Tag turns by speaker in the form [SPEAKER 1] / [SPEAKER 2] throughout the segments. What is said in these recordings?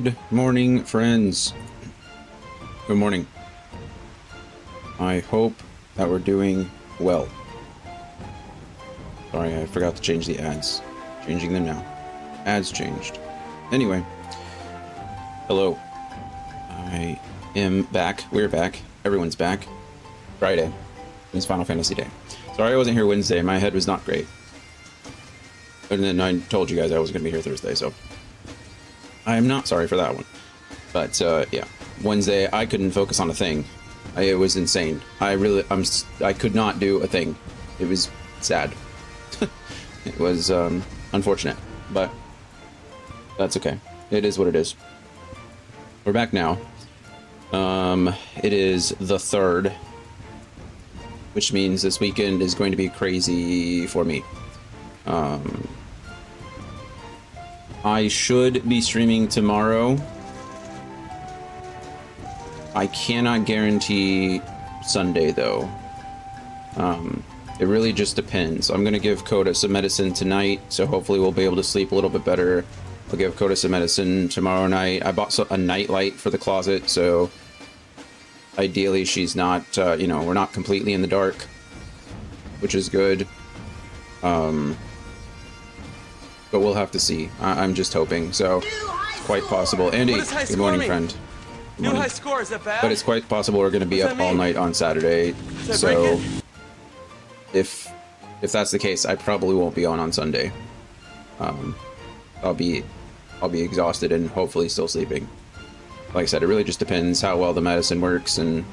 [SPEAKER 1] Good morning, friends. Good morning. I hope that we're doing well. Sorry, I forgot to change the ads. Changing them now. Ads changed. Anyway. Hello. I am back. We're back. Everyone's back. Friday. It's Final Fantasy Day. Sorry I wasn't here Wednesday. My head was not great. And then I told you guys I was going to be here Thursday, so I am not sorry for that one. But yeah, Wednesday I couldn't focus on a thing. It was insane. I could not do a thing. It was sad. It was unfortunate, but that's okay. It is what it is. We're back now. It is the 3rd, which means this weekend is going to be crazy for me. I should be streaming tomorrow. I cannot guarantee Sunday, though. It really just depends. I'm going to give Coda some medicine tonight, so hopefully we'll be able to sleep a little bit better. I'll give Coda some medicine tomorrow night. I bought a night light for the closet, so ideally she's not, we're not completely in the dark, which is good. But we'll have to see. I'm just hoping, so it's quite possible. Andy, good morning, friend.
[SPEAKER 2] New high score, is that bad?
[SPEAKER 1] But it's quite possible we're going to be up all night on Saturday, so if that's the case, I probably won't be on Sunday. I'll be exhausted and hopefully still sleeping. Like I said, it really just depends how well the medicine works, and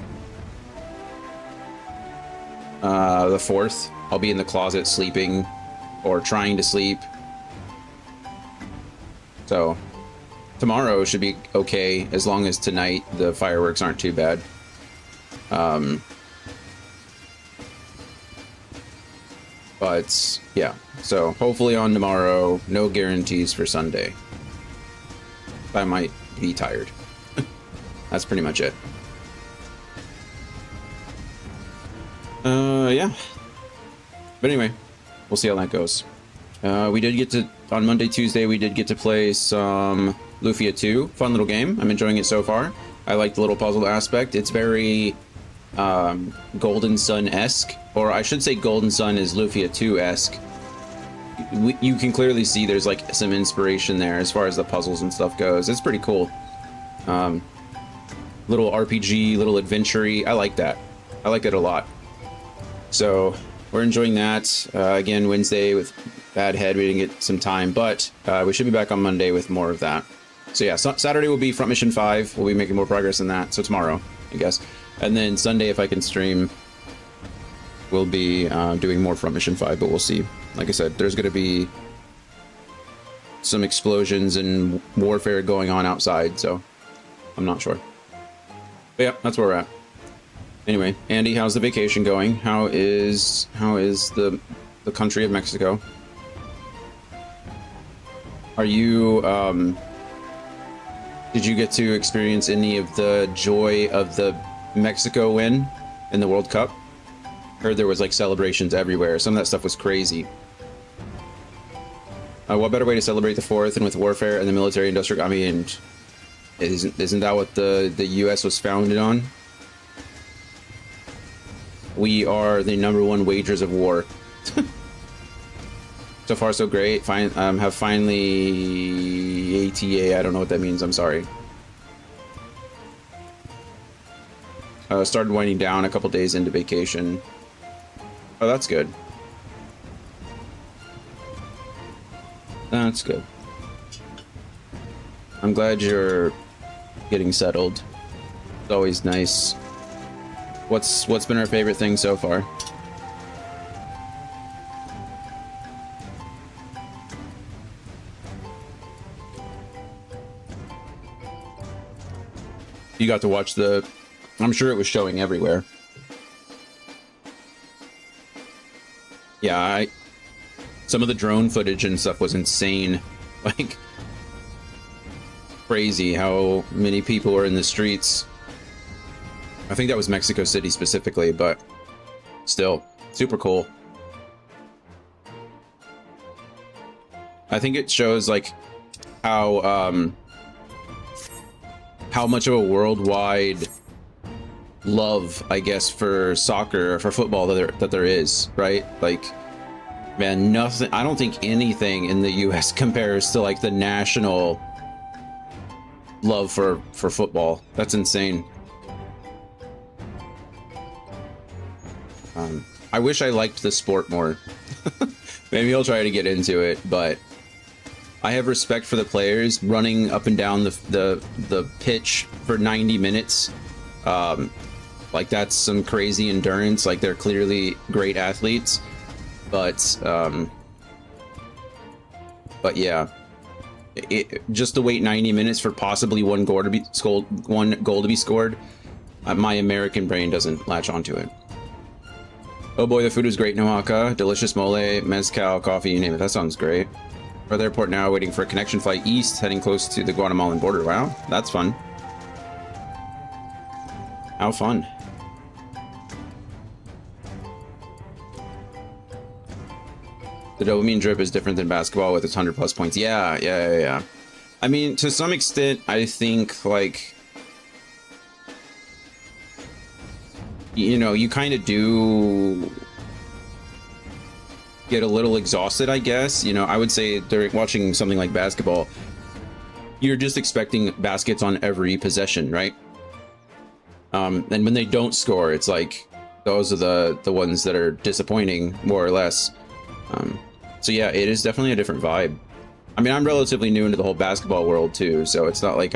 [SPEAKER 1] the 4th, I'll be in the closet sleeping or trying to sleep. So tomorrow should be okay as long as tonight the fireworks aren't too bad. But yeah, so hopefully on tomorrow, no guarantees for Sunday. I might be tired. That's pretty much it. Yeah. But anyway, we'll see how that goes. We did get to, on Monday, Tuesday, we did get to play some Lufia 2. Fun little game. I'm enjoying it so far. I like the little puzzle aspect. It's very Golden Sun-esque, or I should say Golden Sun is Lufia 2-esque. You can clearly see there's like some inspiration there as far as the puzzles and stuff goes. It's pretty cool. Little RPG, little adventure-y. I like that. I like it a lot. So we're enjoying that. Again, Wednesday with bad head, we didn't get some time, but we should be back on Monday with more of that. So yeah, Saturday will be Front Mission 5. We'll be making more progress in that. So tomorrow, I guess. And then Sunday, if I can stream, we'll be doing more Front Mission 5, but we'll see. Like I said, there's going to be some explosions and warfare going on outside, so I'm not sure. But yeah, that's where we're at. Anyway, Andy, how's the vacation going? How is the country of Mexico? Are you, did you get to experience any of the joy of the Mexico win in the World Cup? Heard there was like celebrations everywhere. Some of that stuff was crazy. What better way to celebrate the 4th than with warfare and the military industrial? I mean, isn't that what the U.S. was founded on? We are the #1 wagers of war. So far, so great. Have finally ATA. I don't know what that means. I'm sorry. Started winding down a couple days into vacation. Oh, that's good. That's good. I'm glad you're getting settled. It's always nice. What's been our favorite thing so far? You got to watch I'm sure it was showing everywhere. Yeah, some of the drone footage and stuff was insane. Like, crazy how many people were in the streets. I think that was Mexico City specifically, but still, super cool. I think it shows like how how much of a worldwide love, I guess, for soccer or for football that there is, right? Like, man, nothing. I don't think anything in the U.S. compares to like the national love for football. That's insane. I wish I liked the sport more. Maybe I'll try to get into it, but I have respect for the players running up and down the pitch for 90 minutes. Like, that's some crazy endurance. Like, they're clearly great athletes, but yeah, just to wait 90 minutes for possibly one goal to be scored, my American brain doesn't latch onto it. Oh boy, the food was great in Oaxaca. Delicious mole, mezcal, coffee, you name it. That sounds great. We're at the airport now, waiting for a connection flight east, heading close to the Guatemalan border. Wow, that's fun. How fun. The dopamine drip is different than basketball with its 100+ points. Yeah. I mean, to some extent, I think, like, you know, you kind of do get a little exhausted, I guess. You know, I would say during watching something like basketball, you're just expecting baskets on every possession, right? And when they don't score, it's like those are the ones that are disappointing, more or less. So yeah, it is definitely a different vibe. I mean, I'm relatively new into the whole basketball world too, so it's not like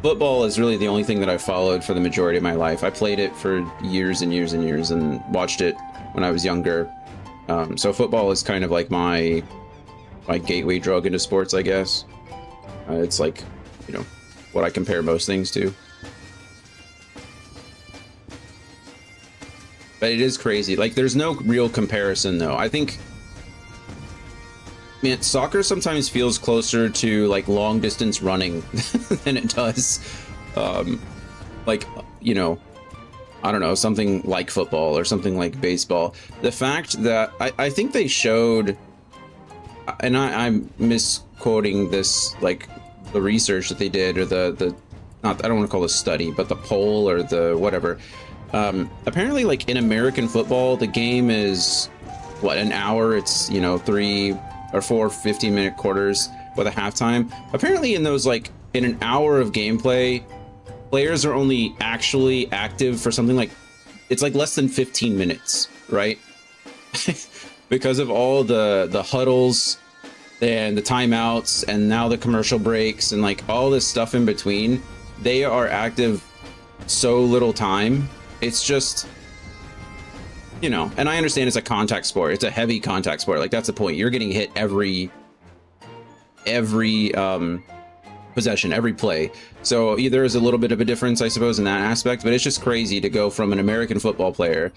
[SPEAKER 1] football is really the only thing that I've followed for the majority of my life. I played it for years and years and years and watched it when I was younger. So football is kind of like my gateway drug into sports, I guess. It's like, you know, what I compare most things to. But it is crazy. Like, there's no real comparison, though. I think, man, soccer sometimes feels closer to like long distance running than it does, like, you know, I don't know, something like football or something like baseball. The fact that I think they showed, and I'm misquoting this, like the research that they did, or the not, I don't want to call it a study, but the poll or the whatever. Apparently, like in American football, the game is what, an hour? It's, you know, 3 or 4 15-minute quarters with a halftime. Apparently in those, like, in an hour of gameplay, players are only actually active for something like, it's like less than 15 minutes, right? Because of all the huddles and the timeouts and now the commercial breaks and like all this stuff in between, they are active so little time. It's just, you know, and I understand it's a contact sport. It's a heavy contact sport. Like, that's the point. You're getting hit every possession, every play. So there is a little bit of a difference, I suppose, in that aspect. But it's just crazy to go from an American football player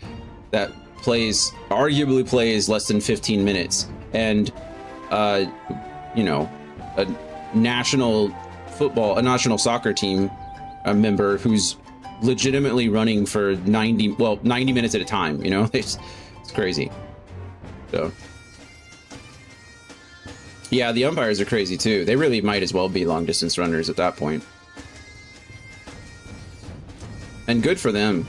[SPEAKER 1] that arguably plays less than 15 minutes and, you know, a national soccer team member who's legitimately running for 90 minutes at a time, you know. It's crazy. So yeah, the umpires are crazy too. They really might as well be long distance runners at that point, and good for them,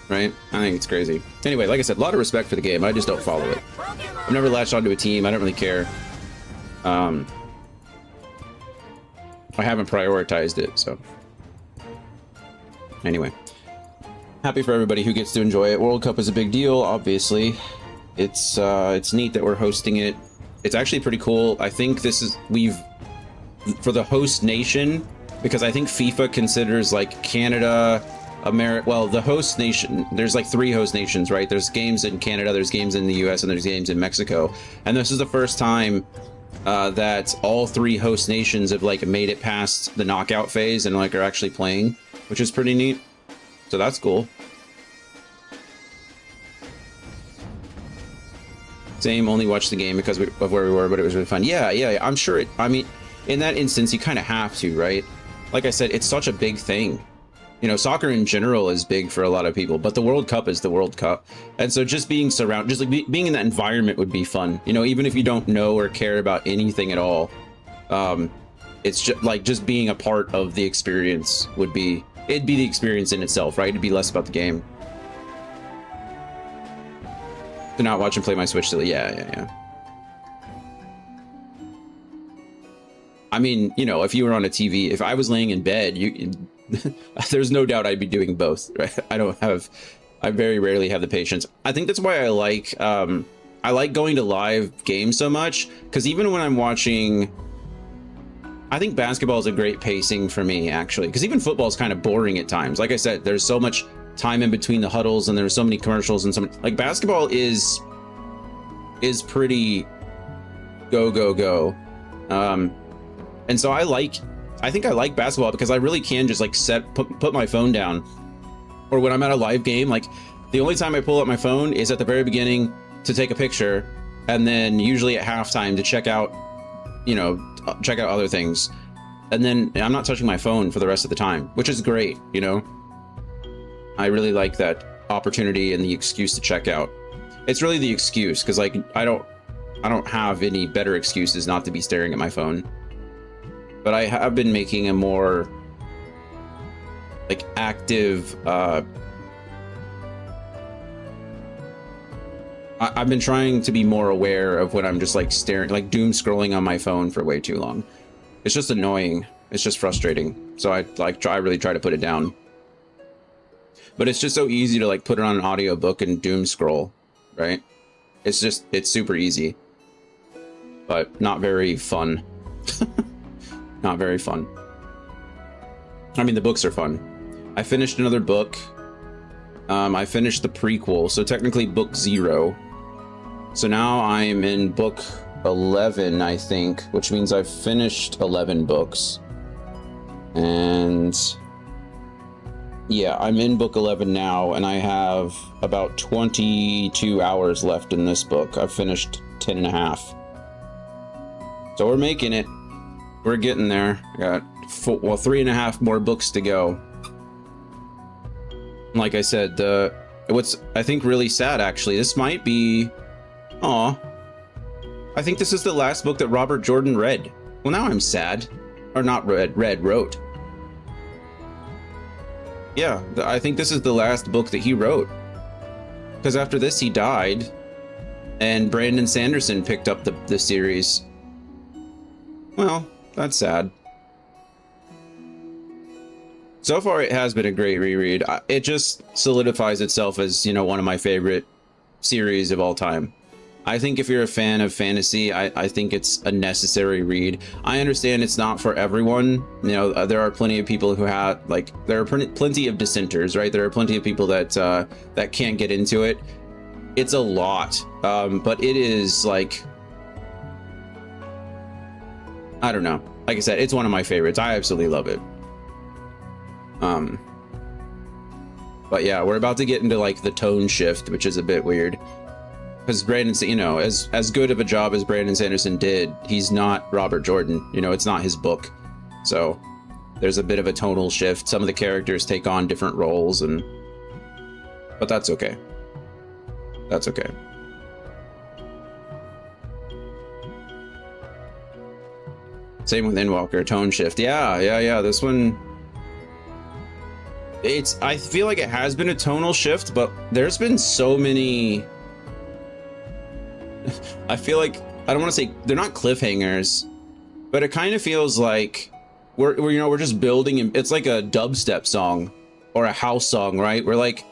[SPEAKER 1] right? I think it's crazy. Anyway, like I said, a lot of respect for the game. I just don't follow it. I've never latched onto a team. I don't really care. I haven't prioritized it, so anyway, happy for everybody who gets to enjoy it. World Cup is a big deal, obviously. It's neat that we're hosting it. It's actually pretty cool. I think for the host nation, because I think FIFA considers like Canada, the host nation, there's like 3 host nations, right? There's games in Canada, there's games in the US, and there's games in Mexico. And this is the first time that all 3 host nations have like made it past the knockout phase and like are actually playing, which is pretty neat. So that's cool. Same, only watched the game because of where we were, but it was really fun. Yeah, I'm sure I mean, in that instance, you kind of have to, right? Like I said, it's such a big thing. You know, soccer in general is big for a lot of people, but the World Cup is the World Cup. And so just being surrounded, just like being in that environment would be fun. You know, even if you don't know or care about anything at all. It's just like just being a part of the experience it'd be the experience in itself, right? It'd be less about the game. To not watch and play my Switch still. Yeah. I mean, you know, if you were on a TV, if I was laying in bed, there's no doubt I'd be doing both, right? I very rarely have the patience. I think that's why I like going to live games so much, because even when I'm watching, I think basketball is a great pacing for me, actually, because even football is kind of boring at times. Like I said, there's so much time in between the huddles, and there's so many commercials, and some like basketball is pretty go. And so I think I like basketball because I really can just like put my phone down, or when I'm at a live game, like the only time I pull up my phone is at the very beginning to take a picture, and then usually at halftime to check out other things, and then I'm not touching my phone for the rest of the time, which is great. You know, I really like that opportunity and the excuse to check out. It's really the excuse, because like I don't have any better excuses not to be staring at my phone. But I have been making a more like active I've been trying to be more aware of when I'm just like staring, like doom scrolling on my phone for way too long. It's just annoying. It's just frustrating. So I really try to put it down. But it's just so easy to like put it on an audiobook and doom scroll, right? It's super easy, but not very fun. Not very fun. I mean, the books are fun. I finished another book. I finished the prequel, so technically book 0. So now I'm in book 11, I think, which means I've finished 11 books. And yeah, I'm in book 11 now, and I have about 22 hours left in this book. I've finished 10 and a half. So we're making it. We're getting there. I got 3.5 more books to go. Like I said, what's I think really sad, actually, this might be, I think this is the last book that Robert Jordan read. Well, now I'm sad. Or not wrote. Yeah, I think this is the last book that he wrote. Because after this, he died, and Brandon Sanderson picked up the series. Well, that's sad. So far, it has been a great reread. It just solidifies itself as, you know, one of my favorite series of all time. I think if you're a fan of fantasy, I think it's a necessary read. I understand it's not for everyone. You know, there are plenty of people who have, like, there are plenty of dissenters, right? There are plenty of people that that can't get into it. It's a lot, but it is like, I don't know. Like I said, it's one of my favorites. I absolutely love it. But yeah, we're about to get into like the tone shift, which is a bit weird. Because Brandon, you know, as good of a job as Brandon Sanderson did, he's not Robert Jordan. You know, it's not his book. So there's a bit of a tonal shift. Some of the characters take on different roles, but that's okay. That's okay. Same with Endwalker, tone shift. Yeah. This one, I feel like it has been a tonal shift, but there's been so many. I feel like, I don't want to say they're not cliffhangers, but it kind of feels like we're just building. It's like a dubstep song or a house song, right? We're like,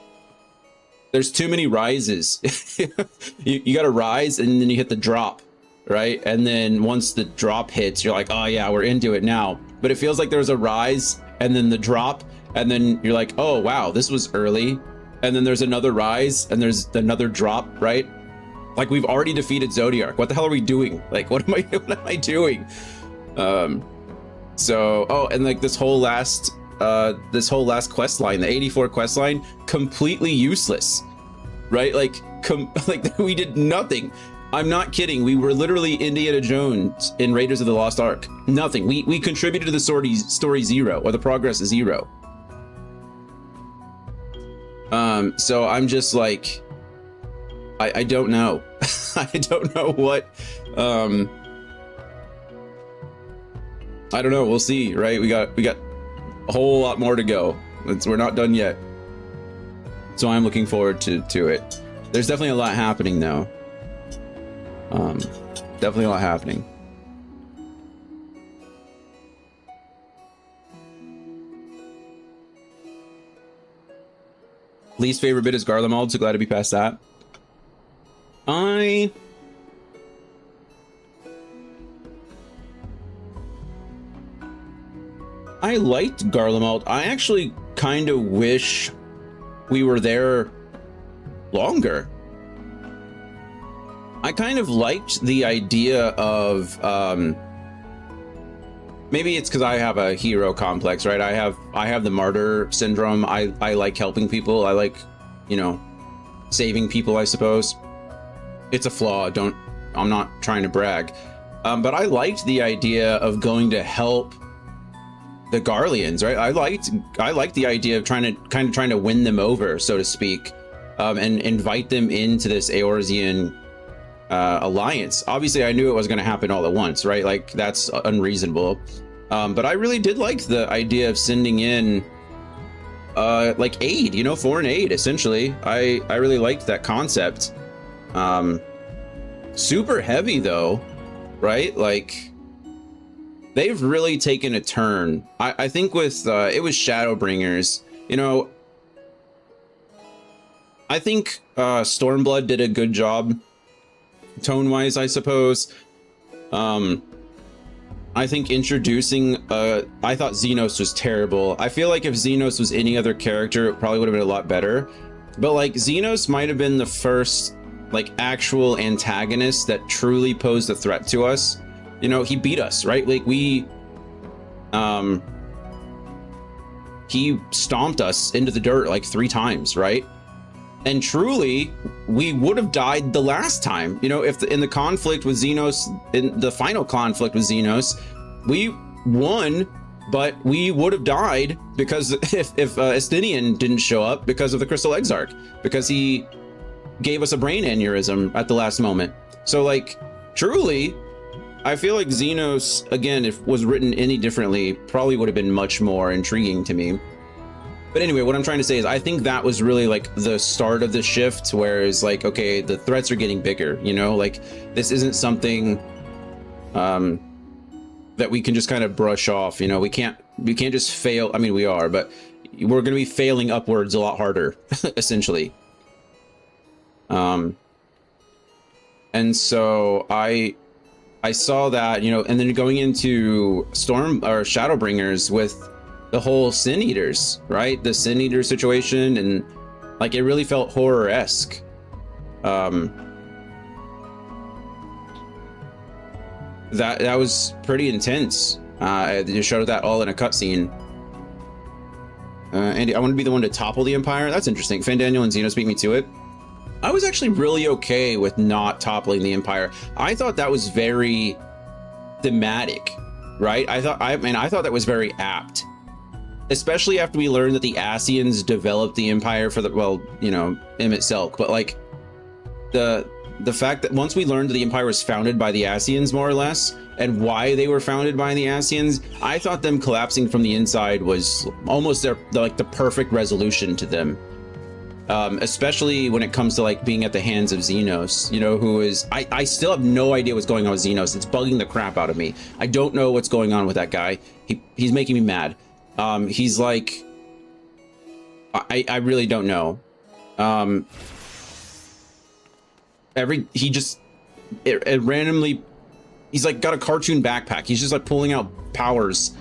[SPEAKER 1] there's too many rises. you got to rise, and then you hit the drop, right? And then once the drop hits, you're like, oh yeah, we're into it now. But it feels like there's a rise and then the drop, and then you're like, oh wow, this was early. And then there's another rise and there's another drop, right? Like, we've already defeated Zodiac. What the hell are we doing? Like, what am I doing? So, and like this whole last quest line, the 84 quest line, completely useless, right? Like, we did nothing. I'm not kidding. We were literally Indiana Jones in Raiders of the Lost Ark. Nothing. We contributed to the story 0, or the progress 0. So I'm just like, I don't know. I don't know what, I don't know. We'll see, right? We got a whole lot more to go. We're not done yet. So I'm looking forward to it. There's definitely a lot happening though. Definitely a lot happening. Least favorite bit is Garlemald, so glad to be past that. I liked Garlemald. I actually kind of wish we were there longer. I kind of liked the idea of maybe it's because I have a hero complex, right? I have the martyr syndrome. I like helping people. I like, you know, saving people, I suppose. It's a flaw. I'm not trying to brag. But I liked the idea of going to help the Garleans, right? I liked the idea of trying to win them over, so to speak, and invite them into this Eorzean alliance. Obviously, I knew it was going to happen all at once, right? Like, that's unreasonable. But I really did like the idea of sending in like aid, you know, foreign aid, essentially. I really liked that concept. Super heavy though, right? Like, they've really taken a turn. I think with it was Shadowbringers, you know. I think Stormblood did a good job tone-wise, I suppose. I think introducing I thought Xenos was terrible. I feel like if Xenos was any other character, it probably would have been a lot better. But like, Xenos might have been the first like actual antagonist that truly posed a threat to us. You know, he beat us, right? Like, he stomped us into the dirt like 3 times, right? And truly, we would have died the last time. You know, if in the conflict with Xenos, in the final conflict with Xenos, we won, but we would have died because if Estinian didn't show up because of the Crystal Exarch, because he gave us a brain aneurysm at the last moment. So like, truly, I feel like Xenos, again, if was written any differently, probably would have been much more intriguing to me. But anyway, what I'm trying to say is I think that was really like the start of the shift, whereas like, okay, the threats are getting bigger, you know, like this isn't something that we can just kind of brush off, you know. We can't just fail. I mean, we are, but we're going to be failing upwards a lot harder, essentially. And so I saw that, you know, and then going into Shadowbringers with the whole Sin Eaters, right? The Sin Eater situation, and like, it really felt horror-esque. That was pretty intense. They showed that all in a cutscene. Andy, I want to be the one to topple the Empire. That's interesting. Fandaniel and Xenos beat me to it. I was actually really okay with not toppling the Empire. I thought that was very thematic, right? I thought that was very apt, especially after we learned that the Ascians developed the Empire for the, well, you know, Emmett Selk. But like, the fact that once we learned that the Empire was founded by the Ascians, more or less, and why they were founded by the Ascians, I thought them collapsing from the inside was almost like the perfect resolution to them. Especially when it comes to like being at the hands of Xenos, you know, who is, I still have no idea what's going on with Xenos. It's bugging the crap out of me. I don't know what's going on with that guy. He's making me mad. He's like, I really don't know. It randomly, he's like got a cartoon backpack. He's just like pulling out powers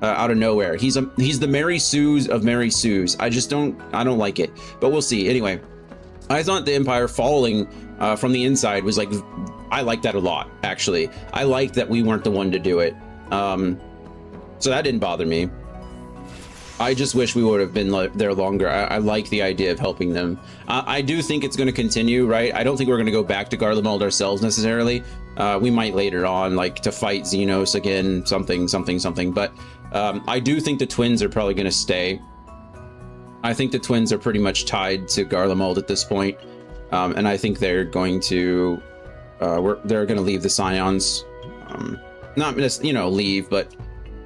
[SPEAKER 1] out of nowhere. He's the Mary Sue's of Mary Sue's. I don't like it, but we'll see. Anyway, I thought the Empire falling from the inside was like, I like that a lot, actually. I liked that we weren't the one to do it. So that didn't bother me. I just wish we would have been there longer. I like the idea of helping them. I do think it's going to continue, right? I don't think we're going to go back to Garlemald ourselves necessarily. We might later on, like to fight Xenos again, something. But I do think the twins are probably going to stay. I think the twins are pretty much tied to Garlemald at this point. And I think they're going to leave the Scions. Not just, you know, leave, but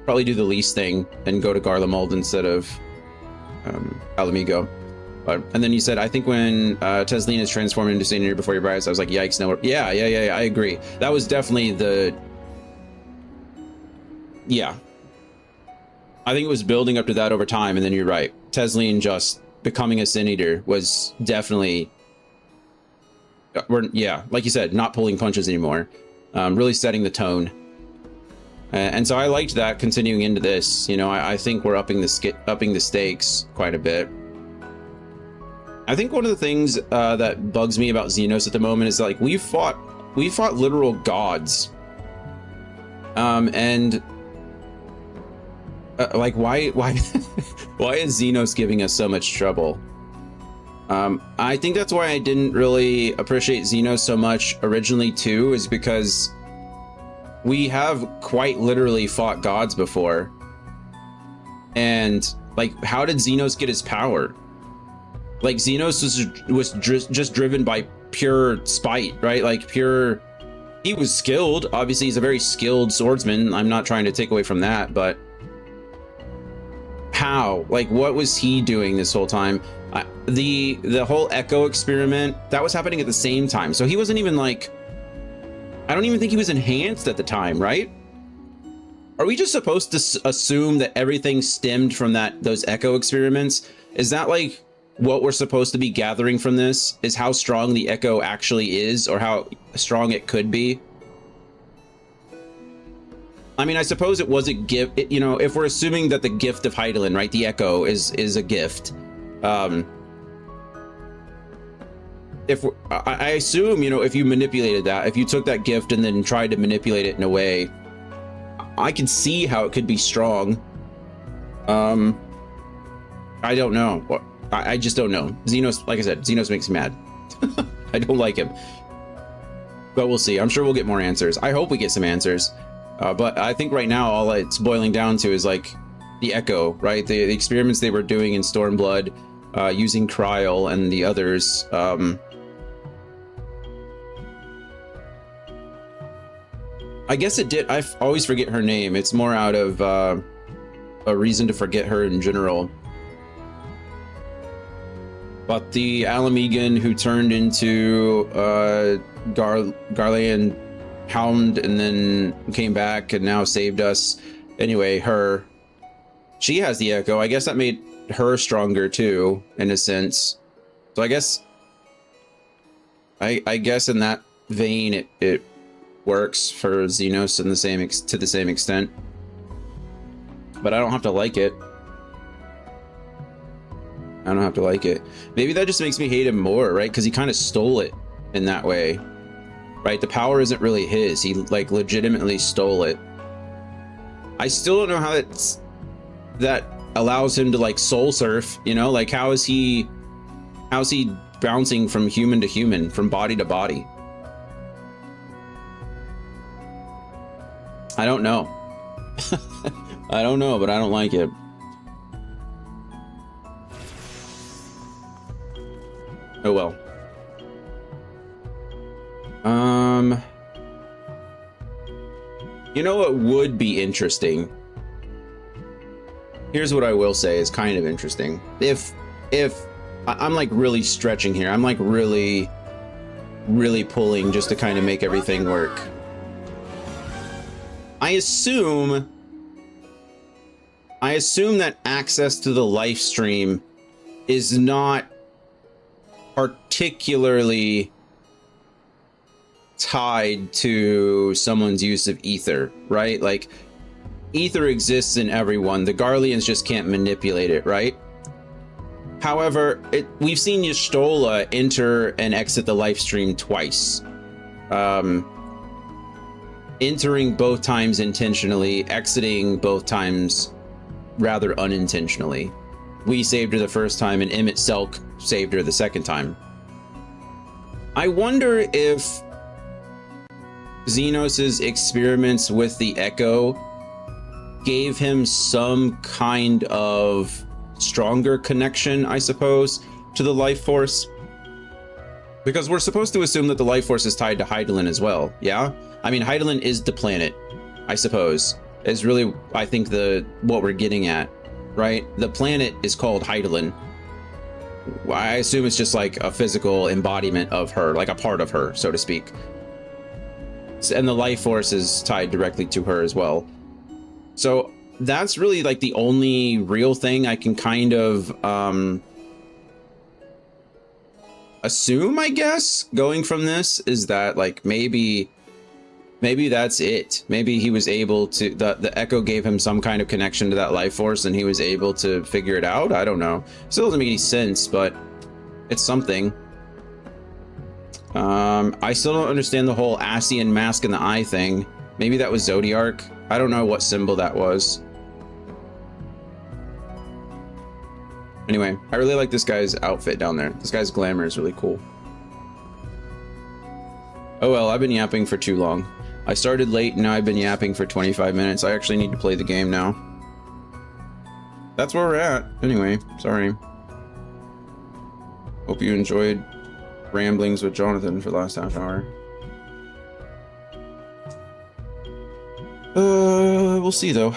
[SPEAKER 1] probably do the least thing and go to Garlemald instead of Alamigo. And then you said, I think when Teslina is transformed into Saint before your eyes, I was like, yikes, no. Yeah, I agree. That was definitely the... Yeah. I think it was building up to that over time, and then you're right. Teslin just becoming a Sin Eater was definitely... yeah, like you said, not pulling punches anymore. Really setting the tone. And so I liked that continuing into this. You know, I think we're upping the stakes quite a bit. I think one of the things that bugs me about Xenos at the moment is like we fought literal gods. And like why why is Xenos giving us so much trouble? I think that's why I didn't really appreciate Xenos so much originally too, is because we have quite literally fought gods before. And like, how did Xenos get his power? Like, Xenos was just driven by pure spite, right? Like pure, he was skilled. Obviously he's a very skilled swordsman. I'm not trying to take away from that, but how? Like, what was he doing this whole time? The whole Echo experiment, that was happening at the same time. So he wasn't even like, I don't even think he was enhanced at the time, right? Are we just supposed to assume that everything stemmed from those Echo experiments? Is that like what we're supposed to be gathering from this? Is how strong the Echo actually is, or how strong it could be? I mean, I suppose it was a gift, you know, if we're assuming that the gift of Hydaelyn, right, the Echo is a gift. I assume, you know, if you manipulated that, if you took that gift and then tried to manipulate it in a way, I can see how it could be strong. I don't know. I just don't know. Xenos, like I said, Xenos makes me mad. I don't like him. But we'll see. I'm sure we'll get more answers. I hope we get some answers. But I think right now all it's boiling down to is like the Echo, right? The experiments they were doing in Stormblood, using Kryl and the others. I guess it did. I always forget her name. It's more out of a reason to forget her in general. But the Alamigan who turned into Garlean Hound and then came back and now saved us. Anyway, she has the Echo. I guess that made her stronger too, in a sense. So I guess in that vein it works for Xenos in to the same extent. But I don't have to like it. I don't have to like it. Maybe that just makes me hate him more, right? Because he kind of stole it in that way, right? The power isn't really his. He like legitimately stole it. I still don't know how that allows him to like soul surf, you know? Like how's he bouncing from human to human, from body to body? I don't know. I don't know, but I don't like it. Oh well. You know what would be interesting? Here's what I will say is kind of interesting. If I'm like really stretching here, I'm like really pulling just to kind of make everything work. I assume that access to the live stream is not particularly tied to someone's use of ether, right? Like ether exists in everyone. The Garleans just can't manipulate it, right? However, we've seen Y'shtola enter and exit the live stream twice. Entering both times intentionally, exiting both times rather unintentionally. We saved her the first time and Emmett Selk saved her the second time. I wonder if Xenos's experiments with the Echo gave him some kind of stronger connection, I suppose, to the life force. Because we're supposed to assume that the life force is tied to Hydaelyn as well, yeah? I mean, Hydaelyn is the planet, I suppose. is really, I think, what we're getting at, right? The planet is called Heidelin. I assume it's just like a physical embodiment of her, like a part of her, so to speak. And the life force is tied directly to her as well. So that's really like the only real thing I can kind of assume, I guess, going from this, is that like maybe that's it. Maybe he was able to, the echo gave him some kind of connection to that life force and he was able to figure it out. I don't know. Still doesn't make any sense, but it's something. I still don't understand the whole Asian mask in the eye thing. Maybe that was Zodiark. I don't know what symbol that was. Anyway, I really like this guy's outfit down there. This guy's glamour is really cool. Oh well, I've been yapping for too long. I started late and now I've been yapping for 25 minutes. I actually need to play the game now. That's where we're at. Anyway, sorry. Hope you enjoyed ramblings with Jonathan for the last half hour. We'll see though.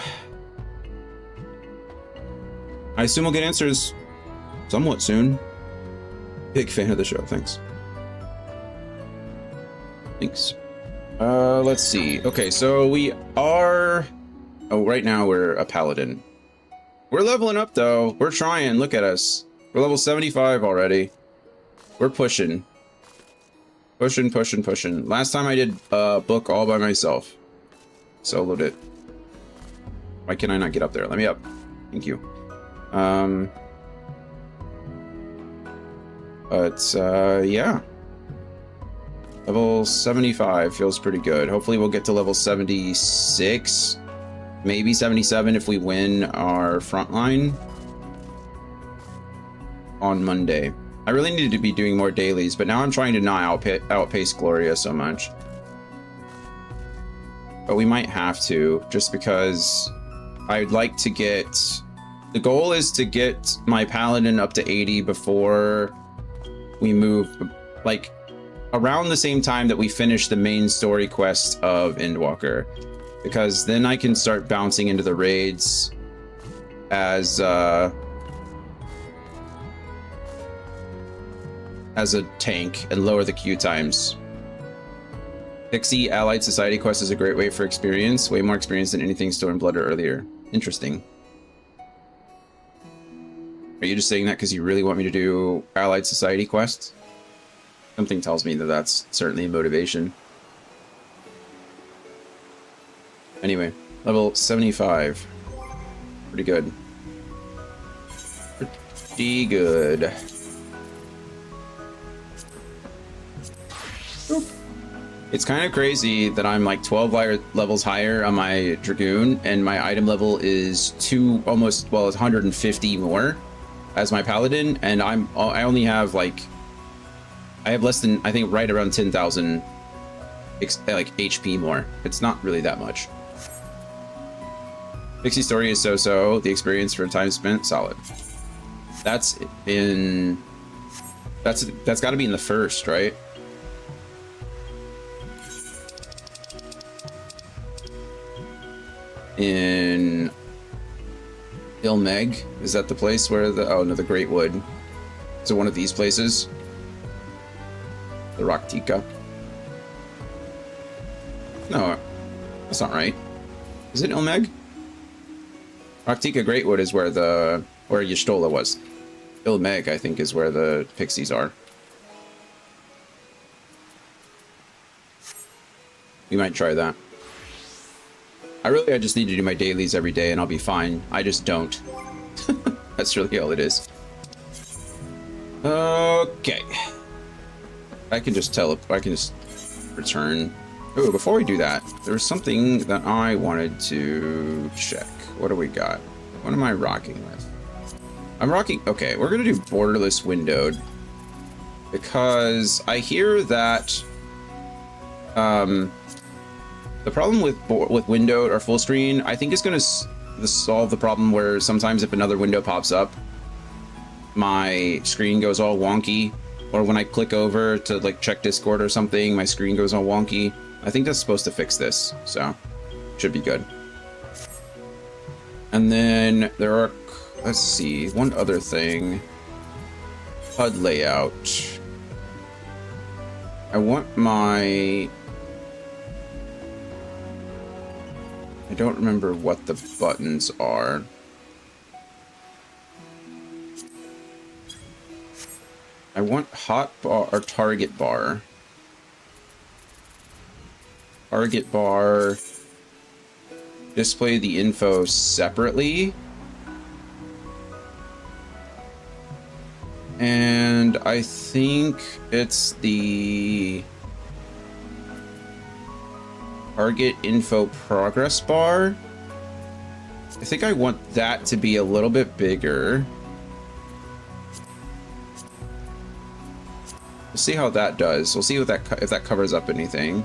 [SPEAKER 1] I assume we'll get answers somewhat soon. Big fan of the show, thanks. Thanks. Let's see. Okay, so we are... Oh, right now we're a paladin. We're leveling up though. We're trying, look at us. We're level 75 already. We're pushing. Pushing. Last time I did a book all by myself. Soloed it. Why can I not get up there? Let me up. Thank you. Yeah. Level 75 feels pretty good. Hopefully we'll get to level 76. Maybe 77 if we win our frontline on Monday. I really needed to be doing more dailies, but now I'm trying to not outpace Gloria so much. But we might have to, just because I'd like to get... The goal is to get my paladin up to 80 before we move, like, around the same time that we finish the main story quest of Endwalker. Because then I can start bouncing into the raids as a tank and lower the queue times. Pixie Allied Society quest is a great way for experience. Way more experience than anything Stone and Blood or earlier. Interesting. Are you just saying that because you really want me to do Allied Society quests? Something tells me that that's certainly a motivation. Anyway, level 75. Pretty good. Pretty good. Oop. It's kind of crazy that I'm like 12 levels higher on my Dragoon, and my item level is it's 150 more as my Paladin, and I only have like, I have less than, I think right around 10,000 like HP more. It's not really that much. Pixie story is so-so. The experience for time spent, solid. That's got to be in the first, right? In Ilmeg, is that the place where the Great Wood? So one of these places, the Raktika. No, that's not right. Is it Ilmeg? Raktika Greatwood is where Y'shtola was. Ilmeg, I think, is where the pixies are. We might try that. I just need to do my dailies every day and I'll be fine. I just don't. That's really all it is. Okay. I can just return. Oh, before we do that, there's something that I wanted to check. What do we got? What am I rocking with? I'm rocking... Okay, we're going to do borderless windowed. Because I hear that... the problem with windowed or full screen, I think is going to solve the problem where sometimes if another window pops up, my screen goes all wonky. Or when I click over to like check Discord or something, my screen goes all wonky. I think that's supposed to fix this, so should be good. And then there are, let's see, one other thing. HUD layout. I want my... I don't remember what the buttons are. I want hotbar or target bar. Target bar. Display the info separately. And I think it's the target info progress bar. I think I want that to be a little bit bigger. We'll see how that does. We'll see if that covers up anything.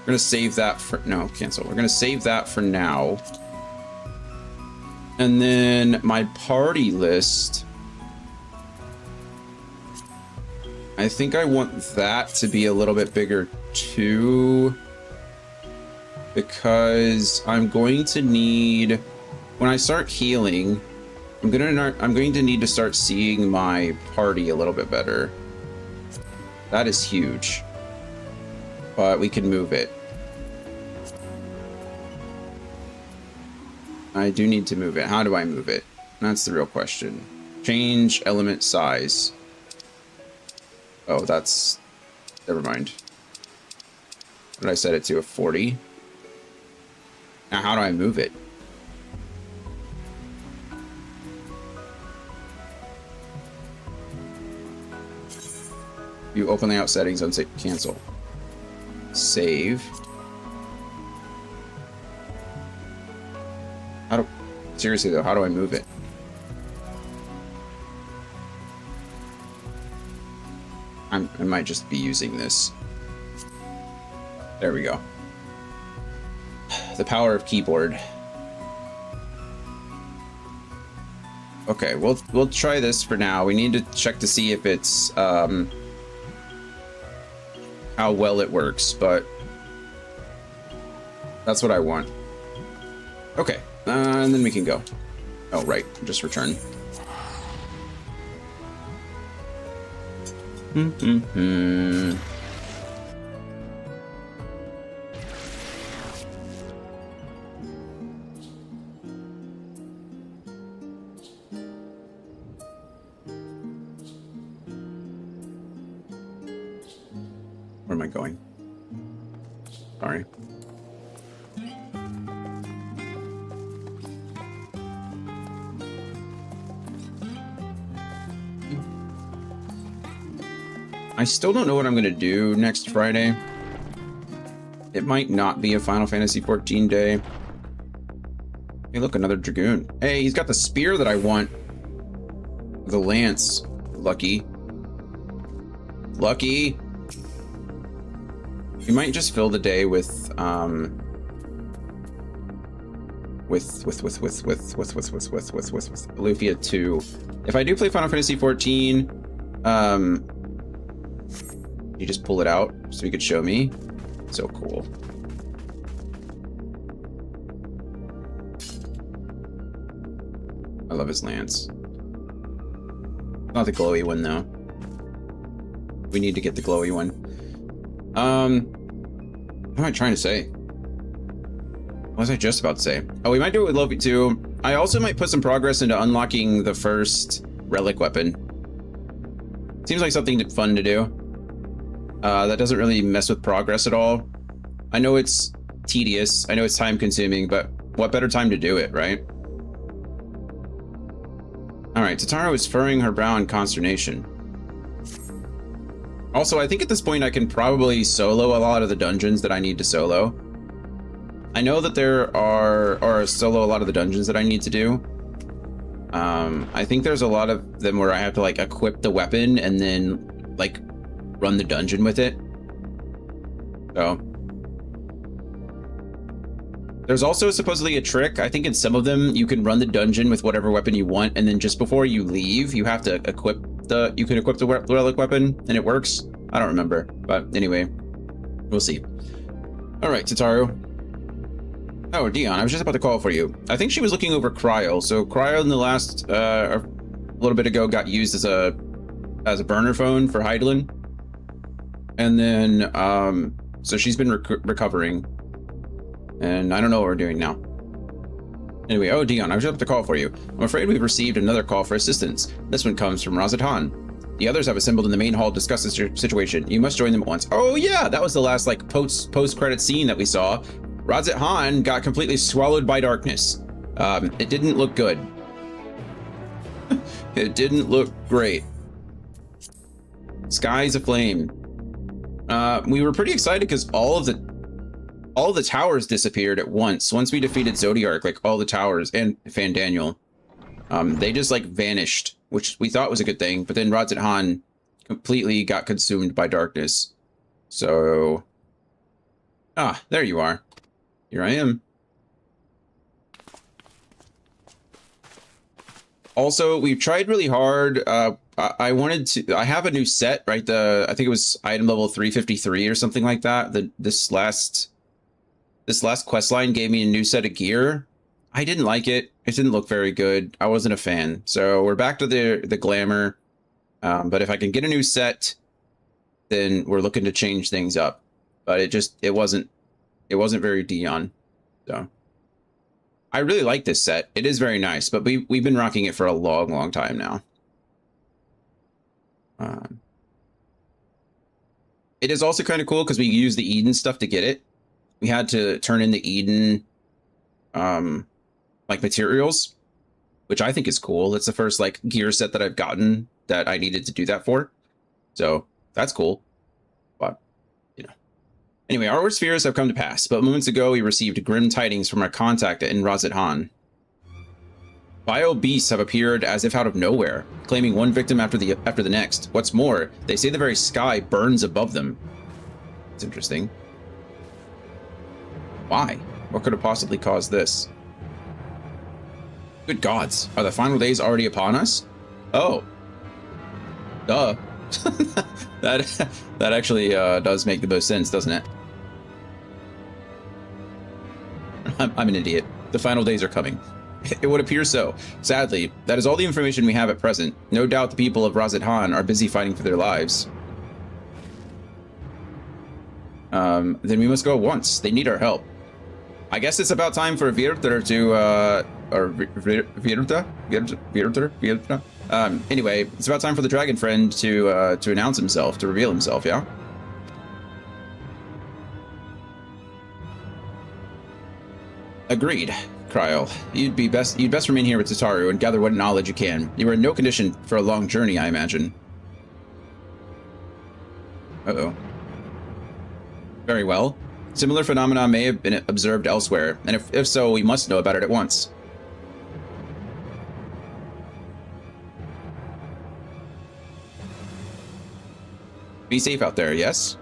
[SPEAKER 1] We're gonna save that for no, cancel. We're gonna save that for now. And then my party list. I think I want that to be a little bit bigger too, because I'm going to need, when I start healing, I'm going to need to start seeing my party a little bit better. That is huge, but we can move it. I do need to move it. How do I move it? That's the real question. Change element size. Oh, that's... Never mind. What did I set it to? A 40? Now, how do I move it? You open layout settings and say cancel. Save. How do... Seriously, though, how do I move it? I might just be using this. There we go. The power of keyboard. Okay, we'll try this for now. We need to check to see if it's how well it works, but that's what I want. Okay, and then we can go. Oh, right, just return. Where am I going? Sorry. I still don't know what I'm going to do next Friday. It might not be a Final Fantasy XIV day. Hey, look, another Dragoon. Hey, he's got the spear that I want. The lance. Lucky. Lucky. We might just fill the day with Lufia 2. If I do play Final Fantasy XIV, you just pull it out so you could show me. So cool. I love his lance. Not the glowy one though. We need to get the glowy one. What am I trying to say? What was I just about to say? Oh, we might do it with Lufia 2. I also might put some progress into unlocking the first relic weapon. Seems like something fun to do. That doesn't really mess with progress at all. I know it's tedious, I know it's time consuming, but what better time to do it, right? Alright, Totaro is furrowing her brow in consternation. Also, I think at this point I can probably solo a lot of the dungeons that I need to solo. I know that there are solo a lot of the dungeons that I need to do. I think there's a lot of them where I have to like equip the weapon and then like run the dungeon with it. So there's also supposedly a trick. I think in some of them you can run the dungeon with whatever weapon you want, and then just before you leave, you have to equip the relic weapon, and it works. I don't remember, but anyway, we'll see. All right, Totaro. Oh, Dion, I was just about to call for you. I think she was looking over Cryo. So Cryo in the last, a little bit ago got used as a burner phone for Heidelin. And then, so she's been recovering. And I don't know what we're doing now. Anyway, oh, Dion, I was just about to call for you. I'm afraid we've received another call for assistance. This one comes from Razat Han. The others have assembled in the main hall to discuss the situation. You must join them at once. Oh yeah, that was the last like post-credit scene that we saw. Razat Han got completely swallowed by darkness. It didn't look good. It didn't look great. Sky's aflame. We were pretty excited because all of the towers disappeared at once. Once we defeated Zodiark, like all the towers and Fan Daniel, they just like vanished, which we thought was a good thing. But then Razat Han completely got consumed by darkness. So, there you are. Here I am. Also, we've tried really hard. I wanted to. I have a new set, right? I think it was item level 353 or something like that. This last quest line gave me a new set of gear. I didn't like it. It didn't look very good. I wasn't a fan. So we're back to the glamour. But if I can get a new set, then we're looking to change things up. But it wasn't very Dion. So I really like this set. It is very nice, but we've been rocking it for a long time now. It is also kind of cool because we use the Eden stuff to get it. We had to turn in the Eden like materials, which I think is cool. It's the first like gear set that I've gotten that I needed to do that for. So that's cool. But anyway, our worst fears have come to pass, but moments ago we received grim tidings from our contact in Razat Han. Bio beasts have appeared as if out of nowhere, claiming one victim after the next. What's more, they say the very sky burns above them. It's interesting. Why? What could have possibly caused this? Good gods, are the final days already upon us? Oh. Duh. That actually does make the most sense, doesn't it? I'm an idiot. The final days are coming. It would appear so. Sadly, that is all the information we have at present. No doubt the people of Razat Han are busy fighting for their lives. Then we must go at once. They need our help. I guess it's about time for Virter to, Virter? Anyway, it's about time for the dragon friend to announce himself, to reveal himself, yeah? Agreed, Cryo. You'd best remain here with Tataru and gather what knowledge you can. You are in no condition for a long journey, I imagine. Uh-oh. Very well. Similar phenomena may have been observed elsewhere, and if so, we must know about it at once. Be safe out there, yes?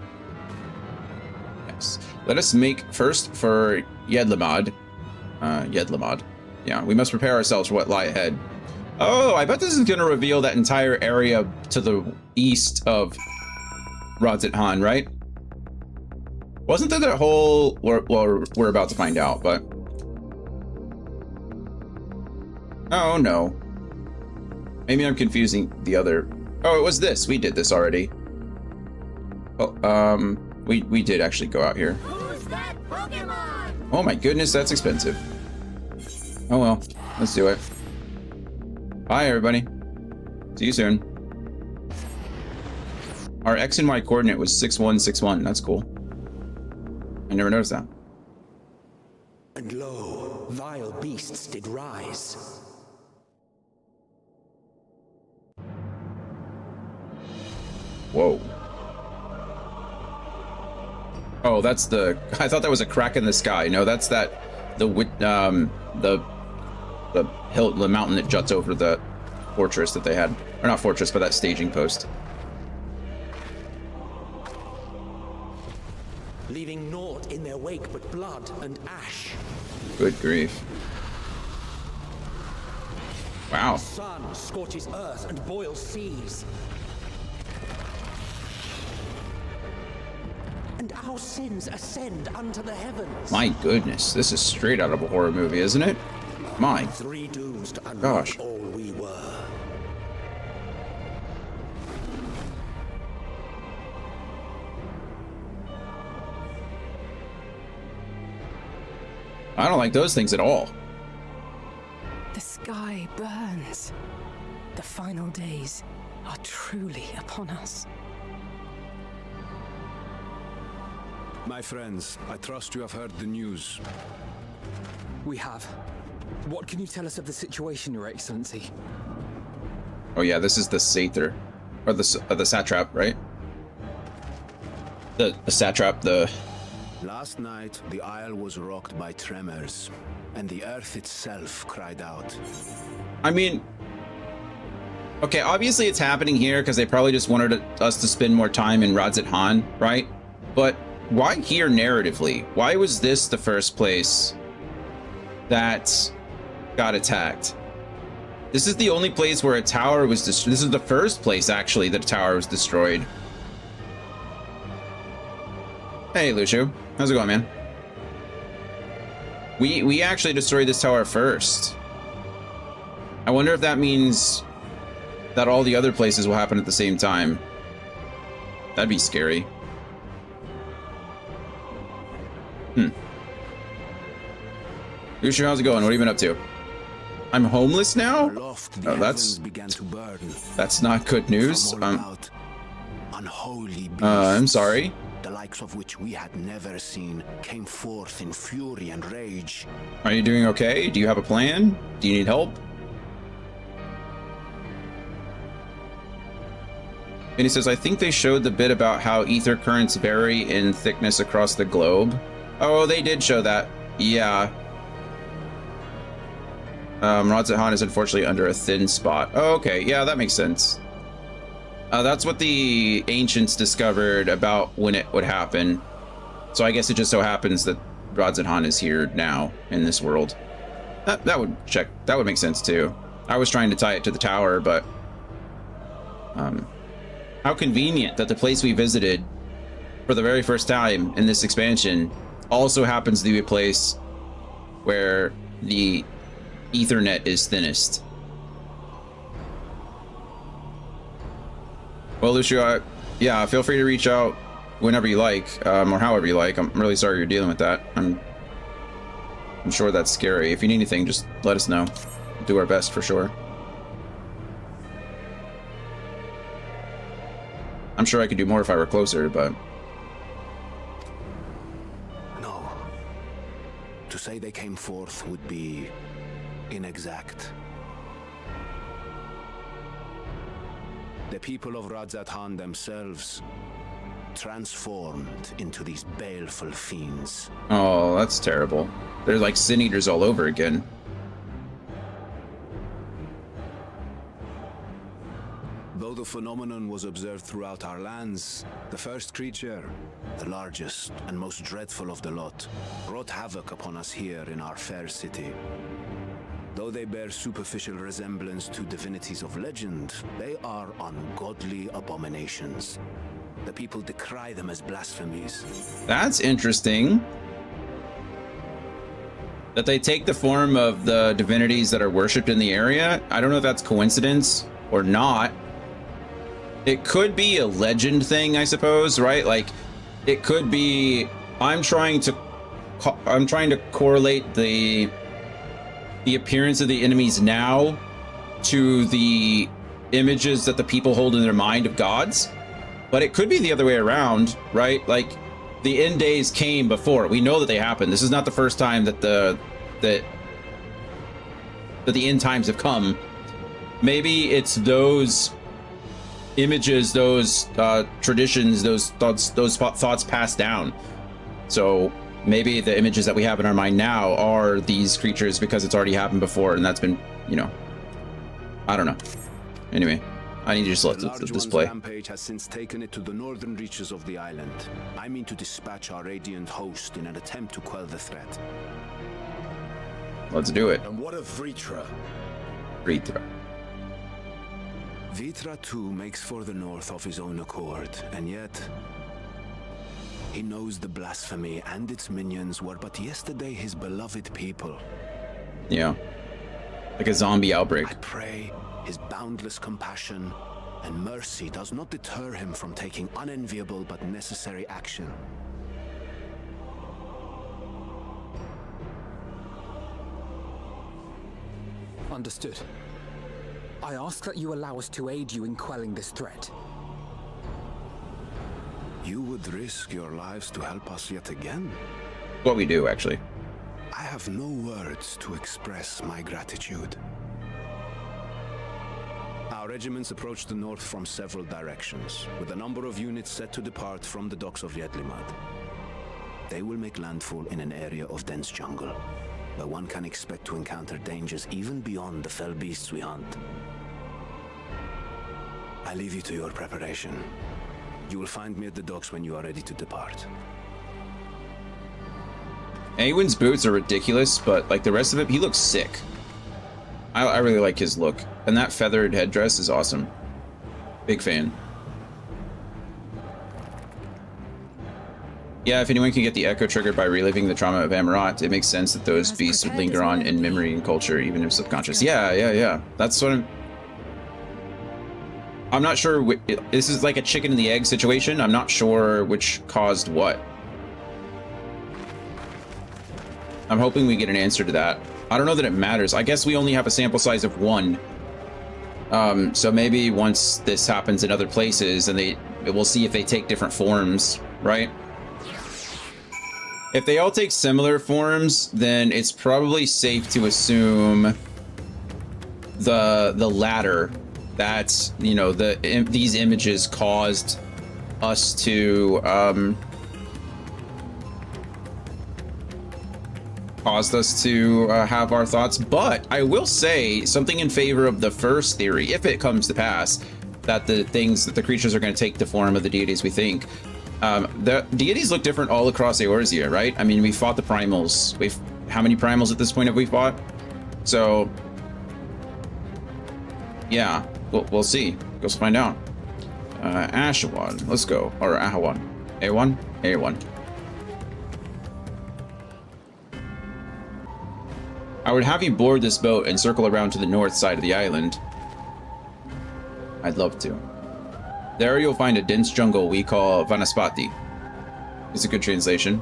[SPEAKER 1] Yes. Let us make first for Yedlamad. Yedlamad. Yeah, we must prepare ourselves for what lie ahead. Oh, I bet this is going to reveal that entire area to the east of Razat Han, right? Wasn't there that whole... Well, we're about to find out, but... Oh, no. Maybe I'm confusing the other... Oh, it was this. We did this already. Oh, we did actually go out here.
[SPEAKER 3] Who's that Pokemon?
[SPEAKER 1] Oh my goodness, that's expensive. Oh well, let's do it. Bye, everybody. See you soon. Our X and Y coordinate was 6161. That's cool. I never noticed that.
[SPEAKER 4] And lo, vile beasts did rise.
[SPEAKER 1] Whoa. Oh, that's the... I thought that was a crack in the sky. No, that's the hill, the mountain that juts over the fortress that they had. Or not fortress, but that staging post.
[SPEAKER 4] Leaving naught in their wake but blood and ash.
[SPEAKER 1] Good grief. Wow.
[SPEAKER 4] The sun scorches earth and boils seas. And our sins ascend unto the heavens.
[SPEAKER 1] My goodness, this is straight out of a horror movie, isn't it? My
[SPEAKER 4] 3 dooms to unleash
[SPEAKER 1] gosh.
[SPEAKER 4] all we were.
[SPEAKER 1] I don't like those things at all.
[SPEAKER 5] The sky burns. The final days are truly upon us.
[SPEAKER 6] My friends, I trust you have heard the news.
[SPEAKER 2] We have. What can you tell us of the situation, Your Excellency?
[SPEAKER 1] Oh yeah, this is the Satyr, or the Satrap, right? The Satrap, the...
[SPEAKER 6] Last night, the isle was rocked by tremors, and the earth itself cried out.
[SPEAKER 1] I mean... Okay, obviously it's happening here because they probably just wanted us to spend more time in Radzat-Han, right? But why here narratively? Why was this the first place that got attacked? This is the only place where a tower was destroyed. This is the first place, actually, that a tower was destroyed. Hey, Lucio. How's it going, man? We actually destroyed this tower first. I wonder if that means that all the other places will happen at the same time. That'd be scary. Lucio, how's it going? What have you been up to? I'm homeless now?
[SPEAKER 6] Aloft, the
[SPEAKER 1] Oh,
[SPEAKER 6] heavens began to burn.
[SPEAKER 1] that's not good news.
[SPEAKER 6] From all about, unholy beasts,
[SPEAKER 1] I'm sorry.
[SPEAKER 6] the likes of which we had never seen, came forth in fury and rage.
[SPEAKER 1] Are you doing okay? Do you have a plan? Do you need help? And he says, I think they showed the bit about how ether currents vary in thickness across the globe. Oh, they did show that. Yeah. Radzat-Han is unfortunately under a thin spot. Oh, okay. Yeah, that makes sense. That's what the ancients discovered about when it would happen. So I guess it just so happens that Radzat-Han is here now in this world. That would check. That would make sense too. I was trying to tie it to the tower, but how convenient that the place we visited for the very first time in this expansion also happens to be a place where the Ethernet is thinnest. Well, Lucio, yeah, feel free to reach out whenever you like, or however you like. I'm really sorry you're dealing with that. I'm sure that's scary. If you need anything, just let us know. We'll do our best for sure. I'm sure I could do more if I were closer, but...
[SPEAKER 6] No. To say they came forth would be inexact. The people of Radzat-Han themselves transformed into these baleful fiends.
[SPEAKER 1] Oh, that's terrible. They're like sin eaters all over again.
[SPEAKER 6] Though the phenomenon was observed throughout our lands, the first creature, the largest and most dreadful of the lot, wrought havoc upon us here in our fair city. Though they bear superficial resemblance to divinities of legend, they are ungodly abominations. The people decry them as blasphemies.
[SPEAKER 1] That's interesting. That they take the form of the divinities that are worshipped in the area. I don't know if that's coincidence or not. It could be a legend thing, I suppose, right? Like, it could be... I'm trying to correlate the appearance of the enemies now to the images that the people hold in their mind of gods. But it could be the other way around, right? Like, the end days came before. We know that they happened. This is not the first time that the end times have come. Maybe it's those images, those traditions, those thoughts passed down. So maybe the images that we have in our mind now are these creatures because it's already happened before, and that's been, you know, I don't know. Anyway, I need to just let the display.
[SPEAKER 6] The rampage has since taken it to the northern reaches of the island. I mean to dispatch our radiant host in an attempt to quell the threat.
[SPEAKER 1] Let's do it.
[SPEAKER 4] And what of Vritra?
[SPEAKER 1] Vritra.
[SPEAKER 6] Vritra too makes for the north of his own accord, and yet He knows the blasphemy and its minions were but yesterday his beloved people.
[SPEAKER 1] Yeah. Like a zombie outbreak.
[SPEAKER 6] I pray his boundless compassion and mercy does not deter him from taking unenviable but necessary action.
[SPEAKER 2] Understood. I ask that you allow us to aid you in quelling this threat.
[SPEAKER 6] You would risk your lives to help us yet again?
[SPEAKER 1] What we do, actually.
[SPEAKER 6] I have no words to express my gratitude. Our regiments approach the north from several directions, with a number of units set to depart from the docks of Yedlimad. They will make landfall in an area of dense jungle, where one can expect to encounter dangers even beyond the fell beasts we hunt. I leave you to your preparation. You will find me at the docks when you are ready to depart.
[SPEAKER 1] Awen's boots are ridiculous, but like the rest of it, he looks sick. I really like his look. And that feathered headdress is awesome. Big fan. Yeah, if anyone can get the echo triggered by reliving the trauma of Amarat, it makes sense that those beasts would linger on in memory and culture, even if subconscious. Yeah. That's what I'm not sure. This is like a chicken and the egg situation. I'm not sure which caused what. I'm hoping we get an answer to that. I don't know that it matters. I guess we only have a sample size of 1. So maybe once this happens in other places, and we'll see if they take different forms, right? If they all take similar forms, then it's probably safe to assume the latter. That, you know, these images caused us to have our thoughts. But I will say something in favor of the first theory, if it comes to pass, that the creatures are going to take the form of the deities we think. The deities look different all across Eorzea, right? I mean, we fought the primals. How many primals at this point have we fought? So yeah, we'll see. Let's find out. Ashawan, let's go. Or Ahawan. A1? A1. I would have you board this boat and circle around to the north side of the island. I'd love to. There you'll find a dense jungle we call Vanaspati. It's a good translation.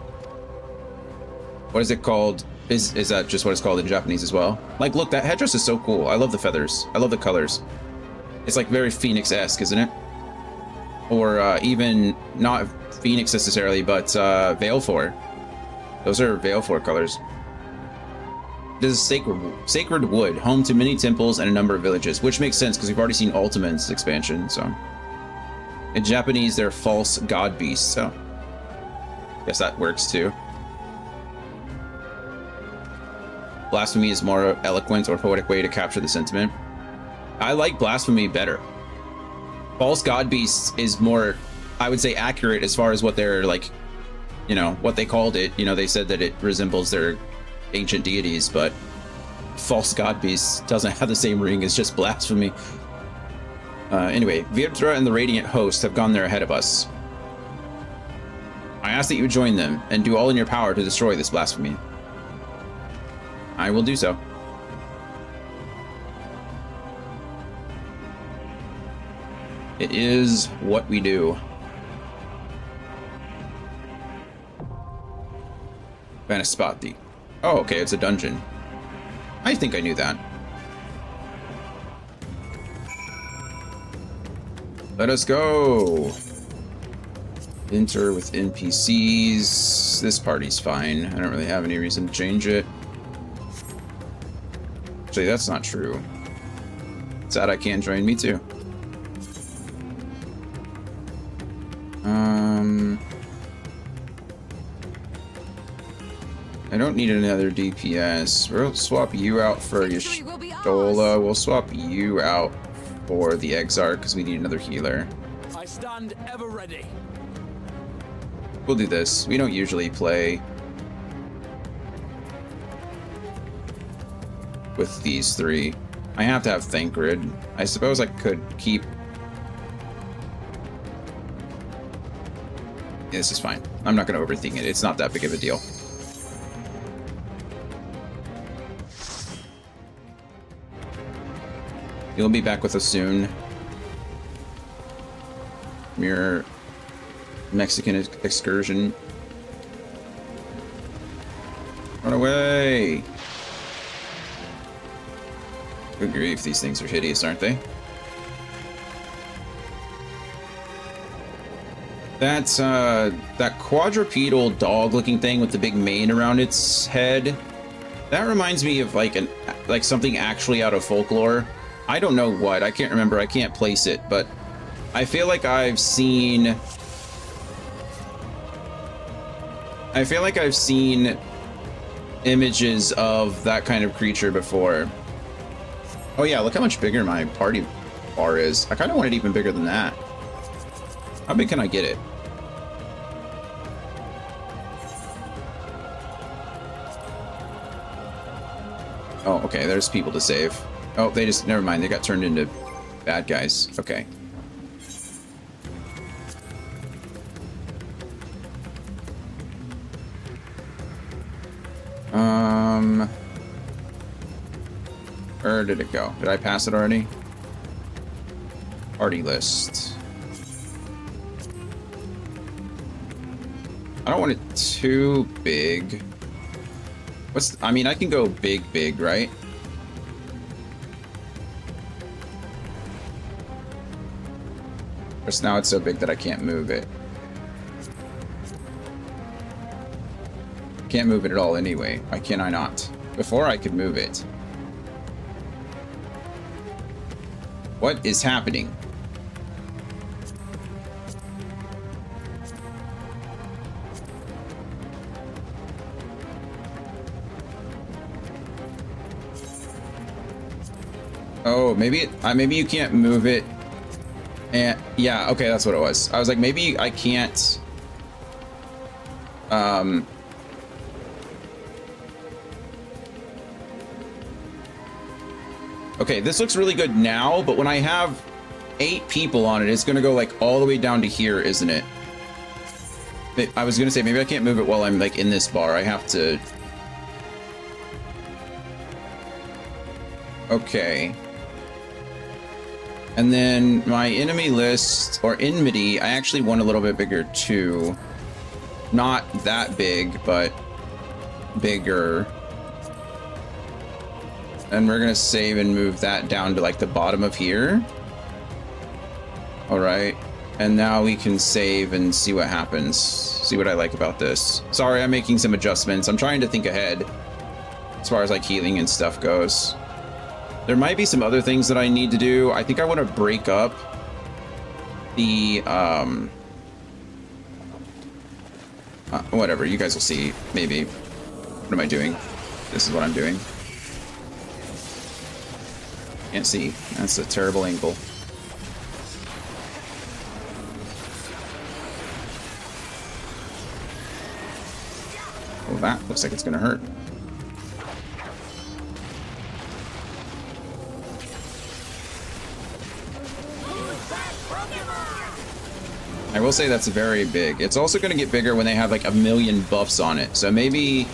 [SPEAKER 1] What is it called? Is that just what it's called in Japanese as well? Like, look, that headdress is so cool. I love the feathers. I love the colors. It's like very Phoenix-esque, isn't it? Or even not Phoenix necessarily, but Valefor. Those are Valefor colors. This is sacred wood, home to many temples and a number of villages, which makes sense because we've already seen Ultimate's expansion. So, in Japanese, they're false god beasts. So, guess that works too. Blasphemy is more eloquent or poetic way to capture the sentiment. I like blasphemy better. False god beasts is more, I would say, accurate as far as what they're like, you know, what they called it. You know, they said that it resembles their ancient deities, but false god beasts doesn't have the same ring as just blasphemy. Anyway, Virdra and the Radiant Host have gone there ahead of us. I ask that you join them and do all in your power to destroy this blasphemy. I will do so. It is what we do. Vanaspati. Oh, okay, it's a dungeon. I think I knew that. Let us go. Enter with NPCs. This party's fine. I don't really have any reason to change it. Actually, that's not true. Sad I can't join. Me too. I don't need another DPS. We'll swap you out for Yashtola. We'll swap you out for the Exarch because we need another healer.
[SPEAKER 4] I stand ever ready.
[SPEAKER 1] We'll do this. We don't usually play with these three. I have to have Thancred. I suppose I could keep This is fine. I'm not going to overthink it. It's not that big of a deal. You'll be back with us soon. Your Mexican excursion. Run away! Good grief, these things are hideous, aren't they? That's, that quadrupedal dog-looking thing with the big mane around its head. That reminds me of, like, something actually out of folklore. I don't know what. I can't remember. I can't place it, but I feel like I've seen... images of that kind of creature before. Oh yeah, look how much bigger my party bar is. I kind of want it even bigger than that. How big can I get it? Oh, okay, there's people to save. Oh, they just, never mind, they got turned into bad guys. Okay. Where did it go? Did I pass it already? Party list. I don't want it too big. I mean, I can go big, right? Just now it's so big that I can't move it. Can't move it at all anyway. Why can I not? Before I could move it. What is happening? Oh, maybe maybe you can't move it. And yeah, okay, that's what it was. I was like, maybe I can't. Okay, this looks really good now, but when I have 8 people on it, it's gonna go like all the way down to here, isn't it? I was gonna say maybe I can't move it while I'm like in this bar. I have to. Okay. And then my enemy list, or enmity, I actually want a little bit bigger too. Not that big, but bigger. And we're gonna save and move that down to like the bottom of here. All right. And now we can save and see what happens. See what I like about this. Sorry, I'm making some adjustments. I'm trying to think ahead as far as like healing and stuff goes. There might be some other things that I need to do. I think I want to break up the, whatever, you guys will see, maybe. What am I doing? This is what I'm doing. Can't see. That's a terrible angle. Oh, that looks like it's gonna hurt. I will say that's very big. It's also going to get bigger when they have like 1,000,000 buffs on it. So maybe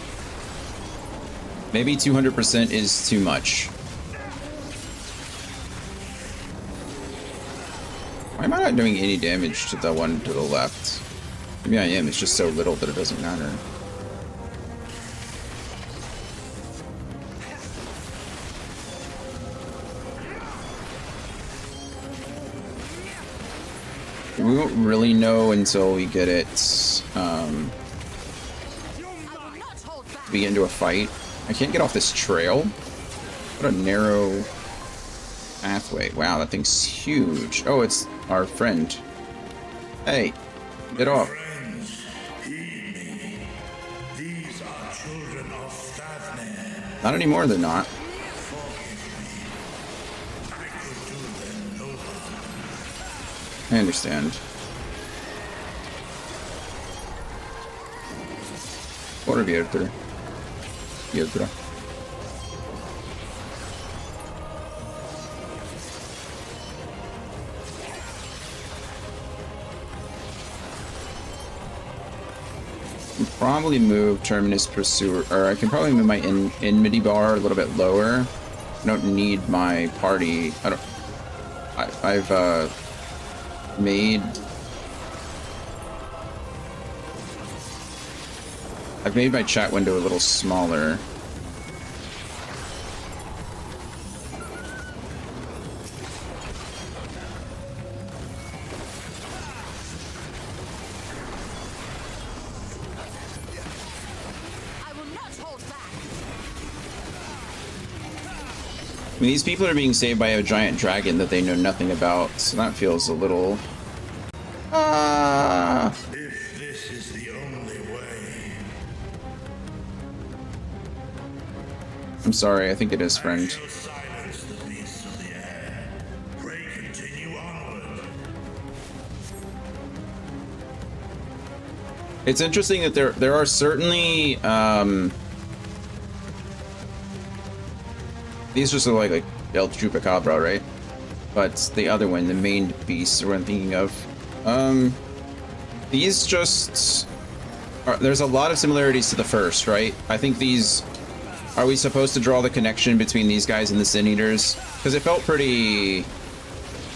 [SPEAKER 1] 200% is too much. Why am I not doing any damage to the one to the left? Maybe I am. It's just so little that it doesn't matter. We won't really know until we get it, we get into a fight. I can't get off this trail. What a narrow pathway. Wow, that thing's huge. Oh, it's our friend. Hey, get off.
[SPEAKER 7] These are children of Statman.
[SPEAKER 1] Not anymore, they're not. I understand. Por Vierter. Viertra. Probably move Terminus Pursuer, or I can probably move my enmity bar a little bit lower. I don't need my party. I've made my chat window a little smaller. I mean, these people are being saved by a giant dragon that they know nothing about, so that feels a little...
[SPEAKER 7] If this is the only way,
[SPEAKER 1] I'm sorry, I think it is, friend.
[SPEAKER 7] shall silence the beasts of the air. Pray continue onward.
[SPEAKER 1] It's interesting that there are certainly, these just look like El Chupacabra, right? But the other one, the main beast, what I'm thinking of. These just... there's a lot of similarities to the first, right? I think these... Are we supposed to draw the connection between these guys and the Sin Eaters? Because it felt pretty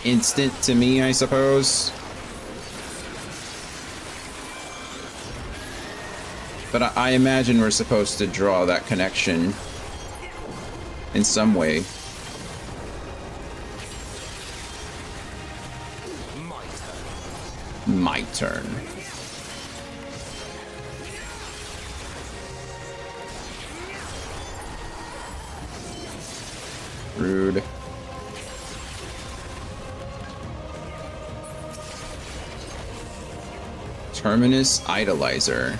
[SPEAKER 1] instant to me, I suppose. But I imagine we're supposed to draw that connection in some way. My turn. Rude. Terminus Idolizer.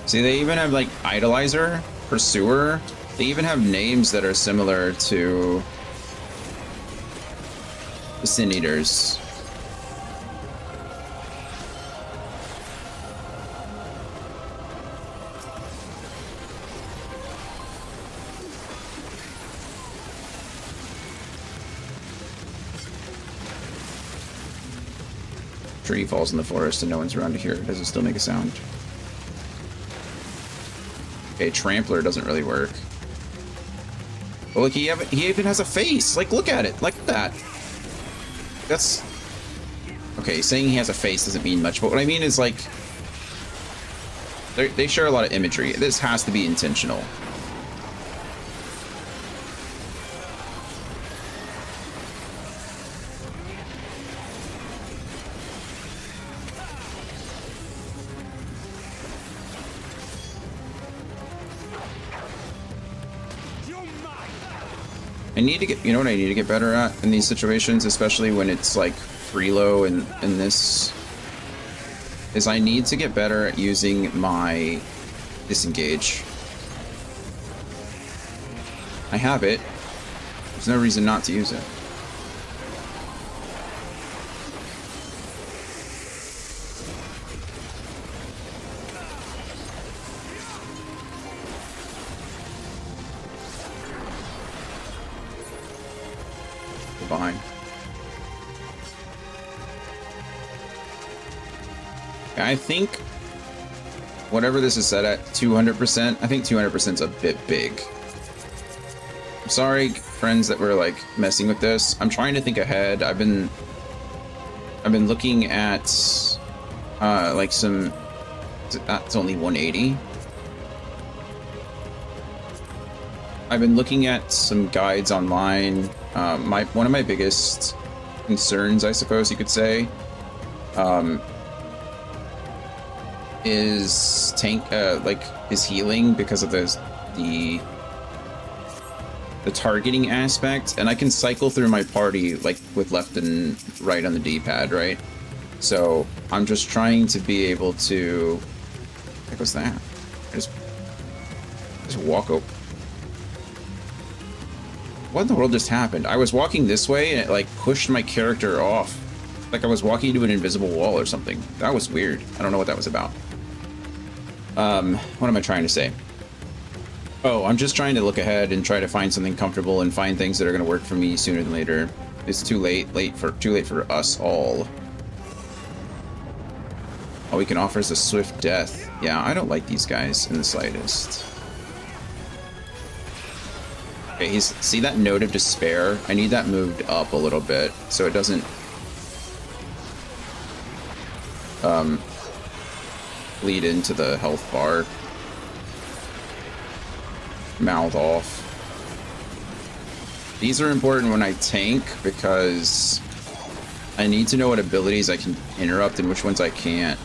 [SPEAKER 1] See, they even have like Idolizer, Pursuer. They even have names that are similar to the Sin Eaters. Tree falls in the forest and no one's around to hear it. Does it still make a sound? Okay, Trampler doesn't really work. But look, he even has a face. Like, look at it. Like that. That's... Okay, saying he has a face doesn't mean much, but what I mean is, like... They share a lot of imagery. This has to be intentional. I need to get, you know what I need to get better at in these situations, especially when it's like freelo and this, is I need to get better at using my disengage. I have it. There's no reason not to use it. Behind. I think whatever this is set at, 200%, I think 200% is a bit big. I'm sorry, friends, that we're like messing with this. I'm trying to think ahead. I've been looking at like some, that's only 180. I've been looking at some guides online. One of my biggest concerns, I suppose you could say, is is healing because of the targeting aspect, and I can cycle through my party like with left and right on the D-pad, right? So I'm just trying to be able to. What was that? I just walk over. What in the world just happened? I was walking this way and it like pushed my character off. Like I was walking to an invisible wall or something. That was weird. I don't know what that was about. What am I trying to say? Oh, I'm just trying to look ahead and try to find something comfortable and find things that are going to work for me sooner than later. It's too late for us all. All we can offer is a swift death. Yeah, I don't like these guys in the slightest. Okay, see that note of despair? I need that moved up a little bit so it doesn't lead into the health bar. Mouth off. These are important when I tank because I need to know what abilities I can interrupt and which ones I can't.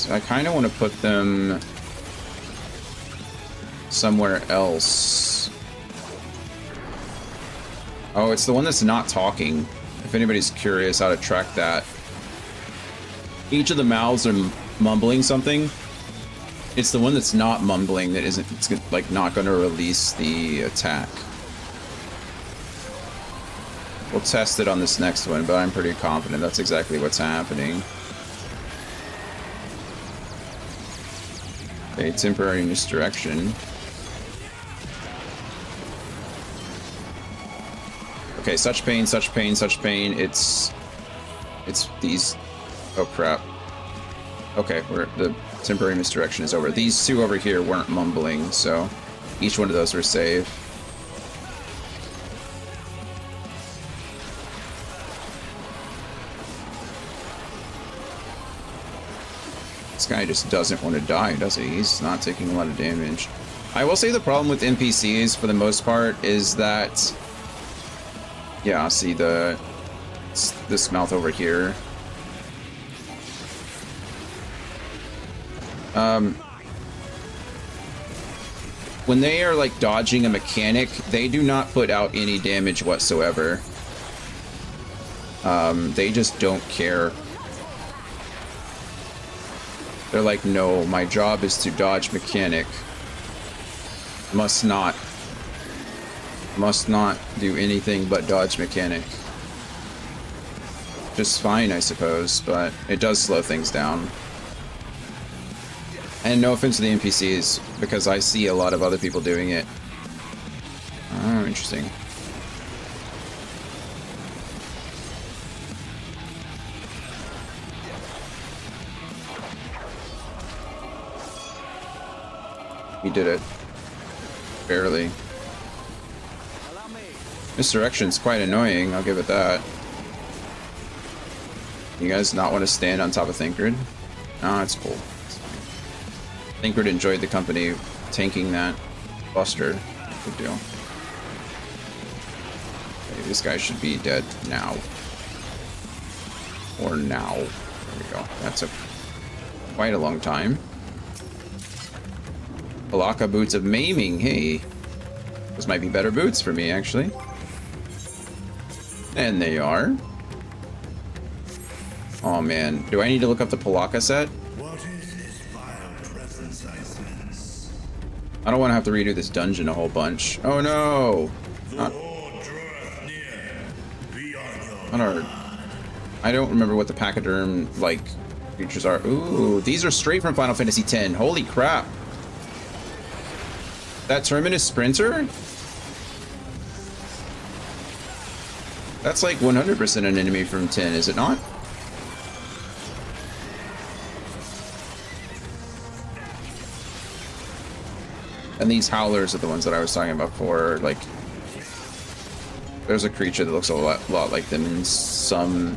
[SPEAKER 1] I kind of want to put them somewhere else. Oh, it's the one that's not talking. If anybody's curious how to track that. Each of the mouths are mumbling something. It's the one that's not mumbling that isn't, it's like not going to release the attack. We'll test it on this next one, but I'm pretty confident that's exactly what's happening. A temporary misdirection. Okay, such pain, such pain, such pain. It's these. Oh crap. Okay, the temporary misdirection is over. These two over here weren't mumbling, so each one of those were saved. This guy just doesn't want to die, does he? He's not taking a lot of damage. I will say the problem with NPCs, for the most part, is that... Yeah, see this mouth over here. When they are, like, dodging a mechanic, they do not put out any damage whatsoever. They just don't care. They're like, no, my job is to dodge mechanic. Must not do anything but dodge mechanic. Just fine, I suppose, but it does slow things down. And no offense to the NPCs, because I see a lot of other people doing it. Oh, interesting. We did it. Barely. Misdirection's quite annoying, I'll give it that. You guys not want to stand on top of Thinkred? No, it's cool. It's fine. Thinkred enjoyed the company tanking that Buster. Good deal. Okay, this guy should be dead now. Or now. There we go. That took quite a long time. Palaka boots of maiming. Hey, those might be better boots for me, actually. And they are. Oh man, do I need to look up the Palaka set?
[SPEAKER 7] What is this vile presence I sense?
[SPEAKER 1] I don't want to have to redo this dungeon a whole bunch. Oh no!
[SPEAKER 7] The Horde draweth near. Be on your
[SPEAKER 1] Not our... I don't remember what the pachyderm like creatures are. Ooh, these are straight from Final Fantasy X. Holy crap! That Terminus Sprinter? That's like 100% an enemy from 10, is it not? And these howlers are the ones that I was talking about before. Like, there's a creature that looks a lot like them in some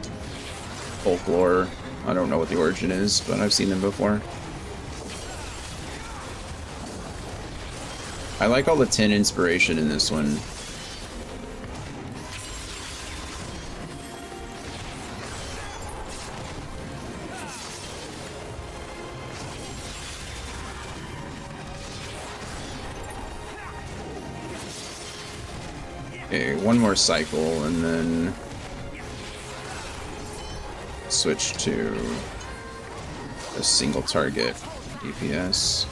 [SPEAKER 1] folklore. I don't know what the origin is, but I've seen them before. I like all the 10 inspiration in this one. Okay, one more cycle and then switch to a single target DPS.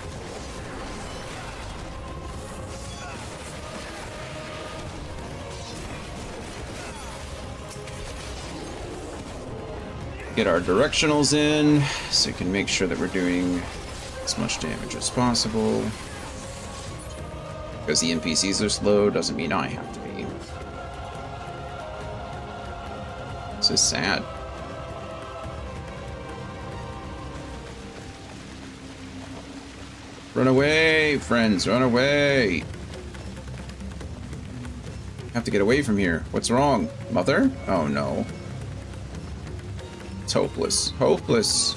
[SPEAKER 1] Get our directionals in so we can make sure that we're doing as much damage as possible. Because the NPCs are slow doesn't mean I have to be. This is sad. Run away, friends, run away! Have to get away from here. What's wrong? Mother? Oh no. It's hopeless. Hopeless!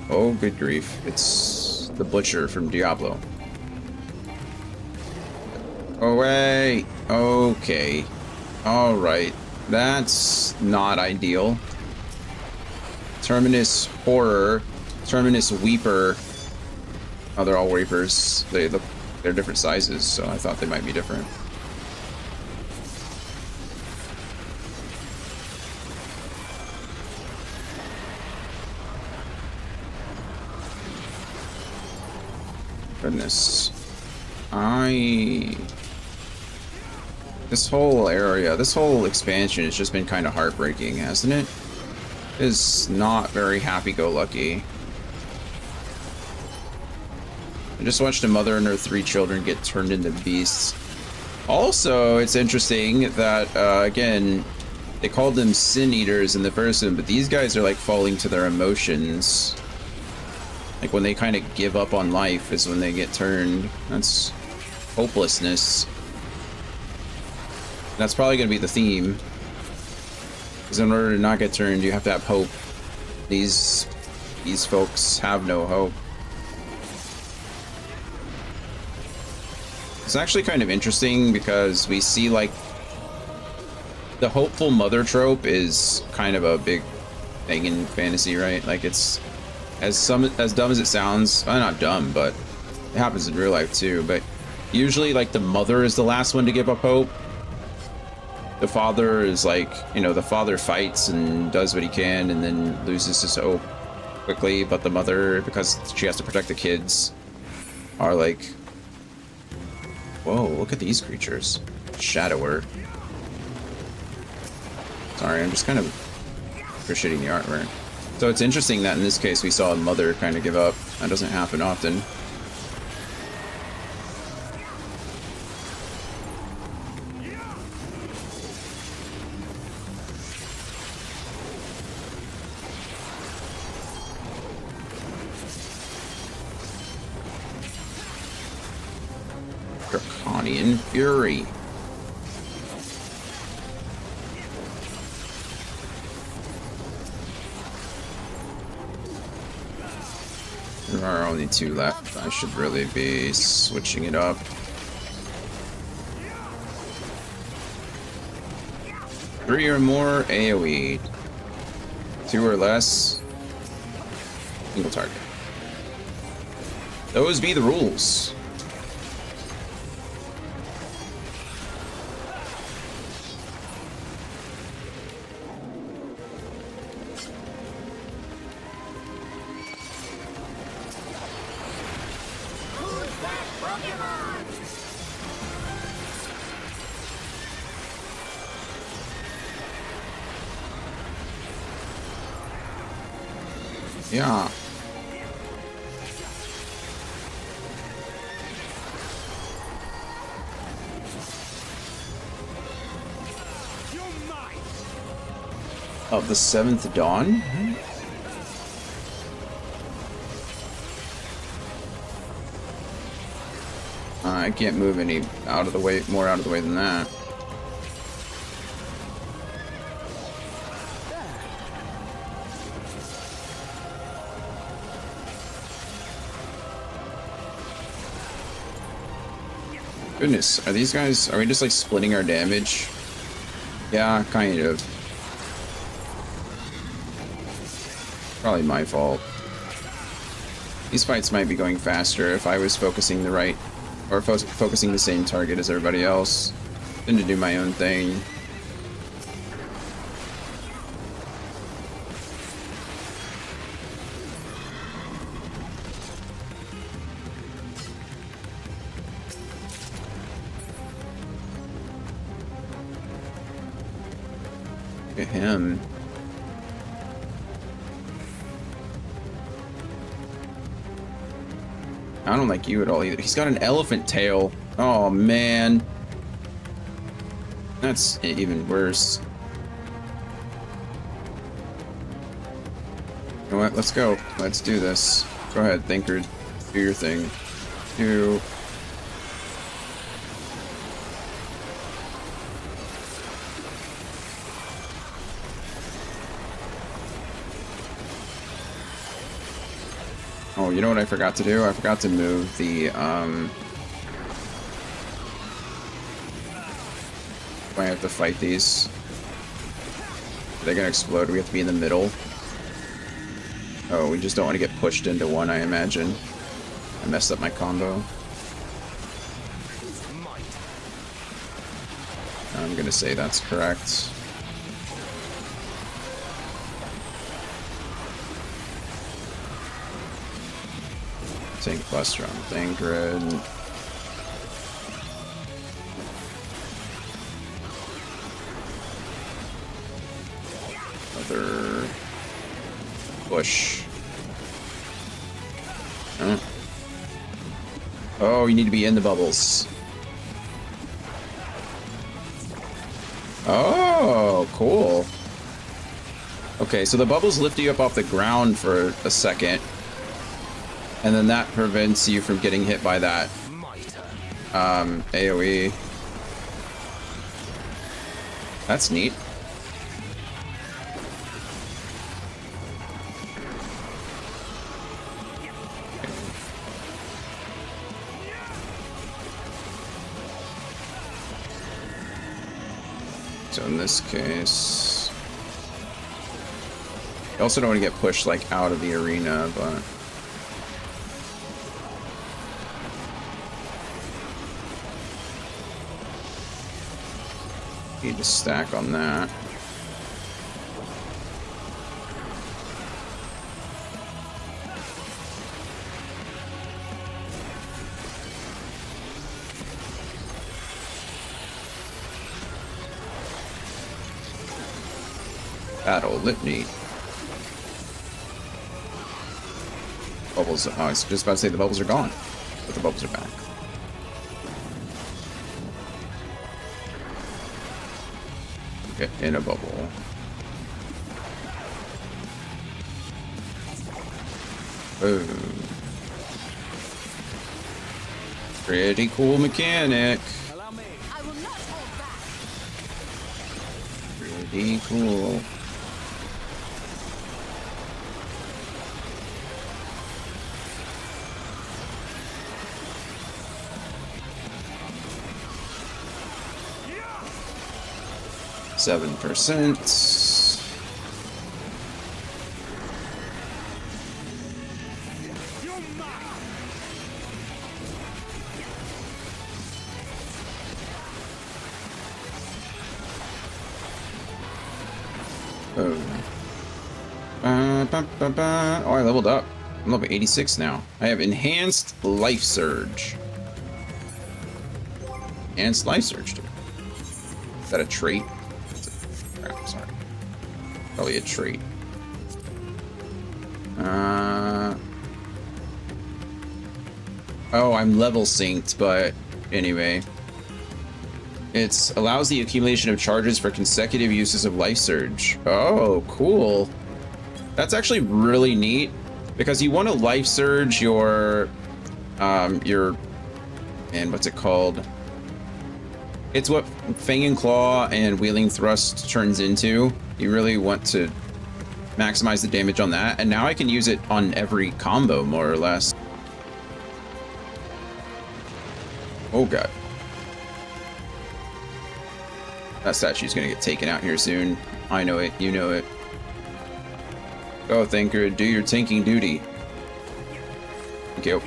[SPEAKER 1] Oh, good grief. It's the Butcher from Diablo. Away! Okay. Alright. That's not ideal. Terminus Horror. Terminus Weeper. Oh, they're all Weepers. They're different sizes, so I thought they might be different. Goodness. This whole area, this whole expansion has just been kind of heartbreaking, hasn't it? It is not very happy-go-lucky. I just watched a mother and her 3 children get turned into beasts. Also, it's interesting that, again, they called them sin eaters in the first one, but these guys are like falling to their emotions. Like when they kind of give up on life is when they get turned. That's hopelessness. That's probably going to be the theme. Because in order to not get turned, you have to have hope. These folks have no hope. It's actually kind of interesting because we see like the hopeful mother trope is kind of a big thing in fantasy, right? Like it's as dumb as it sounds. Not dumb, but it happens in real life too. But usually like the mother is the last one to give up hope. The father is like, you know, the father fights and does what he can and then loses his hope quickly, but the mother, because she has to protect the kids, are like, whoa, look at these creatures. Shadower. Sorry, I'm just kind of appreciating the artwork. So it's interesting that in this case we saw a mother kind of give up. That doesn't happen often. Draconian Fury. There are only 2 left. I should really be switching it up. Three or more AoE. 2 or less. Single target. Those be the rules. Yeah. Of the 7th Dawn? I can't move any out of the way, more out of the way than that. Goodness, are these guys, are we just like splitting our damage? Yeah, kind of. Probably my fault. These fights might be going faster if I was focusing the right, or focusing the same target as everybody else, than to do my own thing. Look at him. I don't like you at all either. He's got an elephant tail. Oh, man. That's even worse. You know what? Let's go. Let's do this. Go ahead, Thinker. Do your thing. Do... Oh, you know what I forgot to do? I forgot to move the, I have to fight these. They're gonna explode. We have to be in the middle. Oh, we just don't want to get pushed into one, I imagine. I messed up my combo. I'm gonna say that's correct. Tank Buster on Thancred. Another push. Huh? Oh, you need to be in the bubbles. Oh, cool. Okay, so the bubbles lift you up off the ground for a second. And then that prevents you from getting hit by that AoE. That's neat. So in this case, you also don't want to get pushed like out of the arena, but need to stack on that. Battle Litany. Bubbles. Oh, I was just about to say the bubbles are gone, but the bubbles are back. Get in a bubble. Boom. Pretty cool mechanic.
[SPEAKER 3] I will not hold back.
[SPEAKER 1] Pretty cool. %. Oh, I leveled up. I'm level 86 now. I have enhanced life surge. Enhanced life surge, dude. Is that a trait? Crap, sorry. Probably a trait. Oh, I'm level synced, but anyway. It allows the accumulation of charges for consecutive uses of life surge. Oh, cool. That's actually really neat because you want to life surge your and what's it called? It's what Fang and Claw and Wheeling Thrust turns into. You really want to maximize the damage on that, and now I can use it on every combo more or less. Oh god. That statue's gonna get taken out here soon. I know it, you know it. Go, Thinker, do your tanking duty. Thank you.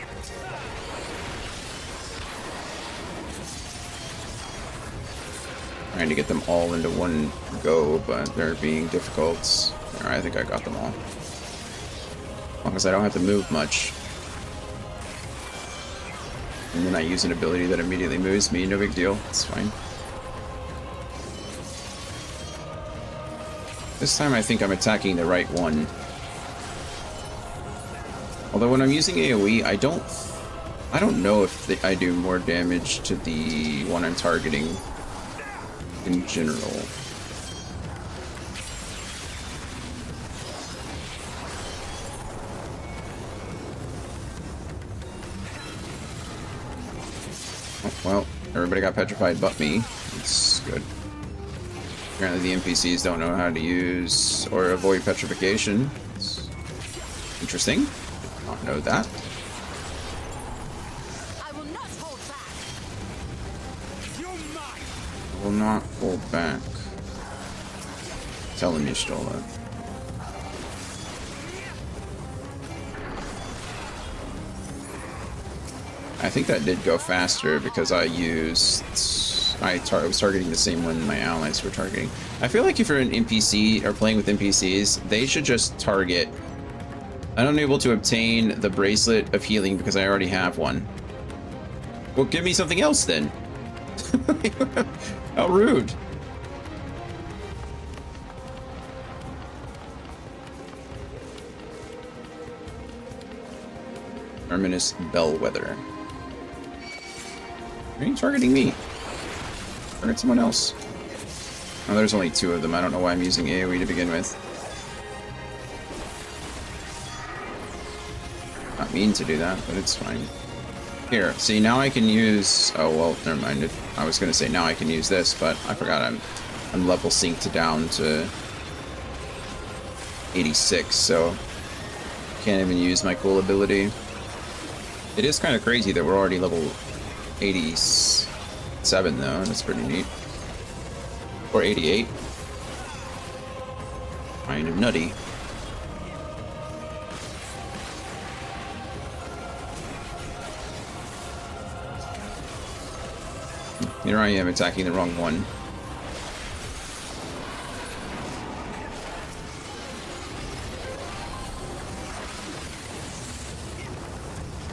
[SPEAKER 1] Trying to get them all into one go, but they're being difficult. Alright, I think I got them all. As long as I don't have to move much. And then I use an ability that immediately moves me, no big deal. It's fine. This time I think I'm attacking the right one. Although when I'm using AoE, I don't know if I do more damage to the one I'm targeting in general. Oh, well, everybody got petrified but me. It's good. Apparently the NPCs don't know how to use or avoid petrification. It's interesting. Did not know that.
[SPEAKER 3] I will not hold back.
[SPEAKER 1] I will not hold back. Tell him you stole it. I think that did go faster because I used... I was targeting the same one my allies were targeting. I feel like if you're an NPC or playing with NPCs, they should just target. I'm unable to obtain the bracelet of healing because I already have one. Well, give me something else then. How rude. Terminus Bellwether. Why are you targeting me? Target someone else. Oh, there's only 2 of them. I don't know why I'm using AoE to begin with. Not mean to do that, but it's fine. Here, see, now I can use... Oh, well, never mind. I was going to say now I can use this, but I forgot I'm level synced down to 86, so can't even use my cool ability. It is kind of crazy that we're already level 87, though. That's pretty neat. Or 88. Kind of nutty. Here I am attacking the wrong one.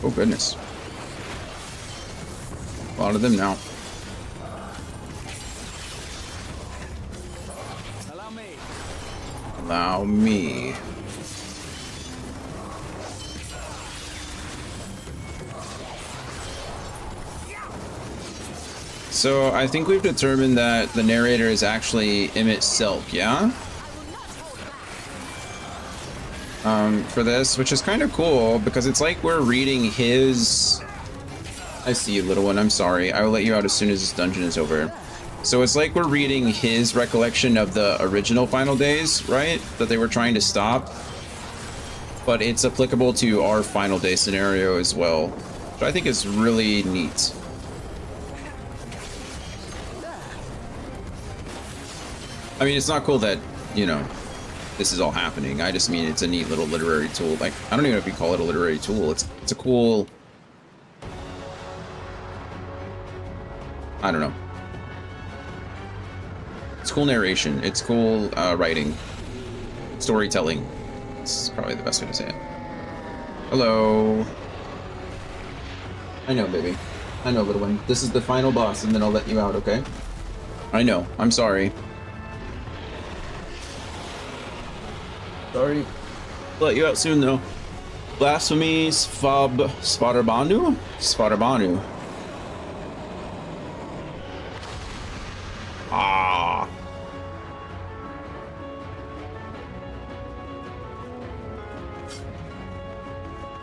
[SPEAKER 1] Oh goodness. A lot of them now.
[SPEAKER 2] Allow me.
[SPEAKER 1] Allow me. So I think we've determined that the narrator is actually Emmett Silk, yeah? For this, which is kind of cool because it's like we're reading his... I see you, little one. I'm sorry. I will let you out as soon as this dungeon is over. So it's like we're reading his recollection of the original Final Days, right? That they were trying to stop. But it's applicable to our Final Day scenario as well, which I think is really neat. I mean, it's not cool that, you know, this is all happening. I just mean it's a neat little literary tool. Like, I don't even know if you call it a literary tool. It's a cool... I don't know. It's cool narration. It's cool writing. Storytelling. It's probably the best way to say it. Hello. I know, baby. I know, little one. This is the final boss, and then I'll let you out, okay? I know. I'm sorry. Sorry. Let you out soon, though. Blasphemy Spotterbanu? Spotterbanu. Ah.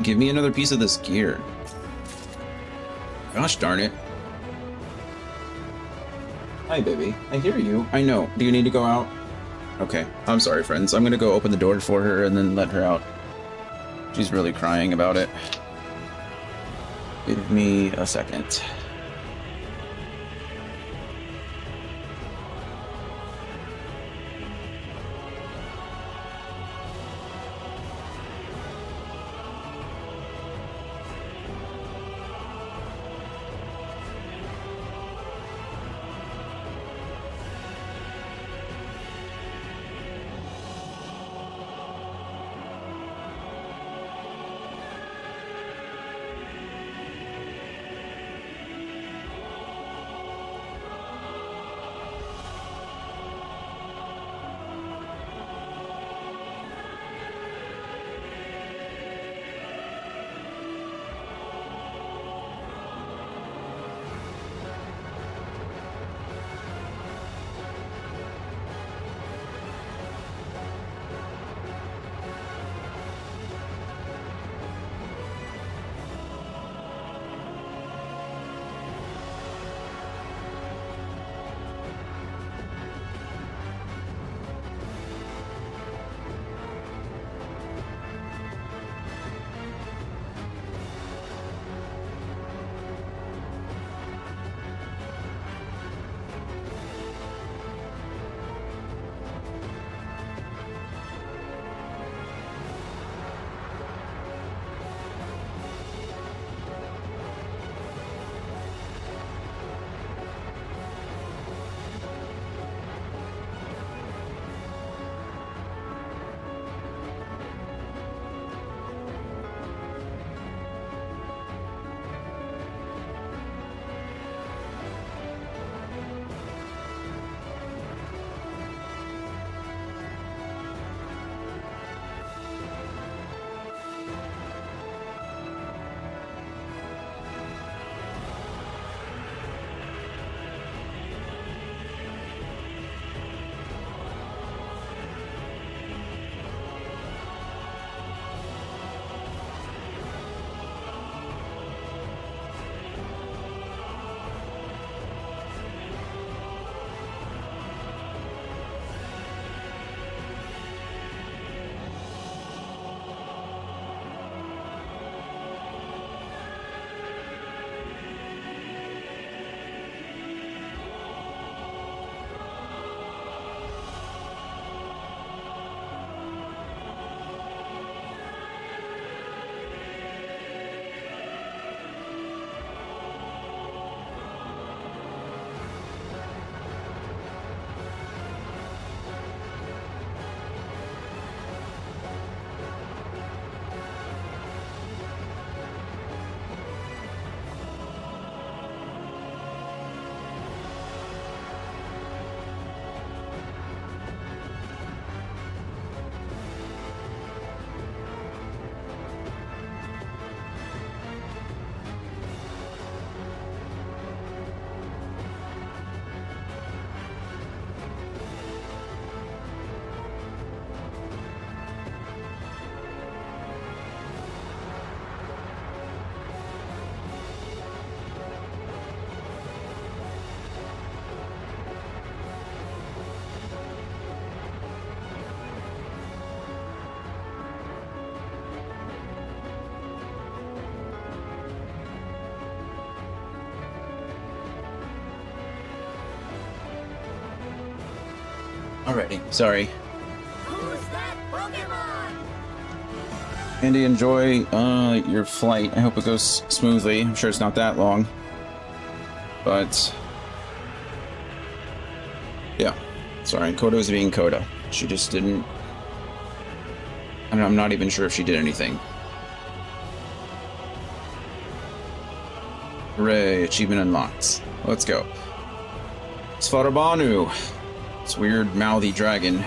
[SPEAKER 1] Give me another piece of this gear. Gosh darn it. Hi, baby. I hear you. I know. Do you need to go out? Okay. I'm sorry, friends. I'm gonna go open the door for her and then let her out. She's really crying about it. Give me a second. already. Sorry.
[SPEAKER 3] Who's that Pokemon?
[SPEAKER 1] Andy, enjoy your flight. I hope it goes smoothly. I'm sure it's not that long. But yeah. Sorry, Coda was being Coda. She just didn't... I'm not even sure if she did anything. Hooray, achievement unlocked. Let's go. Svarabanu. It's weird mouthy dragon.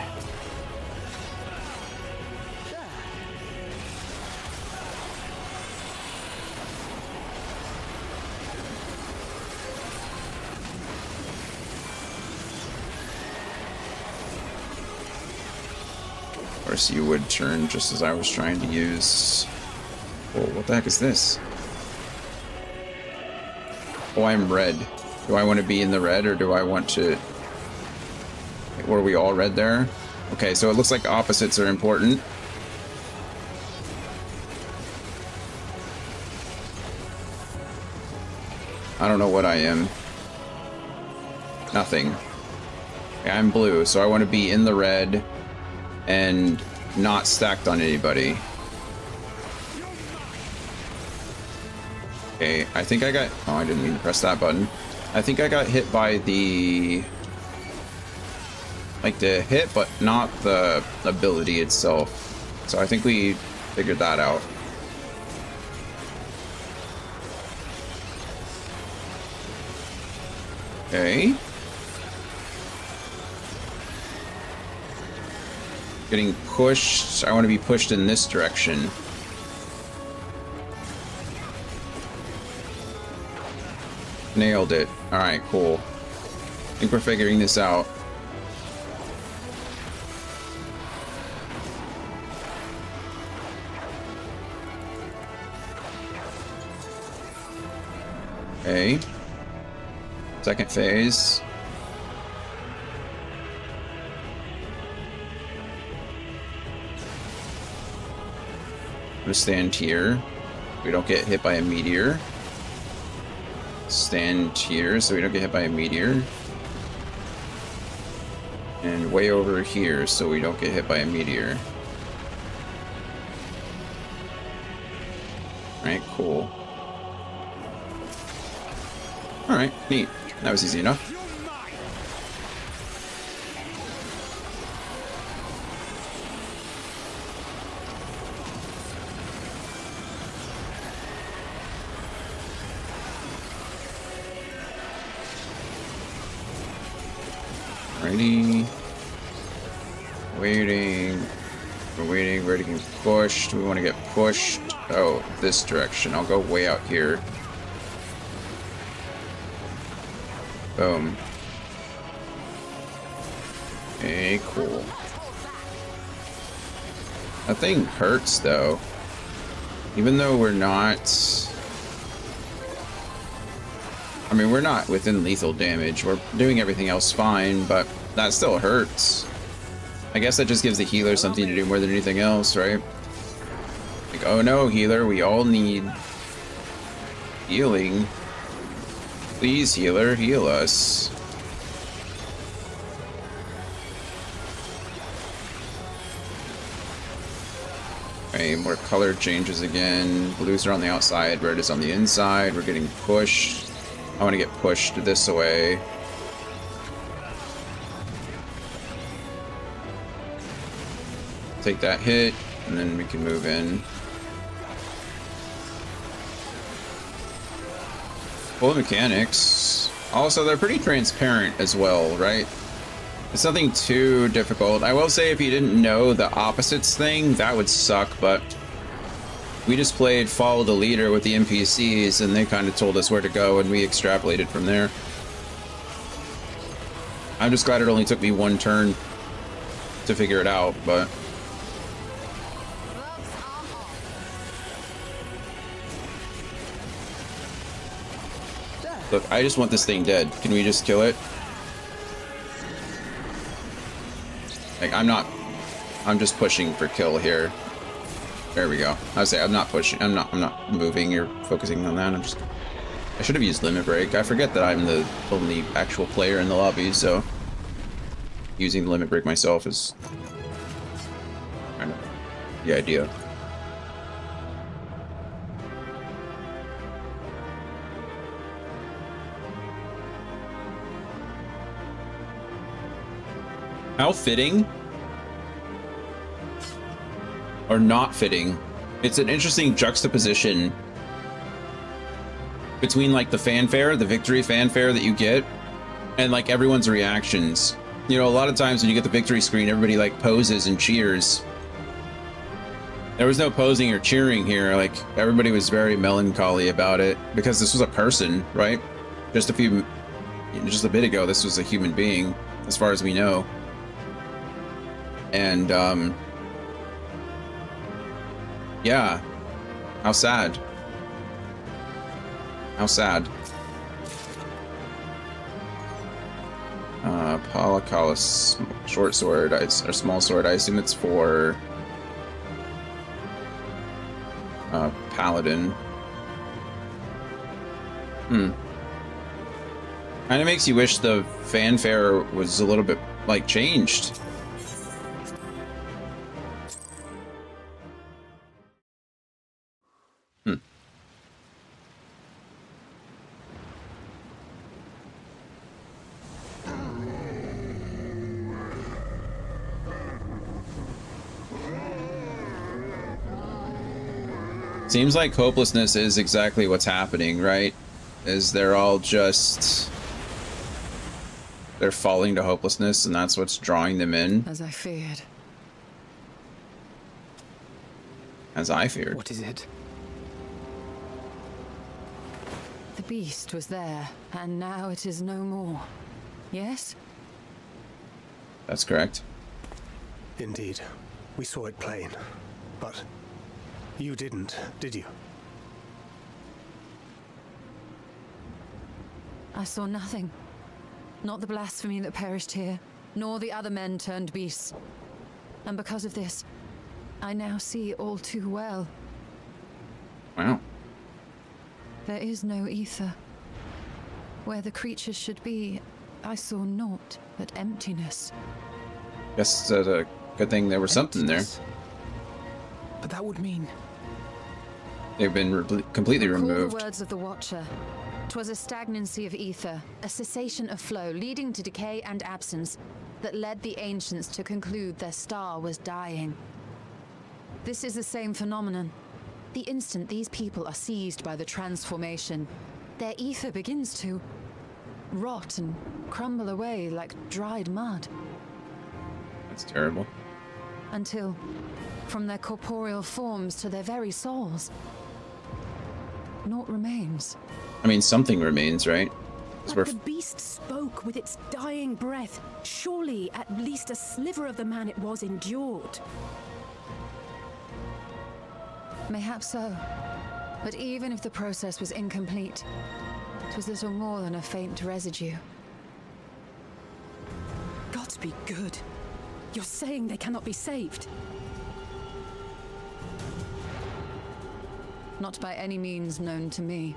[SPEAKER 1] Of course you would turn just as I was trying to use... Oh, what the heck is this? Oh, I'm red. Do I want to be in the red, or do I want to... Were we all red there? Okay, so it looks like opposites are important. I don't know what I am. Nothing. Okay, I'm blue, so I want to be in the red and not stacked on anybody. Okay, I think I got... Oh, I didn't mean to press that button. I think I got hit by the... Like the hit, but not the ability itself. So I think we figured that out. Okay. Getting pushed. I want to be pushed in this direction. Nailed it. Alright, cool. I think we're figuring this out. Okay. Second phase. I'm gonna stand here. We don't get hit by a meteor. Stand here so we don't get hit by a meteor. And way over here so we don't get hit by a meteor. Alright, cool. Alright, neat. That was easy enough. Alrighty. Waiting. We're waiting. We're getting pushed. We want to get pushed. Oh, this direction. I'll go way out here. Boom. Okay, cool. That thing hurts, though. Even though we're not... I mean, we're not within lethal damage. We're doing everything else fine, but that still hurts. I guess that just gives the healer something to do more than anything else, right? Like, oh no, healer, we all need healing. Please, healer, heal us. Okay, more color changes again. Blues are on the outside, red is on the inside. We're getting pushed. I want to get pushed this way. Take that hit, and then we can move in. Full mechanics. Also, they're pretty transparent as well, right? It's nothing too difficult. I will say if you didn't know the opposites thing, that would suck, but we just played Follow the Leader with the NPCs, and they kind of told us where to go, and we extrapolated from there. I'm just glad it only took me one turn to figure it out, but... Look, I just want this thing dead. Can we just kill it? Like, I'm just pushing for kill here. There we go. I would say I'm not pushing. I'm not moving or focusing on that. I should have used Limit Break. I forget that I'm the only actual player in the lobby, so. using the limit break myself is kind of the idea. How fitting or not fitting. It's an interesting juxtaposition between like the fanfare, the victory fanfare that you get, and like everyone's reactions. You know, a lot of times when you get the victory screen, everybody like poses and cheers. There was no posing or cheering here. Like everybody was very melancholy about it because this was a person, right? Just a bit ago, this was a human being, as far as we know. And yeah, how sad. How sad. Palakalis short sword, or small sword. I assume it's for paladin. Kind of makes you wish the fanfare was a little bit like changed. Seems like hopelessness is exactly what's happening, right? Is they're all just... they're falling to hopelessness, and that's what's drawing them in.
[SPEAKER 5] As I feared.
[SPEAKER 1] As I feared.
[SPEAKER 2] What is it?
[SPEAKER 5] The beast was there, and now it is no more. Yes?
[SPEAKER 1] That's correct.
[SPEAKER 4] Indeed. We saw it plain. But you didn't, did you?
[SPEAKER 5] I saw nothing. Not the blasphemy that perished here, nor the other men turned beasts. And because of this, I now see all too well.
[SPEAKER 1] Wow.
[SPEAKER 5] There is no ether. Where the creatures should be, I saw naught but emptiness.
[SPEAKER 1] Guess that's a good thing there was something there.
[SPEAKER 2] But that would mean...
[SPEAKER 1] They've been completely
[SPEAKER 5] Recall
[SPEAKER 1] removed.
[SPEAKER 5] the words of the Watcher. 'Twas a stagnancy of ether, a cessation of flow, leading to decay and absence, that led the ancients to conclude their star was dying. This is the same phenomenon. The instant these people are seized by the transformation, their ether begins to rot and crumble away like dried mud.
[SPEAKER 1] That's terrible.
[SPEAKER 5] Until, from their corporeal forms to their very souls, naught remains.
[SPEAKER 1] I mean, something remains, right?
[SPEAKER 8] But the beast spoke with its dying breath. Surely at least a sliver of the man it was endured.
[SPEAKER 5] Mayhaps so. But even if the process was incomplete, it was little more than a faint residue.
[SPEAKER 8] Gods be good. You're saying they cannot be saved?
[SPEAKER 5] Not by any means known to me.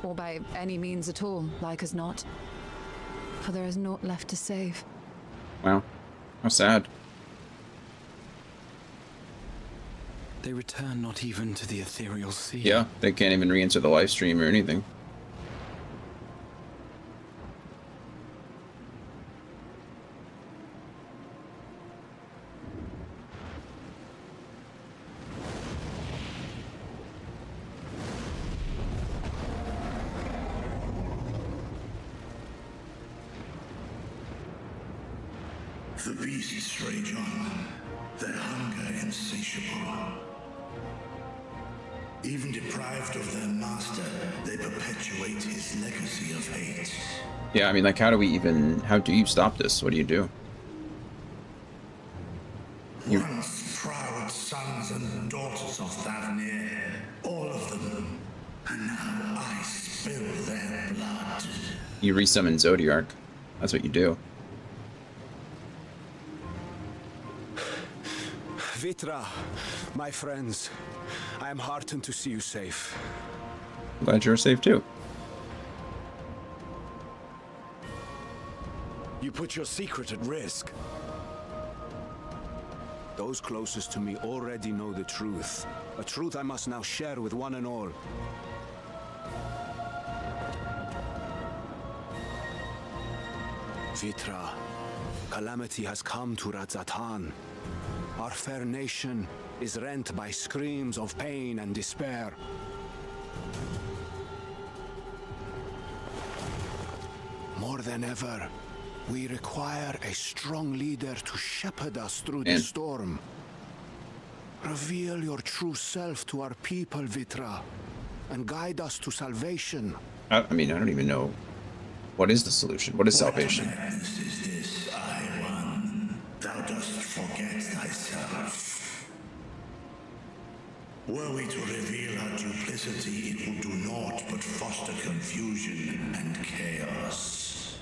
[SPEAKER 5] Or by any means at all, like as not. For there is naught left to save.
[SPEAKER 1] Wow. How sad.
[SPEAKER 2] They return not even to the ethereal sea.
[SPEAKER 1] Yeah, they can't even re-enter the live stream or anything.
[SPEAKER 7] The beasts rage on, their hunger insatiable. Even deprived of their master, they perpetuate his legacy of hate.
[SPEAKER 1] Yeah, I mean, like, how do you stop this? What do you do?
[SPEAKER 7] Once proud sons and daughters of Thavnir, all of them, and now I spill their blood.
[SPEAKER 1] You resummon Zodiark. That's what you do.
[SPEAKER 4] Vitra, my friends, I am heartened to see you safe.
[SPEAKER 1] I'm glad you're safe too.
[SPEAKER 4] You
[SPEAKER 9] put your secret at risk.
[SPEAKER 6] Those closest to me already know the truth. A truth I must now share with one and all. Vitra, calamity has come to Radzatan. Our fair nation is rent by screams of pain and despair. More than ever, we require a strong leader to shepherd us through the storm. Reveal your true self to our people, Vitra, and guide us to salvation.
[SPEAKER 1] I mean, I don't even know. What is the solution? What is salvation?
[SPEAKER 7] What madness is this, I-One? Thou dost forget thyself. Were we to reveal our duplicity, it would do naught but foster confusion and chaos.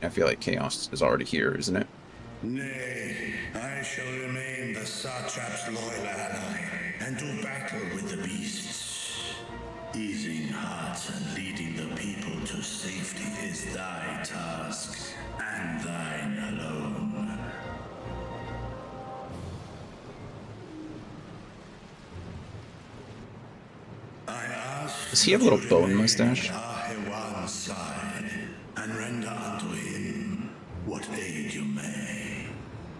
[SPEAKER 1] I feel like chaos is already here, isn't it?
[SPEAKER 7] Nay, I shall remain the Satrap's loyal ally and do battle with the beasts. Easing hearts and leading the people to safety is thy task, and thine alone. I ask.
[SPEAKER 1] Does he have a little bone mustache?
[SPEAKER 7] Ahewan's side, and render unto him what aid you may.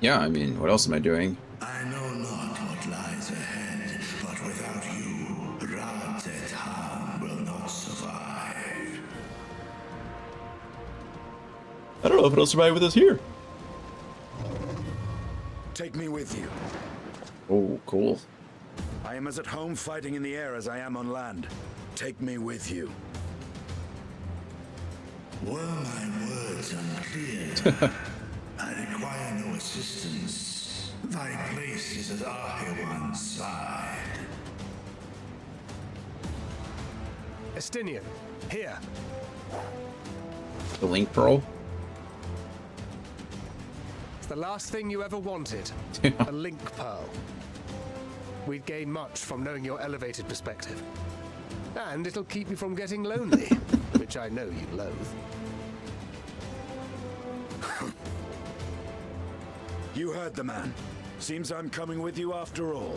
[SPEAKER 1] Yeah, I mean, what else am I doing?
[SPEAKER 7] I know not what lies ahead, but without you, Radzatan will not survive.
[SPEAKER 1] I don't know if it'll survive with us here.
[SPEAKER 9] Take me with you.
[SPEAKER 1] Oh, cool.
[SPEAKER 9] I am as at home fighting in the air as I am on land. Take me with you.
[SPEAKER 7] Were my words unclear? I require no assistance. Thy place is at Ahewan's side.
[SPEAKER 4] Estinian, here.
[SPEAKER 1] The link pearl?
[SPEAKER 4] It's the last thing you ever wanted. A link pearl. We'd gain much from knowing your elevated perspective. And it'll keep you from getting lonely, which I know you loathe.
[SPEAKER 9] You heard the man. Seems I'm coming with you after all.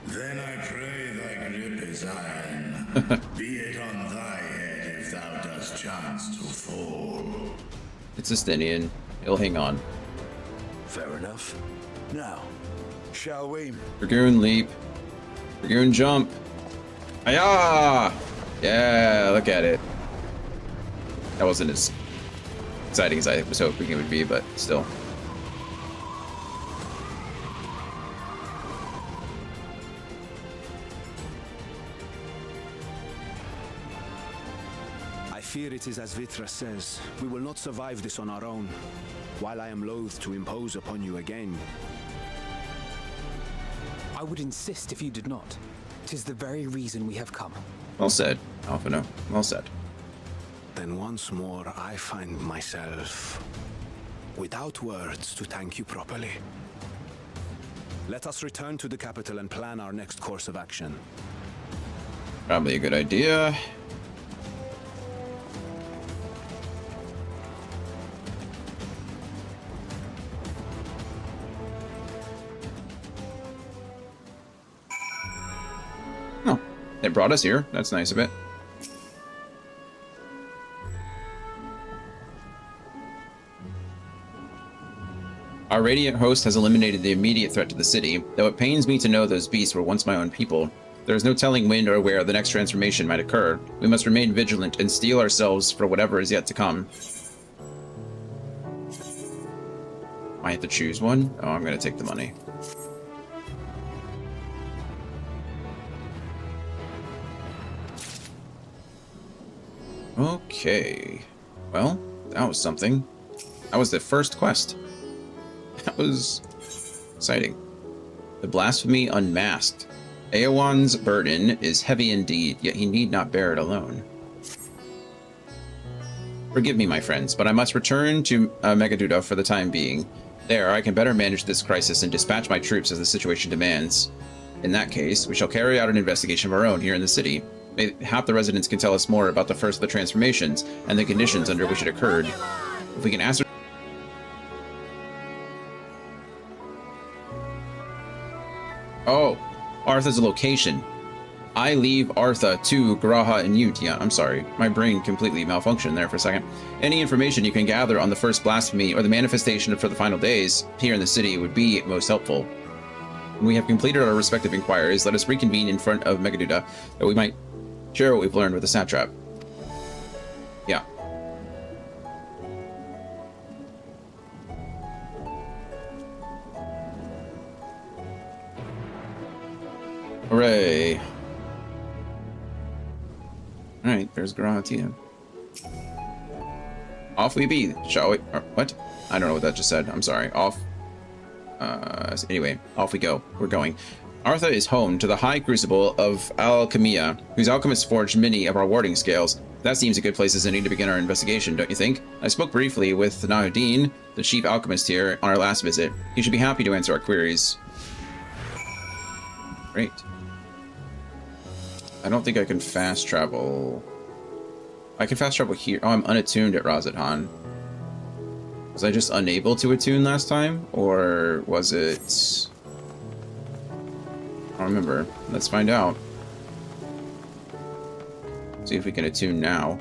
[SPEAKER 7] Then I pray thy grip is iron. Be it on thy head if thou dost chance to fall.
[SPEAKER 1] It's Estinian. He'll hang on.
[SPEAKER 9] Fair enough. Now, shall we?
[SPEAKER 1] Dragoon leap. Dragoon jump. Ayah! Yeah, look at it. That wasn't as exciting as I was hoping it would be, but still.
[SPEAKER 6] I fear it is as Vitra says. We will not survive this on our own. While I am loath to impose upon you again.
[SPEAKER 2] I would insist if you did not. 'Tis the very reason we have come.
[SPEAKER 1] Well said, Alphino. Well said.
[SPEAKER 6] Then once more I find myself without words to thank you properly. Let us return to the capital and plan our next course of action.
[SPEAKER 1] Probably a good idea. Oh, they brought us here. That's nice of it. Our radiant host has eliminated the immediate threat to the city, though it pains me to know those beasts were once my own people. There is no telling when or where the next transformation might occur. We must remain vigilant and steel ourselves for whatever is yet to come. I have to choose one? Oh, I'm gonna take the money. Okay. Well, that was something. That was the first quest. That was exciting. The blasphemy unmasked. Aowan's burden is heavy indeed, yet he need not bear it alone. Forgive me, my friends, but I must return to Megaduda for the time being. There, I can better manage this crisis and dispatch my troops as the situation demands. In that case, we shall carry out an investigation of our own here in the city. Mayhap the residents can tell us more about the first of the transformations and the conditions under which it occurred. If we can ascertain... Oh, Artha's location. I leave Artha to Graha and Ute. Yeah, I'm sorry. My brain completely malfunctioned there for a second. Any information you can gather on the first blasphemy or the manifestation for the final days here in the city would be most helpful. When we have completed our respective inquiries, let us reconvene in front of Megaduda, that we might share what we've learned with the satrap. Yeah. Hooray. Alright, there's Grahatia. Off we be, shall we? Or, what? I don't know what that just said. I'm sorry. Off. Anyway, off we go. We're going. Artha is home to the High Crucible of Alchemia, whose alchemists forged many of our warding scales. That seems a good place as any to begin our investigation, don't you think? I spoke briefly with Nahudin, the chief alchemist here, on our last visit. He should be happy to answer our queries. Great. I don't think I can fast travel. I can fast travel here. Oh, I'm unattuned at Razadhan. Was I just unable to attune last time? Or was it... I don't remember. Let's find out. See if we can attune now.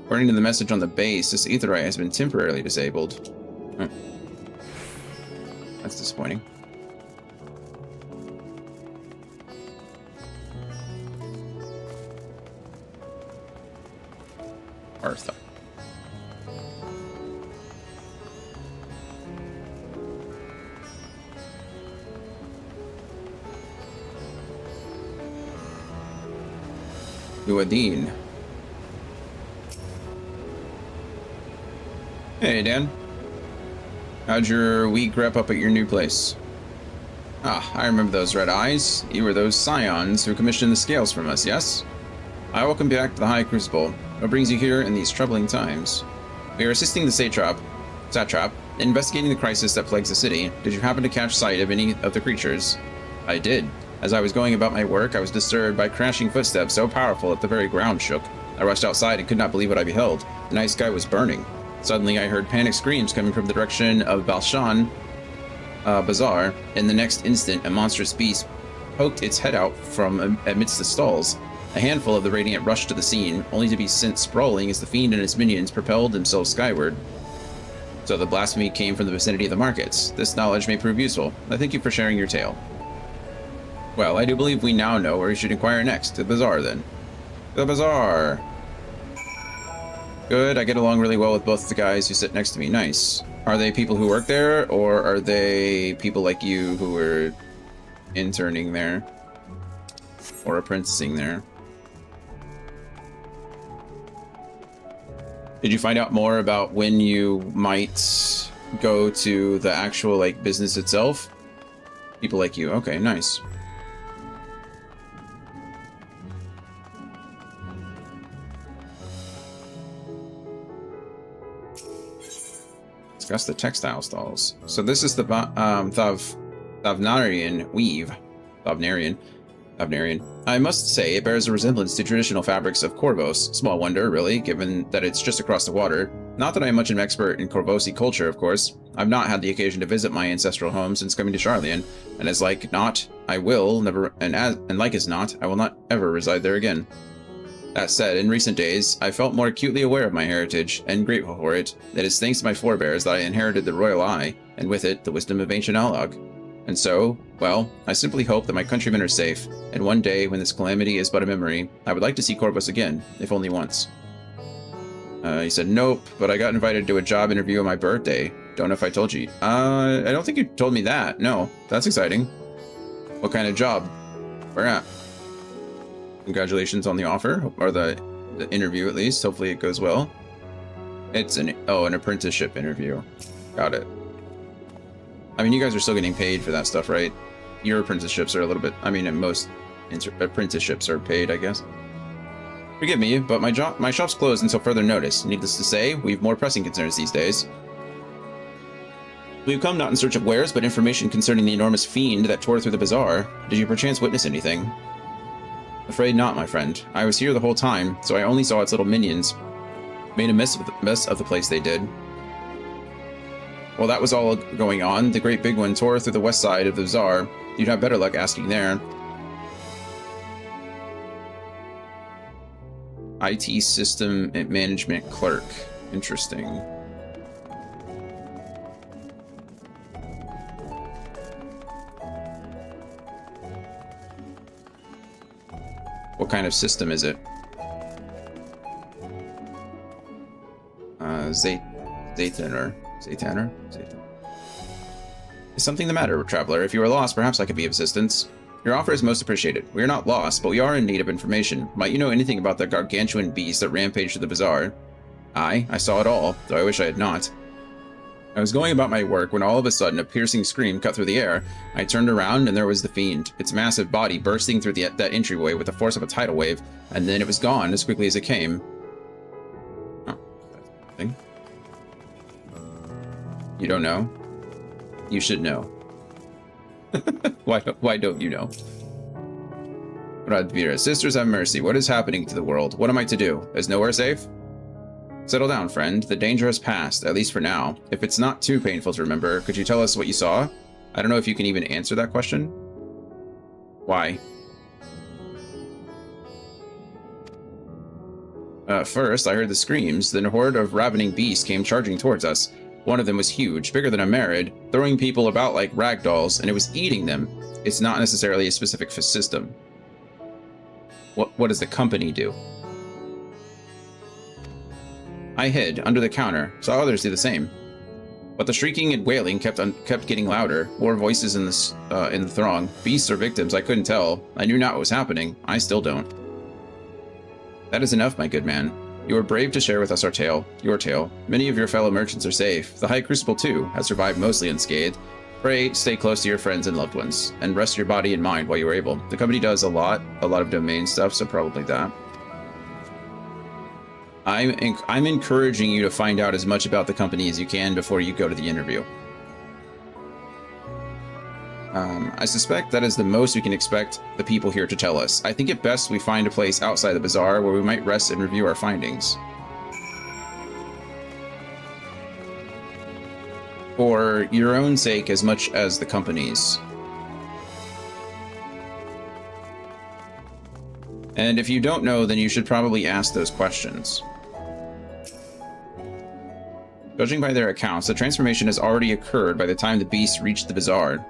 [SPEAKER 1] According to the message on the base, this aetheryte has been temporarily disabled. Oh. That's disappointing. Artha. Nuadine. Hey, Dan. How'd your week wrap up at your new place? Ah, I remember those red eyes. You were those scions who commissioned the scales from us, yes? I welcome back to the High Crucible. What brings you here in these troubling times? We are assisting the satrap, in investigating the crisis that plagues the city. Did you happen to catch sight of any of the creatures? I did. As I was going about my work, I was disturbed by crashing footsteps so powerful that the very ground shook. I rushed outside and could not believe what I beheld. The night sky was burning. Suddenly, I heard panic screams coming from the direction of Balshan Bazaar. In the next instant, a monstrous beast poked its head out from amidst the stalls. A handful of the Radiant rushed to the scene, only to be sent sprawling as the Fiend and his minions propelled themselves skyward. So the blasphemy came from the vicinity of the markets. This knowledge may prove useful. I thank you for sharing your tale. Well, I do believe we now know where we should inquire next. To the bazaar, then. The bazaar! Good, I get along really well with both the guys who sit next to me. Nice. Are they people who work there, or are they people like you who are interning there? Or apprenticing there? Did you find out more about when you might go to the actual, like, business itself? People like you. Okay, nice. Discuss the textile stalls. So this is the Thavnarian weave. Thavnarian. I must say, it bears a resemblance to traditional fabrics of Corvos. Small wonder, really, given that it's just across the water. Not that I'm much an expert in Corvosi culture, of course. I've not had the occasion to visit my ancestral home since coming to Sharlayan, and as like not, I will never, and like as not, I will not ever reside there again. That said, in recent days, I felt more acutely aware of my heritage, and grateful for it. It is thanks to my forebears that I inherited the royal eye, and with it, the wisdom of ancient Alog. And so, well, I simply hope that my countrymen are safe, and one day, when this calamity is but a memory, I would like to see Corvus again, if only once. He said, nope, but I got invited to a job interview on my birthday. Don't know if I told you. I don't think you told me that. No, that's exciting. What kind of job? Where at? Congratulations on the offer, or the interview at least. Hopefully it goes well. It's an apprenticeship interview. Got it. I mean, you guys are still getting paid for that stuff, right? Your apprenticeships are a little bit, I mean, most apprenticeships are paid, I guess. Forgive me, but my shop's closed until further notice. Needless to say, we've more pressing concerns these days. We've come not in search of wares, but information concerning the enormous fiend that tore through the bazaar. Did you perchance witness anything? Afraid not, my friend. I was here the whole time, so I only saw its little minions. Made a mess of the place, they did. While that was all going on, the great big one tore through the west side of the bazaar. You'd have better luck asking there. IT system management clerk. Interesting. What kind of system is it? Zaytaner. Is something the matter, traveler? If you are lost, perhaps I could be of assistance. Your offer is most appreciated. We are not lost, but we are in need of information. Might you know anything about the gargantuan beast that rampaged through the bazaar? Aye, I saw it all, though I wish I had not. I was going about my work when all of a sudden a piercing scream cut through the air. I turned around and there was the fiend, its massive body bursting through that entryway with the force of a tidal wave, and then it was gone as quickly as it came. Oh, that's nothing. You don't know? You should know. Why don't you know? Radvira, sisters have mercy. What is happening to the world? What am I to do? Is nowhere safe? Settle down, friend. The danger has passed, at least for now. If it's not too painful to remember, could you tell us what you saw? I don't know if you can even answer that question. Why? First, I heard the screams. Then a horde of ravening beasts came charging towards us. One of them was huge, bigger than a Merid, throwing people about like rag dolls, and it was eating them. It's not necessarily a specific system. What does the company do? I hid under the counter, saw others do the same. But the shrieking and wailing kept getting louder, more voices in the throng. Beasts or victims, I couldn't tell. I knew not what was happening. I still don't. That is enough, my good man. You are brave to share with us your tale. Many of your fellow merchants are safe. The High Crucible, too, has survived mostly unscathed. Pray stay close to your friends and loved ones, and rest your body and mind while you are able. The company does a lot of domain stuff, so probably that. I'm encouraging you to find out as much about the company as you can before you go to the interview. I suspect that is the most we can expect the people here to tell us. I think it best we find a place outside the bazaar where we might rest and review our findings. For your own sake as much as the company's. And if you don't know, then you should probably ask those questions. Judging by their accounts, the transformation has already occurred by the time the beast reached the bazaar.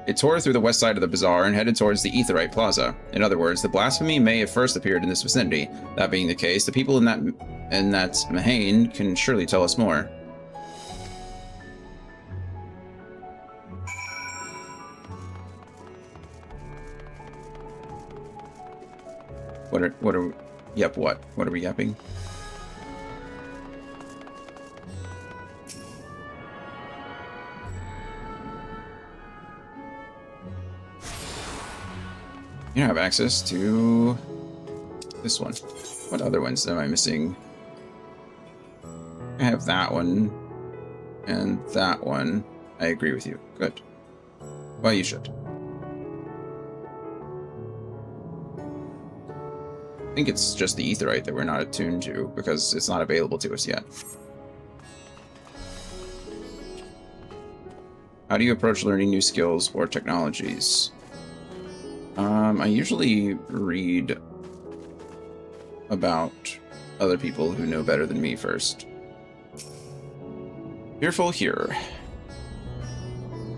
[SPEAKER 1] It tore through the west side of the bazaar and headed towards the Aetheryte Plaza. In other words, the blasphemy may have first appeared in this vicinity. That being the case, the people in that Mahane can surely tell us more. What are we yapping? You have access to this one. What other ones am I missing? I have that one and that one. I agree with you. Good. Well, you should. I think it's just the Aetheryte that we're not attuned to because it's not available to us yet. How do you approach learning new skills or technologies? I usually read about other people who know better than me first. Fearful here.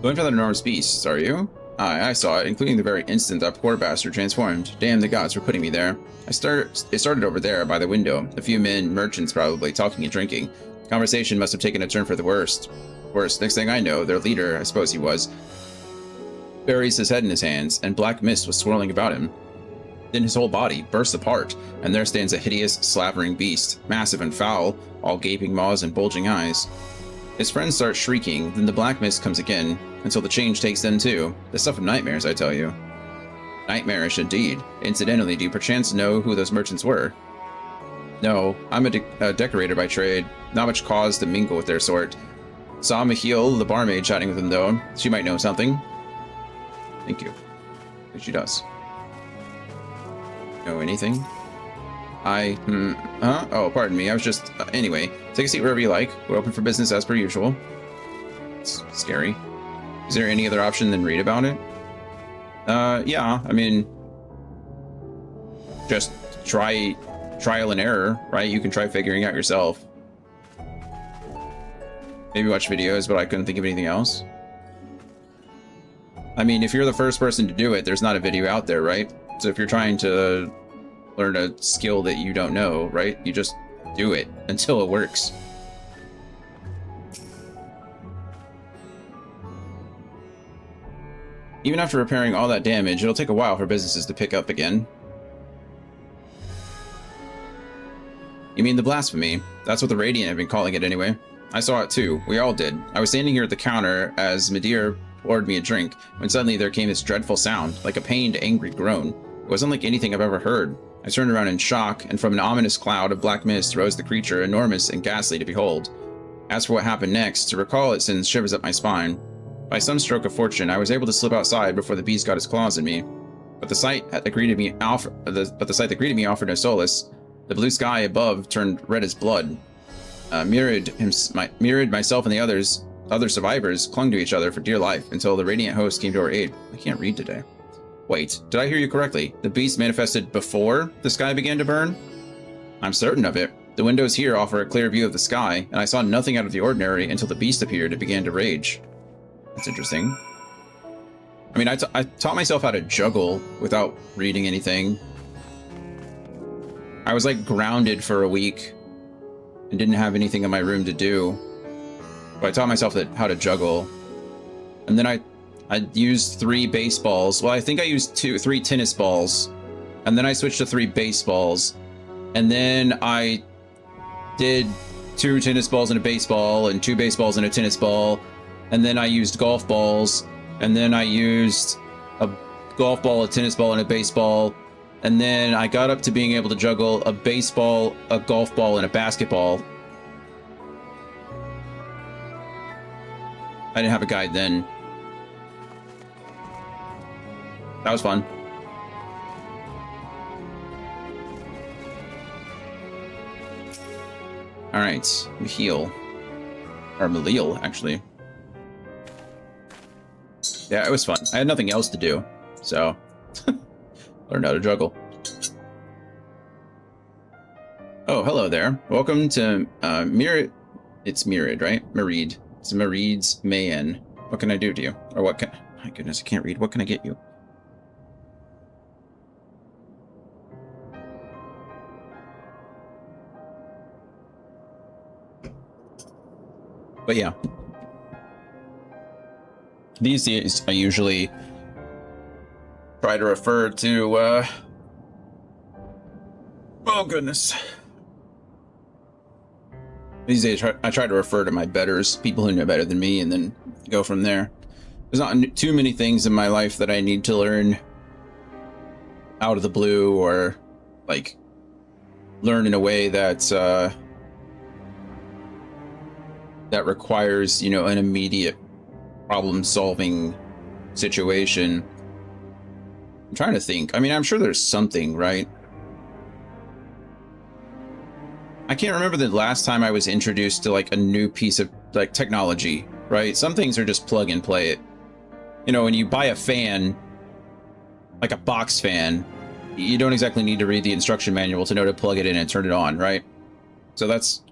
[SPEAKER 1] Going for that enormous beast, are you? I saw it, including the very instant that poor bastard transformed. Damn the gods for putting me there. It started over there by the window. A few men, merchants probably, talking and drinking. Conversation must have taken a turn for the worst. Next thing I know, their leader, I suppose he was, buries his head in his hands, and black mist was swirling about him. Then his whole body bursts apart, and there stands a hideous, slavering beast, massive and foul, all gaping maws and bulging eyes. His friends start shrieking, then the black mist comes again, until the change takes them too. The stuff of nightmares, I tell you. Nightmarish indeed. Incidentally, do you perchance know who those merchants were? No, I'm a decorator by trade. Not much cause to mingle with their sort. Saw Michiel, the barmaid, chatting with him, though. She might know something. Thank you. I think she does. Know anything? Oh, pardon me. I was just... anyway, take a seat wherever you like. We're open for business as per usual. It's scary. Is there any other option than read about it? Yeah, I mean... just trial and error, right? You can try figuring out yourself. Maybe watch videos, but I couldn't think of anything else. I mean, if you're the first person to do it, there's not a video out there, right? So if you're trying to learn a skill that you don't know, right? You just do it until it works. Even after repairing all that damage, it'll take a while for businesses to pick up again. You mean the blasphemy? That's what the Radiant have been calling it anyway. I saw it too. We all did. I was standing here at the counter as Midir poured me a drink, when suddenly there came this dreadful sound, like a pained, angry groan. It wasn't like anything I've ever heard. I turned around in shock, and from an ominous cloud of black mist rose the creature, enormous and ghastly to behold. As for what happened next, to recall it sends shivers up my spine. By some stroke of fortune, I was able to slip outside before the beast got his claws in me. But the sight that greeted me offered no solace. The blue sky above turned red as blood. Myriad, myself, and the other survivors clung to each other for dear life until the Radiant host came to our aid. I can't read today. Wait, did I hear you correctly? The beast manifested before the sky began to burn? I'm certain of it. The windows here offer a clear view of the sky, and I saw nothing out of the ordinary until the beast appeared and began to rage. That's interesting. I mean, I taught myself how to juggle without reading anything. I was like grounded for a week and didn't have anything in my room to do. But I taught myself how to juggle. And then I used 3 baseballs. Well, I think I used 3 tennis balls. And then I switched to 3 baseballs. And then I did 2 tennis balls and a baseball and 2 baseballs and a tennis ball. And then I used golf balls. And then I used a golf ball, a tennis ball, and a baseball. And then I got up to being able to juggle a baseball, a golf ball, and a basketball. I didn't have a guide then. That was fun. Alright, Michiel. Or Malil, actually. Yeah, it was fun. I had nothing else to do, so... learned how to juggle. Oh, hello there. Welcome to Myriad. It's Myriad, right? Myriad. It's Myriad's Mayan. What can I do to you? Or what can... my goodness, I can't read. What can I get you? But yeah. These days, I usually try to refer to, oh goodness. These days, I try to refer to my betters, people who know better than me, and then go from there. There's not too many things in my life that I need to learn out of the blue, or, like, learn in a way that, that requires, you know, an immediate problem-solving situation. I'm trying to think. I mean, I'm sure there's something, right? I can't remember the last time I was introduced to like a new piece of like technology, right? Some things are just plug and play it. You know, when you buy a fan, like a box fan, you don't exactly need to read the instruction manual to know to plug it in and turn it on, right? So that's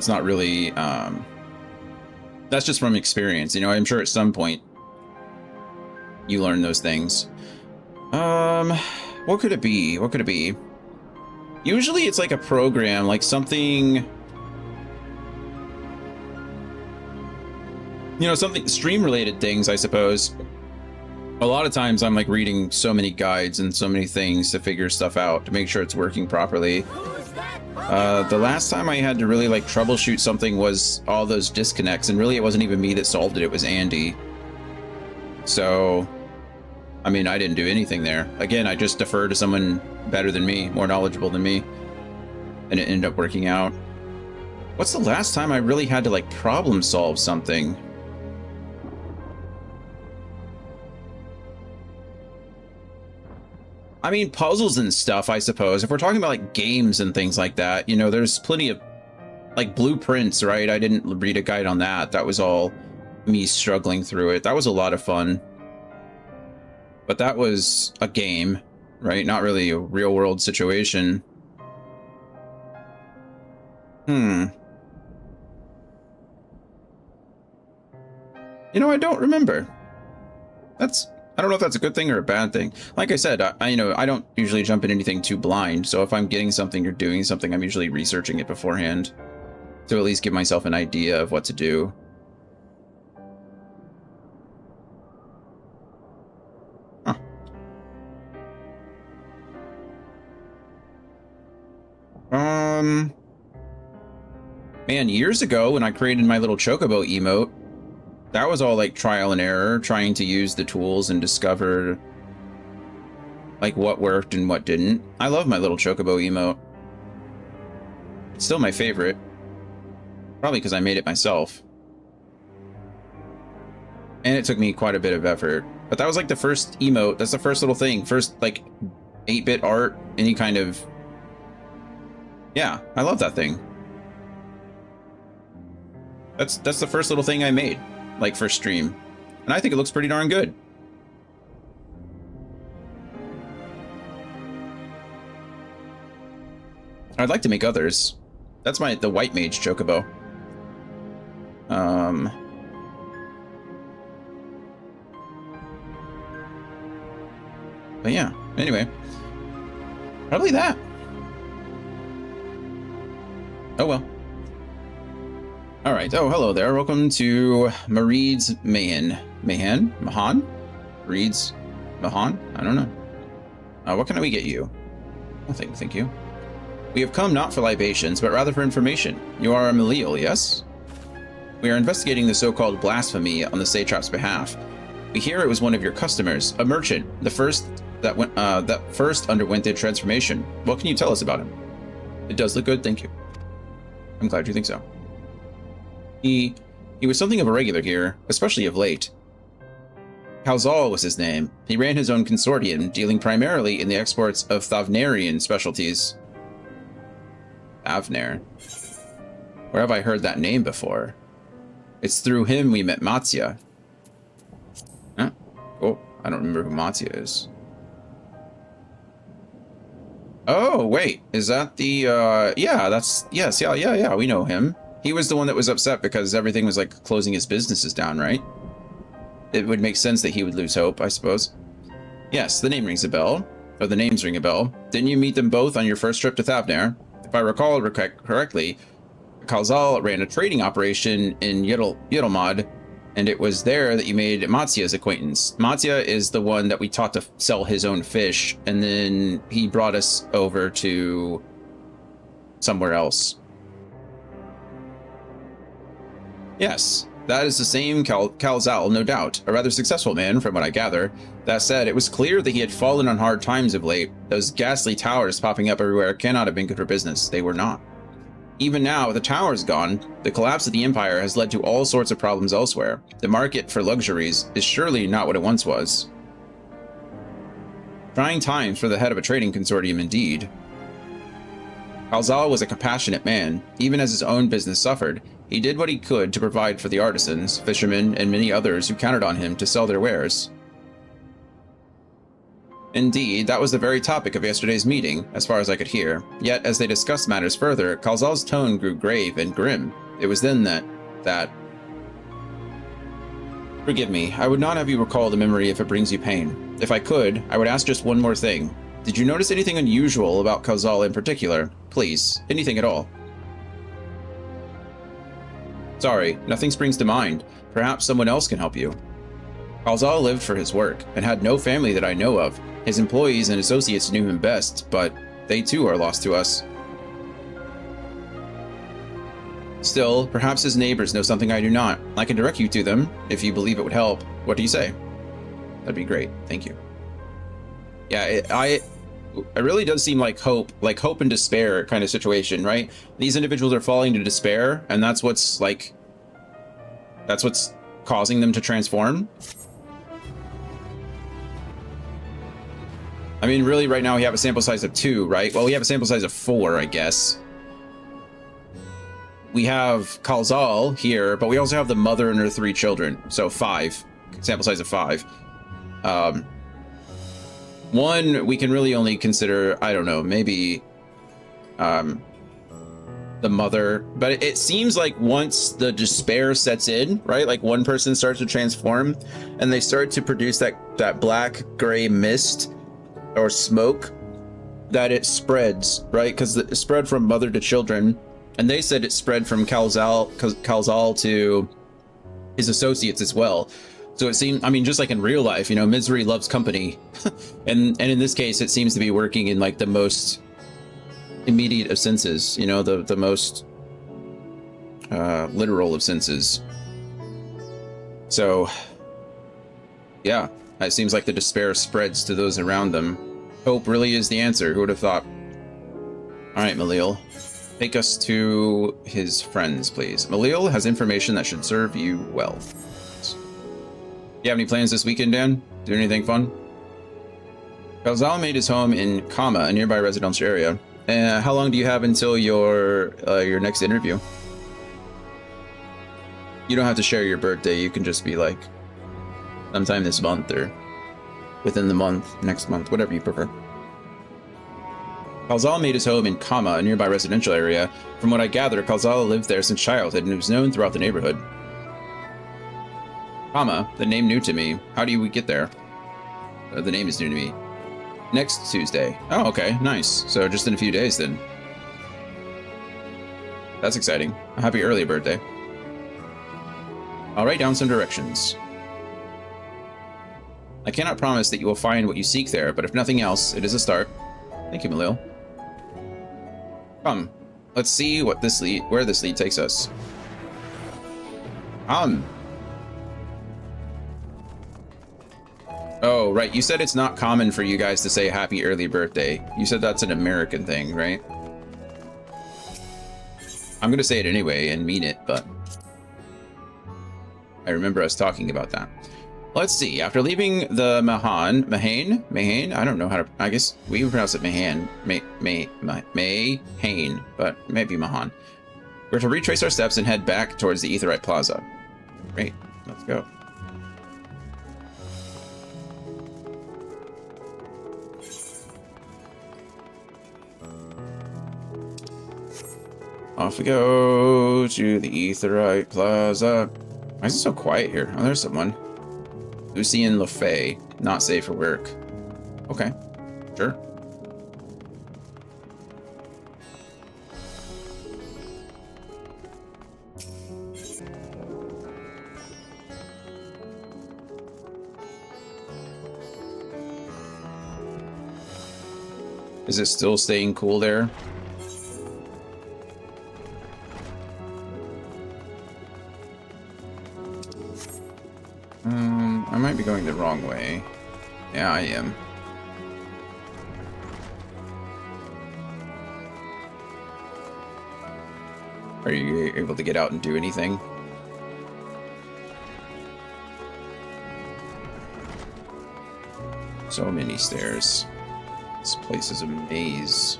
[SPEAKER 1] not really, that's just from experience, you know. I'm sure at some point you learn those things. What could it be? What could it be? Usually it's like a program, like something, you know, something stream related things, I suppose. A lot of times I'm like reading so many guides and so many things to figure stuff out to make sure it's working properly. The last time I had to really like troubleshoot something was all those disconnects, and really it wasn't even me that solved it, it was Andy. So I mean, I didn't do anything there. Again, I just defer to someone better than me, more knowledgeable than me. And it ended up working out. What's the last time I really had to, like, problem solve something? I mean, puzzles and stuff, I suppose. If we're talking about, like, games and things like that, you know, there's plenty of, like, blueprints, right? I didn't read a guide on that. That was all me struggling through it. That was a lot of fun. But that was a game, right? Not really a real-world situation. You know, I don't remember. I don't know if that's a good thing or a bad thing. Like I said, I don't usually jump in anything too blind. So if I'm getting something or doing something, I'm usually researching it beforehand to at least give myself an idea of what to do. Huh. Man, years ago when I created my little chocobo emote, that was all like trial and error, trying to use the tools and discover like what worked and what didn't. I love my little chocobo emote. It's still my favorite. Probably because I made it myself. And it took me quite a bit of effort. But that was like the first emote. That's the first little thing. First like 8-bit art, any kind of... Yeah, I love that thing. That's the first little thing I made. Like for stream, and I think it looks pretty darn good. I'd like to make others. That's the white mage chocobo. But yeah, anyway, probably that. Oh well. All right. Oh, hello there. Welcome to Mareed's Mahan? Mareed's Mahan? I don't know. What can we get you? Nothing, thank you. We have come not for libations, but rather for information. You are a Melial, yes? We are investigating the so-called blasphemy on the satrap's behalf. We hear it was one of your customers, a merchant, the first that first underwent the transformation. What can you tell us about him? It does look good, thank you. I'm glad you think so. He was something of a regular here, especially of late. Calzal was his name. He ran his own consortium, dealing primarily in the exports of Thavnarian specialties. Thavnar? Where have I heard that name before? It's through him we met Matzia. Huh? Oh, I don't remember who Matzia is. Oh, wait, is that the, yeah, we know him. He was the one that was upset because everything was like closing his businesses down, right? It would make sense that he would lose hope, I suppose. Yes, the name rings a bell. Or the names ring a bell. Didn't you meet them both on your first trip to Thavnar? If I recall correctly, Calzal ran a trading operation in Yeddelmod, and it was there that you made Matzia's acquaintance. Matzia is the one that we taught to sell his own fish, and then he brought us over to somewhere else. Yes, that is the same Calzal, no doubt. A rather successful man, from what I gather. That said, it was clear that he had fallen on hard times of late. Those ghastly towers popping up everywhere cannot have been good for business. They were not. Even now, with the towers gone, the collapse of the Empire has led to all sorts of problems elsewhere. The market for luxuries is surely not what it once was. Trying times for the head of a trading consortium, indeed. Calzal was a compassionate man. Even as his own business suffered, he did what he could to provide for the artisans, fishermen, and many others who counted on him to sell their wares. Indeed, that was the very topic of yesterday's meeting, as far as I could hear. Yet, as they discussed matters further, Calzal's tone grew grave and grim. It was then that... Forgive me, I would not have you recall the memory if it brings you pain. If I could, I would ask just one more thing. Did you notice anything unusual about Calzal in particular? Please, anything at all. Sorry, nothing springs to mind. Perhaps someone else can help you. Calzal lived for his work, and had no family that I know of. His employees and associates knew him best, but they too are lost to us. Still, perhaps his neighbors know something I do not. I can direct you to them, if you believe it would help. What do you say? That'd be great, thank you. Yeah, it really does seem like hope and despair kind of situation, right? These individuals are falling to despair, and that's what's causing them to transform. I mean, really, right now we have a sample size of 2, right? Well, we have a sample size of 4, I guess. We have Kalzal here, but we also have the mother and her 3 children, so 5. Sample size of 5. 1 we can really only consider, I don't know, maybe the mother, but it seems like once the despair sets in, right, like one person starts to transform and they start to produce that black gray mist or smoke, that it spreads, right? Because it spread from mother to children, and they said it spread from Kalzal to his associates as well. So it seemed, I mean, just like in real life, you know, misery loves company. and in this case, it seems to be working in like the most immediate of senses, you know, the most literal of senses. So, yeah, it seems like the despair spreads to those around them. Hope really is the answer. Who would have thought? All right, Malil. Take us to his friends, please. Malil has information that should serve you well. You have any plans this weekend, Dan? Do anything fun? Kalzal made his home in Kama, a nearby residential area. How long do you have until your next interview? You don't have to share your birthday. You can just be like sometime this month or within the month, next month, whatever you prefer. Kalzal made his home in Kama, a nearby residential area. From what I gather, Kalzal lived there since childhood and was known throughout the neighborhood. Kama, the name new to me. How do we get there? The name is new to me. Next Tuesday. Oh, okay, nice. So just in a few days then. That's exciting. A happy early birthday. I'll write down some directions. I cannot promise that you will find what you seek there, but if nothing else, it is a start. Thank you, Malil. Come, let's see what where this lead takes us. Oh, right. You said it's not common for you guys to say happy early birthday. You said that's an American thing, right? I'm going to say it anyway and mean it, but I remember us talking about that. Let's see. After leaving the Mahane? I don't know how to, I guess we would pronounce it Mahane, but maybe Mahan. We're to retrace our steps and head back towards the Aetheryte Plaza. Great. Let's go. Off we go to the Aetheryte Plaza. Why is it so quiet here? Oh, there's someone. Lucien LaFay. Not safe for work. Okay. Sure. Is it still staying cool there? I might be going the wrong way. Yeah, I am. Are you able to get out and do anything? So many stairs. This place is a maze.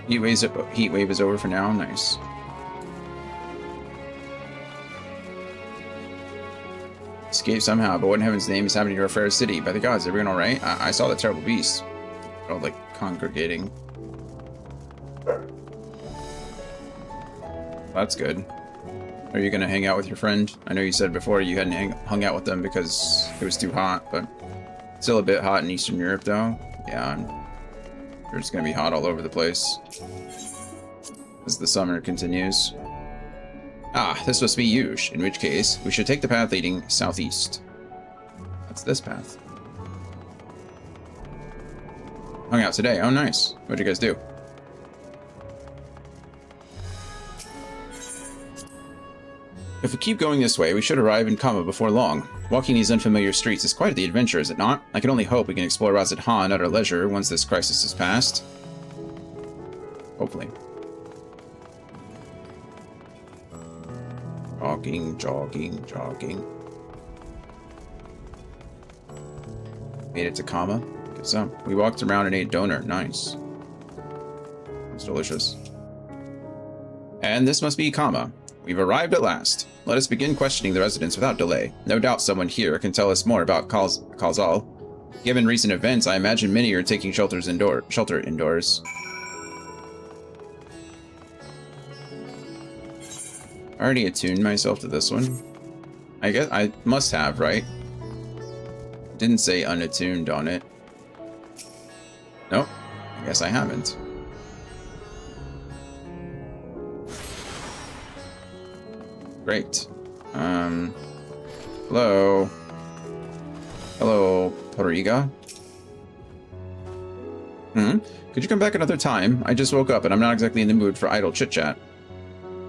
[SPEAKER 1] Heat wave is over for now. Nice. Escape somehow, but what in heaven's name is happening to our fair city? By the gods, everyone all right? I saw the terrible beast. Oh, like congregating. That's good. Are you gonna hang out with your friend? I know you said before you hadn't hung out with them because it was too hot, but still a bit hot in Eastern Europe, though. Yeah, they're just gonna be hot all over the place as the summer continues. Ah, this must be Yuge, in which case, we should take the path leading southeast. That's this path. Hung out today. Oh, nice. What'd you guys do? keep going this way, we should arrive in Kama before long. Walking these unfamiliar streets is quite the adventure, is it not? I can only hope we can explore Razad Han at our leisure once this crisis is past. Hopefully. Jogging, jogging, jogging. Made it to Kama. Good so. We walked around and ate donut. Nice. It's delicious. And this must be Kama. We've arrived at last. Let us begin questioning the residents without delay. No doubt someone here can tell us more about Kalzal. Given recent events, I imagine many are taking shelter indoors. I already attuned myself to this one. I guess I must have, right? Didn't say unattuned on it. Nope. I guess I haven't. Great. Hello. Hello, Pariga. Could you come back another time? I just woke up and I'm not exactly in the mood for idle chit-chat.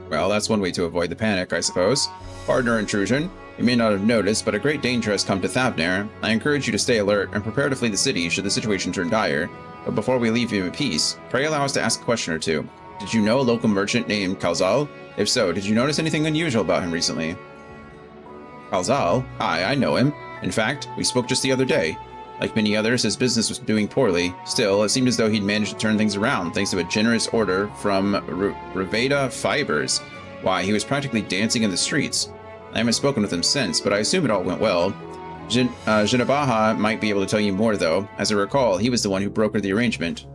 [SPEAKER 1] Well, that's one way to avoid the panic, I suppose. Pardon our intrusion. You may not have noticed, but a great danger has come to Thavnair. I encourage you to stay alert and prepare to flee the city should the situation turn dire. But before we leave you in peace, pray allow us to ask a question or two. Did you know a local merchant named Kalzal? If so, did you notice anything unusual about him recently? Kalzal? Hi, I know him. In fact, we spoke just the other day. Like many others, his business was doing poorly. Still, it seemed as though he'd managed to turn things around thanks to a generous order from Reveda Fibers. Why, he was practically dancing in the streets. I haven't spoken with him since, but I assume it all went well. Jinabaha might be able to tell you more, though. As I recall, he was the one who brokered the arrangement.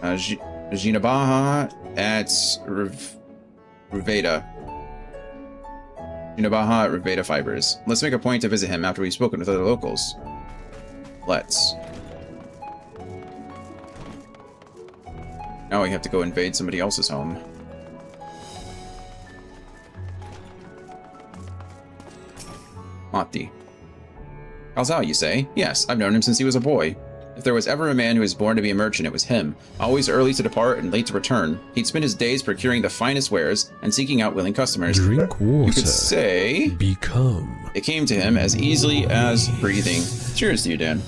[SPEAKER 1] Jinabaha at Reveda. Jinabaha at Reveda Fibers. Let's make a point to visit him after we've spoken with other locals. Let's. Now we have to go invade somebody else's home. Mati. Kalzal, you say? Yes, I've known him since he was a boy. If there was ever a man who was born to be a merchant, it was him. Always early to depart and late to return. He'd spend his days procuring the finest wares and seeking out willing customers.
[SPEAKER 10] Drink water.
[SPEAKER 1] You could say
[SPEAKER 10] Become.
[SPEAKER 1] It came to him as easily as breathing. Cheers to you, Dan.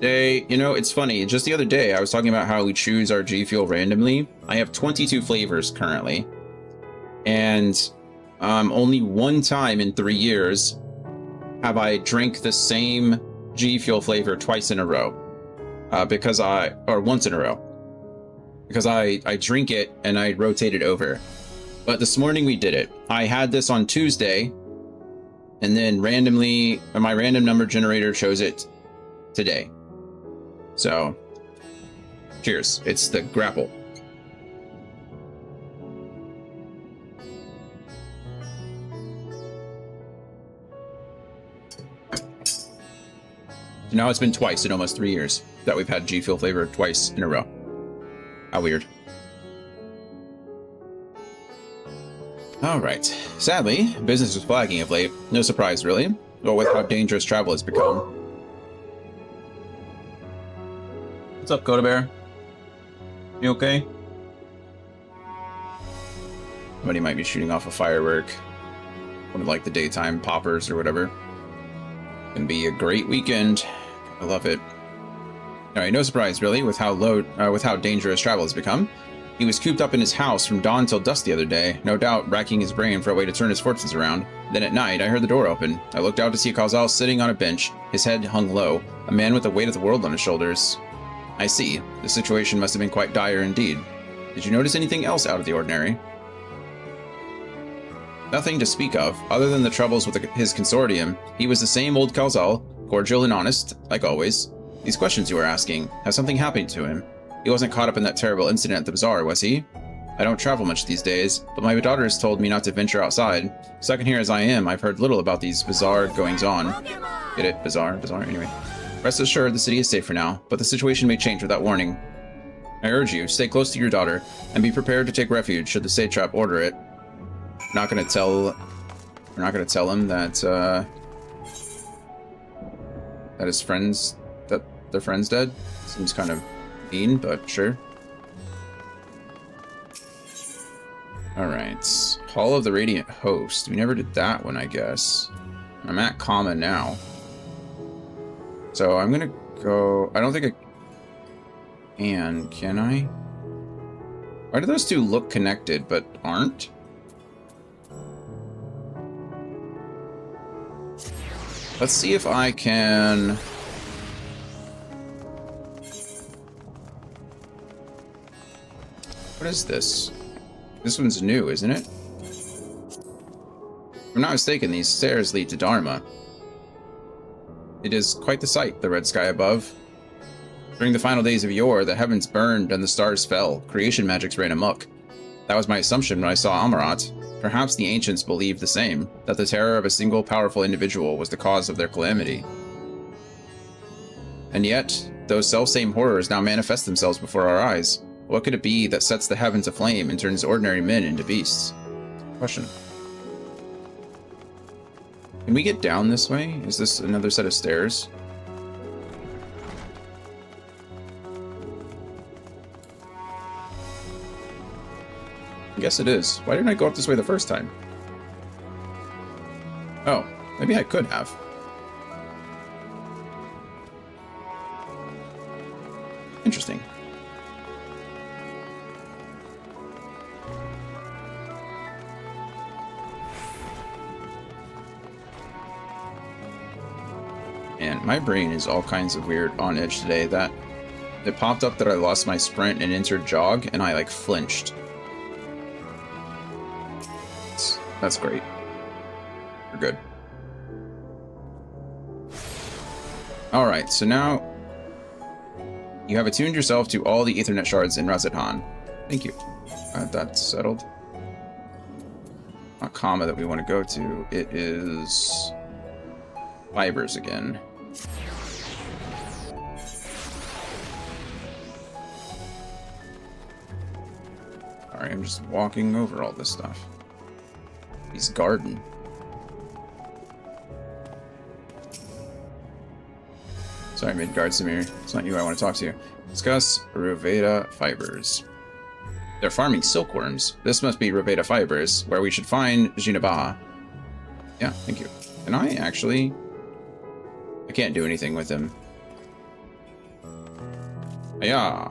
[SPEAKER 1] You know, it's funny. Just the other day, I was talking about how we choose our G Fuel randomly. I have 22 flavors currently. And only one time in 3 years have I drank the same G Fuel flavor twice in a row. Or once in a row. Because I drink it and I rotate it over. But this morning we did it. I had this on Tuesday, and then randomly, my random number generator chose it today. So, cheers. It's the grapple. Now it's been twice in almost 3 years that we've had G Fuel flavor twice in a row. How weird. Alright. Sadly, business was flagging of late. No surprise, really. Or with how dangerous travel has become. What's up, Coda Bear? You okay? Somebody might be shooting off a firework. One of like the daytime poppers or whatever. Gonna be a great weekend. I love it. Alright, no surprise really with how dangerous travel has become. He was cooped up in his house from dawn till dusk the other day, no doubt racking his brain for a way to turn his fortunes around. Then at night, I heard the door open. I looked out to see Kalzal sitting on a bench, his head hung low, a man with the weight of the world on his shoulders. I see. The situation must have been quite dire indeed. Did you notice anything else out of the ordinary? Nothing to speak of, other than the troubles with his consortium. He was the same old Kalzal, cordial and honest, like always. These questions you were asking, has something happened to him? He wasn't caught up in that terrible incident at the bazaar, was he? I don't travel much these days, but my daughter has told me not to venture outside. Stuck in here as I am, I've heard little about these bizarre goings-on. Get it? Bizarre? Anyway. Rest assured, the city is safe for now, but the situation may change without warning. I urge you, stay close to your daughter, and be prepared to take refuge should the satrap order it. We're not gonna tell him that, that his friends, that their friend's dead. Seems kind of mean, but sure. Alright. Hall of the Radiant Host. We never did that one, I guess. I'm at Comma now. So I'm gonna go... I don't think I can I? Why do those two look connected but aren't? Let's see if I can... What is this? This one's new, isn't it? If I'm not mistaken, these stairs lead to Dharma. It is quite the sight, the red sky above. During the final days of yore, the heavens burned and the stars fell. Creation magics ran amok. That was my assumption when I saw Amarat. Perhaps the ancients believed the same, that the terror of a single powerful individual was the cause of their calamity. And yet, those selfsame horrors now manifest themselves before our eyes. What could it be that sets the heavens aflame and turns ordinary men into beasts? Question. Can we get down this way? Is this another set of stairs? I guess it is. Why didn't I go up this way the first time? Oh, maybe I could have. Interesting. And my brain is all kinds of weird on edge today. That it popped up that I lost my sprint and entered jog, and I like flinched. That's great. We're good. Alright, so now you have attuned yourself to all the Ethernet shards in Razathan. Thank you. That's settled. Not comma that we want to go to. It is fibers again. Alright, I'm just walking over all this stuff. He's garden. Sorry, Midgard Samir. It's not you I want to talk to. Discuss Ruveda fibers. They're farming silkworms. This must be Ruveda fibers, where we should find Jinabaha. Yeah, thank you. Can I actually... I can't do anything with him. Yeah.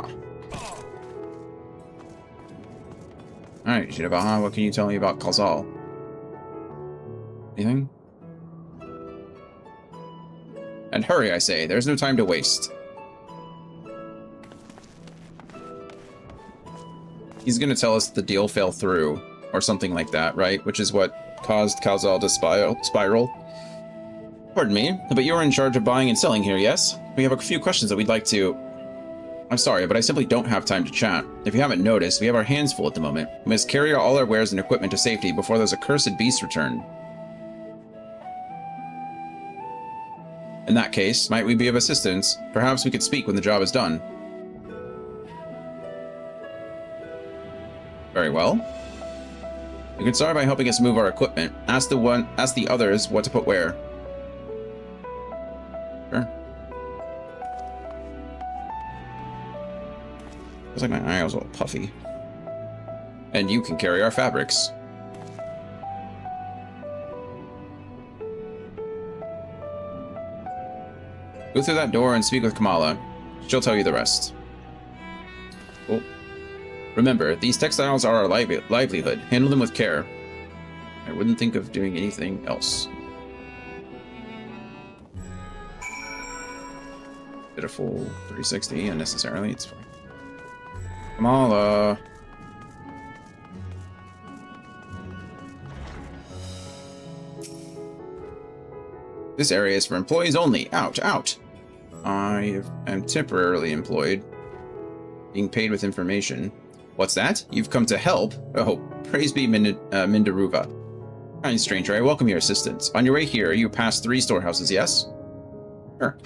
[SPEAKER 1] Alright, Jinabaha, what can you tell me about Kalzal? Anything? And hurry, I say. There's no time to waste. He's gonna tell us the deal fell through, or something like that, right? Which is what caused Kalzal to spiral. Pardon me, but you're in charge of buying and selling here, yes? We have a few questions that we'd like to... I'm sorry, but I simply don't have time to chat. If you haven't noticed, we have our hands full at the moment. We must carry all our wares and equipment to safety before those accursed beasts return. In that case, might we be of assistance? Perhaps we could speak when the job is done. Very well. You can start by helping us move our equipment. Ask the others what to put where. Sure. Looks like my eye was a little puffy. And you can carry our fabrics. Go through that door and speak with Kamala. She'll tell you the rest. Cool. Remember, these textiles are our livelihood. Handle them with care. I wouldn't think of doing anything else. Did a full 360 unnecessarily. It's fine. Kamala. This area is for employees only. Out, out. I am temporarily employed. Being paid with information. What's that? You've come to help? Oh, praise be Mindaruva. Kind stranger, I welcome your assistance. On your way here, you pass 3 storehouses, yes? Sure.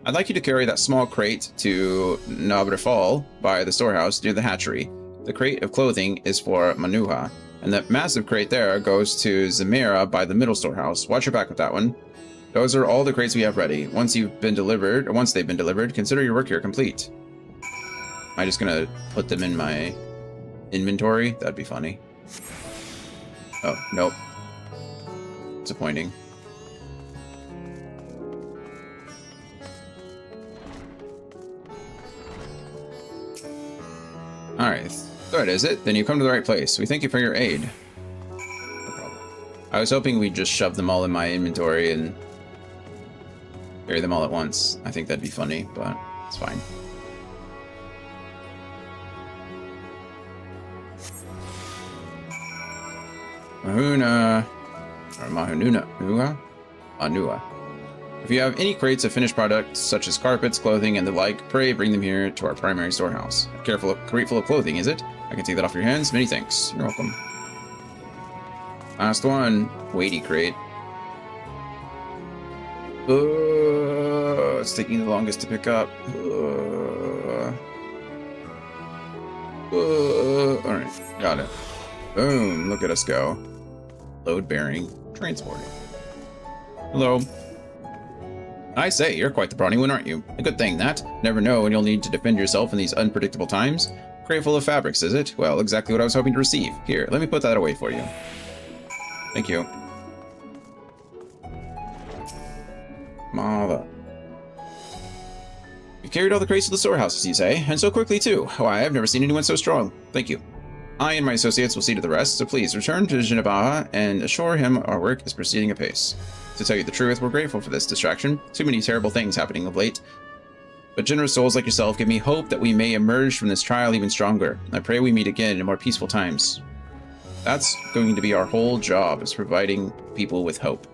[SPEAKER 1] I'd like you to carry that small crate to Nabrefal by the storehouse near the hatchery. The crate of clothing is for Manuha, and that massive crate there goes to Zamira by the middle storehouse. Watch your back with that one. Those are all the crates we have ready. Once they've been delivered, consider your work here complete. Am I just gonna put them in my inventory? That'd be funny. Oh, nope. Disappointing. Alright, that is it. Then you come to the right place. We thank you for your aid. No problem. I was hoping we'd just shove them all in my inventory and carry them all at once. I think that'd be funny, but it's fine. Mahuna, or Mahunua, Anua. If you have any crates of finished products, such as carpets, clothing, and the like, pray bring them here to our primary storehouse. A crate full of clothing, is it? I can take that off your hands. Many thanks. You're welcome. Last one. Weighty crate. It's taking the longest to pick up. Alright, got it. Boom, look at us go. Load bearing, transporting. Hello. I say, you're quite the brawny one, aren't you? A good thing, that. Never know when you'll need to defend yourself in these unpredictable times. Crate full of fabrics, is it? Well, exactly what I was hoping to receive. Here, let me put that away for you. Thank you. Mother. You've carried all the crates to the storehouses, you say? And so quickly, too. Why, I've never seen anyone so strong. Thank you. I and my associates will see to the rest, so please return to Jinabaha and assure him our work is proceeding apace. To tell you the truth, we're grateful for this distraction. Too many terrible things happening of late. But generous souls like yourself give me hope that we may emerge from this trial even stronger. I pray we meet again in more peaceful times. That's going to be our whole job, is providing people with hope.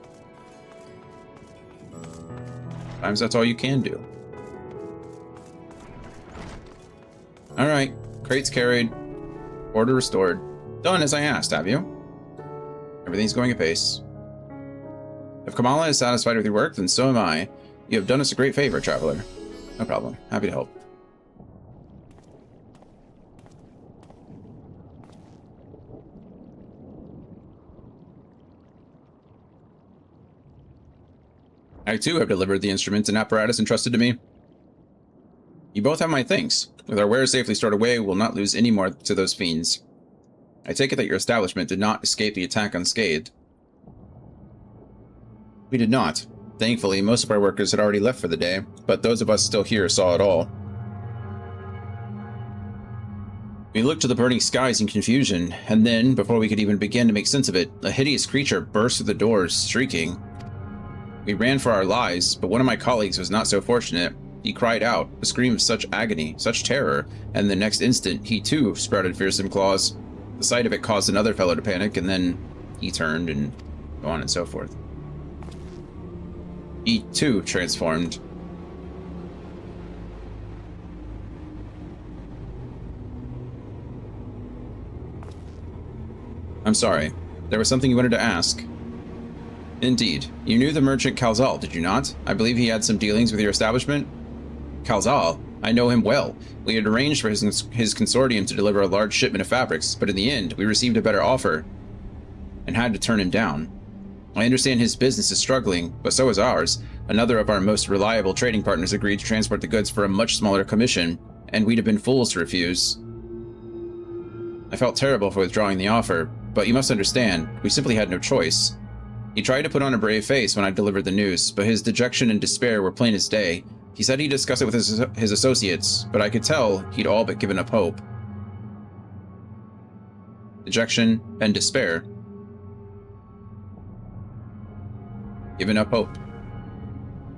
[SPEAKER 1] Sometimes that's all you can do. Alright, crates carried. Order restored. Done as I asked, have you? Everything's going apace. If Kamala is satisfied with your work, then so am I. You have done us a great favor, traveler. No problem. Happy to help. I too have delivered the instruments and apparatus entrusted to me. You both have my thanks. With our wares safely stored away, we'll not lose any more to those fiends. I take it that your establishment did not escape the attack unscathed. We did not. Thankfully, most of our workers had already left for the day, but those of us still here saw it all. We looked to the burning skies in confusion, and then, before we could even begin to make sense of it, a hideous creature burst through the doors, shrieking. We ran for our lives, but one of my colleagues was not so fortunate. He cried out, a scream of such agony, such terror, and the next instant, he too sprouted fearsome claws. The sight of it caused another fellow to panic, and then he turned, and so on and so forth. He too transformed. I'm sorry. There was something you wanted to ask. Indeed. You knew the merchant Calzal, did you not? I believe he had some dealings with your establishment? Calzal? I know him well. We had arranged for his consortium to deliver a large shipment of fabrics, but in the end, we received a better offer and had to turn him down. I understand his business is struggling, but so is ours. Another of our most reliable trading partners agreed to transport the goods for a much smaller commission, and we'd have been fools to refuse. I felt terrible for withdrawing the offer, but you must understand, we simply had no choice. He tried to put on a brave face when I delivered the news, but his dejection and despair were plain as day. He said he'd discuss it with his associates, but I could tell he'd all but given up hope. Dejection and despair. Given up hope.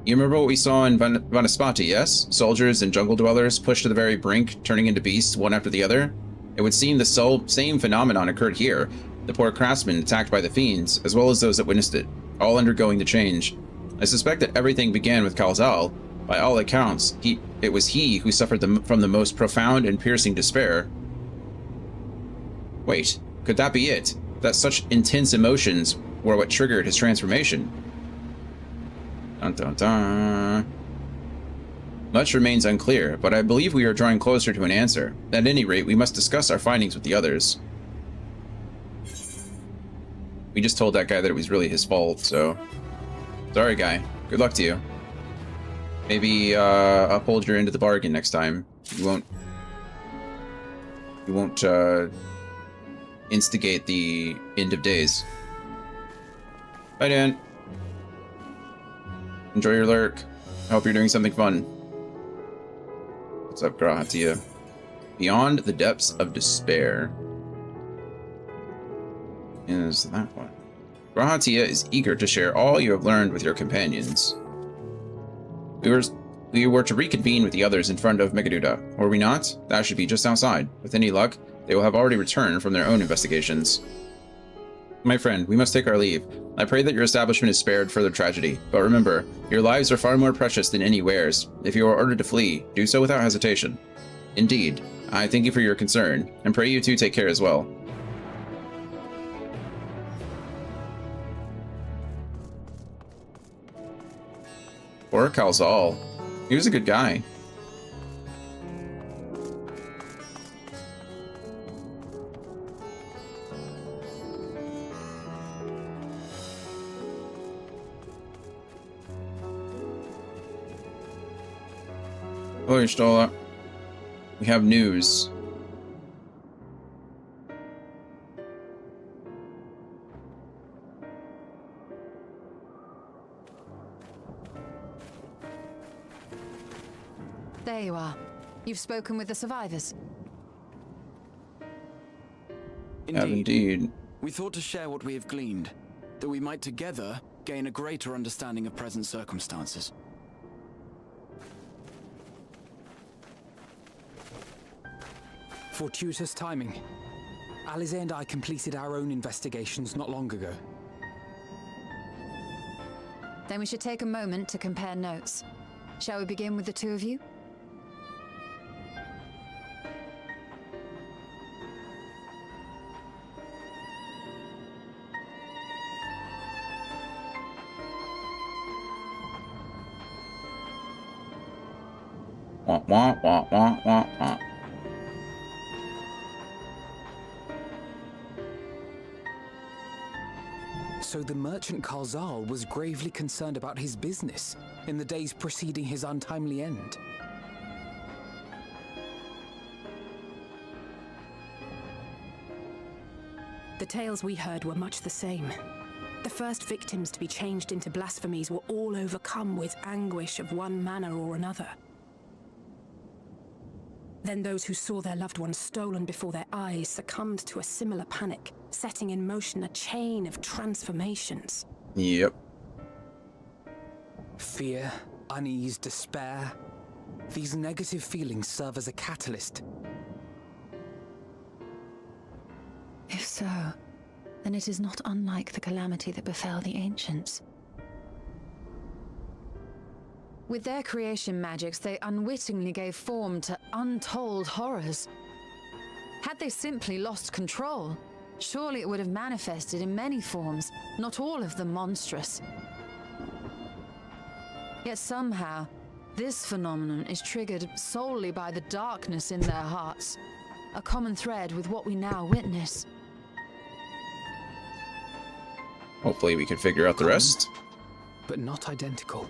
[SPEAKER 1] You remember what we saw in Vanaspati, yes? Soldiers and jungle dwellers pushed to the very brink, turning into beasts one after the other? It would seem the same phenomenon occurred here. The poor craftsmen attacked by the fiends, as well as those that witnessed it, all undergoing the change. I suspect that everything began with Calzal. By all accounts, it was he who suffered from the most profound and piercing despair. Wait, could that be it? That such intense emotions were what triggered his transformation? Dun dun dun. Much remains unclear, but I believe we are drawing closer to an answer. At any rate, we must discuss our findings with the others. We just told that guy that it was really his fault, so... Sorry, guy. Good luck to you. Maybe, uphold your end of the bargain next time. You won't, instigate the end of days. Bye, Dan. Enjoy your lurk. I hope you're doing something fun. What's up, Grahatia? Beyond the depths of despair. Is that one? Grahatia is eager to share all you have learned with your companions. We were to reconvene with the others in front of Megaduda, were we not? That should be just outside. With any luck, they will have already returned from their own investigations. My friend, we must take our leave. I pray that your establishment is spared further tragedy, but remember, your lives are far more precious than any wares. If you are ordered to flee, do so without hesitation. Indeed, I thank you for your concern, and pray you too take care as well. Poor Calzal. He was a good guy. Oh, Stola. We have news.
[SPEAKER 5] There you are. You've spoken with the survivors.
[SPEAKER 1] Indeed.
[SPEAKER 10] We thought to share what we have gleaned, that we might together gain a greater understanding of present circumstances.
[SPEAKER 2] Fortuitous timing. Alize and I completed our own investigations not long ago.
[SPEAKER 5] Then we should take a moment to compare notes. Shall we begin with the two of you?
[SPEAKER 1] Wah, wah, wah, wah, wah, wah.
[SPEAKER 2] So the merchant Calzal was gravely concerned about his business in the days preceding his untimely end.
[SPEAKER 8] The tales we heard were much the same. The first victims to be changed into blasphemies were all overcome with anguish of one manner or another. Then those who saw their loved ones stolen before their eyes succumbed to a similar panic, setting in motion a chain of transformations.
[SPEAKER 1] Yep.
[SPEAKER 2] Fear, unease, despair. These negative feelings serve as a catalyst.
[SPEAKER 5] If so, then it is not unlike the calamity that befell the ancients. With their creation magics, they unwittingly gave form to untold horrors. Had they simply lost control, surely it would have manifested in many forms, not all of them monstrous. Yet somehow, this phenomenon is triggered solely by the darkness in their hearts, a common thread with what we now witness.
[SPEAKER 1] Hopefully we can figure out the rest.
[SPEAKER 2] But not identical.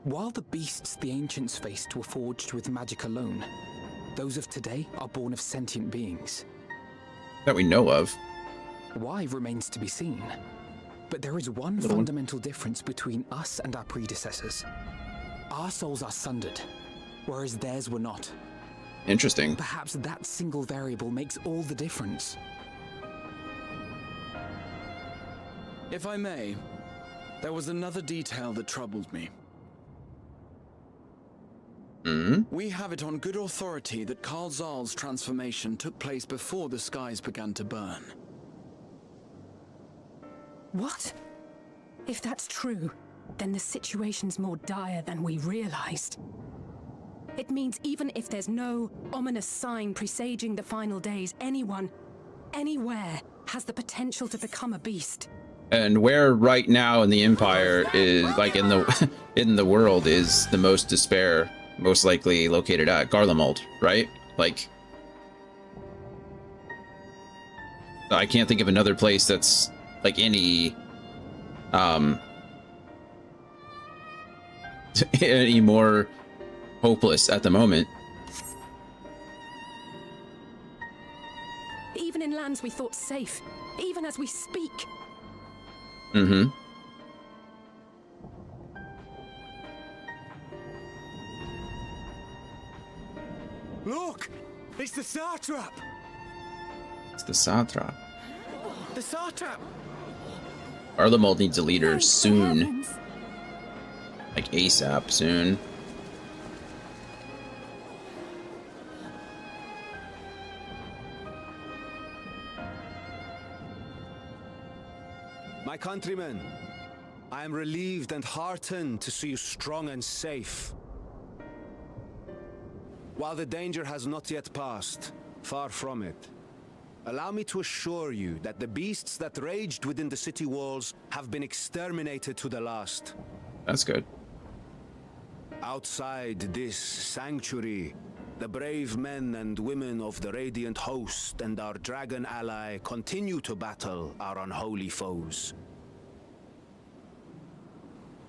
[SPEAKER 2] While the beasts the ancients faced were forged with magic alone, those of today are born of sentient beings.
[SPEAKER 1] That we know of.
[SPEAKER 2] Why remains to be seen. But there is one fundamental difference between us and our predecessors. Our souls are sundered, whereas theirs were not.
[SPEAKER 1] Interesting.
[SPEAKER 2] Perhaps that single variable makes all the difference.
[SPEAKER 10] If I may, there was another detail that troubled me. We have it on good authority that Calzal's transformation took place before the skies began to burn.
[SPEAKER 8] What? If that's true, then the situation's more dire than we realized. It means even if there's no ominous sign presaging the final days, anyone, anywhere, has the potential to become a beast.
[SPEAKER 1] And where right now in the Empire is, like in the in the world, is the most despair most likely located at? Garlemald, right? Like, I can't think of another place that's like any any more hopeless at the moment.
[SPEAKER 8] Even in lands we thought safe, even as we speak.
[SPEAKER 1] Mm-hmm.
[SPEAKER 10] Look! It's the satrap!
[SPEAKER 1] It's the Satrap.
[SPEAKER 10] The satrap!
[SPEAKER 1] Arlemald needs a leader soon. Like ASAP soon.
[SPEAKER 6] My countrymen, I am relieved and heartened to see you strong and safe. While the danger has not yet passed, far from it, allow me to assure you that the beasts that raged within the city walls have been exterminated to the last.
[SPEAKER 1] That's good.
[SPEAKER 6] Outside this sanctuary, the brave men and women of the Radiant Host and our dragon ally continue to battle our unholy foes.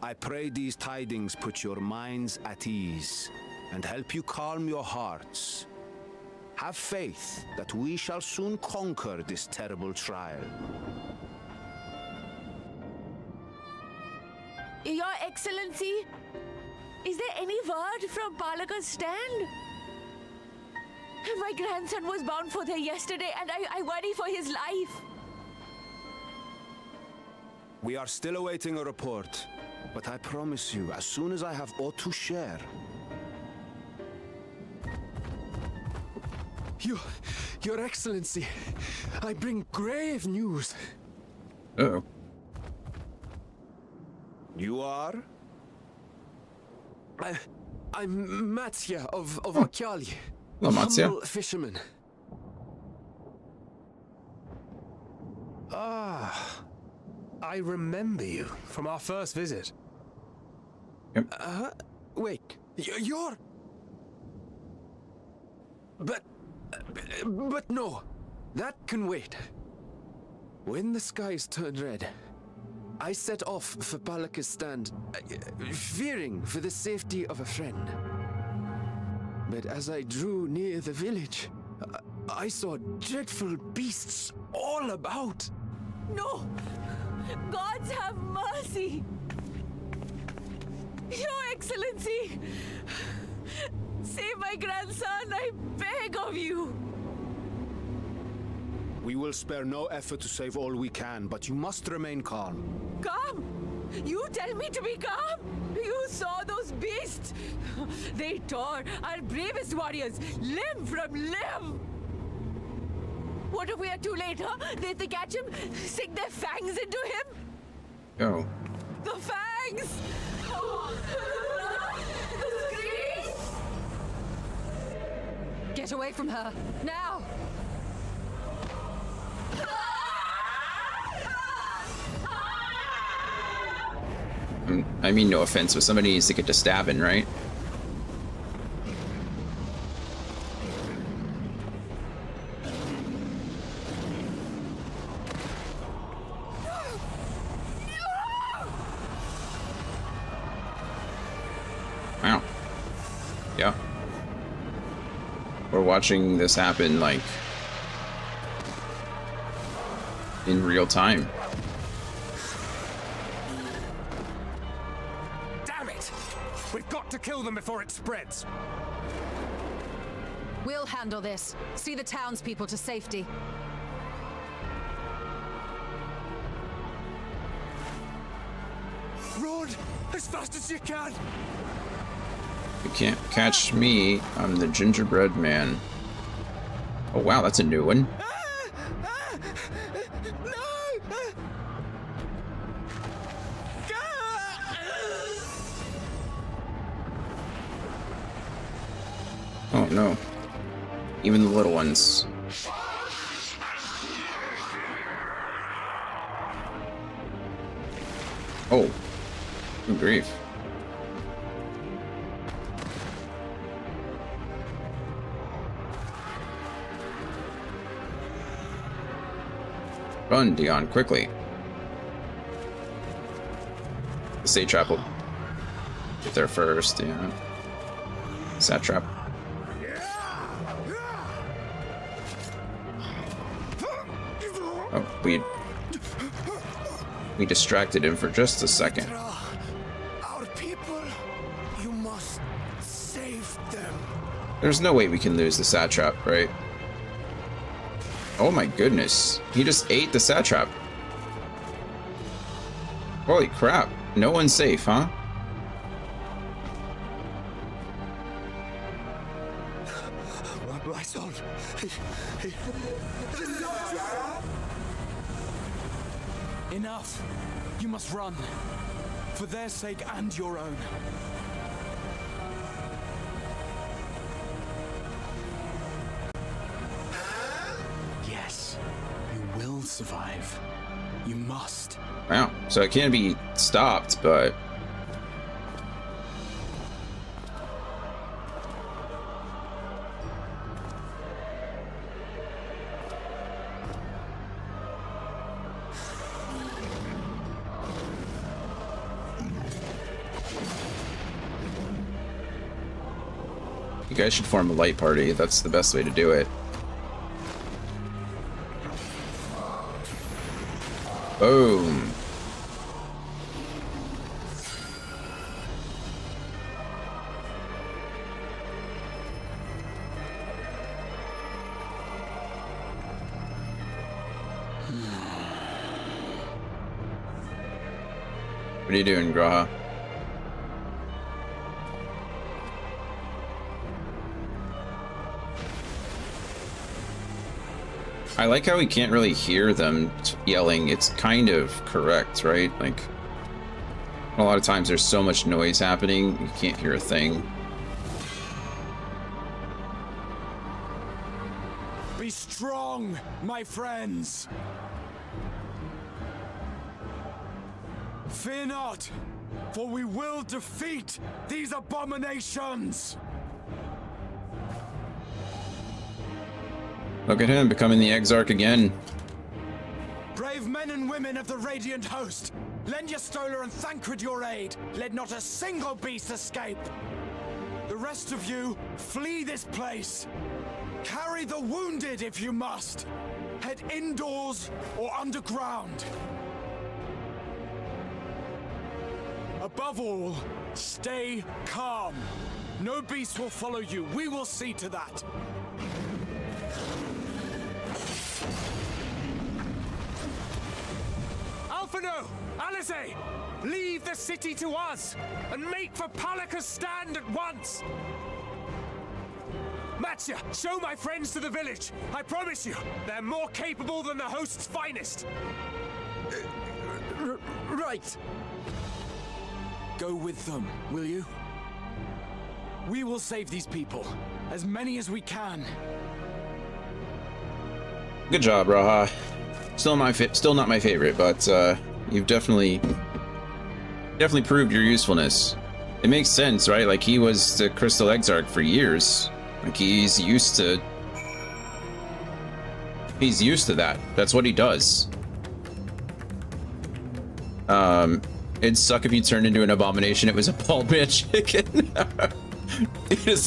[SPEAKER 6] I pray these tidings put your minds at ease and help you calm your hearts. Have faith that we shall soon conquer this terrible trial.
[SPEAKER 3] Your Excellency, is there any word from Palaka's stand? My grandson was bound for there yesterday, and I worry for his life.
[SPEAKER 6] We are still awaiting a report, but I promise you, as soon as I have aught to share.
[SPEAKER 10] Your Excellency, I bring grave news.
[SPEAKER 1] Uh-oh.
[SPEAKER 6] You are?
[SPEAKER 10] I'm Matsya of Akyali.
[SPEAKER 1] Hello, Matsya.
[SPEAKER 10] Humble fisherman.
[SPEAKER 4] Ah, I remember you from our first visit.
[SPEAKER 1] Yep.
[SPEAKER 10] Wait, you're... But no, that can wait. When the skies turned red, I set off for Palaka's stand, fearing for the safety of a friend. But as I drew near the village, I saw dreadful beasts all about.
[SPEAKER 3] No! Gods have mercy! Your Excellency! Save my grandson, I beg of you!
[SPEAKER 6] We will spare no effort to save all we can, but you must remain calm.
[SPEAKER 3] Calm? You tell me to be calm? You saw those beasts! They tore our bravest warriors limb from limb! What if we are too late, huh? They catch him, sink their fangs into him?
[SPEAKER 1] Oh.
[SPEAKER 3] The fangs! The screams!
[SPEAKER 5] Get away from her, now!
[SPEAKER 1] I mean, no offense, but somebody needs to get to stabbing, right? Wow. Yeah. We're watching this happen, like, in real time.
[SPEAKER 4] Damn it! We've got to kill them before it spreads.
[SPEAKER 5] We'll handle this. See the townspeople to safety.
[SPEAKER 10] Run as fast as you can.
[SPEAKER 1] You can't catch me. I'm the gingerbread man. Oh wow, that's a new one. Oh no. Even the little ones. Oh. Good grief. Run, Dion, quickly. The satrap will get there first, yeah. Satrap. Oh, we distracted him for just a second.
[SPEAKER 6] Our people, you must save them.
[SPEAKER 1] There's no way we can lose the satrap, right? Oh my goodness. He just ate the satrap. Holy crap. No one's safe, huh?
[SPEAKER 6] My son.
[SPEAKER 2] Enough. You must run. For their sake and your own. Yes, you will survive. You must.
[SPEAKER 1] Wow. So it can be stopped, but... You guys should form a light party. That's the best way to do it. Boom. What are you doing, Graha? I like how we can't really hear them yelling. It's kind of correct, right? Like, a lot of times there's so much noise happening, you can't hear a thing.
[SPEAKER 2] Be strong, my friends. Fear not, for we will defeat these abominations.
[SPEAKER 1] Look at him becoming the Exarch again.
[SPEAKER 2] Brave men and women of the Radiant Host, lend your Stola and Thancred your aid. Let not a single beast escape. The rest of you, flee this place. Carry the wounded if you must. Head indoors or underground. Above all, stay calm. No beast will follow you. We will see to that. Alphino! Alice! Leave the city to us, and make for Palaka's stand at once! Matya, show my friends to the village! I promise you, they're more capable than the host's finest! Right! Go with them, will you? We will save these people, as many as we can.
[SPEAKER 1] Good job, Raha. Still not my favorite, but you've definitely proved your usefulness. It makes sense, right? Like, he was the Crystal Exarch for years. Like, he's used to that. That's what he does. It'd suck if you turned into an abomination. It was a bald man chicken. Just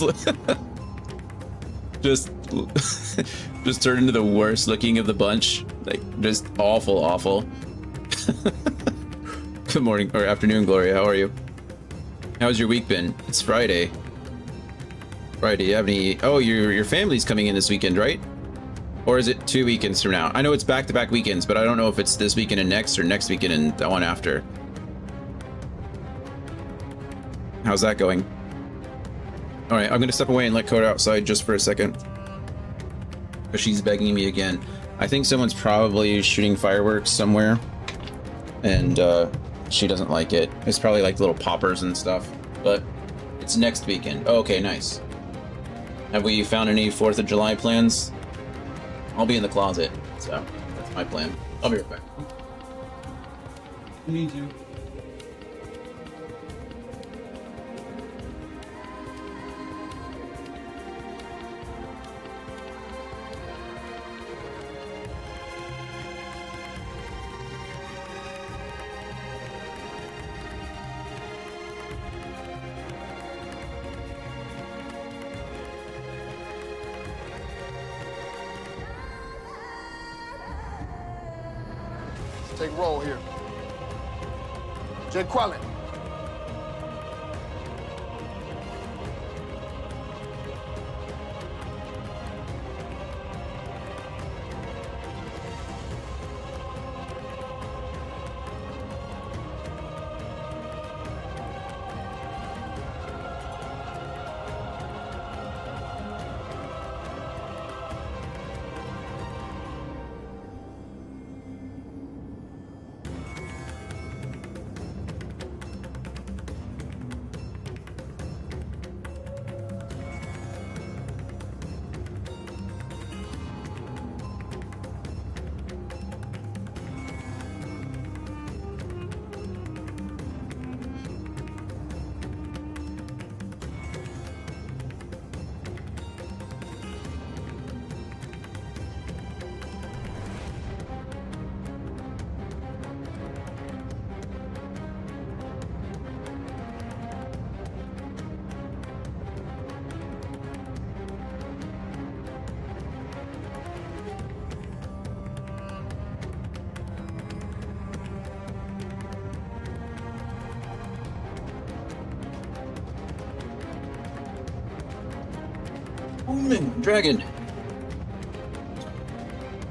[SPEAKER 1] turned into the worst looking of the bunch. Like, just awful. Good morning or afternoon, Gloria. How are you? How's your week been? It's Friday. Friday. You have any? Oh, your family's coming in this weekend, right? Or is it 2 weekends from now? I know it's back-to-back weekends, but I don't know if it's this weekend and next or next weekend and the one after. How's that going? All right, I'm gonna step away and let Coda outside just for a second, because she's begging me again. I think someone's probably shooting fireworks somewhere, and she doesn't like it. It's probably like little poppers and stuff, but it's next weekend. Oh, okay, nice. Have we found any 4th of July plans? I'll be in the closet, so that's my plan. I'll be right back. Me too.
[SPEAKER 11] Take roll here. Jaqueline.
[SPEAKER 1] Dragon.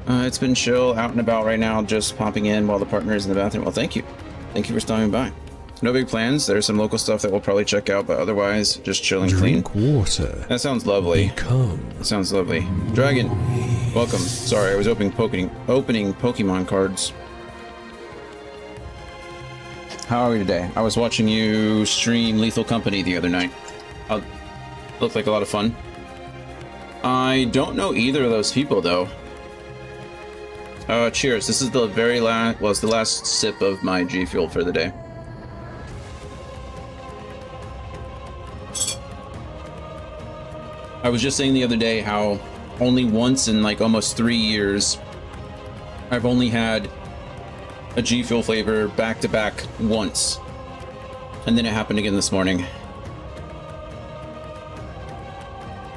[SPEAKER 1] It's been chill, out and about right now, just popping in while the partner is in the bathroom. Well, thank you. Thank you for stopping by. No big plans. There's some local stuff that we'll probably check out, but otherwise, just chilling clean.
[SPEAKER 12] Drink water.
[SPEAKER 1] That sounds lovely.
[SPEAKER 12] Become.
[SPEAKER 1] That sounds lovely. Dragon, welcome. Sorry, I was opening Pokemon cards. How are we today? I was watching you stream Lethal Company the other night. Looked like a lot of fun. I don't know either of those people, though. Cheers. This is the very last, well, it's the last sip of my G Fuel for the day. I was just saying the other day how only once in like almost 3 years I've only had a G Fuel flavor back to back once. And then it happened again this morning.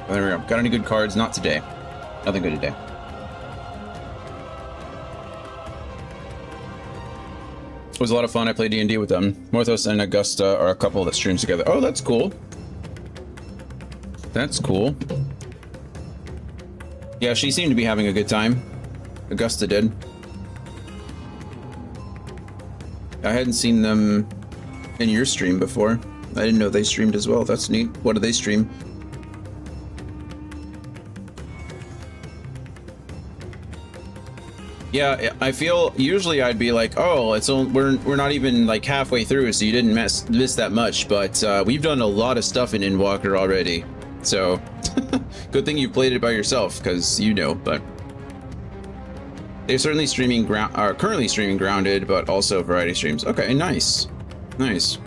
[SPEAKER 1] Oh, there we go. Got any good cards? Not today. Nothing good today. It was a lot of fun. I played D&D with them. Morthos and Augusta are a couple that streams together. Oh, that's cool. That's cool. Yeah, she seemed to be having a good time. Augusta did. I hadn't seen them in your stream before. I didn't know they streamed as well. That's neat. What do they stream? Yeah, I feel usually I'd be like, oh, it's only, we're not even like halfway through, so you didn't miss that much. But we've done a lot of stuff in Endwalker already, so good thing you played it by yourself, because you know. But they're certainly streaming currently streaming Grounded, but also variety streams. Okay, nice, nice.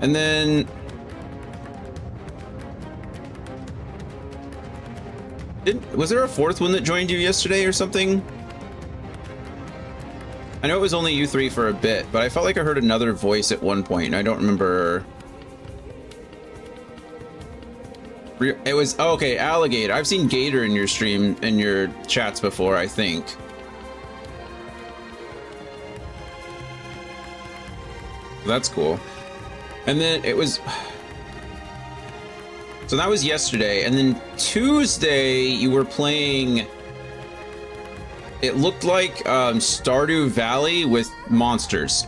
[SPEAKER 1] And then. Was there a fourth one that joined you yesterday or something? I know it was only you three for a bit, but I felt like I heard another voice at one point, and I don't remember. It was, oh, okay, Alligator. I've seen Gator in your stream, in your chats before, I think. That's cool. And then it was... So that was yesterday, and then Tuesday you were playing, it looked like Stardew Valley with monsters.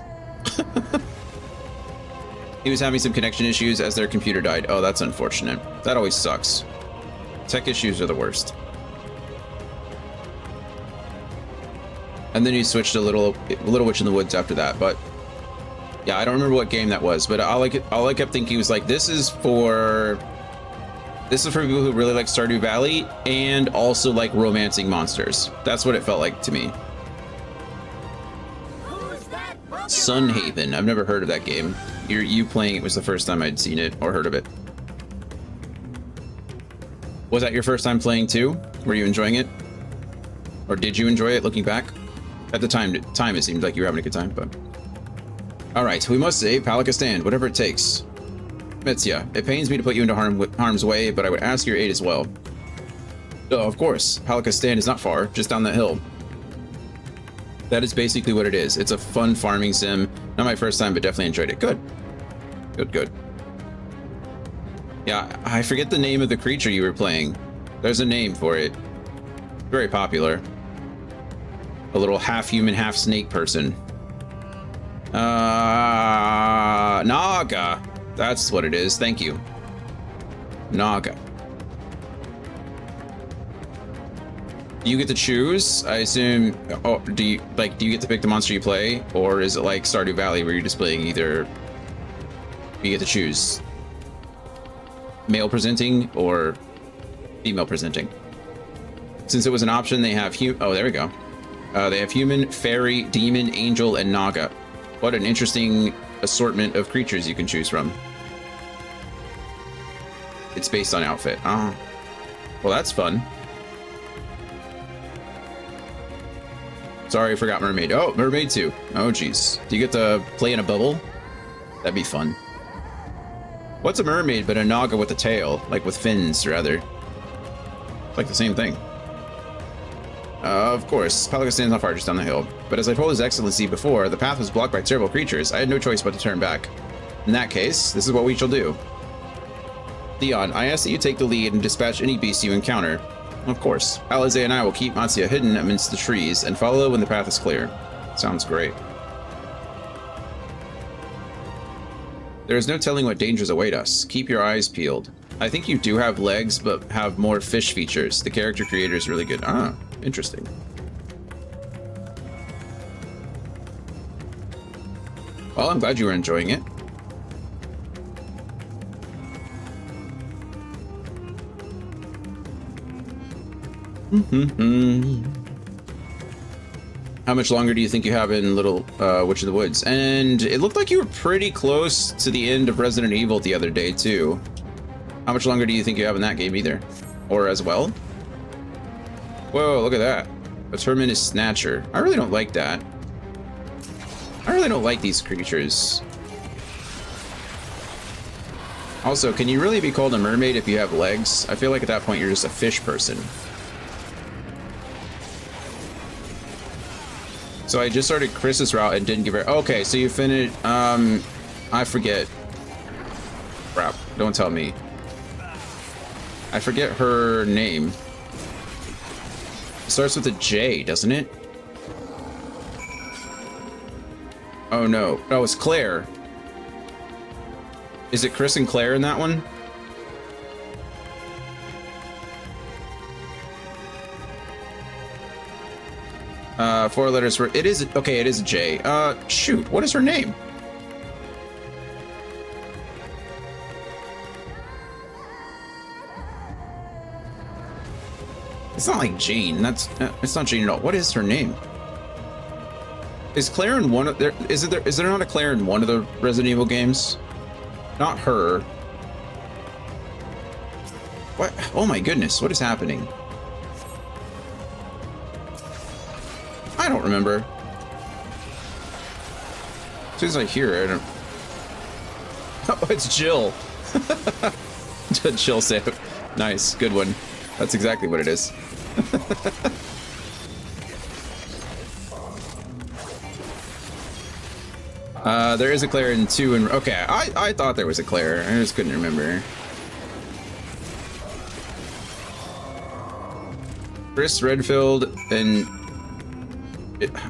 [SPEAKER 1] He was having some connection issues as their computer died. Oh, that's unfortunate. That always sucks. Tech issues are the worst. And then he switched to Little Witch in the Woods after that, but yeah, I don't remember what game that was, but all I kept thinking was like, this is for people who really like Stardew Valley and also like romancing monsters. That's what it felt like to me. Sunhaven. I've never heard of that game. You playing it was the first time I'd seen it or heard of it. Was that your first time playing too? Were you enjoying it? Or did you enjoy it looking back? At the time it seemed like you were having a good time, but... Alright, we must save Palakistan, whatever it takes. Metsya, it pains me to put you into harm's way, but I would ask your aid as well. Oh, of course. Palika Stand is not far, just down that hill. That is basically what it is. It's a fun farming sim. Not my first time, but definitely enjoyed it. Good. Good, good. Yeah, I forget the name of the creature you were playing. There's a name for it. Very popular. A little half-human, half-snake person. Naga. That's what it is. Thank you. Naga. You get to choose, I assume. Oh, do you get to pick the monster you play, or is it like Stardew Valley where you're just playing either? You get to choose male presenting or female presenting. Since it was an option, they have oh, there we go. They have human, fairy, demon, angel, and naga. What an interesting assortment of creatures you can choose from. It's based on outfit. Ah, well, that's fun. Sorry, I forgot mermaid. Oh, mermaid too. Oh, geez. Do you get to play in a bubble? That'd be fun. What's a mermaid but a naga with a tail? Like with fins, rather. It's like the same thing. Of course, Palika stands not far, just down the hill. But as I told His Excellency before, the path was blocked by terrible creatures. I had no choice but to turn back. In that case, this is what we shall do. Theon, I ask that you take the lead and dispatch any beast you encounter. Of course. Alize and I will keep Matsuya hidden amidst the trees and follow when the path is clear. Sounds great. There is no telling what dangers await us. Keep your eyes peeled. I think you do have legs, but have more fish features. The character creator is really good. Ah, interesting. Well, I'm glad you were enjoying it. How much longer do you think you have in Little Witch of the Woods? And it looked like you were pretty close to the end of Resident Evil the other day, too. How much longer do you think you have in that game either? Or as well? Whoa, look at that. A Terminus Snatcher. I really don't like that. I really don't like these creatures. Also, can you really be called a mermaid if you have legs? I feel like at that point you're just a fish person. So I just started Chris's route and didn't give her. Okay, so you finished. I forget. Crap! Don't tell me. I forget her name. It starts with a J, doesn't it? Oh no! No, it's Claire. Is it Chris and Claire in that one? Four letters for it is okay. It is a J. Shoot, what is her name? It's not like Jane. That's it's not Jane at all. What is her name? Is Claire in one of there? Is there not a Claire in one of the Resident Evil games? Not her. What? Oh my goodness! What is happening? I don't remember. As soon as I hear it, I don't... Oh, it's Jill. Jill said, nice, good one. That's exactly what it is. There is a Claire in 2 and... Okay, I thought there was a Claire. I just couldn't remember. Chris Redfield and...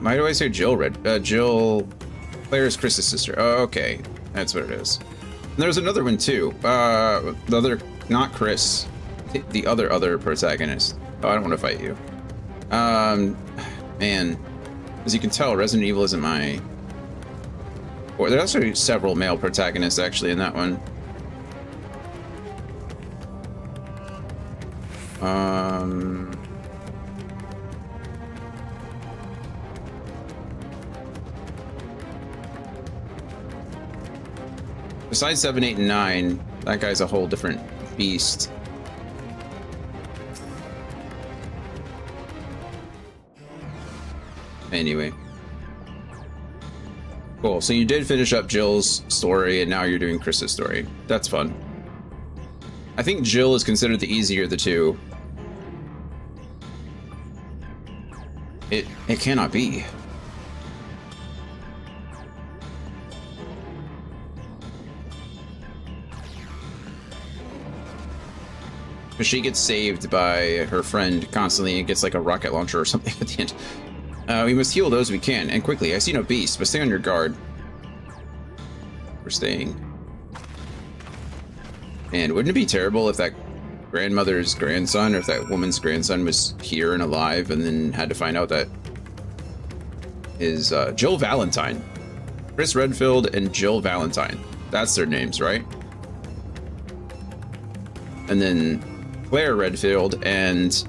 [SPEAKER 1] Why do I say Jill Jill... Claire is Chris's sister. Oh, okay. That's what it is. And there's another one, too. The other... Not Chris. The other protagonist. Oh, I don't want to fight you. Man. As you can tell, Resident Evil isn't my... Or there's actually several male protagonists, actually, in that one. Besides 7, 8, and 9, that guy's a whole different beast. Anyway. Cool, so you did finish up Jill's story, and now you're doing Chris's story. That's fun. I think Jill is considered the easier of the two. It cannot be. But she gets saved by her friend constantly and gets like a rocket launcher or something at the end. We must heal those we can, and quickly. I see no beast, but stay on your guard. We're staying. And wouldn't it be terrible if that grandmother's grandson, or if that woman's grandson was here and alive and then had to find out that is Jill Valentine. Chris Redfield and Jill Valentine. That's their names, right? And then Claire Redfield and...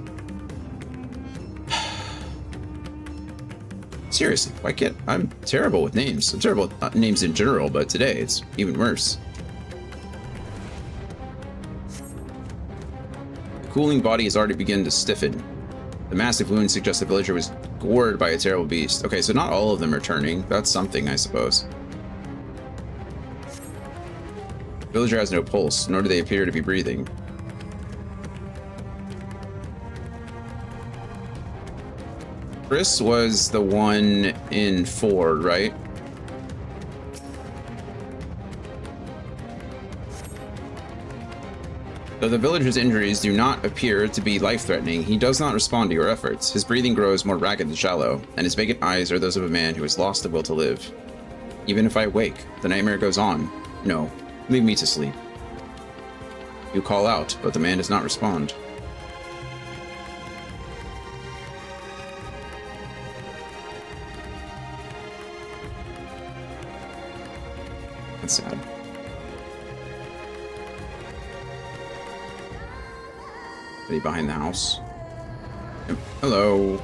[SPEAKER 1] Seriously, why can't... I'm terrible with names. I'm terrible with names in general, but today it's even worse. The cooling body has already begun to stiffen. The massive wound suggests the villager was gored by a terrible beast. Okay, so not all of them are turning. That's something, I suppose. The villager has no pulse, nor do they appear to be breathing. Chris was the one in 4, right? Though the villager's injuries do not appear to be life-threatening, he does not respond to your efforts. His breathing grows more ragged and shallow, and his vacant eyes are those of a man who has lost the will to live. Even if I wake, the nightmare goes on. No, leave me to sleep. You call out, but the man does not respond. That's sad. Behind the house. Hello.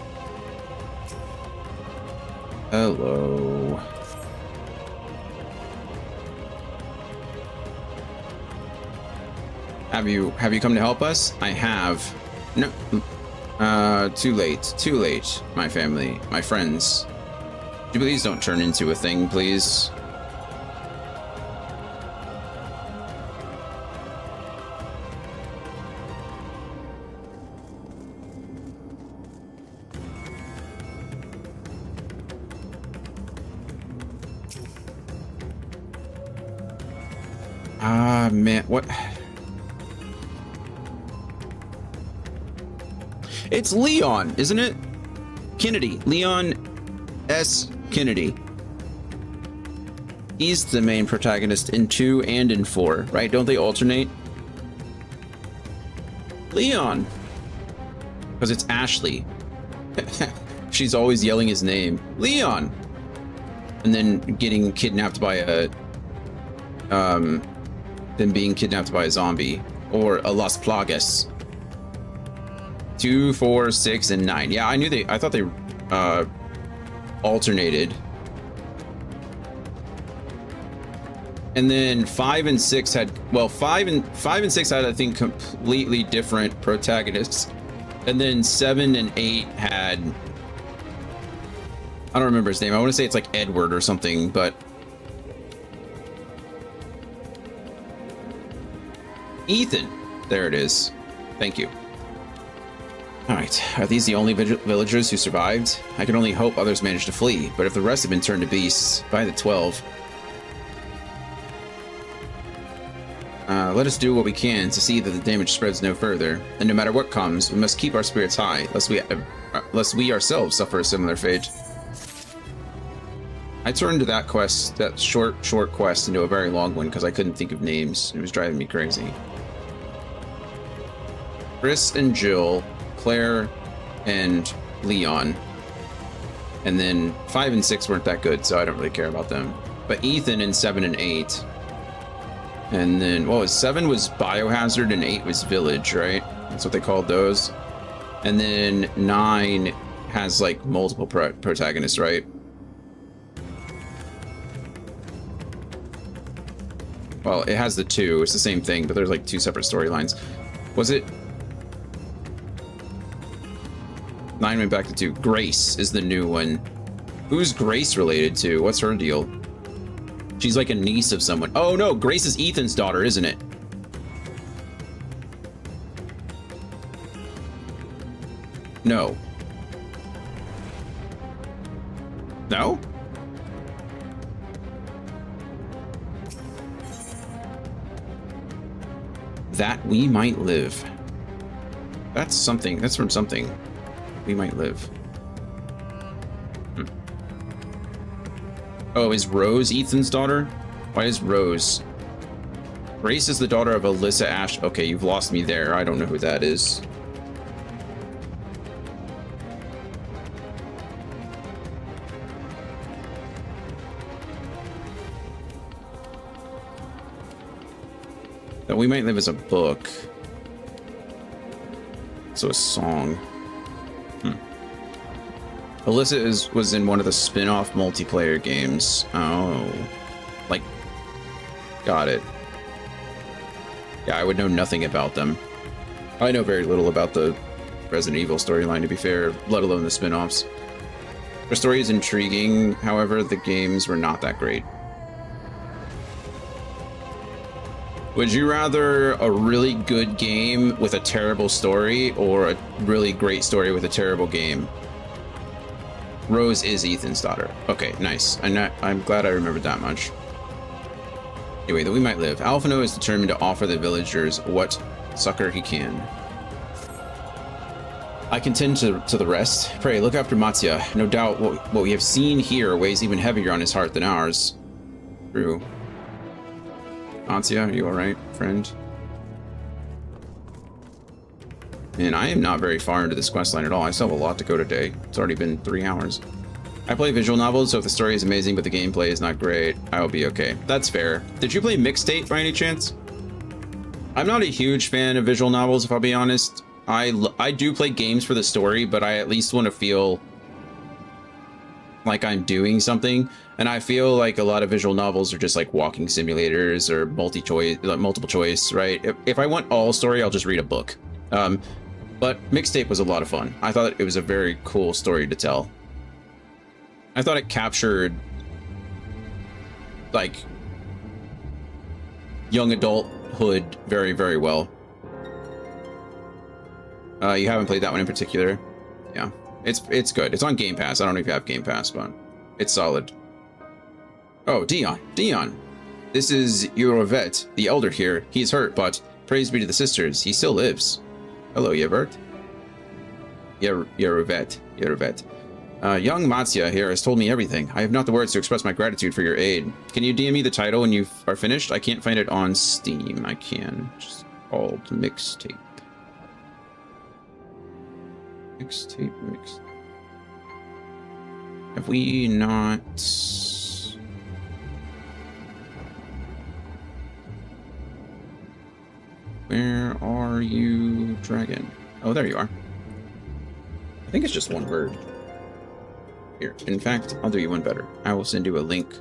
[SPEAKER 1] Hello. Have you come to help us? I have. No. Too late, my family, my friends. Would you please don't turn into a thing, please? Ah, man, what? It's Leon, isn't it? Kennedy, Leon S. Kennedy. He's the main protagonist in 2 and in 4, right? Don't they alternate? Leon. Because it's Ashley. She's always yelling his name. Leon. And then getting kidnapped by a... than being kidnapped by a zombie or a Las Plagas. 2, 4, 6, and 9. Yeah, I thought they alternated. And then 5 and 6 had, well, 5 and 6 had, I think, completely different protagonists. And then 7 and 8 had, I don't remember his name. I want to say it's like Edward or something, but Ethan. There it is. Thank you. All right. Are these the only villagers who survived? I can only hope others managed to flee, but if the rest have been turned to beasts by the 12, let us do what we can to see that the damage spreads no further. And no matter what comes, we must keep our spirits high, lest we ourselves suffer a similar fate. I turned that quest, that short quest, into a very long one because I couldn't think of names. It was driving me crazy. Chris and Jill, Claire and Leon. And then 5 and 6 weren't that good, so I don't really care about them. But Ethan in 7 and 8. And then, what was 7 was Biohazard and 8 was Village, right? That's what they called those. And then 9 has like multiple protagonists, right? Well, it has the 2. It's the same thing, but there's like 2 separate storylines. Was it? 9 went back to 2. Grace is the new one. Who's Grace related to? What's her deal? She's like a niece of someone. Oh no, Grace is Ethan's daughter, isn't it? No. No? That we might live. That's something. That's from something. We might live. Hmm. Oh, is Rose Ethan's daughter? Why is Rose? Grace is the daughter of Alyssa Ash. Okay, you've lost me there. I don't know who that is. That We Might Live as a book. So a song. Alyssa was in one of the spin-off multiplayer games. Oh. Like, got it. Yeah, I would know nothing about them. I know very little about the Resident Evil storyline, to be fair, let alone the spin-offs. The story is intriguing, however, the games were not that great. Would you rather a really good game with a terrible story, or a really great story with a terrible game? Rose is Ethan's daughter. Okay, nice. I'm glad I remembered that much. Anyway, that we might live. Alphino is determined to offer the villagers what succor he can. I contend to the rest. Pray, look after Mattia. No doubt what we have seen here weighs even heavier on his heart than ours. True. Mattia, are you alright, friend? Man, I am not very far into this questline at all. I still have a lot to go today. It's already been 3 hours. I play visual novels, so if the story is amazing but the gameplay is not great, I will be okay. That's fair. Did you play Mixtape by any chance? I'm not a huge fan of visual novels, if I'll be honest. I do play games for the story, but I at least want to feel like I'm doing something. And I feel like a lot of visual novels are just like walking simulators or multiple choice, right? If I want all story, I'll just read a book. But Mixtape was a lot of fun. I thought it was a very cool story to tell. I thought it captured like young adulthood very, very well. You haven't played that one in particular? Yeah, it's good. It's on Game Pass. I don't know if you have Game Pass, but it's solid. Oh, Dion. This is Eurovet, the elder here. He's hurt, but praise be to the sisters, he still lives. Hello, Yevert. Yeruvet. Young Mattia here has told me everything. I have not the words to express my gratitude for your aid. Can you DM me the title when you are finished? I can't find it on Steam. I can. Just called Mixtape. Mixtape. Have we not... Where are you, Dragon? Oh, there you are. I think it's just one word. Here, in fact, I'll do you one better. I will send you a link.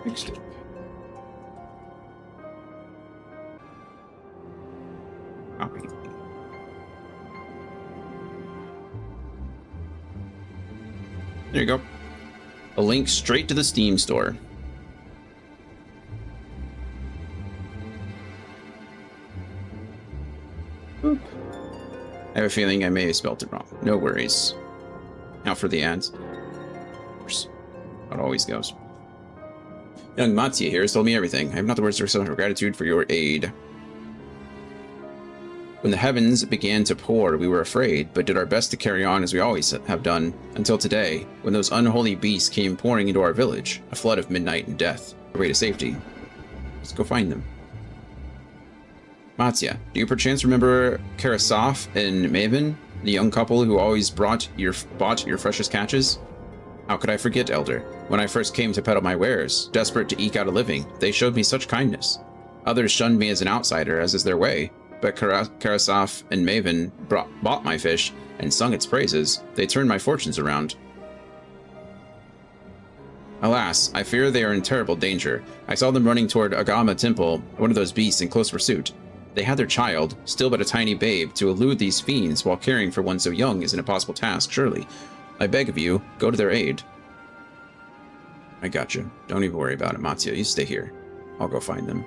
[SPEAKER 1] Mixtape. Copy. There you go. A link straight to the Steam store. Boop. I have a feeling I may have spelled it wrong. No worries. Now for the ads. Of course. How it always goes. Young Mattia here has told me everything. I have not the words to express my gratitude for your aid. When the heavens began to pour, we were afraid, but did our best to carry on as we always have done, until today, when those unholy beasts came pouring into our village, a flood of midnight and death. Our way to safety. Let's go find them. Mattia, do you perchance remember Karasaf and Maven, the young couple who always bought your freshest catches? How could I forget, Elder? When I first came to peddle my wares, desperate to eke out a living, they showed me such kindness. Others shunned me as an outsider, as is their way, but Karasaf and Maven bought my fish and sung its praises. They turned my fortunes around. Alas, I fear they are in terrible danger. I saw them running toward Agama Temple, one of those beasts, in close pursuit. They had their child, still but a tiny babe, to elude these fiends while caring for one so young is an impossible task, surely. I beg of you, go to their aid. I got you. Don't even worry about it, Mattia. You stay here. I'll go find them.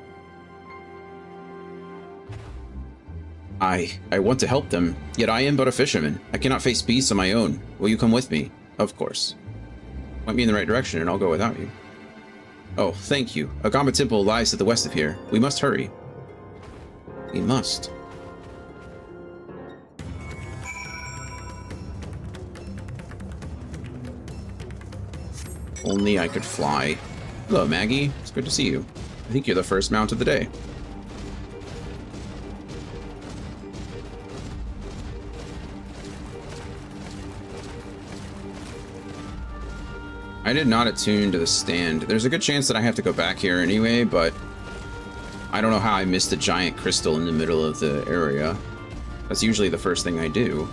[SPEAKER 1] I want to help them, yet I am but a fisherman. I cannot face beasts on my own. Will you come with me? Of course. Point me in the right direction and I'll go without you. Oh, thank you. Agama Temple lies to the west of here. We must hurry. We must. Only I could fly. Hello, Maggie. It's good to see you. I think you're the first mount of the day. I did not attune to the stand. There's a good chance that I have to go back here anyway, but I don't know how I missed the giant crystal in the middle of the area. That's usually the first thing I do.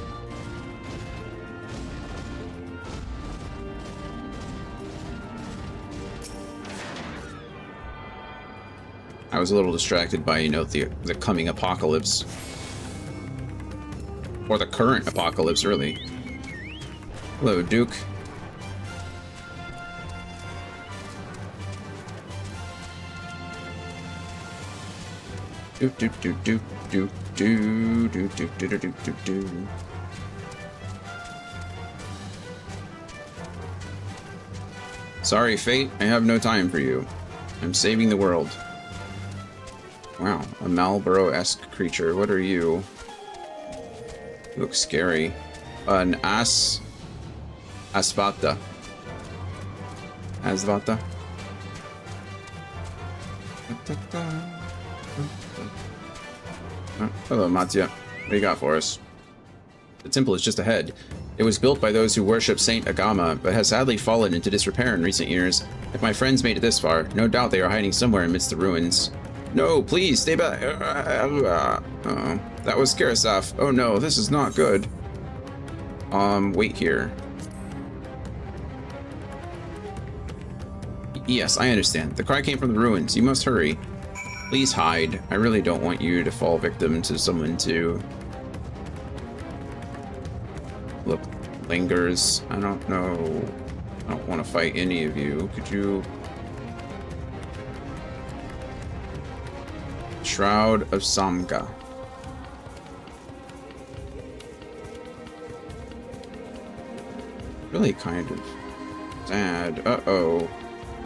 [SPEAKER 1] I was a little distracted by, you know, the coming apocalypse. Or the current apocalypse, really. Hello, Duke. Do do do do do do do do do do do do do. Sorry, Fate. I have no time for you. I'm saving the world. Wow, a Marlboro-esque creature. What are you? You look scary. An Asvata. Asvata. Hello, Matya. What do you got for us? The temple is just ahead. It was built by those who worship Saint Agama, but has sadly fallen into disrepair in recent years. If my friends made it this far, no doubt they are hiding somewhere amidst the ruins. No, please, stay back. Oh, that was Karasaf. Oh no, this is not good. Wait here. Yes, I understand. The cry came from the ruins. You must hurry. Please hide. I really don't want you to fall victim to someone too. Look, lingers. I don't know. I don't want to fight any of you. Could you... Shroud of Samga. Really kind of sad. Uh-oh.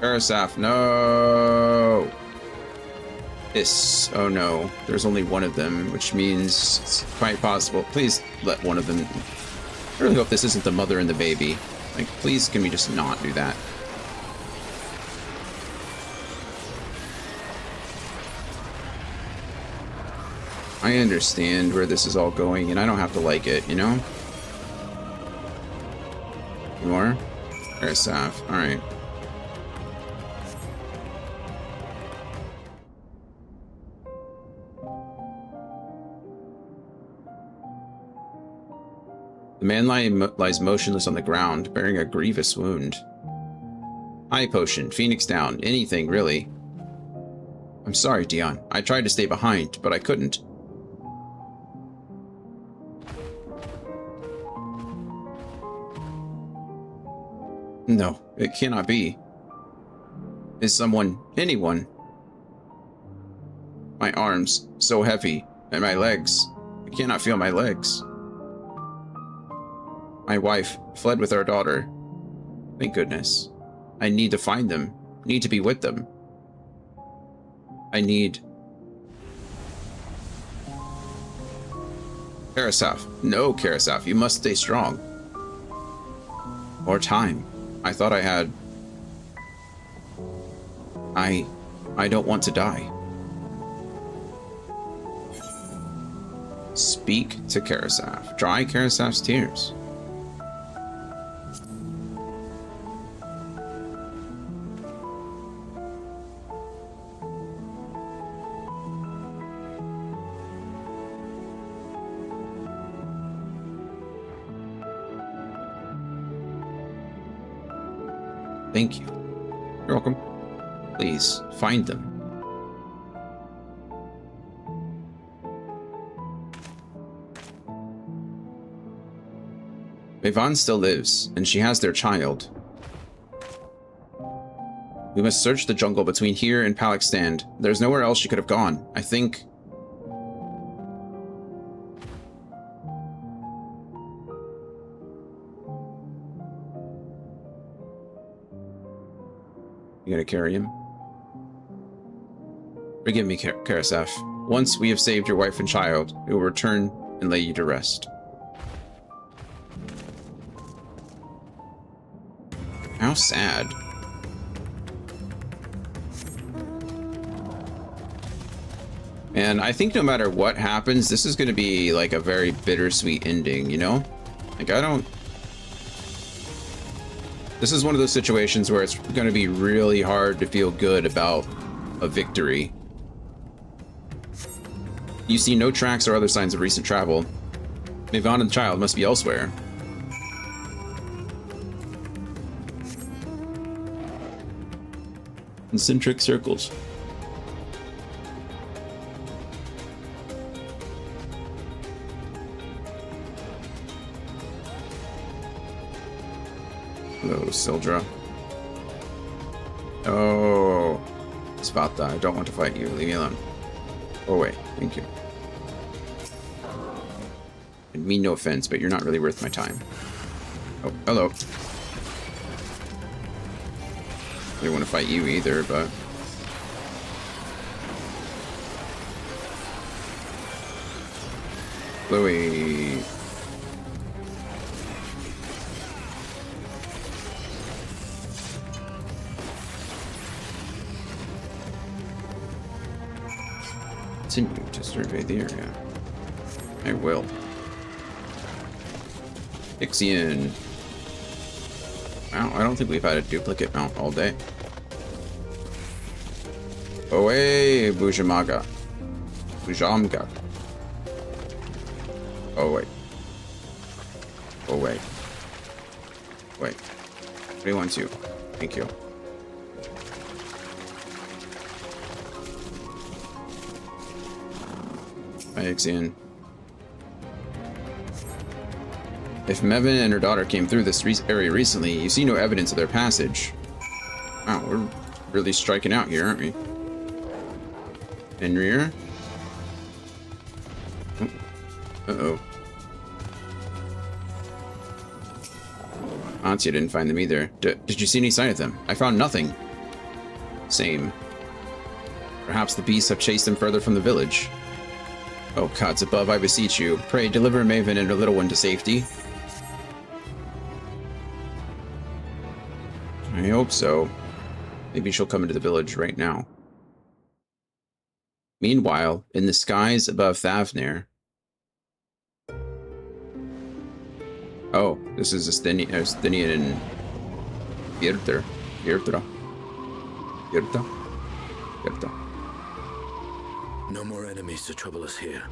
[SPEAKER 1] Karasaf, no! Oh no, there's only one of them, which means it's quite possible. Please let one of them... I really hope this isn't the mother and the baby. Like, please, can we just not do that? I understand where this is all going, and I don't have to like it, you know? More? Karasaf, alright. The man lies motionless on the ground, bearing a grievous wound. Eye potion, Phoenix down, anything, really. I'm sorry, Dion. I tried to stay behind, but I couldn't. No, it cannot be. Is someone, anyone? My arms, so heavy, and my legs. I cannot feel my legs. My wife fled with our daughter. Thank goodness. I need to find them. Need to be with them. I need... Karasaf. No, Karasaf. You must stay strong. More time. I thought I had... I don't want to die. Speak to Karasaf. Dry Karasaf's tears. Thank you. You're welcome. Please, find them. Yvonne still lives, and she has their child. We must search the jungle between here and Palak Stand. There's nowhere else she could have gone. I think... You gonna carry him? Forgive me, Karasef. Once we have saved your wife and child, we will return and lay you to rest. How sad. And I think no matter what happens, this is going to be like a very bittersweet ending, you know? Like, I don't... This is one of those situations where it's going to be really hard to feel good about a victory. You see no tracks or other signs of recent travel. Maven and the child must be elsewhere. Concentric circles. Hello, Sildra. Oh, Svata, I don't want to fight you. Leave me alone. Oh, wait. Thank you. I mean no offense, but you're not really worth my time. Oh, hello. I don't want to fight you either, but... Louis. Continue to survey the area. I will. Ixion. Wow, I don't think we've had a duplicate mount all day. Away, Bujamaga. Bujamga. Oh, wait. Oh, wait. Wait. What do you want to? Thank you. Ixion. If Mevin and her daughter came through this area recently, you see no evidence of their passage. Wow, we're really striking out here, aren't we? In rear? Uh-oh. Antia didn't find them either. Did you see any sign of them? I found nothing. Same. Perhaps the beasts have chased them further from the village. Oh, gods above, I beseech you. Pray, deliver Maven and her little one to safety. I hope so. Maybe she'll come into the village right now. Meanwhile, in the skies above Thavnir... Oh, this is Estinian and Birter.
[SPEAKER 6] No more enemies to trouble us here.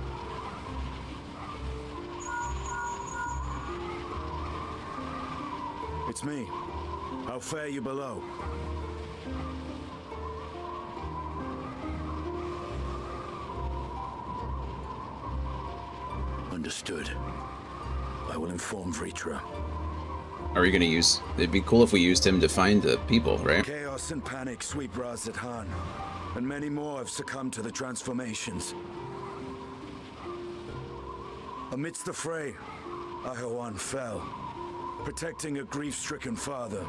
[SPEAKER 9] It's me. How fare you below?
[SPEAKER 6] Understood. I will inform Vritra.
[SPEAKER 1] Are we gonna use... It'd be cool if we used him to find the people, right?
[SPEAKER 9] Chaos and panic sweep Raz Khan, and many more have succumbed to the transformations. Amidst the fray, Ahawan fell, protecting a grief-stricken father.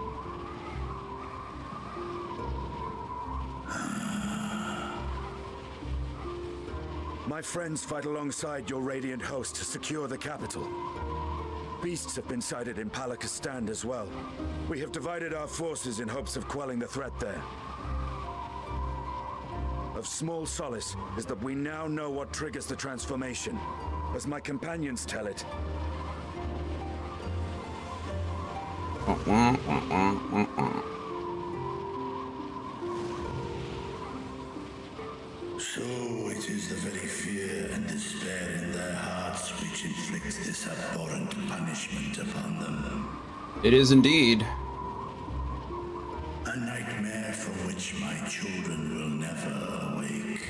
[SPEAKER 9] My friends fight alongside your radiant host to secure the capital. Beasts have been sighted in Palakistan as well. We have divided our forces in hopes of quelling the threat there. Of small solace is that we now know what triggers the transformation. As my companions tell it.
[SPEAKER 7] So it is the very fear and despair in their hearts which inflicts this abhorrent punishment upon them.
[SPEAKER 1] It is indeed.
[SPEAKER 7] A nightmare from which my children will never awake.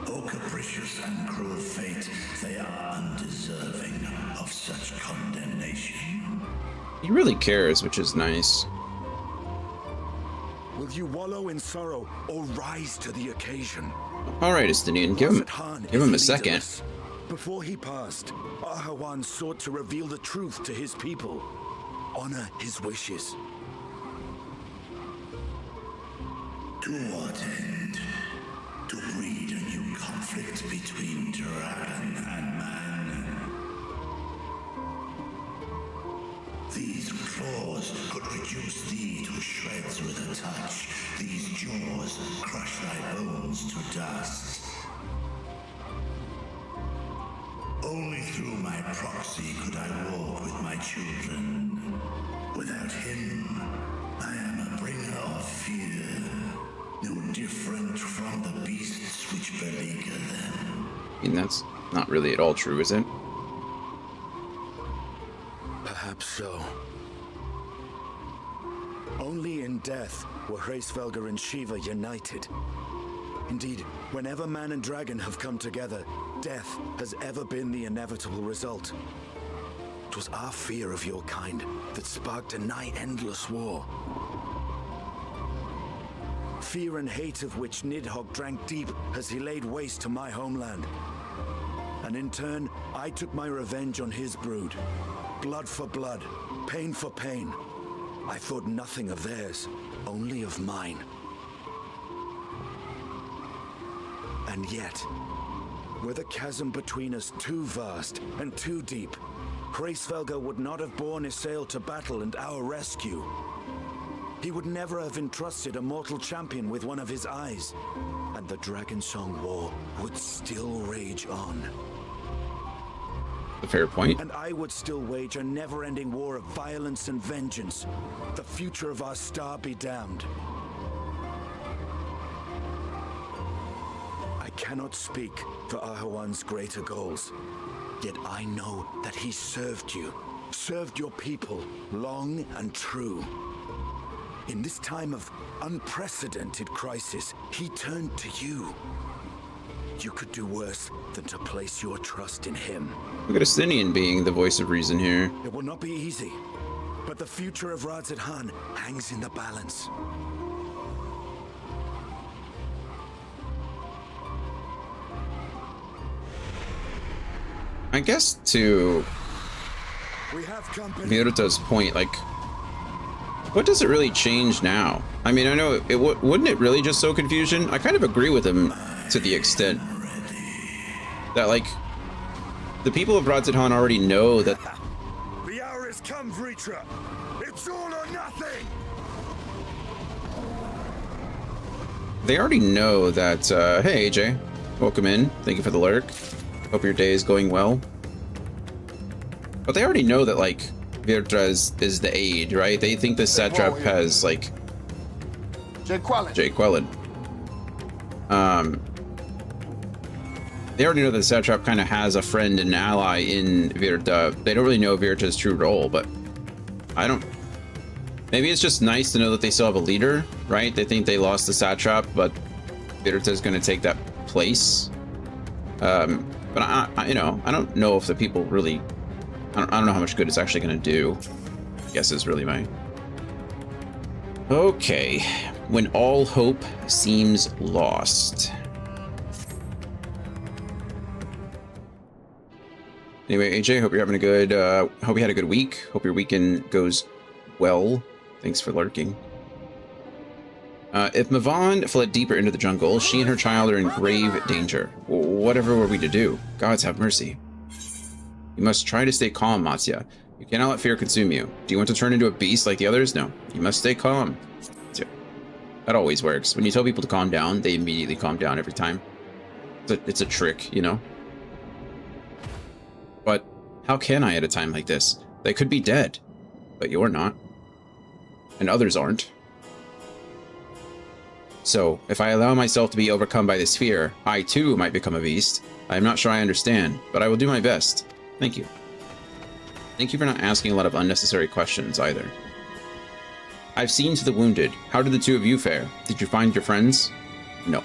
[SPEAKER 7] Oh, capricious and cruel fate, they are undeserving of such condemnation.
[SPEAKER 1] He really cares, which is nice.
[SPEAKER 9] Will you wallow in sorrow or rise to the occasion?
[SPEAKER 1] All right, Estinian, give him a second.
[SPEAKER 9] Before he passed, Ahawan sought to reveal the truth to his people. Honor his wishes.
[SPEAKER 7] To what end? To breed a new conflict between dragon and man. These claws could reduce thee to shreds with a touch. These jaws crush thy bones to dust. Only through my proxy could I walk with my children. Without him, I am a bringer of fear, no different from the beasts which beleaguer them.
[SPEAKER 1] I mean, that's not really at all true, is it?
[SPEAKER 9] Perhaps so. Only in death were Hraesvelgr and Shiva united. Indeed, whenever man and dragon have come together, death has ever been the inevitable result. It was our fear of your kind that sparked a nigh-endless war. Fear and hate of which Nidhogg drank deep as he laid waste to my homeland. And in turn, I took my revenge on his brood. Blood for blood, pain for pain. I thought nothing of theirs, only of mine. And yet, were the chasm between us too vast and too deep, Hraesvelgr would not have borne Isael to battle and our rescue. He would never have entrusted a mortal champion with one of his eyes, and the Dragonsong War would still rage on.
[SPEAKER 1] A fair point.
[SPEAKER 9] And I would still wage a never-ending war of violence and vengeance. The future of our star be damned. I cannot speak for Ahawan's greater goals. Yet I know that he served you, served your people, long and true. In this time of unprecedented crisis, he turned to you. You could do worse than to place your trust in him.
[SPEAKER 1] Look at Astinian being the voice of reason here.
[SPEAKER 9] It will not be easy, but the future of Radz-at-Han hangs in the balance.
[SPEAKER 1] I guess to
[SPEAKER 9] We have company.
[SPEAKER 1] Virta's point, like, what does it really change now? I mean, I know it wouldn't it really just sow confusion? I kind of agree with him to the extent that, like, the people of Radz-at-Han already know that
[SPEAKER 9] The hour has come, Vritra. It's all or nothing.
[SPEAKER 1] they already know that. Hey, AJ, welcome in. Thank you for the lurk. Hope your day is going well. But they already know that, like, Virtra is the aide, right? They think the satrap has, like, Jay Quellen. They already know that the satrap kind of has a friend and ally in Virta. They don't really know Virta's true role, but I don't. Maybe it's just nice to know that they still have a leader, right? They think they lost the satrap, but Virta's going to take that place. But I don't know if the people really. I don't know how much good it's actually going to do. I guess is really my. Okay, when all hope seems lost. Anyway, AJ, hope you're having a good. Hope you had a good week. Hope your weekend goes well. Thanks for lurking. If Mavon fled deeper into the jungle, she and her child are in grave danger. Whatever were we to do? Gods have mercy. You must try to stay calm, Matsya. You cannot let fear consume you. Do you want to turn into a beast like the others? No. You must stay calm. That always works. When you tell people to calm down, they immediately calm down every time. It's a trick, you know? But how can I at a time like this? They could be dead. But you're not. And others aren't. So, if I allow myself to be overcome by this fear, I too might become a beast. I am not sure I understand, but I will do my best. Thank you. Thank you for not asking a lot of unnecessary questions, either. I've seen to the wounded. How did the two of you fare? Did you find your friends? No.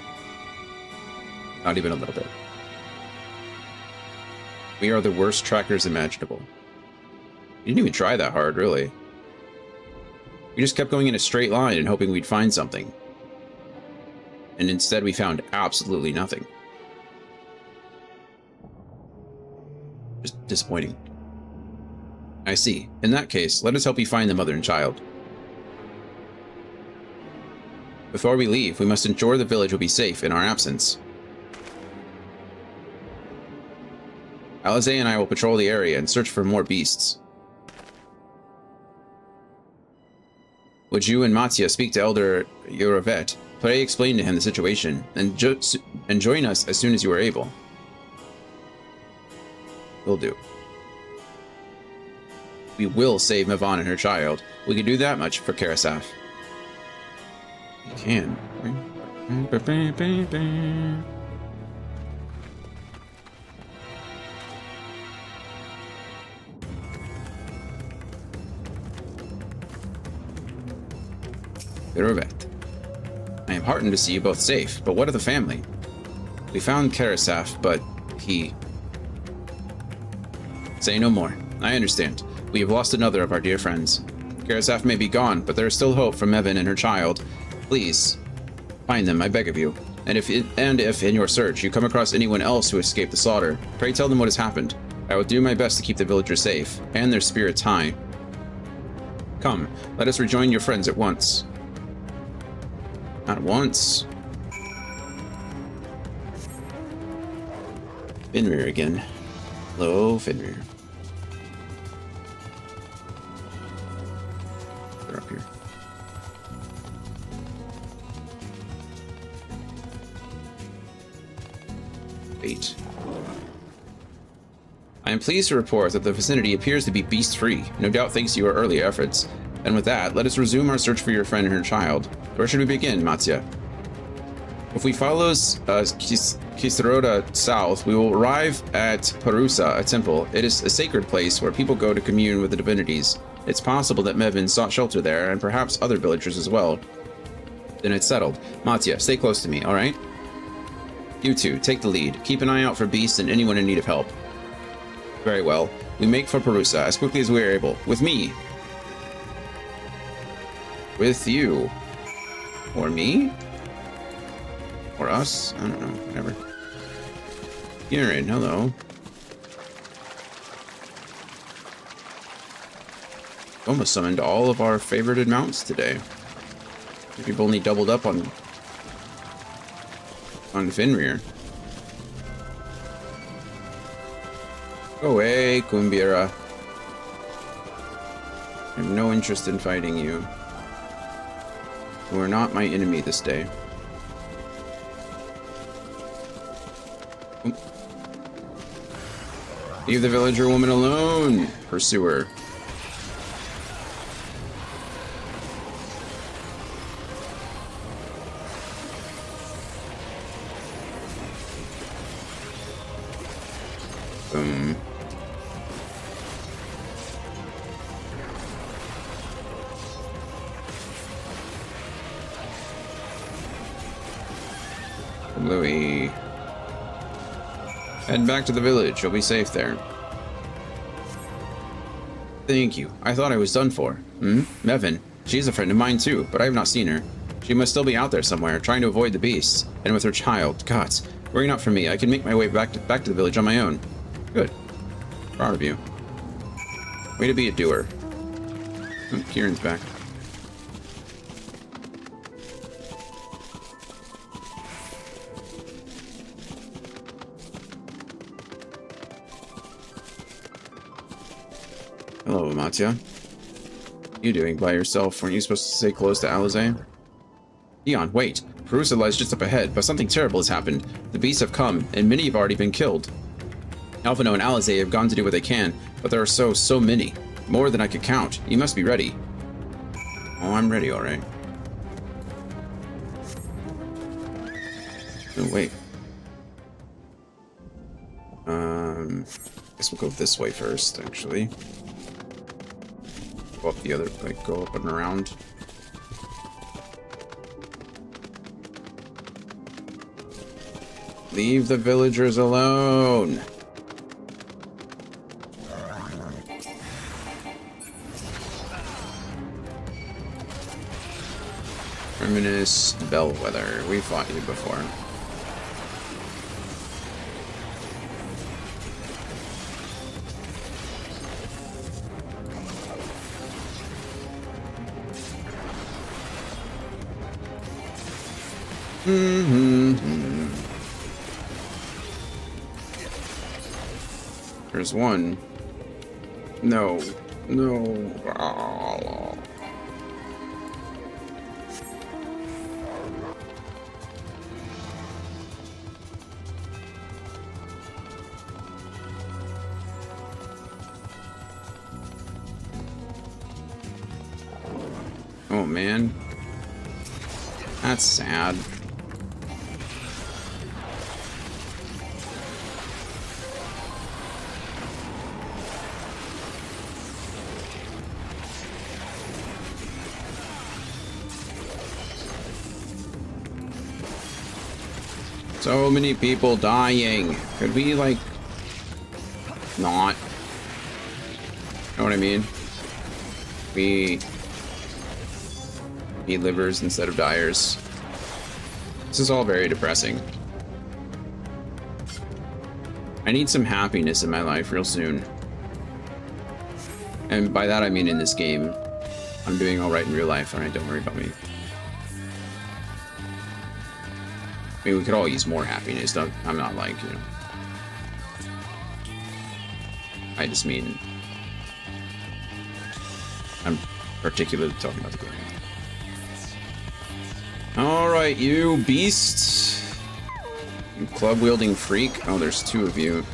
[SPEAKER 1] Not even a little bit. We are the worst trackers imaginable. You didn't even try that hard, really. We just kept going in a straight line and hoping we'd find something. And instead we found absolutely nothing. Just disappointing. I see. In that case, let us help you find the mother and child. Before we leave, we must ensure the village will be safe in our absence. Alize and I will patrol the area and search for more beasts. Would you and Mattia speak to Elder Yorovet? Pray explain to him the situation, and join us as soon as you are able. Will do. We will save Mavan and her child. We can do that much for Karasaf. We can. Yorovet. I am heartened to see you both safe, but what of the family? We found Karasaf, but he... Say no more. I understand. We have lost another of our dear friends. Karasaf may be gone, but there is still hope for Mevin and her child. Please, find them, I beg of you. And if in your search you come across anyone else who escaped the slaughter, pray tell them what has happened. I will do my best to keep the villagers safe, and their spirits high. Come, let us rejoin your friends at once. At once. Fenrir again. Hello, Fenrir. They're up here. Wait. I am pleased to report that the vicinity appears to be beast-free, no doubt thanks to your early efforts. And with that, let us resume our search for your friend and her child. Where should we begin, Mattia? If we follow Kisroda south, we will arrive at Parusa, a temple. It is a sacred place where people go to commune with the divinities. It's possible that Mevin sought shelter there, and perhaps other villagers as well. Then it's settled. Mattia, stay close to me, alright? You two, take the lead. Keep an eye out for beasts and anyone in need of help. Very well. We make for Parusa as quickly as we are able. With me. With you. Or me? Or us? I don't know. Whatever. Kieran, hello. Almost summoned all of our favorited mounts today. We've only doubled up on Fenrir. Go away, Kumbira. I have no interest in fighting you. You are not my enemy this day. Leave the villager woman alone, pursuer. Boom. Louis. Head back to the village. You'll be safe there. Thank you. I thought I was done for. Mevin. She's a friend of mine too, but I have not seen her. She must still be out there somewhere, trying to avoid the beasts. And with her child. Gods. Worry not for me. I can make my way back to the village on my own. Good. Proud of you. Way to be a doer. Oh, Kieran's back. Hello, Mattia. You doing by yourself? Weren't you supposed to stay close to Alize? Eon, wait. Parusa lies just up ahead, but something terrible has happened. The beasts have come, and many have already been killed. Alphino and Alize have gone to do what they can, but there are so many. More than I could count. You must be ready. Oh, I'm ready, alright. Oh, wait. Guess we'll go this way first, actually. Go up the other, like, go up and around. Leave the villagers alone! Terminus Bellwether. We fought you before. There's one. No. No. Oh. Oh man. That's sad. So many people dying. Could we, like, not? Know what I mean? We need livers instead of dyers. This is all very depressing. I need some happiness in my life real soon. And by that I mean in this game. I'm doing alright in real life, alright? Don't worry about me. I mean, we could all use more happiness. I'm not like, you know. I just mean... I'm particularly talking about the game. Alright, you beasts. You club-wielding freak. Oh, there's two of you.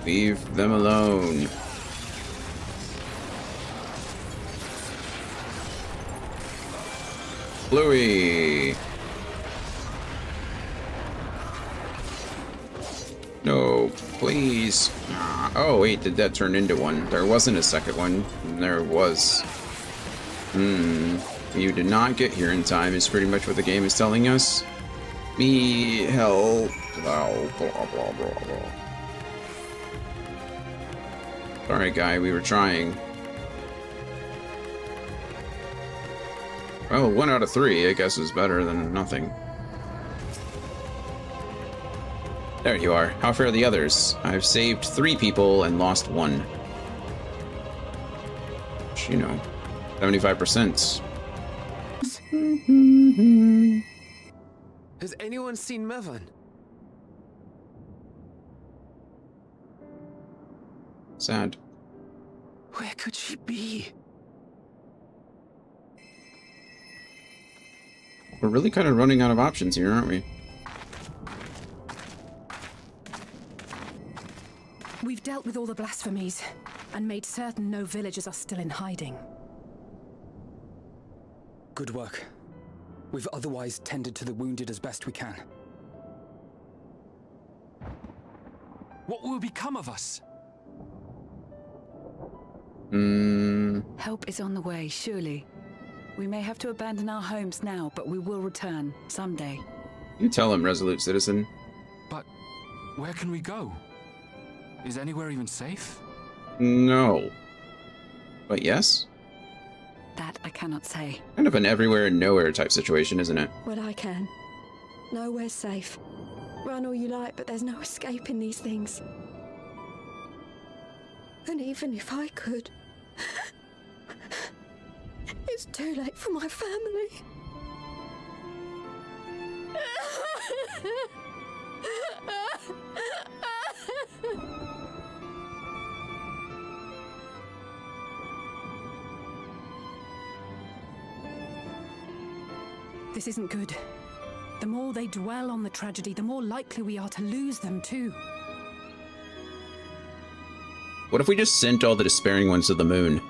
[SPEAKER 1] Leave them alone. Bluey. No, please. Oh, wait, did that turn into one? There wasn't a second one. There was. You did not get here in time is pretty much what the game is telling us. Me help. Blah, blah, blah, blah, blah. Alright, guy, we were trying. Well, 1 out of 3, I guess, is better than nothing. There you are. How fare the others? I've saved 3 people and lost 1. Which, you know, 75%.
[SPEAKER 10] Has anyone seen Mevan?
[SPEAKER 1] Sad.
[SPEAKER 10] Where could she be?
[SPEAKER 1] We're really kind of running out of options here, aren't we?
[SPEAKER 8] We've dealt with all the blasphemies and made certain no villagers are still in hiding.
[SPEAKER 11] Good work. We've otherwise tended to the wounded as best we can.
[SPEAKER 2] What will become of us?
[SPEAKER 12] Help is on the way, surely. We may have to abandon our homes now, but we will return someday.
[SPEAKER 1] You tell him, resolute citizen.
[SPEAKER 2] But where can we go? Is anywhere even safe?
[SPEAKER 1] No. But yes?
[SPEAKER 12] That I cannot say.
[SPEAKER 1] Kind of an everywhere and nowhere type situation, isn't it?
[SPEAKER 13] Well, I can. Nowhere's safe. Run all you like, but there's no escaping these things. And even if I could, it's too late for my family.
[SPEAKER 8] This isn't good. The more they dwell on the tragedy, the more likely we are to lose them too.
[SPEAKER 1] What if we just sent all the despairing ones to the moon?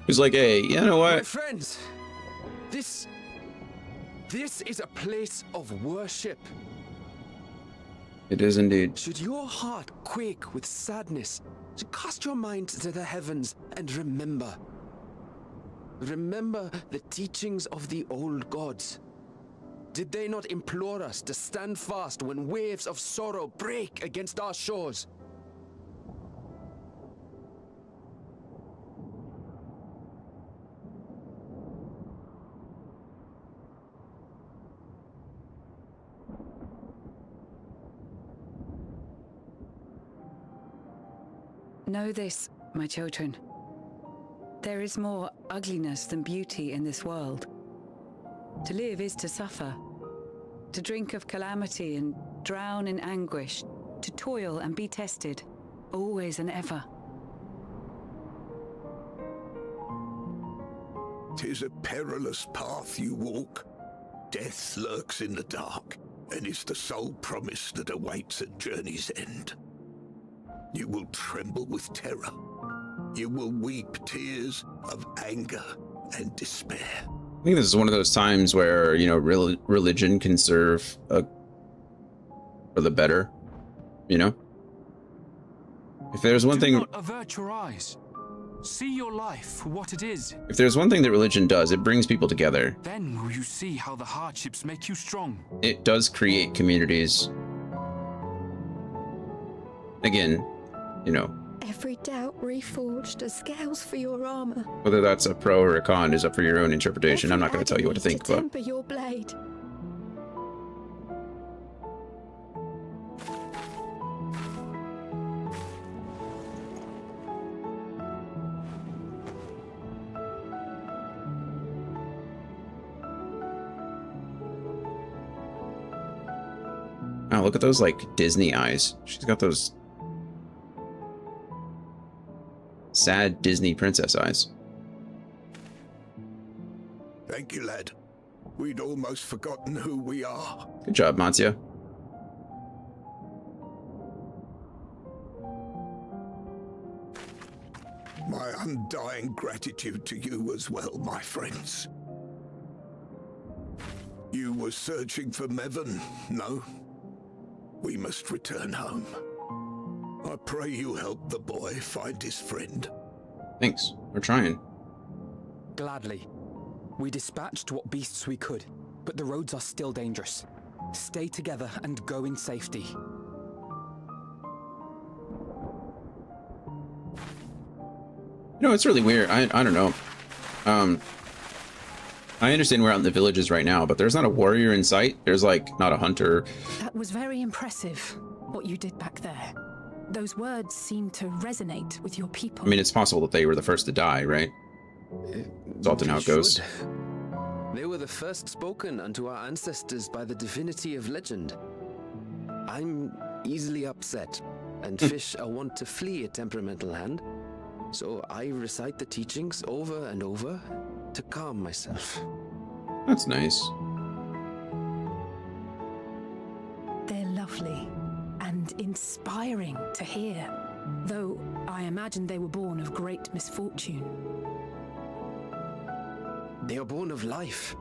[SPEAKER 1] Who's like, hey, you know
[SPEAKER 10] My
[SPEAKER 1] what?
[SPEAKER 10] friends, this is a place of worship.
[SPEAKER 1] It is indeed.
[SPEAKER 10] Should your heart quake with sadness, cast your mind to the heavens and remember. Remember the teachings of the old gods. Did they not implore us to stand fast when waves of sorrow break against our shores?
[SPEAKER 12] Know this, my children. There is more ugliness than beauty in this world. To live is to suffer. To drink of calamity and drown in anguish. To toil and be tested, always and ever.
[SPEAKER 7] 'Tis a perilous path you walk. Death lurks in the dark, and is the sole promise that awaits at journey's end. You will tremble with terror. You will weep tears of anger and despair.
[SPEAKER 1] I think this is one of those times where, you know, religion can serve for the better, you know? If there's one thing...
[SPEAKER 2] Do not avert your eyes. See your life for what it is.
[SPEAKER 1] If there's one thing that religion does, it brings people together.
[SPEAKER 2] Then will you see how the hardships make you strong.
[SPEAKER 1] It does create communities. Again, you know,
[SPEAKER 13] Every doubt reforged as scales for your armor.
[SPEAKER 1] whether that's a pro or a con is up for your own interpretation. I'm not going to tell you what to think, but
[SPEAKER 13] Temper your blade.
[SPEAKER 1] oh, look at those like Disney eyes. She's got those sad Disney princess eyes.
[SPEAKER 7] Thank you, lad. We'd almost forgotten who we are.
[SPEAKER 1] Good job, Matzia.
[SPEAKER 7] My undying gratitude to you as well, my friends. You were searching for Mevin, no? We must return home. I pray you help the boy find his friend.
[SPEAKER 1] Thanks. We're trying.
[SPEAKER 11] Gladly. We dispatched what beasts we could, but the roads are still dangerous. Stay together and go in safety.
[SPEAKER 1] You know, it's really weird. I don't know. I understand we're out in the villages right now, but there's not a warrior in sight. There's like not a hunter.
[SPEAKER 8] That was very impressive, what you did back there. Those words seem to resonate with your people.
[SPEAKER 1] I mean, it's possible that they were the first to die, right? It's often how it goes.
[SPEAKER 10] They were the first spoken unto our ancestors by the divinity of legend. I'm easily upset, and fish are wont to flee a temperamental hand, so I recite the teachings over and over to calm myself.
[SPEAKER 1] That's nice.
[SPEAKER 8] They're lovely and inspiring to hear, though I imagine they were born of great misfortune.
[SPEAKER 10] They are born of life.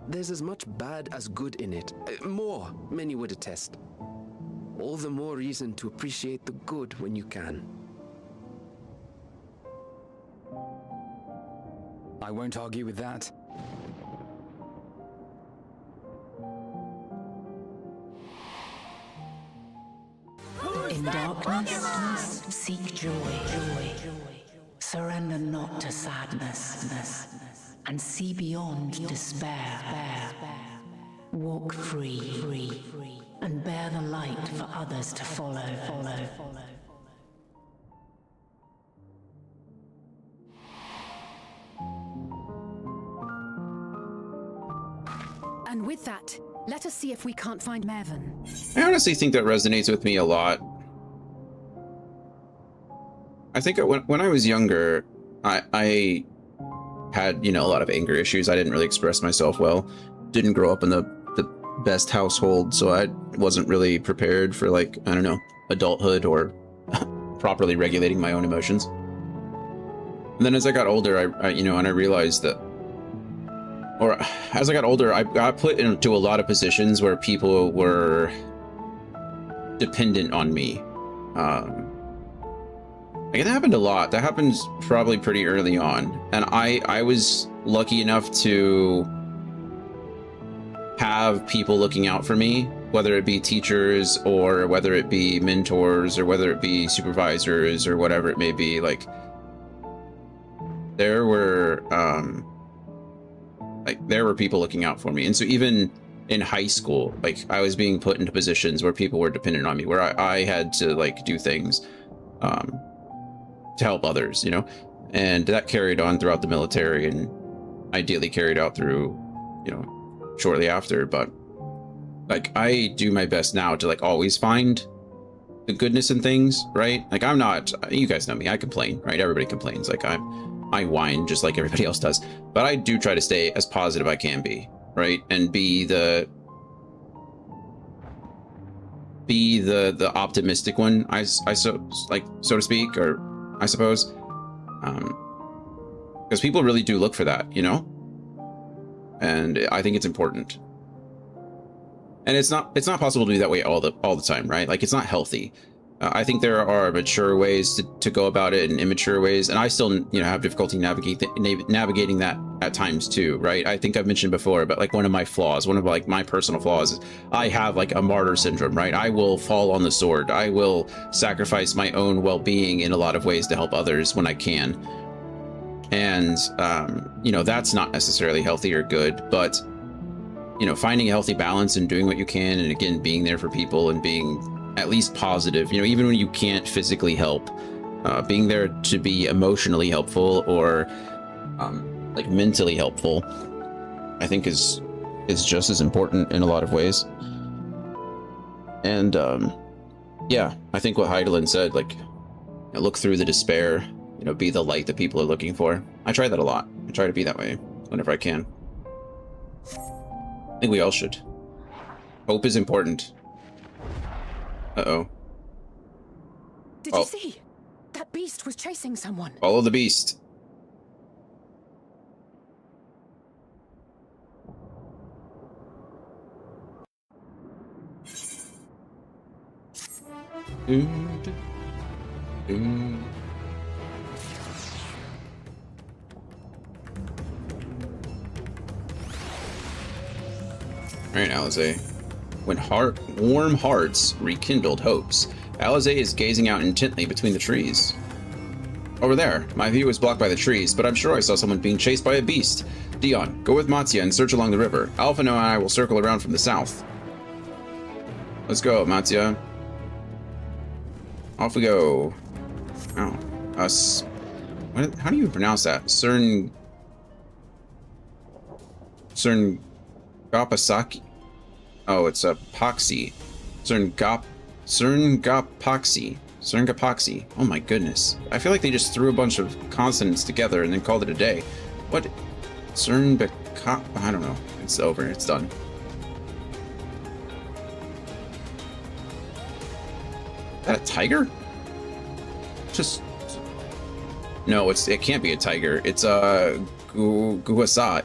[SPEAKER 10] There's as much bad as good in it. More, many would attest. All the more reason to appreciate the good when you can.
[SPEAKER 11] I won't argue with that.
[SPEAKER 14] In darkness, seek joy. Surrender not to sadness, and see beyond despair. Walk free, and bear the light for others to follow.
[SPEAKER 8] And with that, let us see if we can't find Mervyn.
[SPEAKER 1] I honestly think that resonates with me a lot. I think when I was younger, I had, you know, a lot of anger issues. I didn't really express myself well. Didn't grow up in the best household, so I wasn't really prepared for, like, I don't know, adulthood or properly regulating my own emotions. And then as I got older, I you know, and I realized that, or as I got older, I got put into a lot of positions where people were dependent on me. Like, it happened a lot. That happens probably pretty early on. And I was lucky enough to have people looking out for me, whether it be teachers or whether it be mentors or whether it be supervisors or whatever it may be. Like, there were people looking out for me. And so even in high school, like, I was being put into positions where people were dependent on me, where I had to, like, do things to help others, you know. And that carried on throughout the military and ideally carried out through, you know, shortly after. But like, I do my best now to like always find the goodness in things, right? Like, I'm not, you guys know me, I complain, right? Everybody complains. Like, I whine just like everybody else does, but I do try to stay as positive I can be, right? And be the optimistic one, I so to speak, or I suppose, because people really do look for that, you know, and I think it's important. And it's not possible to do that way all the time, right? Like, it's not healthy. I think there are mature ways to go about it and immature ways, and I still, you know, have difficulty navigating that at times too, right? I think I've mentioned before, but like one of my personal flaws is I have like a martyr syndrome, right? I will fall on the sword. I will sacrifice my own well-being in a lot of ways to help others when I can. And you know, that's not necessarily healthy or good, but you know, finding a healthy balance and doing what you can, and again, being there for people and being at least positive, you know, even when you can't physically help, being there to be emotionally helpful or like mentally helpful, I think is just as important in a lot of ways. And yeah, I think what Heidelin said, like, you know, look through the despair, you know, be the light that people are looking for. I try that a lot. I try to be that way whenever I can. I think we all should. Hope is important. Uh-oh.
[SPEAKER 8] Did you see? That beast was chasing someone.
[SPEAKER 1] Follow the beast. Alright, Alizé. When warm hearts rekindled hopes, Alizé is gazing out intently between the trees. Over there. My view is blocked by the trees, but I'm sure I saw someone being chased by a beast. Dion, go with Matzia and search along the river. Alphino and I will circle around from the south. Let's go, Matzia. Off we go. Oh, how do you pronounce that? Cerngapaxi. Oh, it's a Poxy. Cerngapaxi. Oh my goodness. I feel like they just threw a bunch of consonants together and then called it a day. What? I don't know. It's over. It's done. Is that a tiger? Just... No, it can't be a tiger. It's a Guhasaya.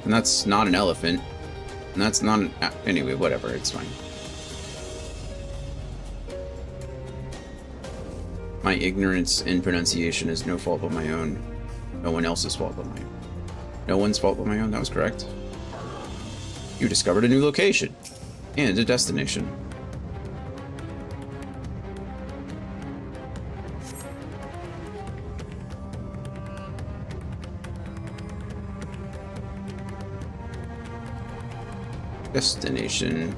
[SPEAKER 1] And that's not an elephant. And that's not an... Anyway, whatever. It's fine. My ignorance in pronunciation is no fault but my own. No one else's fault but mine. No one's fault but my own. That was correct. You discovered a new location. And a destination. Destination,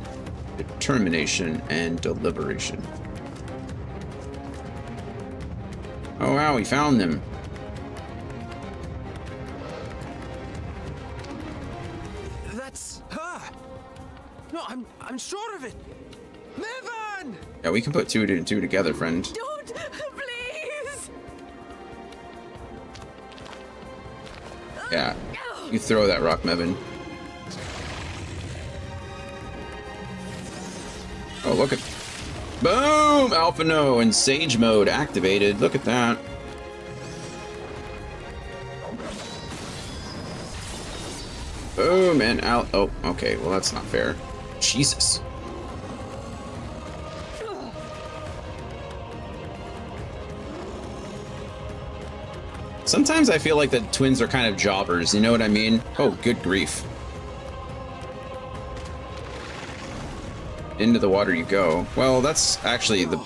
[SPEAKER 1] determination, and deliberation. Oh wow, we found them.
[SPEAKER 10] That's her. No, I'm sure of it. Mervan!
[SPEAKER 1] Yeah, we can put two and two together, friend.
[SPEAKER 3] Don't, please.
[SPEAKER 1] Yeah, you throw that rock, Mevin. Oh, look at... Boom! Alphino and Sage mode activated. Look at that. Boom, and out... Oh, okay. Well, that's not fair. Jesus. Sometimes I feel like the twins are kind of jobbers, you know what I mean? Oh, good grief. Into the water you go. Well, that's actually the...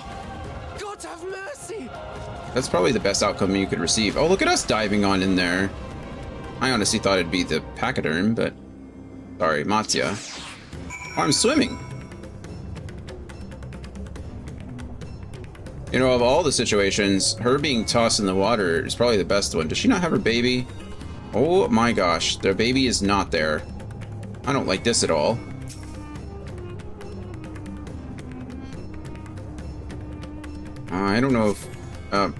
[SPEAKER 10] God have mercy!
[SPEAKER 1] That's probably the best outcome you could receive. Oh, look at us diving on in there. I honestly thought it'd be the pachyderm, but... Sorry, Matzia. Oh, I'm swimming! You know, of all the situations, her being tossed in the water is probably the best one. Does she not have her baby? Oh my gosh, their baby is not there. I don't like this at all. I don't know if...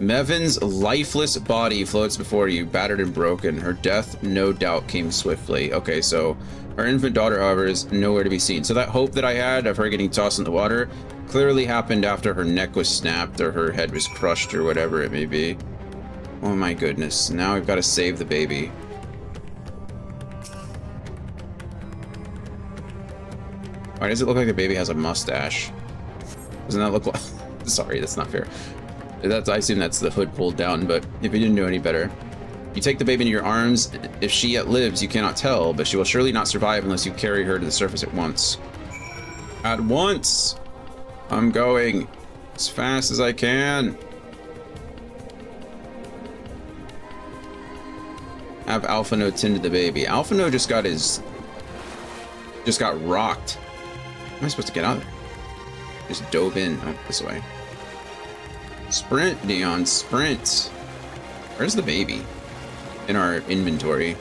[SPEAKER 1] Mevin's lifeless body floats before you, battered and broken. Her death, no doubt, came swiftly. Okay, so her infant daughter, however, is nowhere to be seen. So that hope that I had of her getting tossed in the water clearly happened after her neck was snapped or her head was crushed or whatever it may be. Oh my goodness. Now I've got to save the baby. Why does it look like the baby has a mustache? Doesn't that look like... Sorry, that's not fair. I assume that's the hood pulled down, but if you didn't know any better. You take the baby into your arms. If she yet lives, you cannot tell, but she will surely not survive unless you carry her to the surface at once. At once! I'm going as fast as I can. Have Alphino tend to the baby. Alphino just got rocked. How am I supposed to get out of there? Just dove in. Oh, this way. Sprint, Dion, sprint. Where's the baby? In our inventory.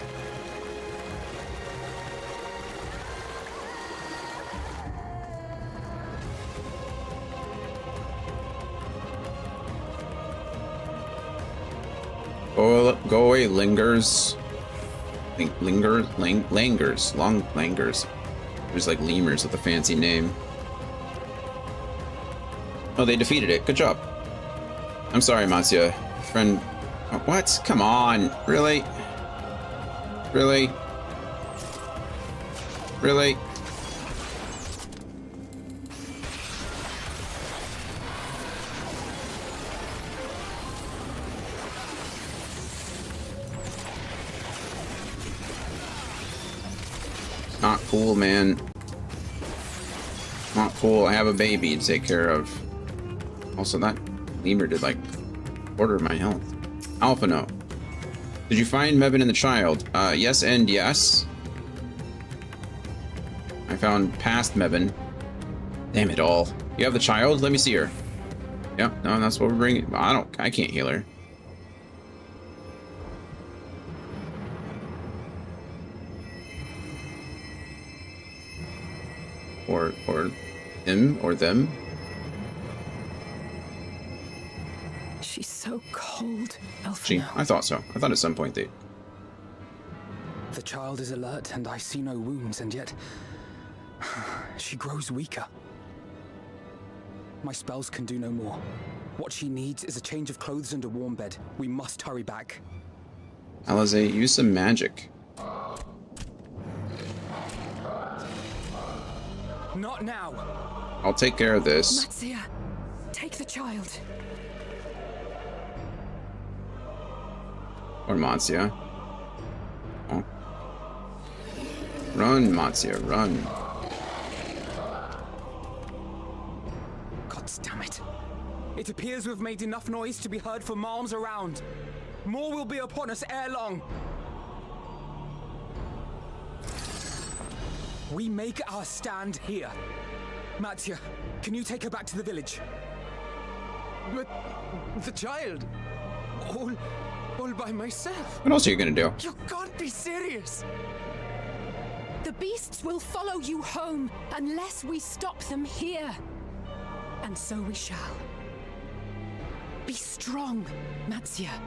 [SPEAKER 1] Oh, go away, lingers. Langers. Long langers. There's like lemurs with a fancy name. Oh, they defeated it. Good job. I'm sorry, Matsuya. Friend... What? Come on. Really? Really? Really? Not cool, man. Not cool. I have a baby to take care of. Also, that lemur did like a quarter of my health. Alphino. Did you find Mevin and the child? Yes and yes. I found past Mevin. Damn it all. You have the child? Let me see her. Yep, no, that's what we're bringing. I can't heal her. Or him or them.
[SPEAKER 8] She's so cold, Alphino.
[SPEAKER 1] She? I thought so. I thought at some point they...
[SPEAKER 11] The child is alert and I see no wounds, and yet she grows weaker. My spells can do no more. What she needs is a change of clothes and a warm bed. We must hurry back.
[SPEAKER 1] Alize, use some magic.
[SPEAKER 11] Not now.
[SPEAKER 1] I'll take care of this.
[SPEAKER 8] Matsuya, take the child.
[SPEAKER 1] Or Matsuya. Oh. Run, Matsuya, run.
[SPEAKER 11] God damn it. It appears we've made enough noise to be heard for miles around. More will be upon us ere long. We make our stand here. Matsuya, can you take her back to the village?
[SPEAKER 10] But the child, all by myself.
[SPEAKER 1] What else are you gonna do?
[SPEAKER 10] You can't be serious.
[SPEAKER 8] The beasts will follow you home unless we stop them here. And so we shall. Be strong, Matsuya.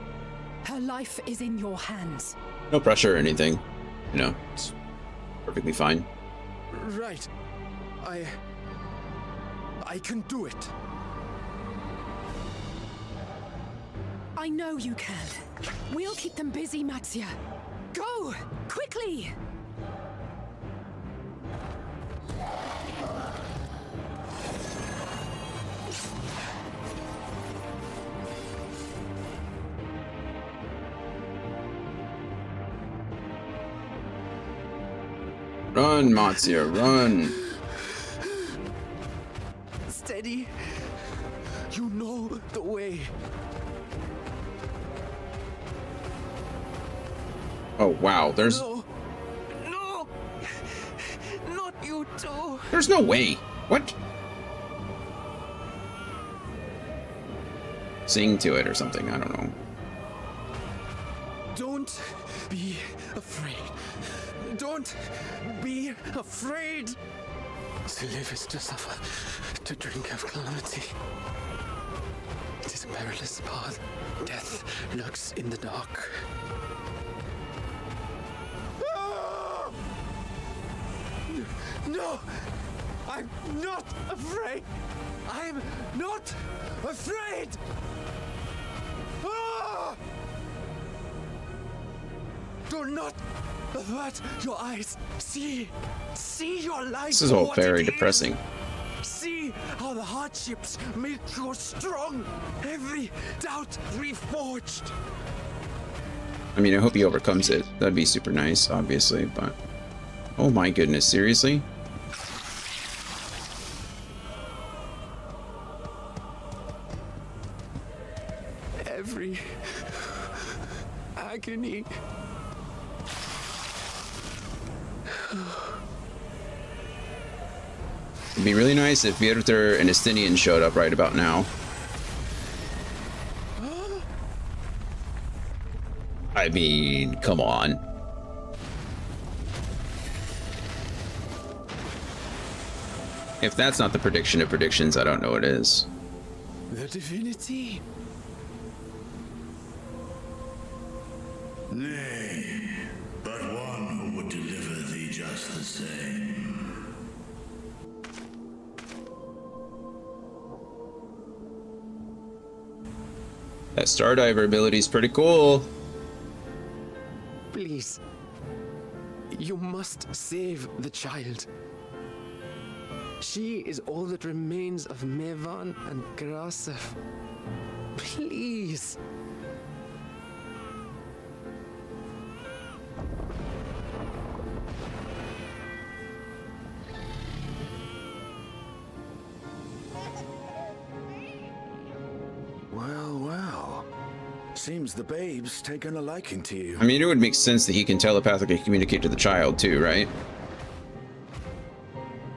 [SPEAKER 8] Her life is in your hands.
[SPEAKER 1] No pressure or anything. You know, it's perfectly fine.
[SPEAKER 10] Right. I can do it.
[SPEAKER 8] I know you can. We'll keep them busy, Matsuya. Go! Quickly!
[SPEAKER 1] Run, Matsuya, run.
[SPEAKER 10] Steady. You know the way.
[SPEAKER 1] Oh, wow, there's...
[SPEAKER 10] No! Not you too!
[SPEAKER 1] There's no way. What? sing to it or something. I don't know.
[SPEAKER 10] Don't be afraid. Don't be afraid. To live is to suffer, to drink of calamity. It is a perilous path. Death lurks in the dark. No! I'm not afraid! I'm not afraid! Ah! Do not avert your eyes. See your life.
[SPEAKER 1] This is all very depressing.
[SPEAKER 10] See how the hardships make you strong. Every doubt reforged.
[SPEAKER 1] I mean, I hope he overcomes it. That'd be super nice, obviously, but... Oh my goodness, seriously?
[SPEAKER 10] Every agony.
[SPEAKER 1] It'd be really nice if Virter and Estinian showed up right about now. I mean, come on. If that's not the prediction of predictions, I don't know what is.
[SPEAKER 10] The divinity.
[SPEAKER 7] Nay, but one who would deliver thee just the same.
[SPEAKER 1] That Stardiver ability is pretty cool.
[SPEAKER 10] Please. You must save the child. She is all that remains of Mevan and Grasef. Please.
[SPEAKER 9] Well, well. Seems the babe's taken a liking to you.
[SPEAKER 1] I mean, it would make sense that he can telepathically communicate to the child too, right?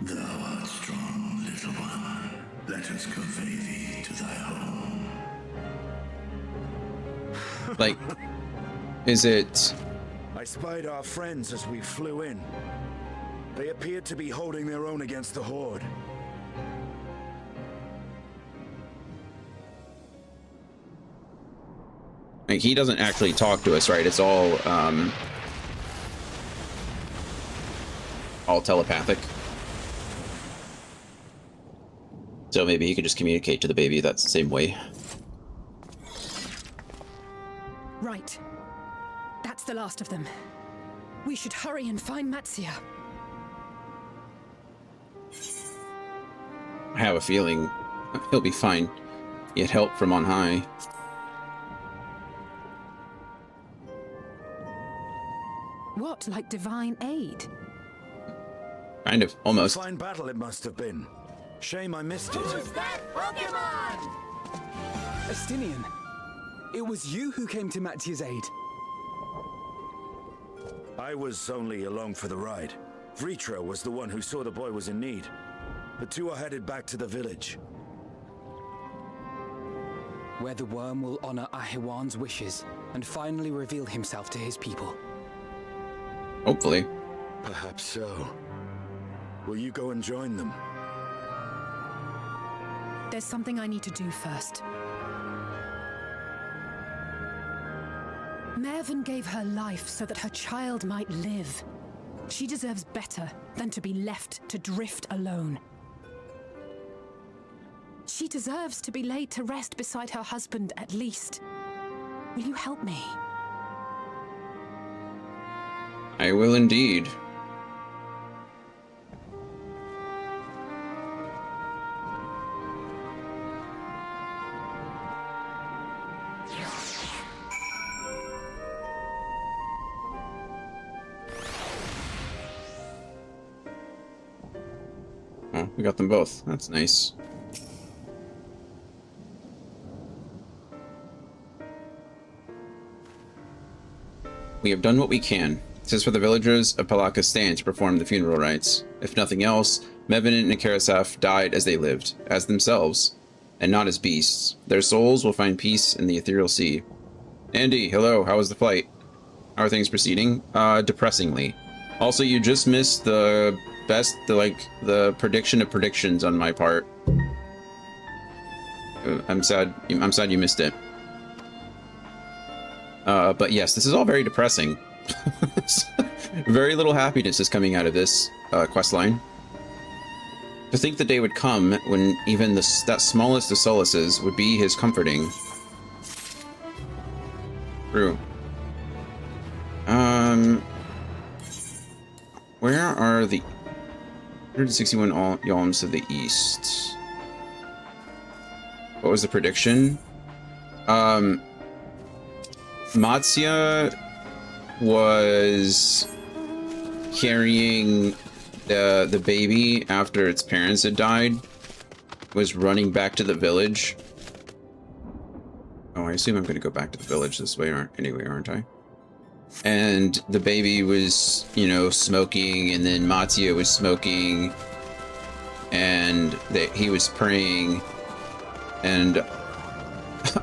[SPEAKER 7] Thou art strong, little one. Let us convey thee to thy home.
[SPEAKER 1] Like, is it...
[SPEAKER 9] I spied our friends as we flew in. They appeared to be holding their own against the Horde.
[SPEAKER 1] Like, he doesn't actually talk to us, right? It's all telepathic. So maybe he could just communicate to the baby that's the same way.
[SPEAKER 8] Right. That's the last of them. We should hurry and find Matsia.
[SPEAKER 1] I have a feeling he'll be fine. He had help from on high.
[SPEAKER 8] What, like divine aid?
[SPEAKER 1] Kind of, almost.
[SPEAKER 9] A fine battle it must have been. Shame I missed it.
[SPEAKER 15] Who's that Pokemon?
[SPEAKER 11] Estinian, it was you who came to Matia's aid.
[SPEAKER 9] I was only along for the ride. Vritra was the one who saw the boy was in need. The two are headed back to the village.
[SPEAKER 11] Where the worm will honor Ahiwan's wishes and finally reveal himself to his people.
[SPEAKER 1] Hopefully.
[SPEAKER 9] Perhaps so. Will you go and join them?
[SPEAKER 8] There's something I need to do first. Mervyn gave her life so that her child might live. She deserves better than to be left to drift alone. She deserves to be laid to rest beside her husband, at least. Will you help me?
[SPEAKER 1] I will indeed. Oh, we got them both. That's nice. We have done what we can. It is for the villagers of Palakistan to perform the funeral rites. If nothing else, Mevin and Karasaf died as they lived, as themselves. and not as beasts. Their souls will find peace in the ethereal sea. Andy, hello. How was the flight? How are things proceeding? Depressingly. Also, you just missed the the prediction of predictions on my part. I'm sad you missed it. But yes, this is all very depressing. Very little happiness is coming out of this quest line. To think the day would come when even that smallest of solaces would be his comforting. True. Where are the 161 yalms to the east? What was the prediction? Matsya was carrying the baby after its parents had died, was running back to the village. Oh, I assume I'm going to go back to the village this way, aren't I? And the baby was, you know, smoking, and then Matsya was smoking, and he was praying, and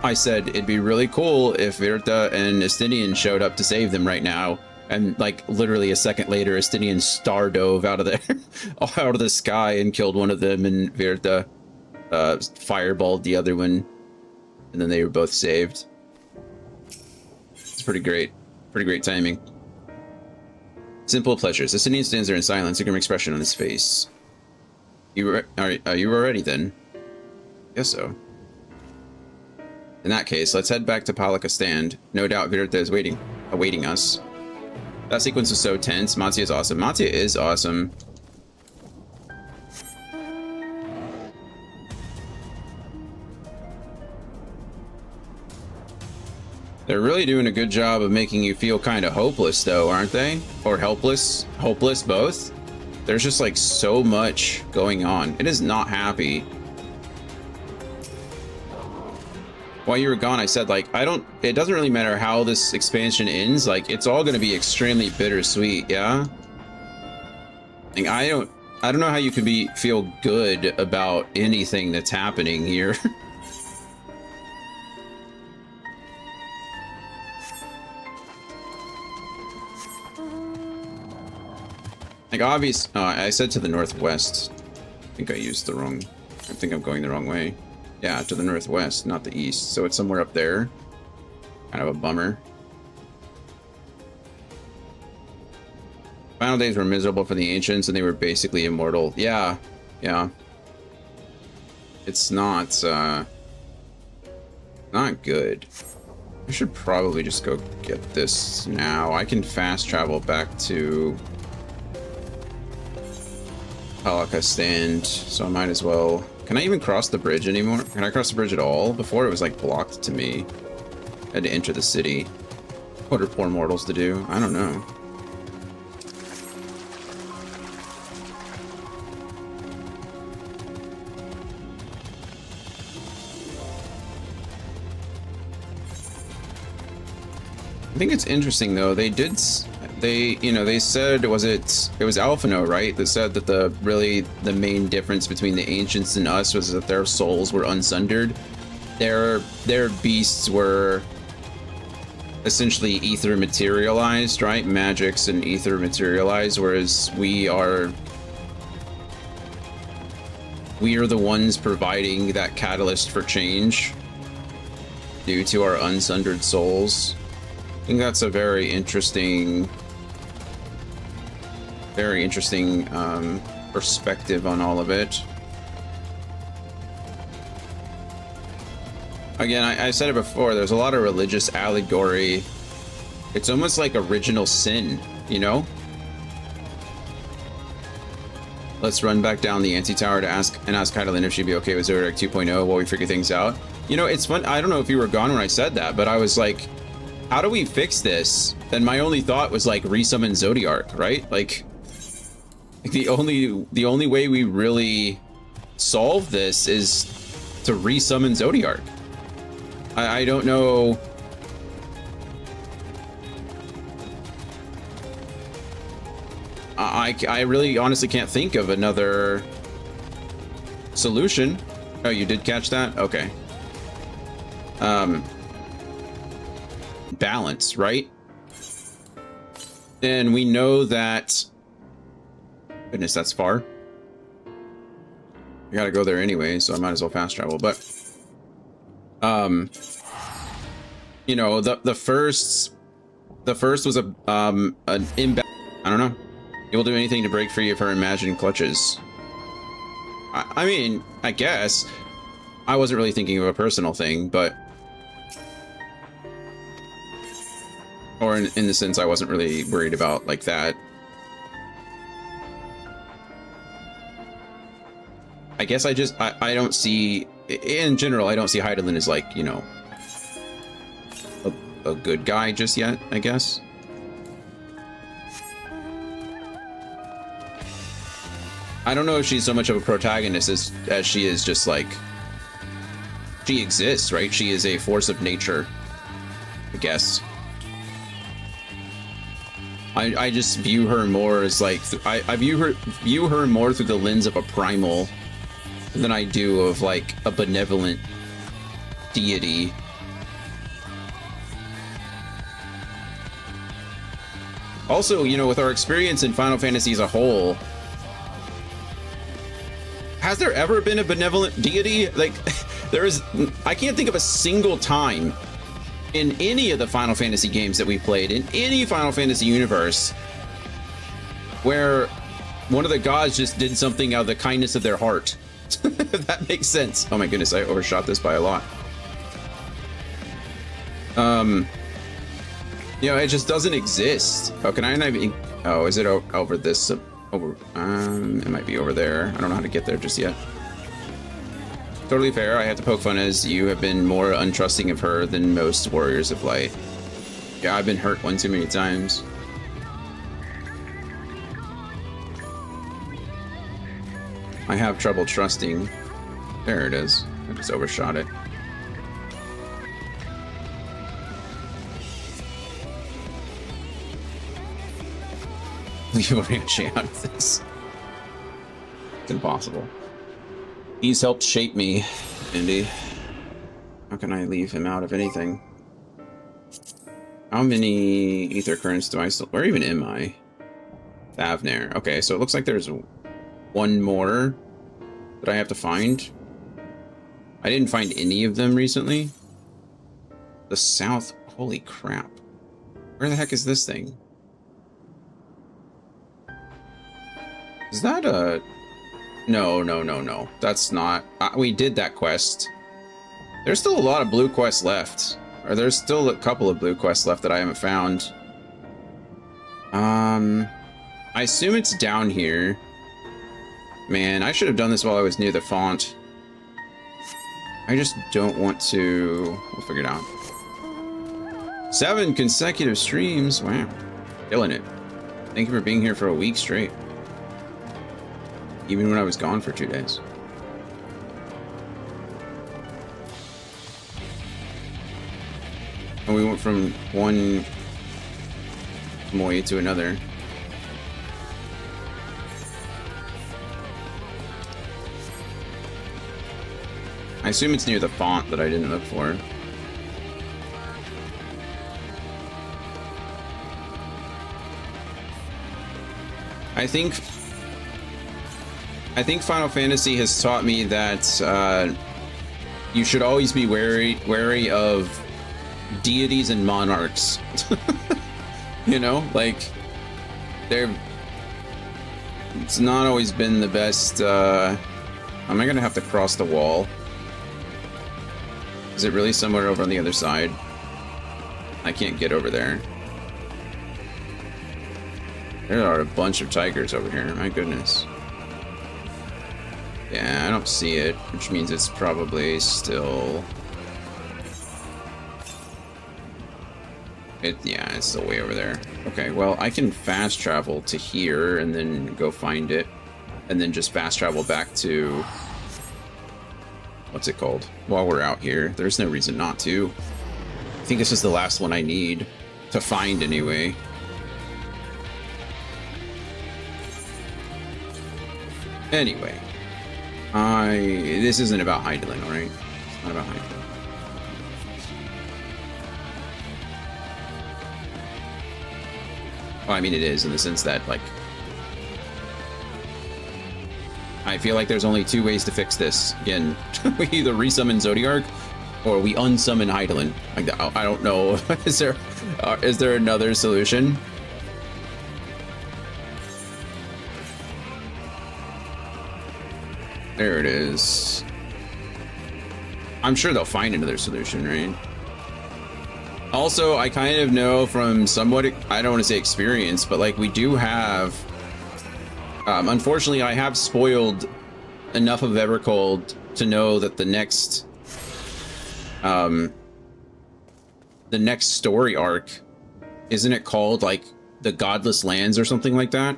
[SPEAKER 1] I said it'd be really cool if Virta and Estinian showed up to save them right now. And like literally a second later, Estinian star dove out of there, out of the sky, and killed one of them, and Virta fireballed the other one, and then they were both saved. It's pretty great timing. Simple pleasures. Estinian stands there in silence, a grim expression on his face. Are you ready then? Guess so. In that case, let's head back to Palika Stand. No doubt Virta is awaiting us. That sequence was so tense. Matsya is awesome. Matsya is awesome. They're really doing a good job of making you feel kind of hopeless, though, aren't they? Or helpless? Hopeless, both? There's just like so much going on. It is not happy. While you were gone, I said, like, it doesn't really matter how this expansion ends. Like, it's all going to be extremely bittersweet, yeah? Like, I don't know how you could feel good about anything that's happening here. Like, I said to the northwest. I think I think I'm going the wrong way. Yeah, to the northwest, not the east. So it's somewhere up there. Kind of a bummer. Final days were miserable for the ancients, and they were basically immortal. Yeah, yeah. It's not good. I should probably just go get this now. I can fast travel back to Palika Stand, so I might as well. Can I even cross the bridge anymore? Can I cross the bridge at all? Before it was like blocked to me. I had to enter the city. What are poor mortals to do? I don't know. I think it's interesting though. They said, it was Alphino, right? That said that the main difference between the ancients and us was that their souls were unsundered. Their beasts were essentially ether materialized, right? Magics and ether materialized, whereas we are the ones providing that catalyst for change due to our unsundered souls. I think that's a very interesting perspective on all of it. Again, I said it before, there's a lot of religious allegory. It's almost like original sin, you know? Let's run back down the anti-tower to ask Heidelin if she'd be okay with Zodiac 2.0 while we figure things out. You know, it's fun. I don't know if you were gone when I said that, but I was like, how do we fix this? And my only thought was like resummon Zodiark, right? Like the only way we really solve this is to resummon Zodiark. I don't know. I really honestly can't think of another solution. Oh, you did catch that? Okay. Balance, right? And we know that... Goodness, that's far. I gotta go there anyway, so I might as well fast travel, but... you know, the first was an imbalance. I don't know. He will do anything to break free of her imagined clutches. I mean, I guess. I wasn't really thinking of a personal thing, but... Or in the sense I wasn't really worried about like that. I guess I don't see... In general, I don't see Heidelin as like, you know... a good guy just yet, I guess. I don't know if she's so much of a protagonist as she is just like... She exists, right? She is a force of nature, I guess. I just view her more as like... I view her more through the lens of a primal than I do of like a benevolent deity. Also, you know, with our experience in Final Fantasy as a whole, has there ever been a benevolent deity? Like, I can't think of a single time in any of the Final Fantasy games that we played, in any Final Fantasy universe, where one of the gods just did something out of the kindness of their heart. If that makes sense. Oh my goodness, I overshot this by a lot. You know, it just doesn't exist. Oh, can I not even... Oh, is it over this... Over... it might be over there. I don't know how to get there just yet. Totally fair. I have to poke fun as you have been more untrusting of her than most warriors of light. Yeah, I've been hurt one too many times. I have trouble trusting. There it is. I just overshot it. Leave Oriachi out of this. It's impossible. He's helped shape me, Indy. How can I leave him out of anything? How many ether currents do I still... Where even am I? Avner. Okay, so it looks like there's one more that I have to find. I didn't find any of them recently. The south... Holy crap. Where the heck is this thing? Is that a... No. That's not... we did that quest. There's still a lot of blue quests left. Or there's still a couple of blue quests left that I haven't found. I assume it's down here. Man, I should have done this while I was near the font. I just don't want to... We'll figure it out. 7 consecutive streams. Wow. Killing it. Thank you for being here for a week straight. Even when I was gone for 2 days. And we went from one Moy to another. I assume it's near the font that I didn't look for. I think Final Fantasy has taught me that you should always be wary of deities and monarchs. You know, like it's not always been the best. Am I gonna have to cross the wall? Is it really somewhere over on the other side? I can't get over there. There are a bunch of tigers over here, my goodness. Yeah, I don't see it, which means it's probably still... Yeah, it's still way over there. Okay, well, I can fast travel to here and then go find it. And then just fast travel back to... What's it called? While we're out here. There's no reason not to. I think this is the last one I need to find anyway. Anyway. This isn't about Hydaelyn, alright? It's not about Hydaelyn. Well, I mean, it is in the sense that, like, I feel like there's only two ways to fix this. Again, we either resummon Zodiark or we unsummon Hydaelyn. Like, I don't know. Is there another solution? There it is. I'm sure they'll find another solution, right? Also, I kind of know from somewhat, I don't want to say experience, but like we do have, unfortunately, I have spoiled enough of Evercold to know that the next story arc, isn't it called like the Godless Lands or something like that?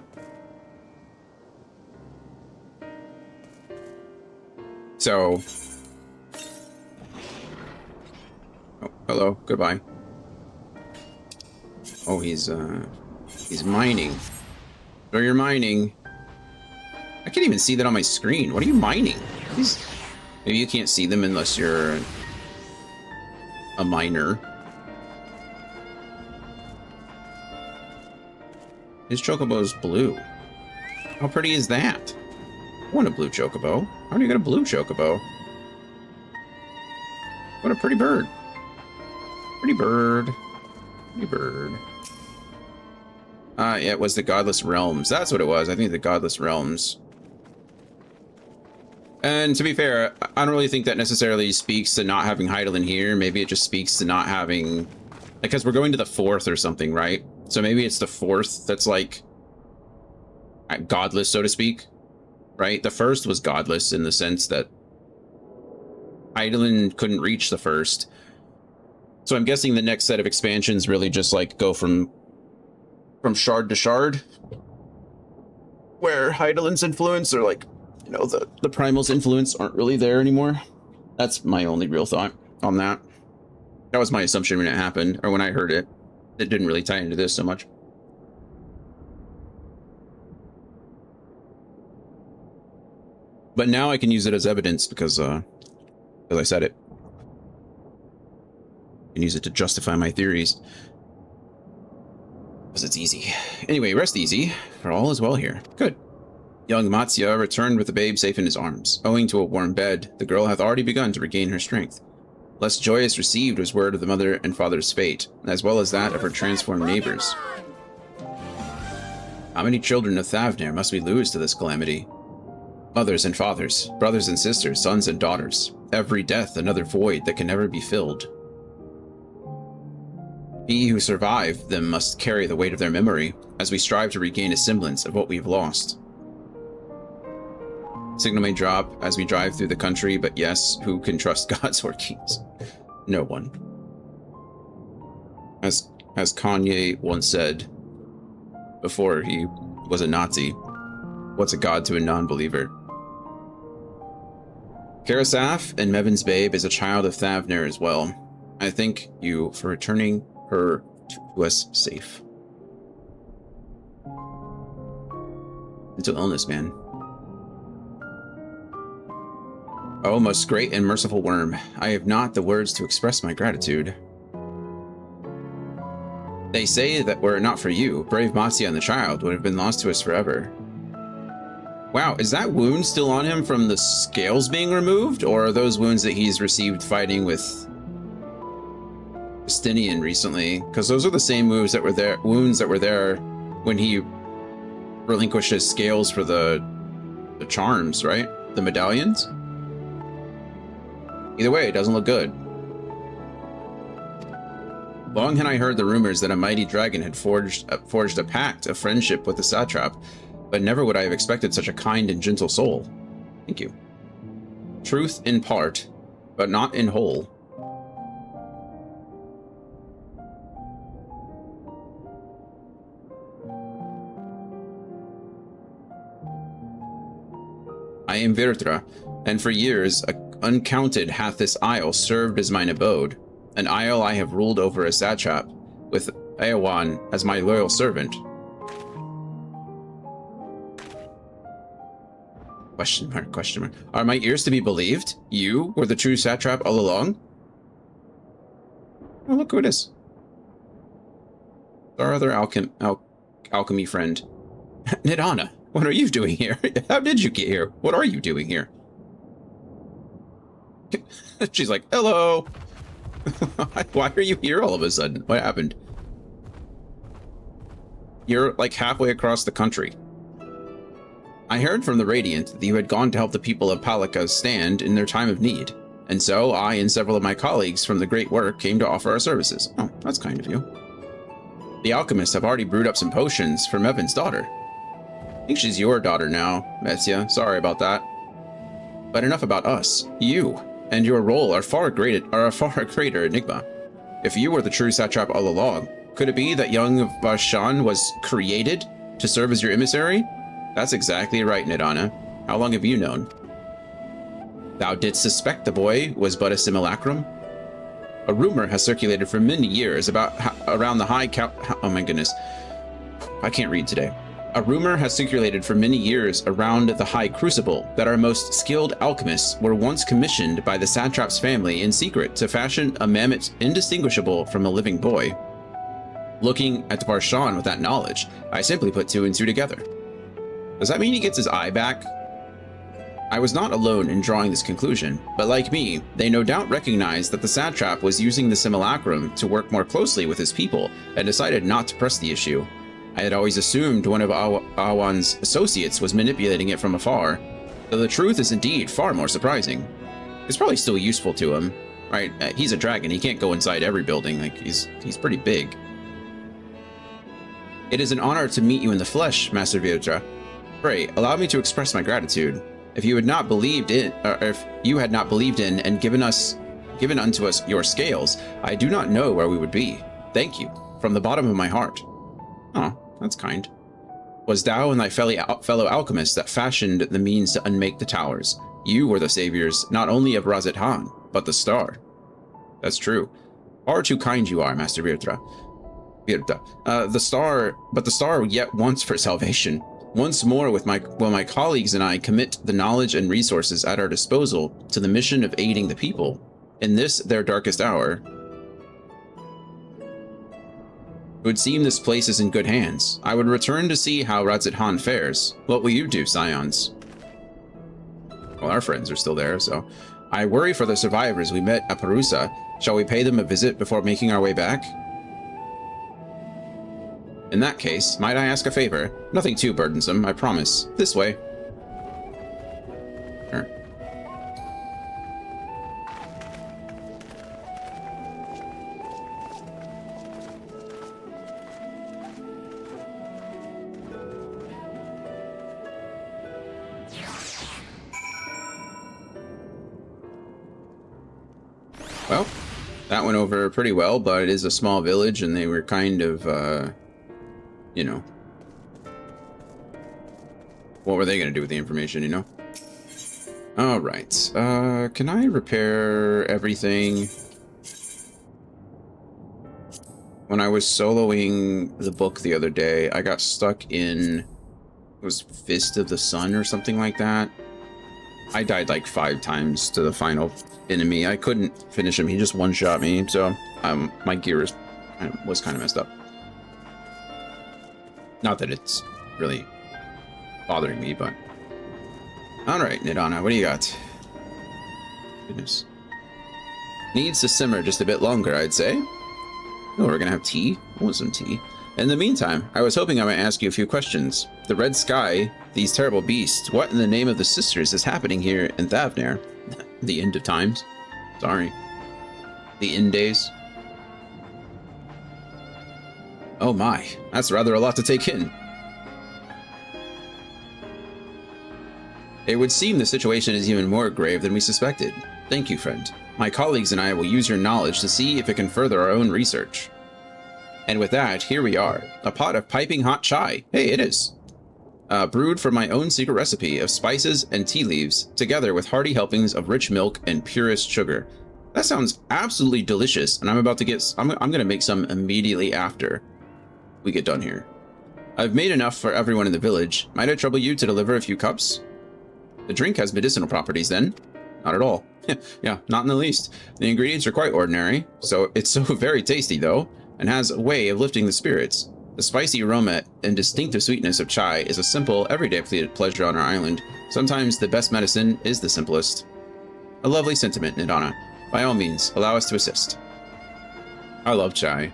[SPEAKER 1] So, oh, hello, goodbye. Oh, he's mining. So you're mining. I can't even see that on my screen. What are you mining? Maybe you can't see them unless you're a miner. His chocobo's blue. How pretty is that? I want a blue chocobo. I already got a blue chocobo. What a pretty bird. Pretty bird. Pretty bird. Yeah, it was the Godless Realms. That's what it was. I think the Godless Realms. And to be fair, I don't really think that necessarily speaks to not having Hydaelyn here. Maybe it just speaks to not having... Because we're going to the 4th or something, right? So maybe it's the 4th that's like... godless, so to speak. Right? The 1st was godless in the sense that Hydaelyn couldn't reach the 1st. So I'm guessing the next set of expansions really just like go from shard to shard, where Hydaelyn's influence or like, you know, the Primal's influence aren't really there anymore. That's my only real thought on that. That was my assumption when it happened, or when I heard it. It didn't really tie into this so much. But now I can use it as evidence because I said it. I can use it to justify my theories. Because it's easy. Anyway, rest easy, for all is well here. Good. Young Matsya returned with the babe safe in his arms. Owing to a warm bed, the girl hath already begun to regain her strength. Less joyous received was word of the mother and father's fate, as well as that of her transformed neighbors. How many children of Thavnir must we lose to this calamity? Mothers and fathers, brothers and sisters, sons and daughters. Every death another void that can never be filled. We who survive them must carry the weight of their memory, as we strive to regain a semblance of what we've lost. Signal may drop as we drive through the country, but yes, who can trust gods or kings? No one. As Kanye once said, before he was a Nazi, what's a god to a non-believer? Karasaf and Mevin's babe is a child of Thavnir as well. I thank you for returning her to us safe. Mental illness, man. Oh, most great and merciful worm, I have not the words to express my gratitude. They say that were it not for you, brave Matsya and the child would have been lost to us forever. Wow, is that wound still on him from the scales being removed, or are those wounds that he's received fighting with Justinian recently? Because those are the same wounds that were there when he relinquished his scales for the charms, right? The medallions? Either way, it doesn't look good. Long had I heard the rumors that a mighty dragon had forged a pact of friendship with the satrap, but never would I have expected such a kind and gentle soul. Thank you. Truth in part, but not in whole. I am Virtra, and for years, uncounted hath this isle served as mine abode, an isle I have ruled over a satrap, with Eowyn as my loyal servant. Question mark, question mark. Are my ears to be believed? You were the true satrap all along? Oh, look who it is. Our other alchemy friend. Nidana, what are you doing here? How did you get here? What are you doing here? She's like, hello. Why are you here all of a sudden? What happened? You're like halfway across the country. I heard from the Radiant that you had gone to help the people of Palika stand in their time of need. And so I and several of my colleagues from the Great Work came to offer our services. Oh, that's kind of you. The alchemists have already brewed up some potions for Mevin's daughter. I think she's your daughter now, Metsia. Sorry about that. But enough about us. You and your role are a far greater enigma. If you were the true satrap all along, could it be that young Vashan was created to serve as your emissary? That's exactly right, Nidana. How long have you known? Thou didst suspect the boy was but a simulacrum? A rumor has circulated for many years around the high oh my goodness. I can't read today. A rumor has circulated for many years around the High Crucible that our most skilled alchemists were once commissioned by the satrap's family in secret to fashion a mammoth indistinguishable from a living boy. Looking at Varshan with that knowledge, I simply put two and two together. Does that mean he gets his eye back? I was not alone in drawing this conclusion, but like me, they no doubt recognized that the satrap was using the simulacrum to work more closely with his people and decided not to press the issue. I had always assumed one of Awan's associates was manipulating it from afar, though the truth is indeed far more surprising. It's probably still useful to him, right? He's a dragon, he can't go inside every building, like he's pretty big. It is an honor to meet you in the flesh, Master Vyotra. Pray, allow me to express my gratitude. If you had not believed in, or if you had not believed in and given unto us your scales, I do not know where we would be. Thank you, from the bottom of my heart. Oh, that's kind. Was thou and thy fellow alchemists that fashioned the means to unmake the towers. You were the saviors, not only of Razet Han, but the star. That's true. Far too kind you are, Master Virta. The star yet wants for salvation. Once more, will my colleagues and I commit the knowledge and resources at our disposal to the mission of aiding the people in this their darkest hour. It would seem this place is in good hands. I would return to see how Razet Han fares. What will you do, Scions? Well, our friends are still there, so I worry for the survivors we met at Perusa. Shall we pay them a visit before making our way back? In that case, might I ask a favor? Nothing too burdensome, I promise. This way. Sure. Well, that went over pretty well, but it is a small village and they were kind of, you know, what were they going to do with the information, you know? All right. Can I repair everything? When I was soloing the book the other day, I got stuck in, it was Fist of the Sun or something like that. I died like 5 times to the final enemy. I couldn't finish him. He just one-shot me. So my gear was kind of messed up. Not that it's really bothering me, but... Alright, Nidana, what do you got? Goodness. Needs to simmer just a bit longer, I'd say. Oh, we're gonna have tea? I want some tea. In the meantime, I was hoping I might ask you a few questions. The red sky, these terrible beasts, what in the name of the sisters is happening here in Thavnair? The end of times? Sorry. The end days? Oh my, that's rather a lot to take in. It would seem the situation is even more grave than we suspected. Thank you, friend. My colleagues and I will use your knowledge to see if it can further our own research. And with that, here we are. A pot of piping hot chai. Hey, it is. Brewed from my own secret recipe of spices and tea leaves, together with hearty helpings of rich milk and purest sugar. That sounds absolutely delicious, and I'm about to get... I'm gonna make some immediately after we get done here. I've made enough for everyone in the village. Might I trouble you to deliver a few cups? The drink has medicinal properties then? Not at all. Yeah, not in the least. The ingredients are quite ordinary, so it's so very tasty though, and has a way of lifting the spirits. The spicy aroma and distinctive sweetness of chai is a simple, everyday pleasure on our island. Sometimes the best medicine is the simplest. A lovely sentiment, Nidana. By all means, allow us to assist. I love chai.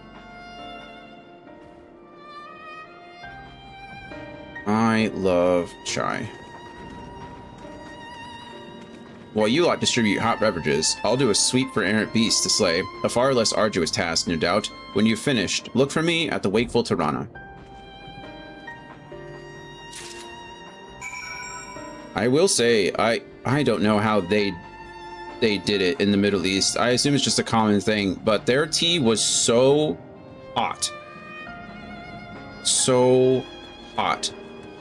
[SPEAKER 1] I love chai. While you lot distribute hot beverages, I'll do a sweep for errant beasts to slay, a far less arduous task, no doubt. When you've finished, look for me at the wakeful Tirana. I will say, I don't know how they did it in the Middle East. I assume it's just a common thing, but their tea was so hot. So hot.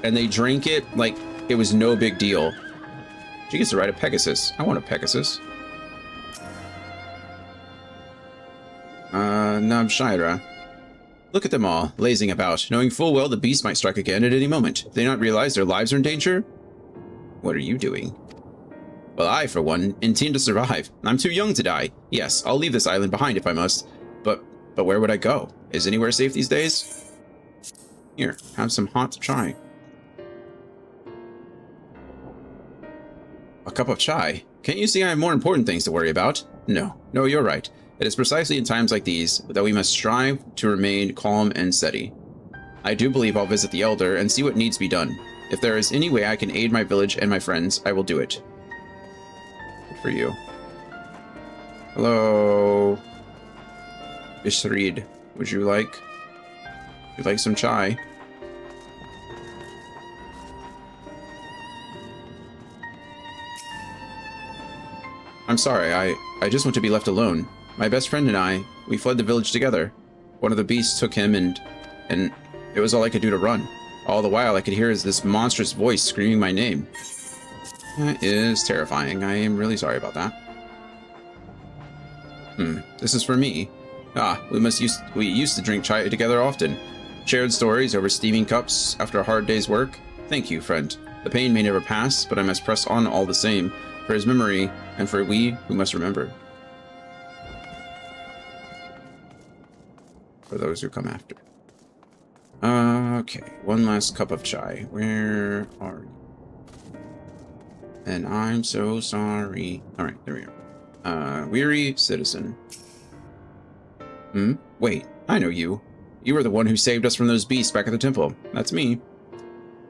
[SPEAKER 1] And they drank it like it was no big deal. She gets to ride a Pegasus. I want a Pegasus. Nabshira. Look at them all, lazing about, knowing full well the beast might strike again at any moment. Do they not realize their lives are in danger? What are you doing? Well, I, for one, intend to survive. I'm too young to die. Yes, I'll leave this island behind if I must. But where would I go? Is anywhere safe these days? Here, have some hot chai. A cup of chai? Can't you see I have more important things to worry about? No, you're right. It is precisely in times like these that we must strive to remain calm and steady. I do believe I'll visit the Elder and see what needs to be done. If there is any way I can aid my village and my friends, I will do it. Good for you. Hello. Ishrid, would you like some chai? I'm sorry, I just want to be left alone. My best friend and I, we fled the village together. One of the beasts took him and it was all I could do to run. All the while I could hear this monstrous voice screaming my name. That is terrifying. I am really sorry about that. This is for me. We used to drink chai together often. Shared stories over steaming cups after a hard day's work. Thank you, friend. The pain may never pass, but I must press on all the same, for his memory and for we who must remember. For those who come after. Okay, one last cup of chai. Where are you? And I'm so sorry. Alright, there we are. Weary citizen. Wait, I know you. You were the one who saved us from those beasts back at the temple. That's me.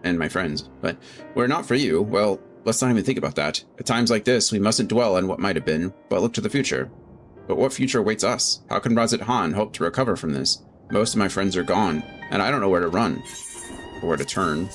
[SPEAKER 1] And my friends. But were it not for you, well, let's not even think about that. At times like this, we mustn't dwell on what might have been, but look to the future. But what future awaits us? How can Razit Han hope to recover from this? Most of my friends are gone, and I don't know where to run. Or where to turn.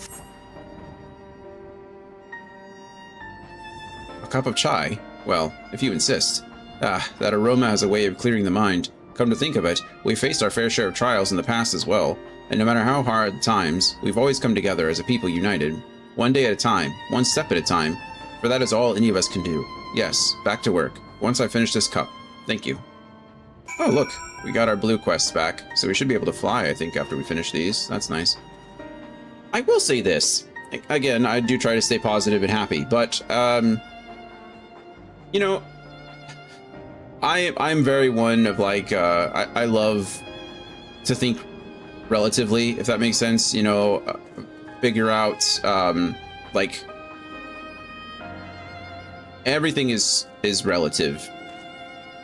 [SPEAKER 1] A cup of chai? Well, if you insist. That aroma has a way of clearing the mind. Come to think of it, we faced our fair share of trials in the past as well, and no matter how hard the times, we've always come together as a people united. One day at a time, one step at a time, for that is all any of us can do. Yes, back to work. Once I finish this cup. Thank you. Oh, look, we got our blue quests back, so we should be able to fly, I think, after we finish these. That's nice. I will say this. Again, I do try to stay positive and happy, but, you know, I'm very one of, like, I love to think relatively, if that makes sense, you know, figure out, like, everything is relative,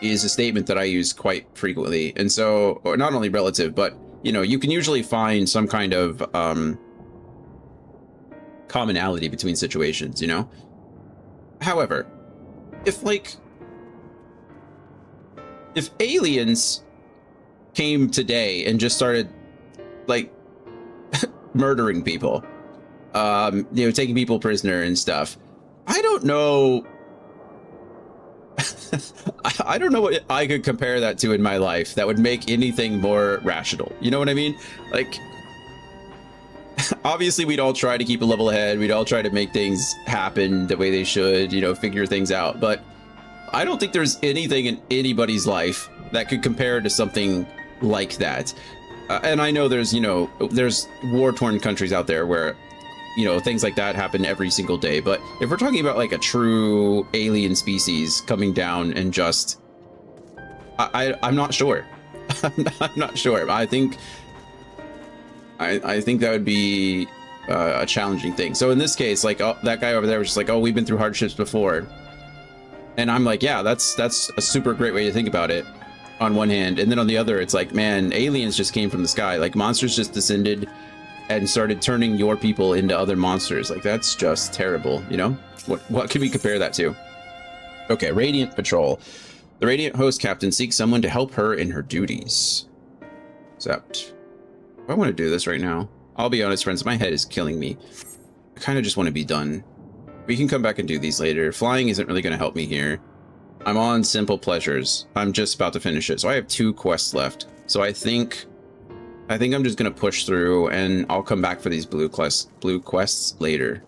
[SPEAKER 1] is a statement that I use quite frequently. And so, or not only relative, but, you know, you can usually find some kind of, commonality between situations, you know? However, if aliens came today and just started, like, murdering people, you know, taking people prisoner and stuff, I don't know. I don't know what I could compare that to in my life that would make anything more rational. You know what I mean? Like, obviously we'd all try to keep a level head. We'd all try to make things happen the way they should, you know, figure things out. But I don't think there's anything in anybody's life that could compare to something like that. And I know there's, you know, there's war-torn countries out there where you know, things like that happen every single day. But if we're talking about like a true alien species coming down and just, I'm not sure. I'm not sure. I think that would be a challenging thing. So in this case, like that guy over there was just like, oh, we've been through hardships before. And I'm like, yeah, that's a super great way to think about it on one hand. And then on the other, it's like, man, aliens just came from the sky. Like monsters just descended and started turning your people into other monsters. Like that's just terrible, you know? What can we compare that to? Okay, Radiant Patrol. The Radiant host captain seeks someone to help her in her duties. Except, I want to do this right now. I'll be honest, friends, my head is killing me. I kind of just want to be done. We can come back and do these later. Flying isn't really going to help me here. I'm on Simple Pleasures. I'm just about to finish it. So I have 2 quests left. So I think I'm just going to push through and I'll come back for these blue quests later.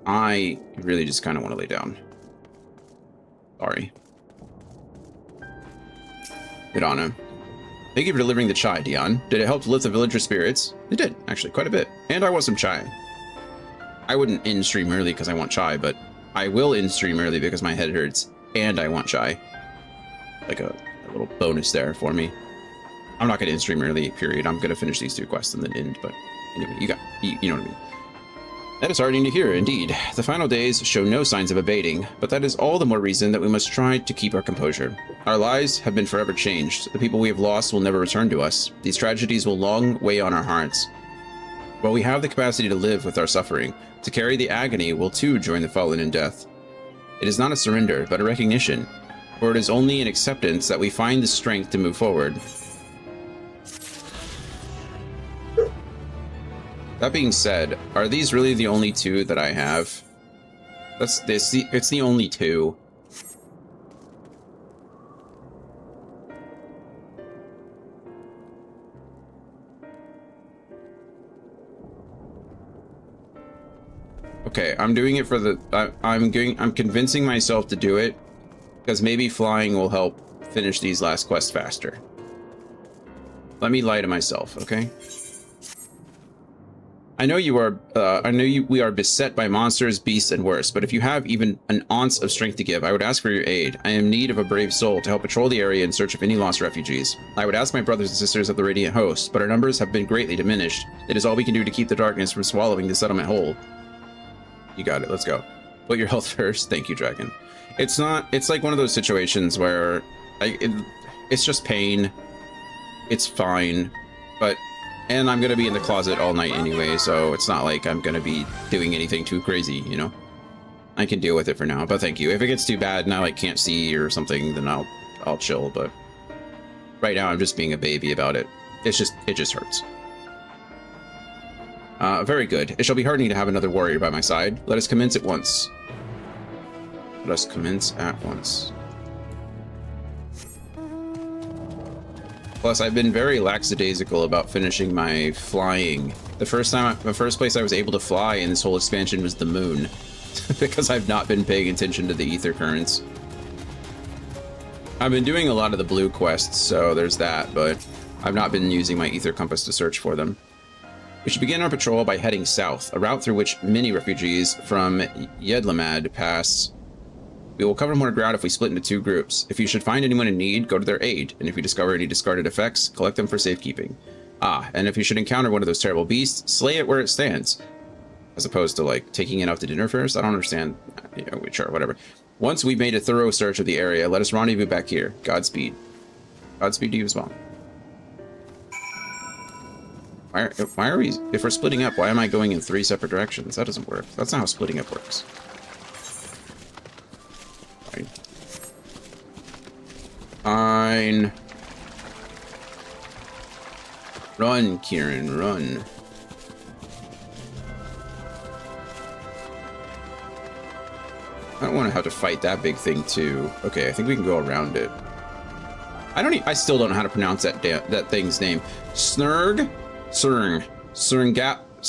[SPEAKER 1] I really just kind of want to lay down. Sorry. Get on him. Thank you for delivering the chai, Dion. Did it help to lift the villager spirits? It did, actually, quite a bit. And I want some chai. I wouldn't end stream early because I want chai, but I will end stream early because my head hurts and I want chai. Like a little bonus there for me. I'm not going to end stream early, period. I'm going to finish these 2 quests and then end, but anyway, you know what I mean. That is heartening to hear, indeed. The final days show no signs of abating, but that is all the more reason that we must try to keep our composure. Our lives have been forever changed. The people we have lost will never return to us. These tragedies will long weigh on our hearts. While we have the capacity to live with our suffering, to carry the agony will too join the fallen in death. It is not a surrender, but a recognition, for it is only in acceptance that we find the strength to move forward. That being said, are these really the only 2 that I have? It's the only 2. Okay, I'm doing it for the I'm convincing myself to do it because maybe flying will help finish these last quests faster. Let me lie to myself, okay? I know we are beset by monsters, beasts, and worse, but if you have even an ounce of strength to give, I would ask for your aid. I am in need of a brave soul to help patrol the area in search of any lost refugees. I would ask my brothers and sisters of the Radiant Host, but our numbers have been greatly diminished. It is all we can do to keep the darkness from swallowing the settlement whole. You got it, let's go. Put your health first. Thank you, Dragon. It's like one of those situations where it's just pain. It's fine, and I'm gonna be in the closet all night anyway, so it's not like I'm gonna be doing anything too crazy, you know? I can deal with it for now, but thank you. If it gets too bad and I like can't see or something, then I'll chill, but right now I'm just being a baby about it. It just hurts. Very good. It shall be heartening to have another warrior by my side. Let us commence at once. Let us commence at once. Plus, I've been very lackadaisical about finishing my flying. The first place I was able to fly in this whole expansion was the moon, because I've not been paying attention to the ether currents. I've been doing a lot of the blue quests, so there's that, but I've not been using my ether compass to search for them. We should begin our patrol by heading south, a route through which many refugees from Yedlamad pass. We will cover more ground if we split into 2 groups. If you should find anyone in need, go to their aid, and if you discover any discarded effects, collect them for safekeeping. And if you should encounter one of those terrible beasts, slay it where it stands. As opposed to, like, taking it out to dinner first? I don't understand. Yeah, sure, whatever. Once we've made a thorough search of the area, let us rendezvous back here. Godspeed. Godspeed to you as well. Why are we... If we're splitting up, why am I going in 3 separate directions? That doesn't work. That's not how splitting up works. Fine. Run, Kieran, run. I don't want to have to fight that big thing too. Okay, I think we can go around it. I still don't know how to pronounce that thing's name. Snurg? Surngapaxi.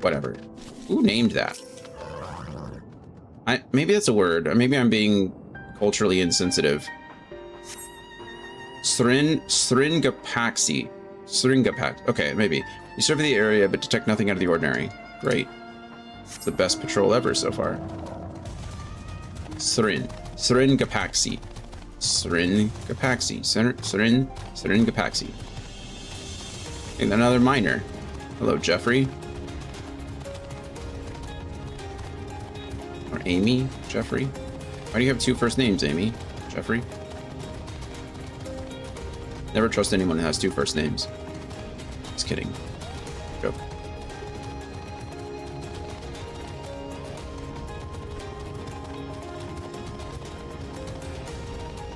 [SPEAKER 1] Whatever. Who named that? Maybe that's a word. Maybe I'm being culturally insensitive. Sringapaxi. Okay, maybe. You survey the area, but detect nothing out of the ordinary. Great. It's the best patrol ever so far. Sringapaxi. Sringapaxi. And another miner. Hello, Jeffrey. Or Amy? Jeffrey? Why do you have two first names, Amy? Jeffrey? Never trust anyone who has two first names. Just kidding. Joke.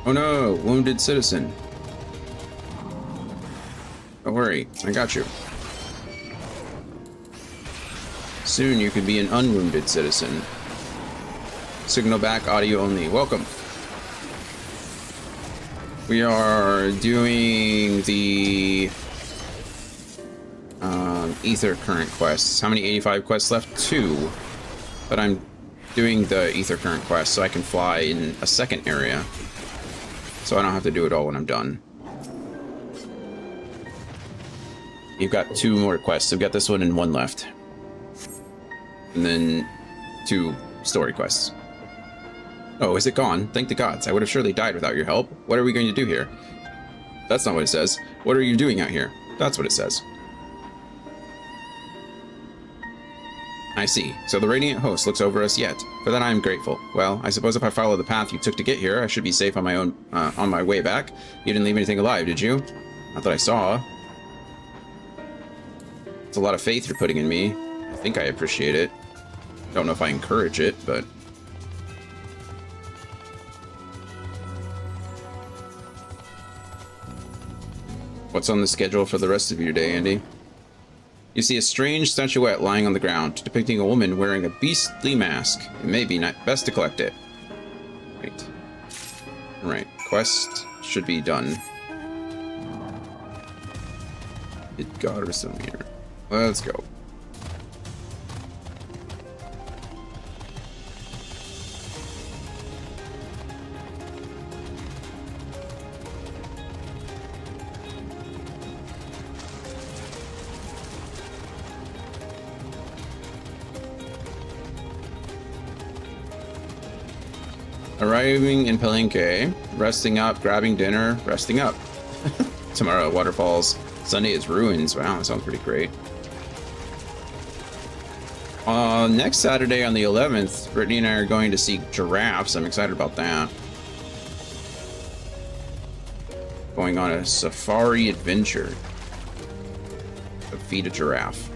[SPEAKER 1] Oh no, wounded citizen. Don't worry, I got you. Soon you can be an unwounded citizen. Signal back, audio only. Welcome. We are doing the Ether Current quests. How many 85 quests left? 2. But I'm doing the Ether Current quest so I can fly in a second area. So I don't have to do it all when I'm done. You've got 2 more quests. I've got this one and 1 left. And then 2 story quests. Oh, is it gone? Thank the gods. I would have surely died without your help. What are we going to do here? That's not what it says. What are you doing out here? That's what it says. I see. So the Radiant Host looks over us yet. For that I am grateful. Well, I suppose if I follow the path you took to get here, I should be safe on my own, on my way back. You didn't leave anything alive, did you? Not that I saw. It's a lot of faith you're putting in me. I think I appreciate it. Don't know if I encourage it, but... What's on the schedule for the rest of your day, Andy? You see a strange statuette lying on the ground, depicting a woman wearing a beastly mask. It may be best to collect it. Right. Alright, quest should be done. It got her some here. Let's go. Arriving in Palenque, resting up, grabbing dinner, resting up. Tomorrow, waterfalls. Sunday is ruins. Wow, that sounds pretty great. Next Saturday on the 11th, Brittany and I are going to see giraffes. I'm excited about that. Going on a safari adventure. To feed a giraffe.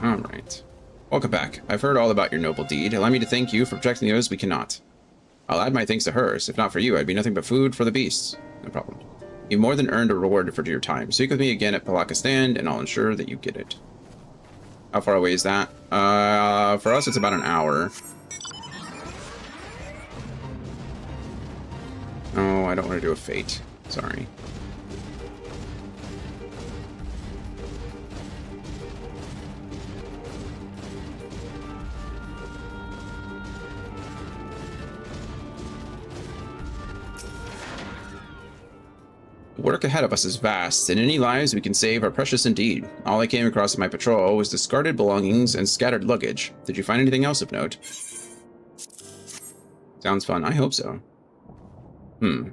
[SPEAKER 1] Alright. Welcome back. I've heard all about your noble deed. Allow me to thank you for protecting those we cannot. I'll add my thanks to hers. If not for you, I'd be nothing but food for the beasts. No problem. You've more than earned a reward for your time. Speak with me again at Palaka Stand, and I'll ensure that you get it. How far away is that? For us, it's about an hour. Oh, I don't want to do a fate. Sorry. The work ahead of us is vast, and any lives we can save are precious indeed. All I came across in my patrol was discarded belongings and scattered luggage. Did you find anything else of note? Sounds fun. I hope so.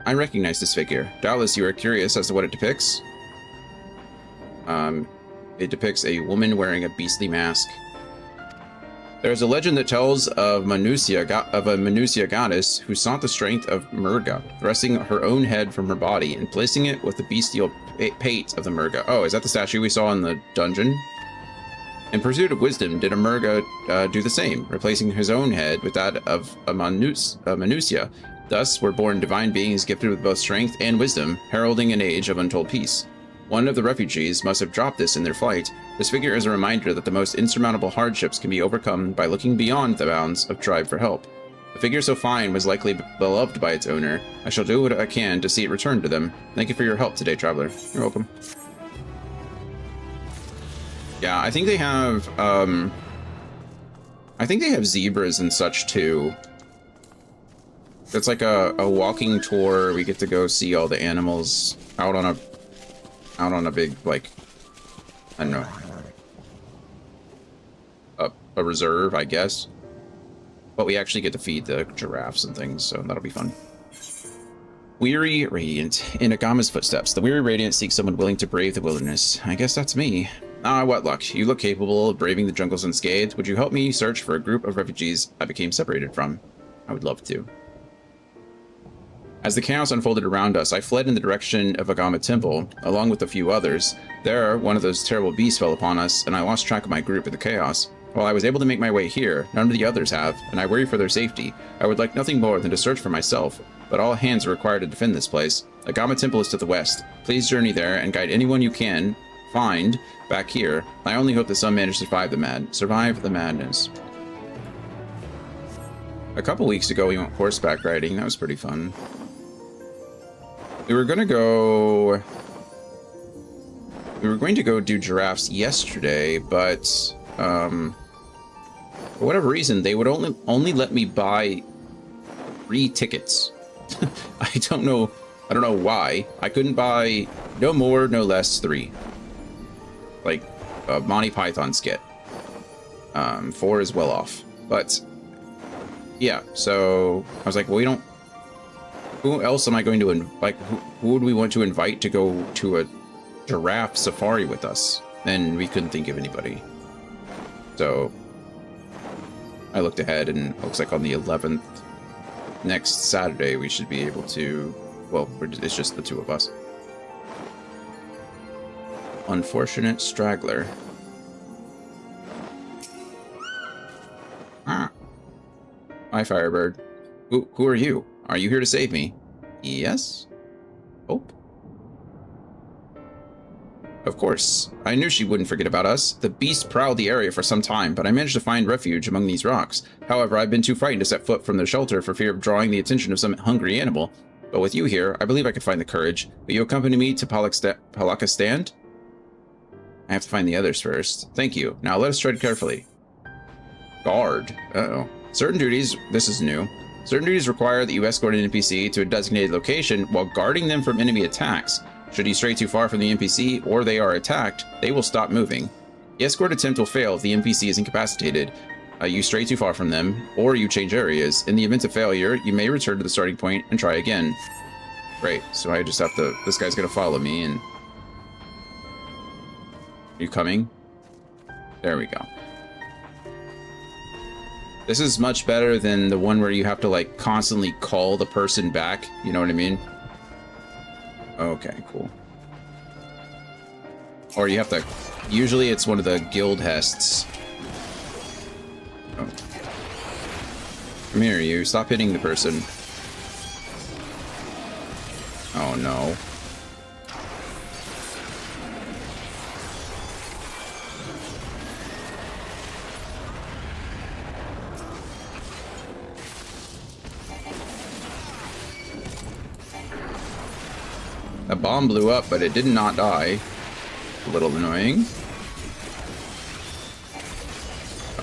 [SPEAKER 1] I recognize this figure. Doubtless you are curious as to what it depicts. It depicts a woman wearing a beastly mask. There is a legend that tells of a Manusia goddess who sought the strength of Murga, thrusting her own head from her body and placing it with the bestial pate of the Murga. Oh, is that the statue we saw in the dungeon? In pursuit of wisdom, did a Murga do the same, replacing his own head with that of a Manusia. Thus were born divine beings gifted with both strength and wisdom, heralding an age of untold peace. One of the refugees must have dropped this in their flight. This figure is a reminder that the most insurmountable hardships can be overcome by looking beyond the bounds of tribe for help. A figure so fine was likely beloved by its owner. I shall do what I can to see it return to them. Thank you for your help today, traveler. You're welcome. Yeah, I think they have, zebras and such too. It's like a walking tour. We get to go see all the animals out on a big, like, I don't know, a reserve, I guess. But we actually get to feed the giraffes and things, so that'll be fun. Weary Radiant. In Agama's footsteps, the Weary Radiant seeks someone willing to brave the wilderness. I guess that's me. Ah, what luck. You look capable of braving the jungles unscathed. Would you help me search for a group of refugees I became separated from? I would love to. As the chaos unfolded around us, I fled in the direction of Agama Temple, along with a few others. There, one of those terrible beasts fell upon us, and I lost track of my group in the chaos. While I was able to make my way here, none of the others have, and I worry for their safety. I would like nothing more than to search for myself, but all hands are required to defend this place. Agama Temple is to the west. Please journey there and guide anyone you can find back here. I only hope that some manage to survive the madness. A couple weeks ago, we went horseback riding. That was pretty fun. We were going to go do giraffes yesterday, but for whatever reason, they would only let me buy 3 tickets. I don't know why. I couldn't buy no more, no less 3. Like a Monty Python skit. 4 is well off. But yeah, so I was like, well, who else am I going to who would we want to invite to go to a giraffe safari with us? And we couldn't think of anybody. So I looked ahead, and it looks like on the 11th, next Saturday, we should be able to, well, it's just the 2 of us. Unfortunate straggler. Ah. Hi, Firebird. Who are you? Are you here to save me? Yes? Oh. Of course. I knew she wouldn't forget about us. The beast prowled the area for some time, but I managed to find refuge among these rocks. However, I've been too frightened to set foot from the shelter for fear of drawing the attention of some hungry animal. But with you here, I believe I could find the courage. Will you accompany me to Palaka Stand? I have to find the others first. Thank you. Now let us tread carefully. Guard. Uh-oh. Certain duties, this is new. Certain duties require that you escort an NPC to a designated location while guarding them from enemy attacks. Should you stray too far from the NPC or they are attacked, they will stop moving. The escort attempt will fail if the NPC is incapacitated. You stray too far from them, or you change areas. In the event of failure, you may return to the starting point and try again. Great, so I just have to... This guy's gonna follow me, and... Are you coming? There we go. This is much better than the one where you have to, like, constantly call the person back. You know what I mean? Okay, cool. Or you have to... Usually it's one of the guild hests. Oh. Come here, you. Stop hitting the person. Oh, no. The bomb blew up, but it did not die. A little annoying.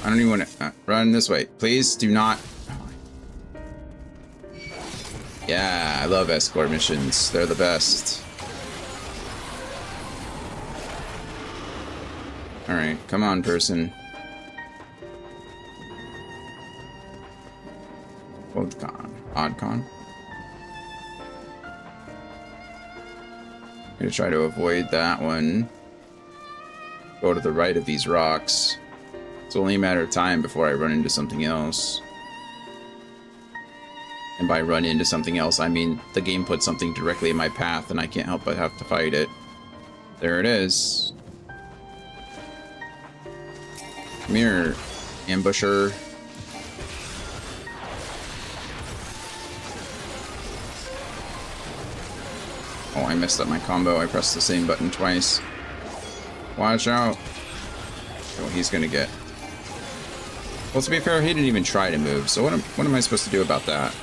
[SPEAKER 1] I don't even want to run this way. Please do not. Yeah, I love escort missions. They're the best. Alright, come on, person. Oddcon. I'm gonna try to avoid that one. Go to the right of these rocks. It's only a matter of time before I run into something else. And by run into something else, I mean the game puts something directly in my path and I can't help but have to fight it. There it is. Come here, ambusher. Oh, I messed up my combo. I pressed the same button twice. Watch out. Oh, he's gonna get... Well, to be fair, he didn't even try to move, so what am I supposed to do about that?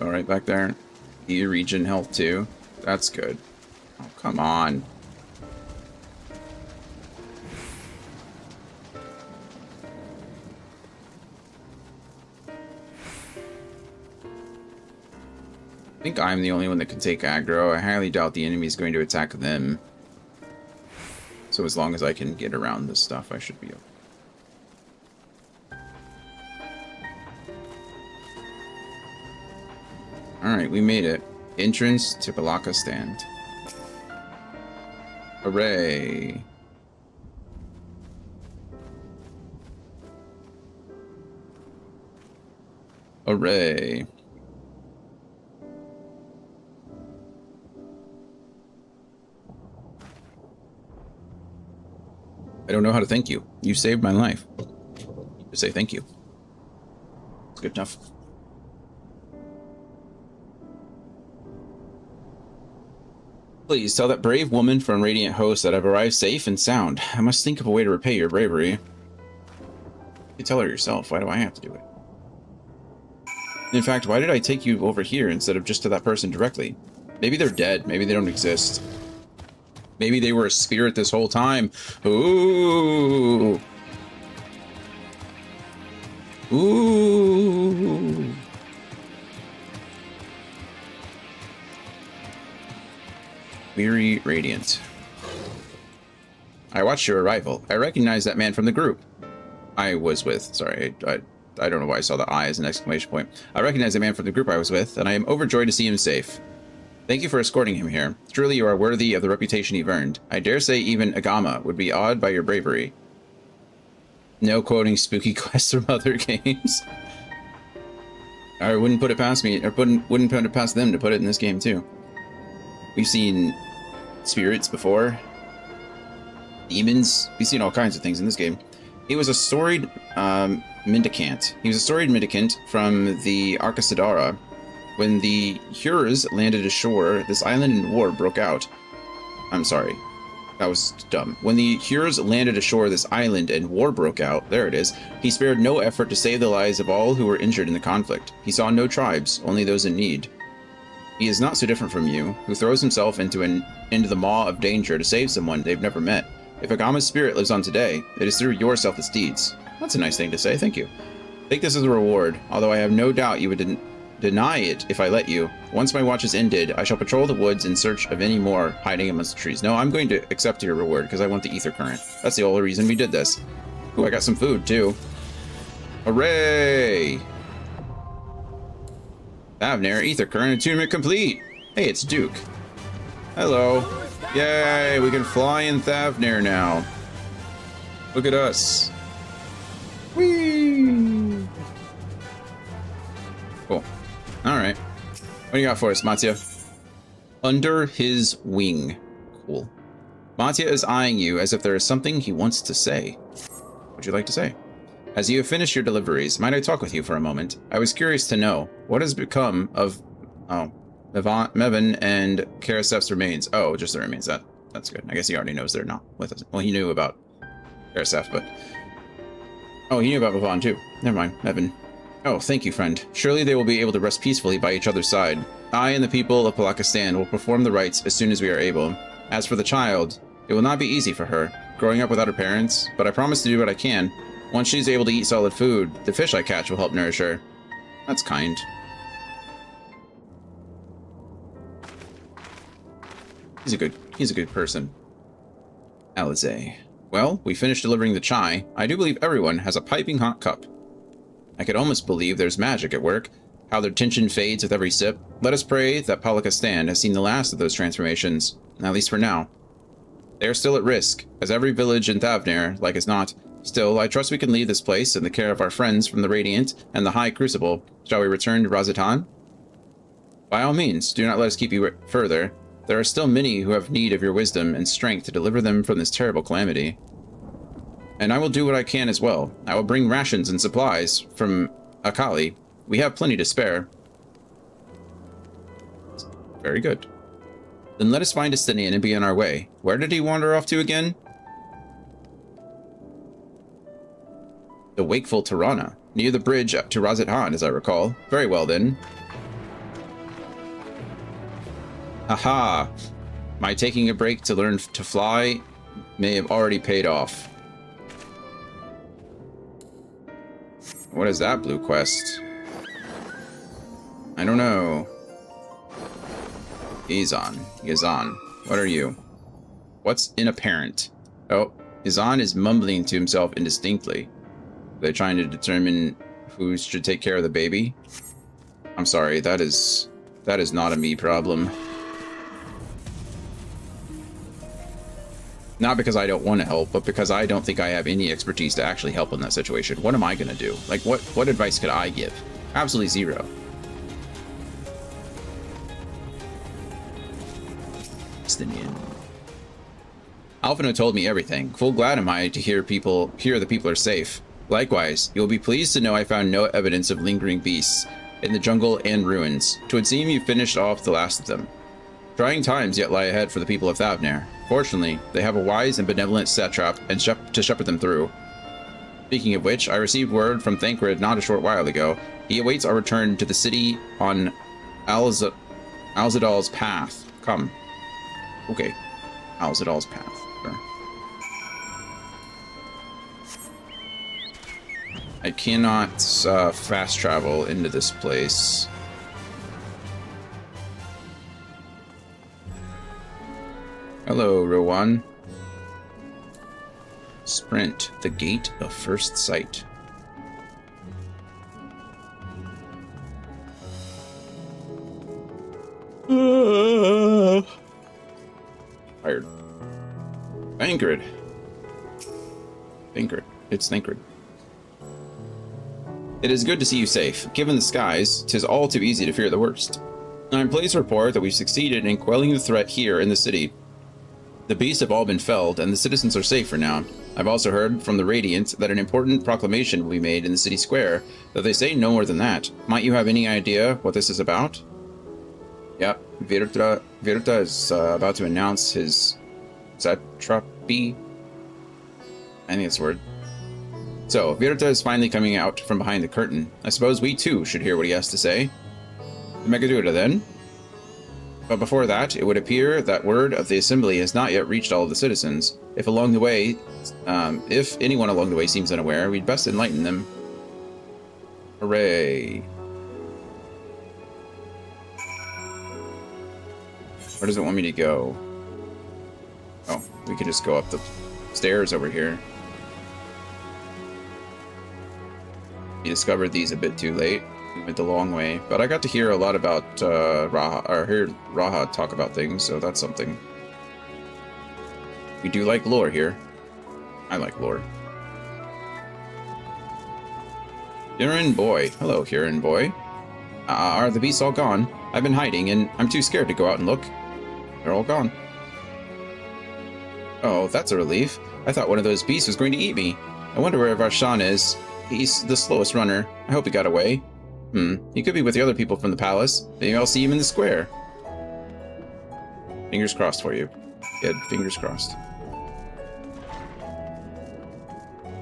[SPEAKER 1] All right, back there. E region health too. That's good. Oh, Come on. I think I'm the only one that can take aggro. I highly doubt the enemy is going to attack them. So as long as I can get around this stuff, I should be okay. Alright, we made it. Entrance to Balaka Stand. Hooray. Hooray. I don't know how to thank you. You saved my life. Just say thank you. It's good enough. Please tell that brave woman from Radiant Host that I've arrived safe and sound. I must think of a way to repay your bravery. You tell her yourself. Why do I have to do it? In fact, why did I take you over here instead of just to that person directly? Maybe they're dead. Maybe they don't exist. Maybe they were a spirit this whole time. Ooh. Ooh. Weary Radiant. I watched your arrival. I recognize that man from the group I was with. Sorry, I don't know why I saw the I as an exclamation point. I recognize the man from the group I was with, and I am overjoyed to see him safe. Thank you for escorting him here. Truly you are worthy of the reputation you've earned. I dare say even Agama would be awed by your bravery. No quoting spooky quests from other games. I wouldn't put it past me, or wouldn't put it past them to put it in this game too. We've seen spirits before. Demons. We've seen all kinds of things in this game. He was a storied mendicant. He was a storied mendicant from the Arcasadara. When the Hures landed ashore, this island in war broke out. I'm sorry. That was dumb. When the Hures landed ashore this island and war broke out, there it is, he spared no effort to save the lives of all who were injured in the conflict. He saw no tribes, only those in need. He is not so different from you, who throws himself into the maw of danger to save someone they've never met. If Agama's spirit lives on today, it is through your selfless deeds. That's a nice thing to say, thank you. Take this as a reward, although I have no doubt you would deny it if I let you. Once my watch is ended, I shall patrol the woods in search of any more hiding amongst the trees. No, I'm going to accept your reward because I want the ether current. That's the only reason we did this. Ooh, I got some food too. Hooray! Avner, ether current attunement complete. Hey, it's Duke. Hello. Yay, we can fly in Thavnir now. Look at us. Whee! Cool. Alright. What do you got for us, Mattia? Under his wing. Cool. Mattia is eyeing you as if there is something he wants to say. What would you like to say? As you have finished your deliveries, might I talk with you for a moment? I was curious to know, what has become of... Oh, Mevin and Karasef's remains. Oh, just the remains. That's good. I guess he already knows they're not with us. Well, he knew about Karasef, but... Oh, he knew about Mevin too. Never mind, Mevin. Oh, thank you, friend. Surely they will be able to rest peacefully by each other's side. I and the people of Palakistan will perform the rites as soon as we are able. As for the child, it will not be easy for her, growing up without her parents, but I promise to do what I can. Once she's able to eat solid food, the fish I catch will help nourish her. That's kind. He's a good person. Alizé. Well, we finished delivering the chai. I do believe everyone has a piping hot cup. I could almost believe there's magic at work, how their tension fades with every sip. Let us pray that Palakistan has seen the last of those transformations, at least for now. They are still at risk, as every village in Thavnir, like as not. Still, I trust we can leave this place in the care of our friends from the Radiant and the High Crucible. Shall we return to Razatan? By all means, do not let us keep you further. There are still many who have need of your wisdom and strength to deliver them from this terrible calamity. And I will do what I can as well. I will bring rations and supplies from Akali. We have plenty to spare. Very good. Then let us find Estinian and be on our way. Where did he wander off to again? The wakeful Tirana, near the bridge up to Razat-Han, as I recall. Very well then. Haha. My taking a break to learn to fly may have already paid off. What is that blue quest? I don't know. Yazan. What are you? What's inapparent? Oh, Yazan is mumbling to himself indistinctly. They're trying to determine who should take care of the baby. I'm sorry, that is not a me problem. Not because I don't want to help, but because I don't think I have any expertise to actually help in that situation. What am I gonna do? Like, what advice could I give? Absolutely zero. Alphino told me everything. Full glad am I to hear the people are safe. Likewise, you will be pleased to know I found no evidence of lingering beasts in the jungle and ruins. 'Twould seem you finished off the last of them. Trying times yet lie ahead for the people of Thavner. Fortunately, they have a wise and benevolent satrap and to shepherd them through. Speaking of which, I received word from Thancred not a short while ago. He awaits our return to the city on Alzadal's path. Come. Okay. Alzadal's path. Sure. I cannot fast travel into this place. Hello, Rowan. Sprint, the gate of first sight. Tired. Thancred. It's Thancred. It is good to see you safe. Given the skies, 'tis all too easy to fear the worst. I am pleased to report that we've succeeded in quelling the threat here in the city. The beasts have all been felled, and the citizens are safe for now. I've also heard from the Radiant that an important proclamation will be made in the city square, though they say no more than that. Might you have any idea what this is about? Yep, Virta is about to announce his satrapy. I think that's the word. So, Virta is finally coming out from behind the curtain. I suppose we too should hear what he has to say. Megadura then. But before that, it would appear that word of the assembly has not yet reached all of the citizens. If anyone along the way seems unaware, we'd best enlighten them. Hooray. Where does it want me to go? Oh, we can just go up the stairs over here. We discovered these a bit too late. We went the long way, but I got to hear a lot about heard Raha talk about things, so that's something. We do like lore here. I like lore. Huron boy. Hello, Huron boy. Are the beasts all gone? I've been hiding, and I'm too scared to go out and look. They're all gone. Oh, that's a relief. I thought one of those beasts was going to eat me. I wonder where Varshan is. He's the slowest runner. I hope he got away. He could be with the other people from the palace. Maybe I'll see him in the square. Fingers crossed for you. Good, fingers crossed.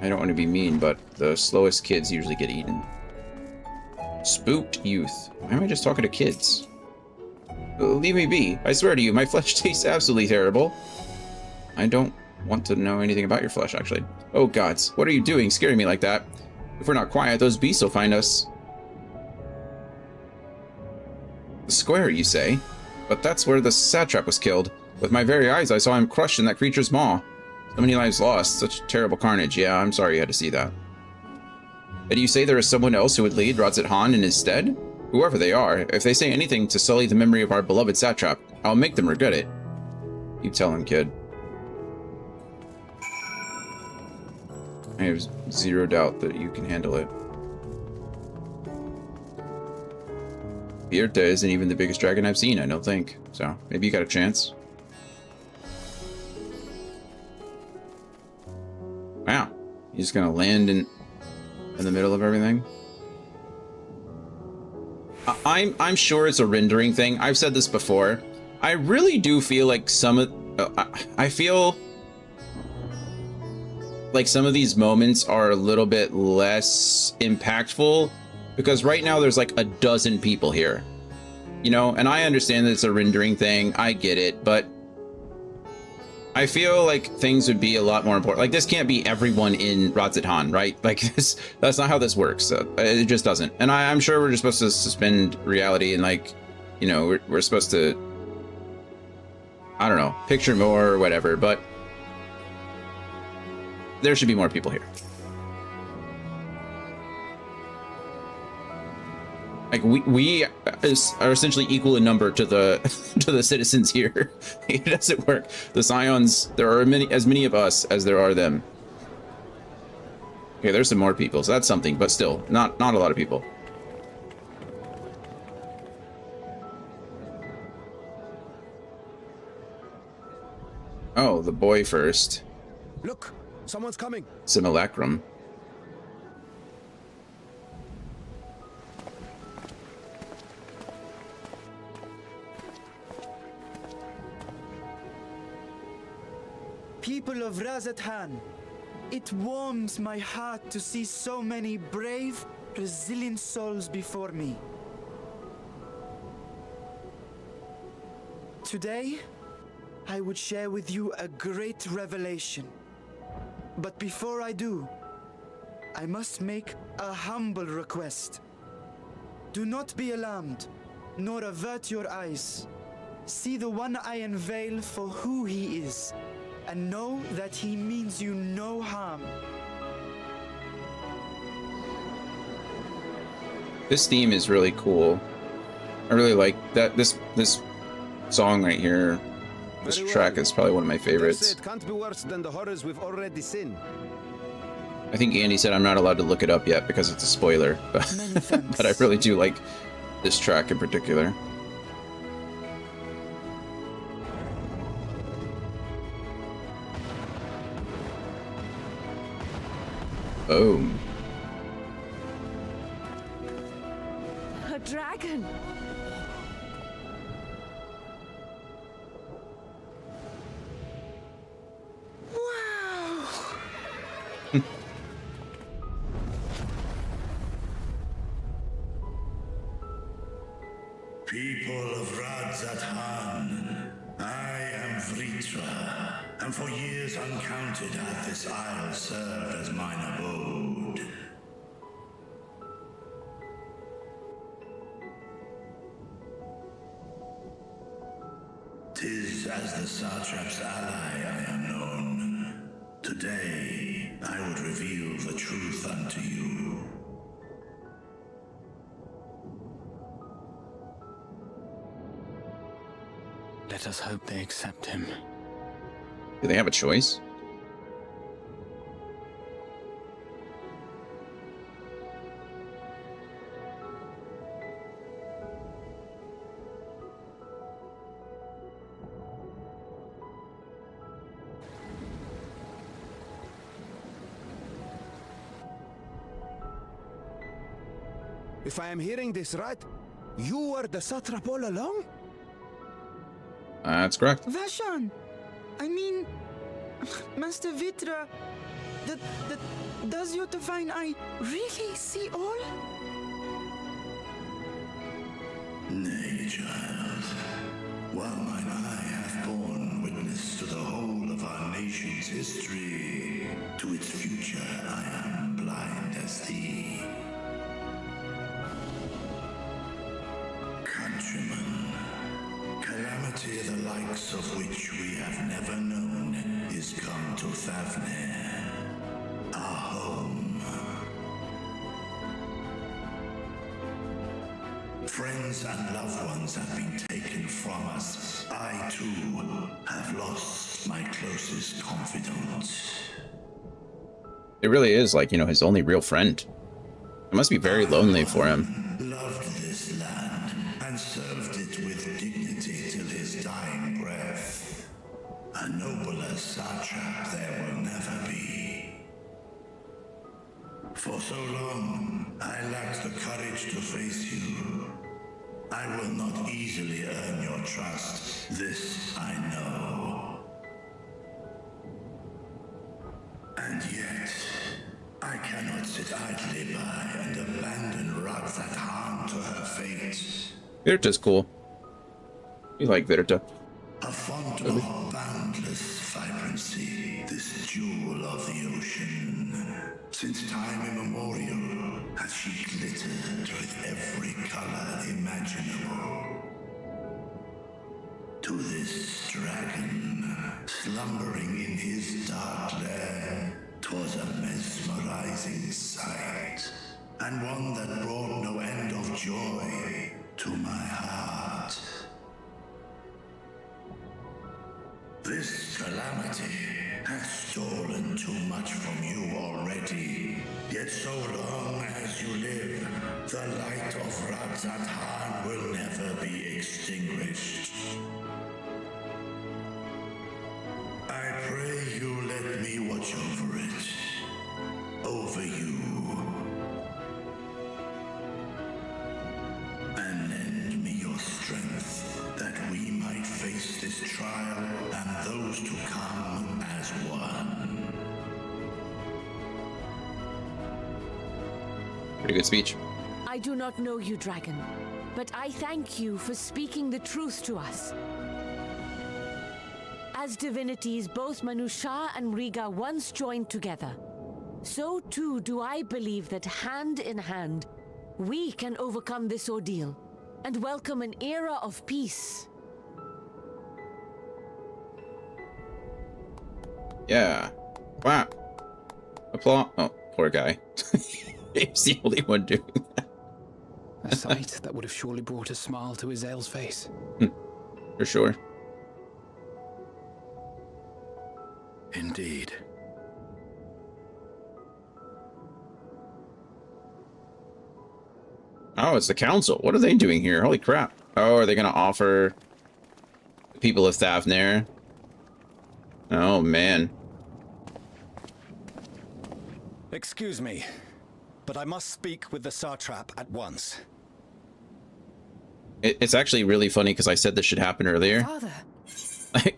[SPEAKER 1] I don't want to be mean, but the slowest kids usually get eaten. Spooked youth. Why am I just talking to kids? Leave me be. I swear to you, my flesh tastes absolutely terrible. I don't want to know anything about your flesh, actually. Oh, gods. What are you doing, scaring me like that? If we're not quiet, those beasts will find us. The square, you say? But that's where the satrap was killed. With my very eyes, I saw him crushed in that creature's maw. So many lives lost. Such terrible carnage. Yeah, I'm sorry you had to see that. And you say there is someone else who would lead Radzit Han in his stead? Whoever they are, if they say anything to sully the memory of our beloved satrap, I'll make them regret it. You tell him, kid. I have zero doubt that you can handle it. Virta isn't even the biggest dragon I've seen, I don't think. So, maybe you got a chance. Wow. You're just gonna land in the middle of everything? I'm sure it's a rendering thing. I've said this before. I really do feel like I feel like some of these moments are a little bit less impactful because right now there's like a dozen people here, you know, and I understand that it's a rendering thing. I get it, but I feel like things would be a lot more important. Like, this can't be everyone in Radz-at-Han, right? Like, that's not how this works. It just doesn't. And I'm sure we're just supposed to suspend reality and, like, you know, we're supposed to, I don't know, picture more or whatever, but there should be more people here. Like, we are essentially equal in number to the to the citizens here. It doesn't work. The Scions, there are as many of us as there are them. Okay, there's some more people, so that's something, but still, not a lot of people. Oh, the boy first.
[SPEAKER 4] Look, someone's coming.
[SPEAKER 1] Simulacrum.
[SPEAKER 16] People of Radz-at-Han, it warms my heart to see so many brave, resilient souls before me. Today, I would share with you a great revelation. But before I do, I must make a humble request. Do not be alarmed, nor avert your eyes. See the one I unveil for who he is, and know that he means you no harm.
[SPEAKER 1] This theme is really cool. I really like that. This song right here. This track is probably one of my favorites.
[SPEAKER 6] It can't be worse than the horrors we've already seen.
[SPEAKER 1] I think Andy said I'm not allowed to look it up yet because it's a spoiler, but I really do like this track in particular. Boom.
[SPEAKER 3] A dragon! Wow!
[SPEAKER 7] People of Radz-at-Han, I am Vritra, and for years uncounted hath this isle served as mine abode. 'Tis as the Satrap's ally I am known. Today, I would reveal the truth unto you.
[SPEAKER 11] Let us hope they accept him.
[SPEAKER 1] Do they have a choice?
[SPEAKER 6] If I am hearing this right, you were the satrap all along?
[SPEAKER 1] That's correct.
[SPEAKER 16] Vashan! I mean, Master Vitra, does your divine eye really see all?
[SPEAKER 7] Nay, child. While mine eye hath borne witness to the whole of our nation's history, to its future I am blind as thee. Countrymen, calamity the likes of which we have never known is come to Fafnir, our home. Friends and loved ones have been taken from us. I, too, have lost my closest confidant.
[SPEAKER 1] It really is like, you know, his only real friend. It must be very lonely for him.
[SPEAKER 7] Loved this land and served it with dignity till his dying breath. A nobler satrap there will never be. For so long, I lacked the courage to face you. I will not easily earn your trust, this I know. And yet, I cannot sit idly by and abandon Radz-at-Han to her fate.
[SPEAKER 1] Virta's cool. You like Virta.
[SPEAKER 7] A font of boundless vibrancy, this jewel of the ocean. Since time immemorial, has she glittered with every color imaginable. To this dragon, slumbering in his dark lair, 'twas a mesmerizing sight, and one that brought no end of joy to my heart. This calamity has stolen too much from you already. Yet so long as you live, the light of Radzat will never be extinguished. I pray you let me watch over it. Over you. And lend me your strength, that we might face this trial and those to come as one.
[SPEAKER 1] Pretty good speech.
[SPEAKER 3] I do not know you, Dragon, but I thank you for speaking the truth to us. As divinities, both Manusha and Riga once joined together, so too do I believe that hand in hand, we can overcome this ordeal and welcome an era of peace.
[SPEAKER 1] Yeah. Wow. Applause. Oh, poor guy. He's the only one doing that.
[SPEAKER 11] A sight that would have surely brought a smile to Azael's face.
[SPEAKER 1] For sure.
[SPEAKER 9] Indeed.
[SPEAKER 1] Oh, it's the council. What are they doing here? Holy crap. Oh, are they going to offer the people of Thavnair? Oh, man.
[SPEAKER 17] Excuse me, but I must speak with the Satrap at once.
[SPEAKER 1] It's actually really funny because I said this should happen earlier.
[SPEAKER 8] Father.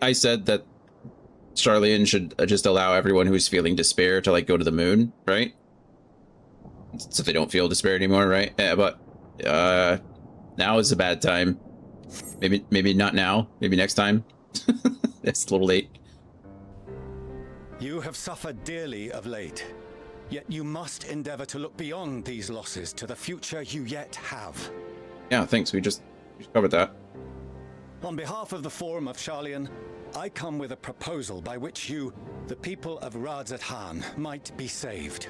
[SPEAKER 1] I said that Charlian should just allow everyone who's feeling despair to, like, go to the moon, right? So they don't feel despair anymore, right? Yeah, but now is a bad time. Maybe not now. Maybe next time. It's a little late.
[SPEAKER 17] You have suffered dearly of late, yet you must endeavor to look beyond these losses to the future you yet have.
[SPEAKER 1] Yeah, thanks. We just covered that.
[SPEAKER 17] On behalf of the Forum of Charlian, I come with a proposal by which you, the people of Radzat, might be saved.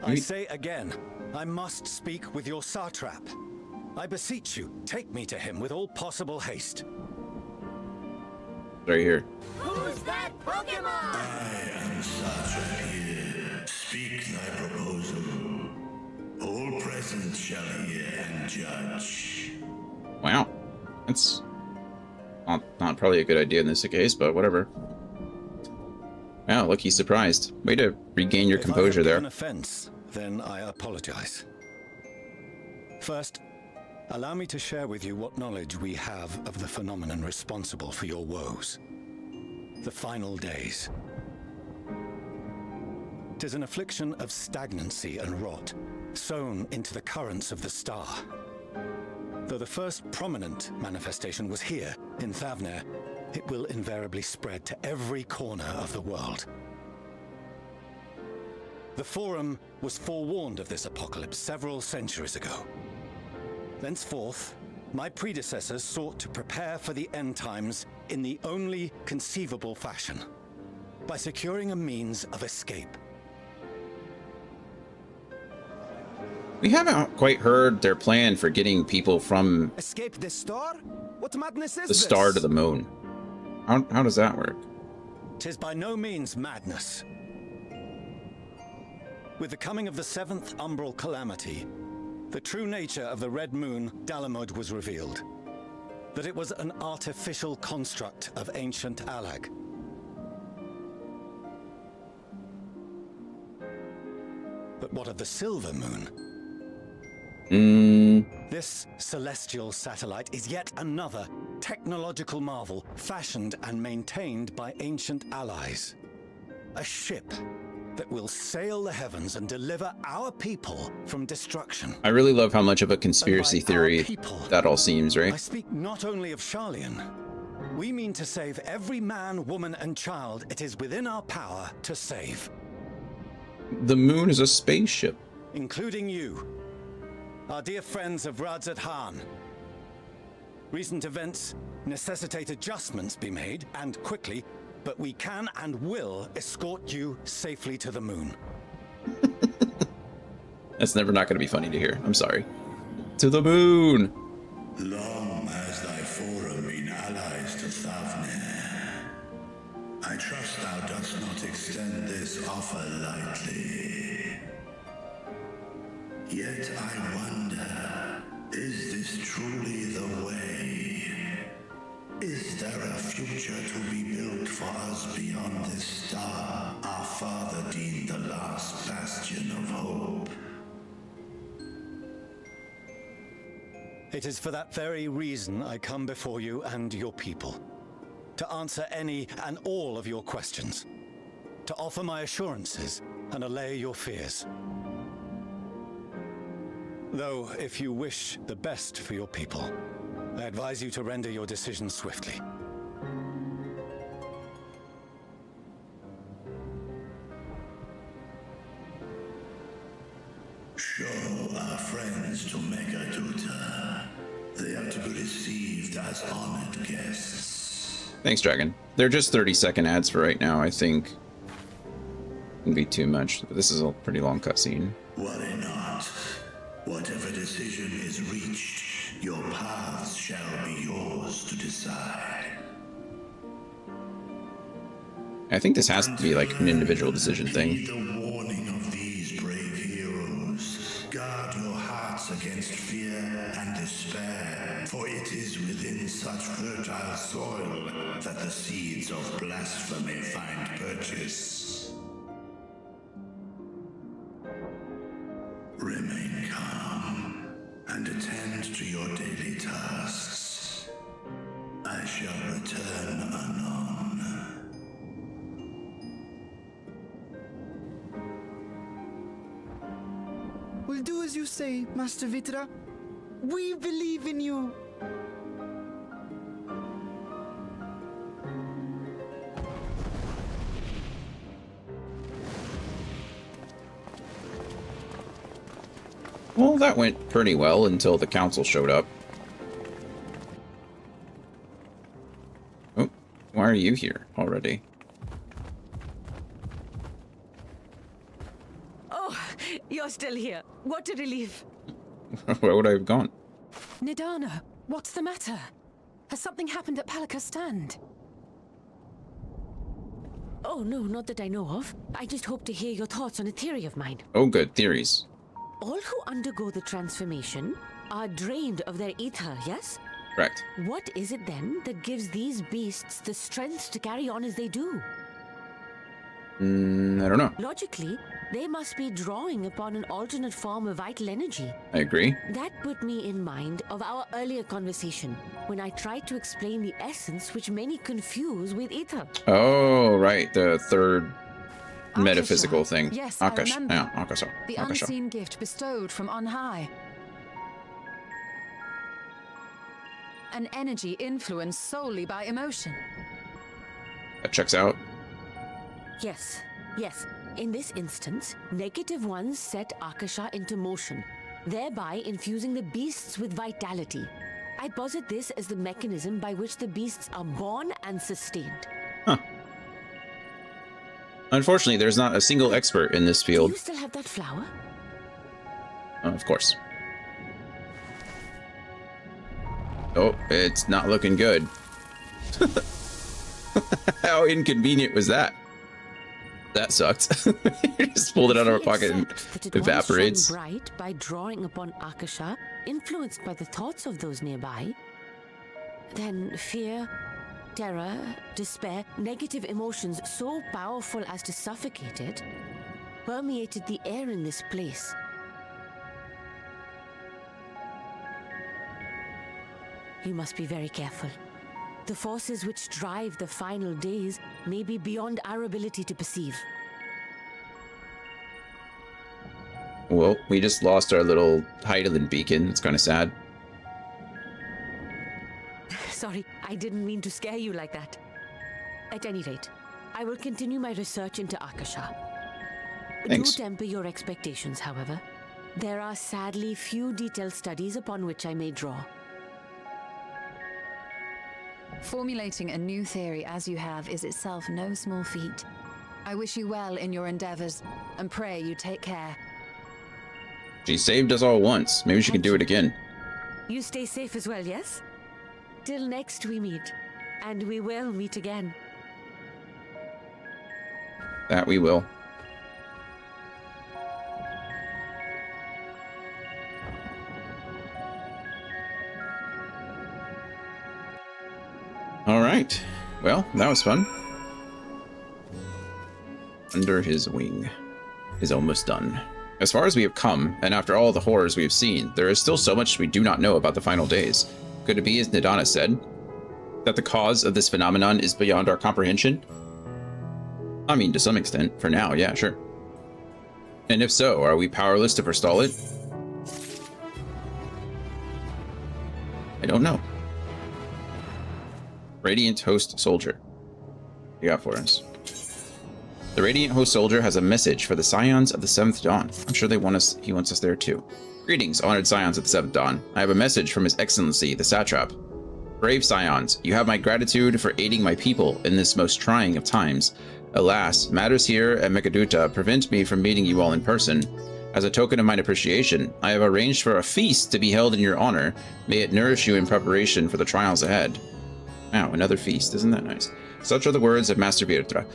[SPEAKER 17] I say again, I must speak with your Satrap. I beseech you, take me to him with all possible haste.
[SPEAKER 1] Right here.
[SPEAKER 15] Who's that Pokemon?
[SPEAKER 7] I am Satrap here. Speak thy proposal. All present shall hear and judge.
[SPEAKER 1] Wow. That's not probably a good idea in this case, but whatever. Wow, look, he's surprised. Way to regain your composure there.
[SPEAKER 17] If I have given offense, then I apologize. First, allow me to share with you what knowledge we have of the phenomenon responsible for your woes. The final days. 'Tis an affliction of stagnancy and rot, sown into the currents of the star. Though the first prominent manifestation was here, in Thavnair, it will invariably spread to every corner of the world. The Forum was forewarned of this apocalypse several centuries ago. Thenceforth, my predecessors sought to prepare for the end times in the only conceivable fashion, by securing a means of escape.
[SPEAKER 1] We haven't quite heard their plan for getting people from
[SPEAKER 17] Escape the star? What madness is
[SPEAKER 1] the star
[SPEAKER 17] this?
[SPEAKER 1] to the moon. How does that work?
[SPEAKER 17] 'Tis by no means madness. With the coming of the 7th umbral calamity, the true nature of the Red Moon, Dalamud, was revealed. That it was an artificial construct of ancient Alag. But what of the Silver Moon? This celestial satellite is yet another technological marvel fashioned and maintained by ancient allies. A ship that will sail the heavens and deliver our people from destruction.
[SPEAKER 1] I really love how much of a conspiracy theory that all seems,
[SPEAKER 17] I
[SPEAKER 1] right?
[SPEAKER 17] speak not only of Charlian. We mean to save every man, woman, and child it is within our power to save.
[SPEAKER 1] The moon is a spaceship.
[SPEAKER 17] Including you, our dear friends of Radzat Han. Recent events necessitate adjustments be made, and quickly, but we can and will escort you safely to the moon.
[SPEAKER 1] That's never not going to be funny to hear. I'm sorry. To the moon!
[SPEAKER 7] Long has thy forum been allies to Thavnir. I trust thou dost not extend this offer lightly. Yet I wonder, is this truly the way? Is there a future to be built for us beyond this star, our father deemed the last bastion of hope?
[SPEAKER 17] It is for that very reason I come before you and your people. To answer any and all of your questions. To offer my assurances and allay your fears. Though, if you wish the best for your people, I advise you to render your decision swiftly.
[SPEAKER 7] Show our friends to Megaduta. They are to be received as honored guests.
[SPEAKER 1] Thanks, Dragon. They're just 30-second ads for right now, I think. Wouldn't be too much. But this is a pretty long cutscene.
[SPEAKER 7] Worry not. Whatever decision is reached, your paths shall be yours to decide.
[SPEAKER 1] I think this has to be like an individual decision thing.
[SPEAKER 7] The warning of these brave heroes. Guard your hearts against fear and despair, for it is within such fertile soil that the seeds of blasphemy find purchase. Remain calm and attend to your daily tasks. I shall return anon.
[SPEAKER 16] We'll do as you say, Master Vitra. We believe in you.
[SPEAKER 1] Well, that went pretty well until the council showed up. Oh, why are you here already?
[SPEAKER 3] Oh, you're still here. What a relief.
[SPEAKER 1] Where would I have gone?
[SPEAKER 8] Nidana, what's the matter? Has something happened at Palika Stand?
[SPEAKER 18] Oh, no, not that I know of. I just hope to hear your thoughts on a theory of mine.
[SPEAKER 1] Oh, good. Theories.
[SPEAKER 18] All who undergo the transformation are drained of their ether, yes?
[SPEAKER 1] Correct.
[SPEAKER 18] What is it then that gives these beasts the strength to carry on as they do?
[SPEAKER 1] I don't know.
[SPEAKER 18] Logically, they must be drawing upon an alternate form of vital energy.
[SPEAKER 1] I agree.
[SPEAKER 18] That put me in mind of our earlier conversation, when I tried to explain the essence which many confuse with ether.
[SPEAKER 1] Oh, right. The third metaphysical thing.
[SPEAKER 5] Yes,
[SPEAKER 1] Akash.
[SPEAKER 5] I remember.
[SPEAKER 1] Yeah, Akasha.
[SPEAKER 5] The
[SPEAKER 1] Akasha.
[SPEAKER 5] unseen gift bestowed from on high. An energy influenced solely by emotion.
[SPEAKER 1] That checks out.
[SPEAKER 18] Yes, yes. In this instance, negative ones set Akasha into motion, thereby infusing the beasts with vitality. I posit this as the mechanism by which the beasts are born and sustained.
[SPEAKER 1] Huh. Unfortunately, there's not a single expert in this
[SPEAKER 18] Do
[SPEAKER 1] field.
[SPEAKER 18] you still have that flower?
[SPEAKER 1] Of course. Oh, it's not looking good. How inconvenient was that? That sucked. You just pulled it out of our pocket and
[SPEAKER 18] That
[SPEAKER 1] evaporates.
[SPEAKER 18] shone bright by drawing upon Akasha, influenced by the thoughts of those nearby. Then fear, terror, despair, negative emotions so powerful as to suffocate it, permeated the air in this place. You must be very careful. The forces which drive the final days may be beyond our ability to perceive.
[SPEAKER 1] Well, we just lost our little Heidelin beacon. It's kind of sad.
[SPEAKER 18] Sorry, I didn't mean to scare you like that. At any rate, I will continue my research into Akasha.
[SPEAKER 1] Thanks.
[SPEAKER 18] Do temper your expectations, however. There are sadly few detailed studies upon which I may draw.
[SPEAKER 5] Formulating a new theory as you have is itself no small feat. I wish you well in your endeavors, and pray you take care.
[SPEAKER 1] She saved us all once. Maybe she can do it again.
[SPEAKER 18] You stay safe as well, yes? Till next we meet, and we will meet again.
[SPEAKER 1] That we will. All right. Well, that was fun. Under his wing is almost done. As far as we have come, and after all the horrors we have seen, there is still so much we do not know about the final days. Could it be, as Nadana said, that the cause of this phenomenon is beyond our comprehension? I mean, to some extent. For now, yeah, sure. And if so, are we powerless to forestall it? I don't know. Radiant Host Soldier. What you got for us? The Radiant Host Soldier has a message for the Scions of the Seventh Dawn. I'm sure he wants us there too. Greetings, honored Scions of the Seventh Dawn. I have a message from His Excellency, the Satrap. Brave Scions, you have my gratitude for aiding my people in this most trying of times. Alas, matters here at Megaduta prevent me from meeting you all in person. As a token of my appreciation, I have arranged for a feast to be held in your honor. May it nourish you in preparation for the trials ahead. Wow, another feast. Isn't that nice? Such are the words of Master Virtra.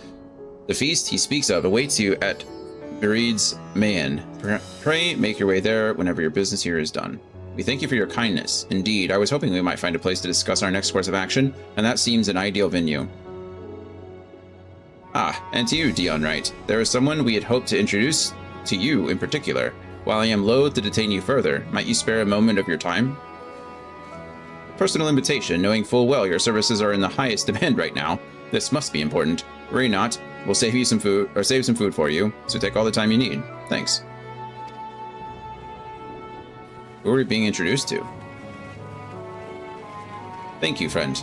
[SPEAKER 1] The feast he speaks of awaits you at Virid's Mayan. Pray make your way there whenever your business here is done. We thank you for your kindness. Indeed, I was hoping we might find a place to discuss our next course of action, and that seems an ideal venue. Ah, and to you, Dion Wright. There is someone we had hoped to introduce to you in particular. While I am loath to detain you further, might you spare a moment of your time? Personal invitation, knowing full well your services are in the highest demand right now. This must be important. Worry not. We'll save you some food, or save some food for you, so take all the time you need. Thanks. Who are we being introduced to? Thank you, friend.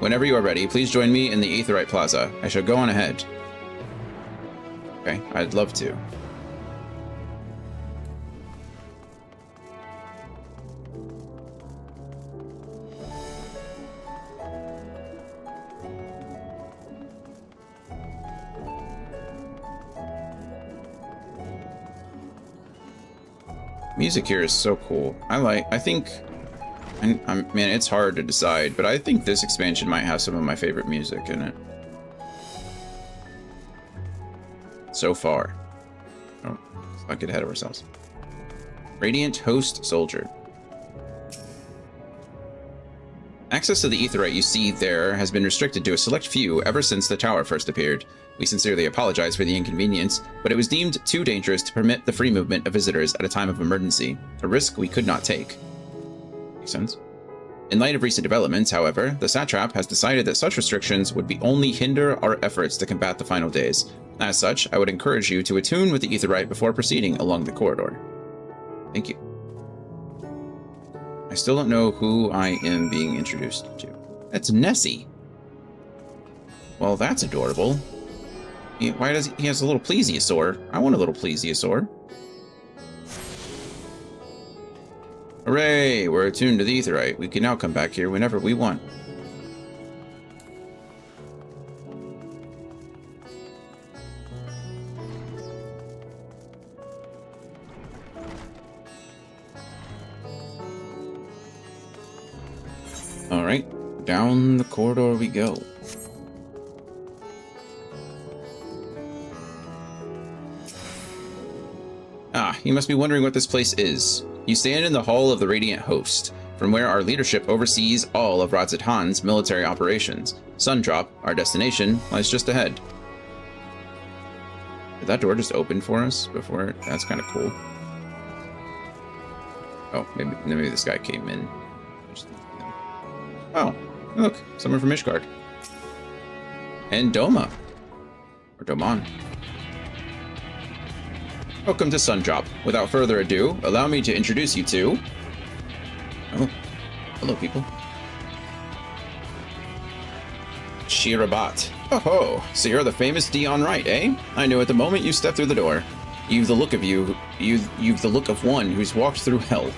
[SPEAKER 1] Whenever you are ready, please join me in the Aetheryte Plaza. I shall go on ahead. Okay, I'd love to. Music here is so cool. I think, man, it's hard to decide, but I think this expansion might have some of my favorite music in it. So far. Oh, let's not get ahead of ourselves. Radiant Host Soldier. Access to the Aetheryte you see there has been restricted to a select few ever since the tower first appeared. We sincerely apologize for the inconvenience, but it was deemed too dangerous to permit the free movement of visitors at a time of emergency, a risk we could not take. Makes sense. In light of recent developments, however, the Satrap has decided that such restrictions would be only hinder our efforts to combat the final days. As such, I would encourage you to attune with the Aetheryte before proceeding along the corridor. Thank you. I still don't know who I am being introduced to. That's Nessie. Well, that's adorable. Why does he has a little plesiosaur? I want a little plesiosaur. Hooray! We're attuned to the Aetheryte. We can now come back here whenever we want. Alright, down the corridor we go. Ah, you must be wondering what this place is. You stand in the Hall of the Radiant Host, from where our leadership oversees all of Radzat Han's military operations. Sundrop, our destination, lies just ahead. Did that door just open for us before? That's kind of cool. Oh, maybe this guy came in. Oh, look, someone from Ishgard. And Doma. Or Doman. Welcome to Sundrop. Without further ado, allow me to introduce you to... Oh, hello people. Shirabat. Oh ho, so you're the famous Dion Wright, eh? I knew at the moment you stepped through the door. You've the look of one who's walked through hell.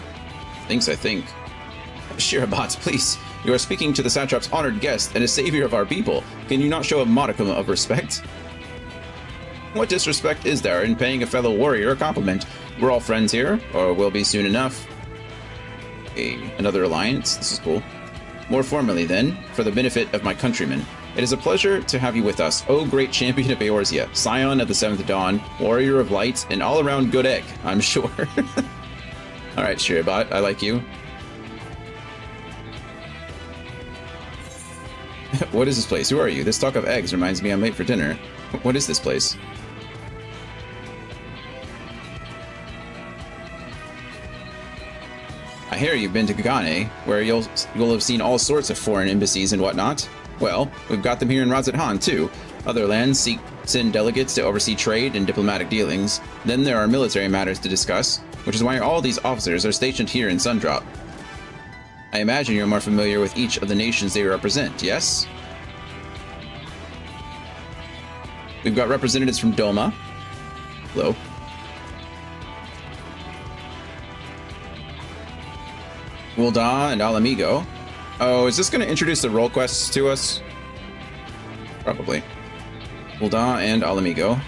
[SPEAKER 1] Thanks, I think. Shirabat, please. You are speaking to the satrap's honored guest and a savior of our people. Can you not show a modicum of respect? What disrespect is there in paying a fellow warrior a compliment? We're all friends here, or will be soon enough. Okay, another alliance. This is cool. More formally, then, for the benefit of my countrymen, it is a pleasure to have you with us, O great champion of Eorzea, scion of the Seventh Dawn, warrior of light, and all-around good egg, I'm sure. Alright, Shirabat, I like you. What is this place? Who are you? This talk of eggs reminds me I'm late for dinner. What is this place? I hear you've been to Kagane, where you'll have seen all sorts of foreign embassies and whatnot. Well, we've got them here in Razat Han, too. Other lands send delegates to oversee trade and diplomatic dealings. Then there are military matters to discuss, which is why all these officers are stationed here in Sundrop. I imagine you're more familiar with each of the nations they represent, yes? We've got representatives from Doma. Hello. Ul'dah and Alamigo. Oh, is this going to introduce the role quests to us? Probably. Ul'dah and Alamigo.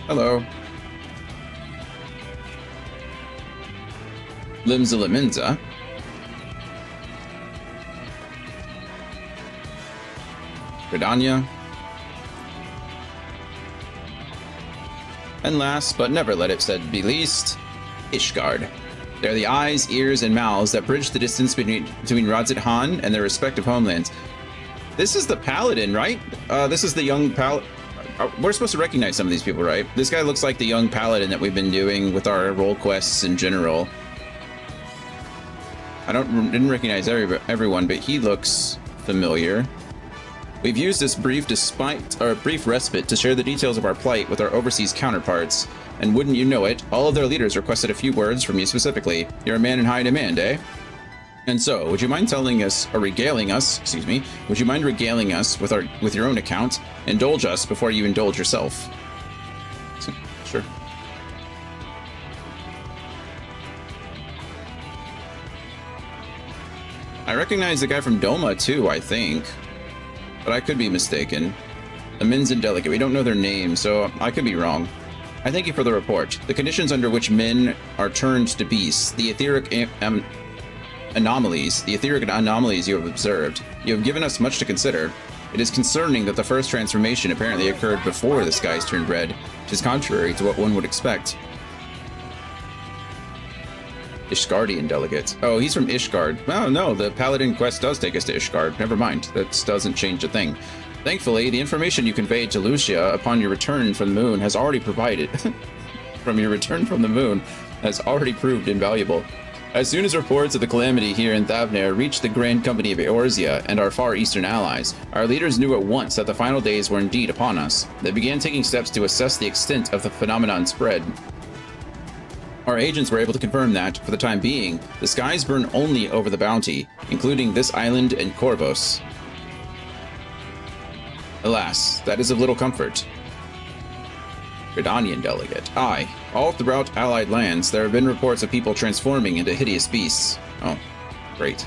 [SPEAKER 1] Hello. Limza. Gridania. And last, but never let it be least, Ishgard. They're the eyes, ears, and mouths that bridge the distance between Razat Han and their respective homelands. This is the Paladin, right? This is the young Paladin. We're supposed to recognize some of these people, right? This guy looks like the young Paladin that we've been doing with our role quests in general. I didn't recognize everyone, but he looks familiar. We've used this brief respite to share the details of our plight with our overseas counterparts. And wouldn't you know it, all of their leaders requested a few words from you specifically. You're a man in high demand, eh? And so, would you mind telling us, or regaling us, excuse me, would you mind regaling us with your own account? Indulge us before you indulge yourself. Sure. I recognize the guy from Doma too, I think. But I could be mistaken. The Minzan delegate, we don't know their names, so I could be wrong. I thank you for the report. The conditions under which men are turned to beasts, the etheric anomalies you have observed, you have given us much to consider. It is concerning that the first transformation apparently occurred before the skies turned red, which is contrary to what one would expect. Ishgardian delegate. Oh, he's from Ishgard. Oh no, the Paladin quest does take us to Ishgard. Never mind, that doesn't change a thing. Thankfully, the information you conveyed to Lucia upon your return from the moon has already proved invaluable. As soon as reports of the calamity here in Thavnair reached the Grand Company of Eorzea and our far eastern allies, our leaders knew at once that the final days were indeed upon us. They began taking steps to assess the extent of the phenomenon's spread. Our agents were able to confirm that, for the time being, the skies burn only over the bounty, including this island and Corvos. Alas, that is of little comfort. Gridanian delegate. Aye, all throughout allied lands, there have been reports of people transforming into hideous beasts. Oh, great.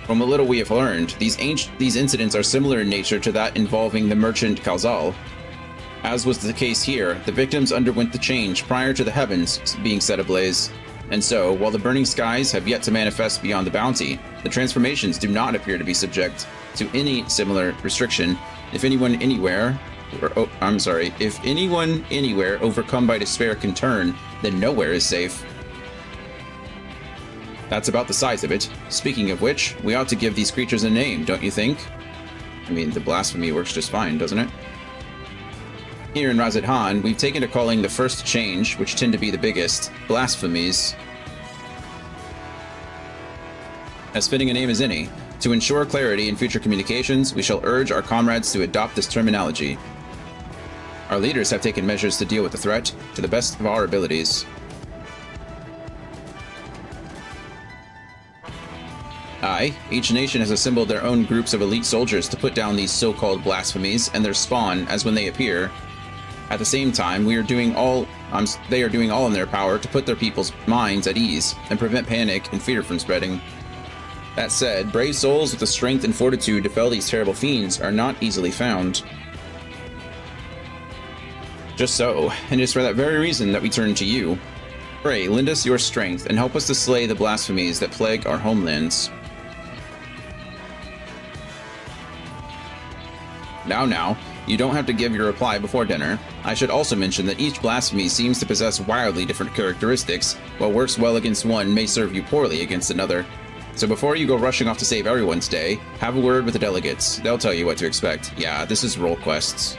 [SPEAKER 1] From what little we have learned, these incidents are similar in nature to that involving the merchant Kalzal. As was the case here, the victims underwent the change prior to the heavens being set ablaze. And so, while the burning skies have yet to manifest beyond the bounty, the transformations do not appear to be subject to any similar restriction. If anyone anywhere overcome by despair can turn, then nowhere is safe. That's about the size of it. Speaking of which, we ought to give these creatures a name, don't you think? I mean, the blasphemy works just fine, doesn't it? Here in Razat Han, we've taken to calling the first change, which tend to be the biggest, blasphemies. As fitting a name as any. To ensure clarity in future communications, we shall urge our comrades to adopt this terminology. Our leaders have taken measures to deal with the threat to the best of our abilities. Aye, each nation has assembled their own groups of elite soldiers to put down these so-called blasphemies and their spawn as when they appear. At the same time, they are doing all in their power to put their people's minds at ease and prevent panic and fear from spreading. That said, brave souls with the strength and fortitude to fell these terrible fiends are not easily found. Just so, and it is for that very reason that we turn to you. Pray, lend us your strength and help us to slay the blasphemies that plague our homelands. Now, you don't have to give your reply before dinner. I should also mention that each blasphemy seems to possess wildly different characteristics. What works well against one may serve you poorly against another. So before you go rushing off to save everyone's day, have a word with the delegates. They'll tell you what to expect. Yeah, this is role quests.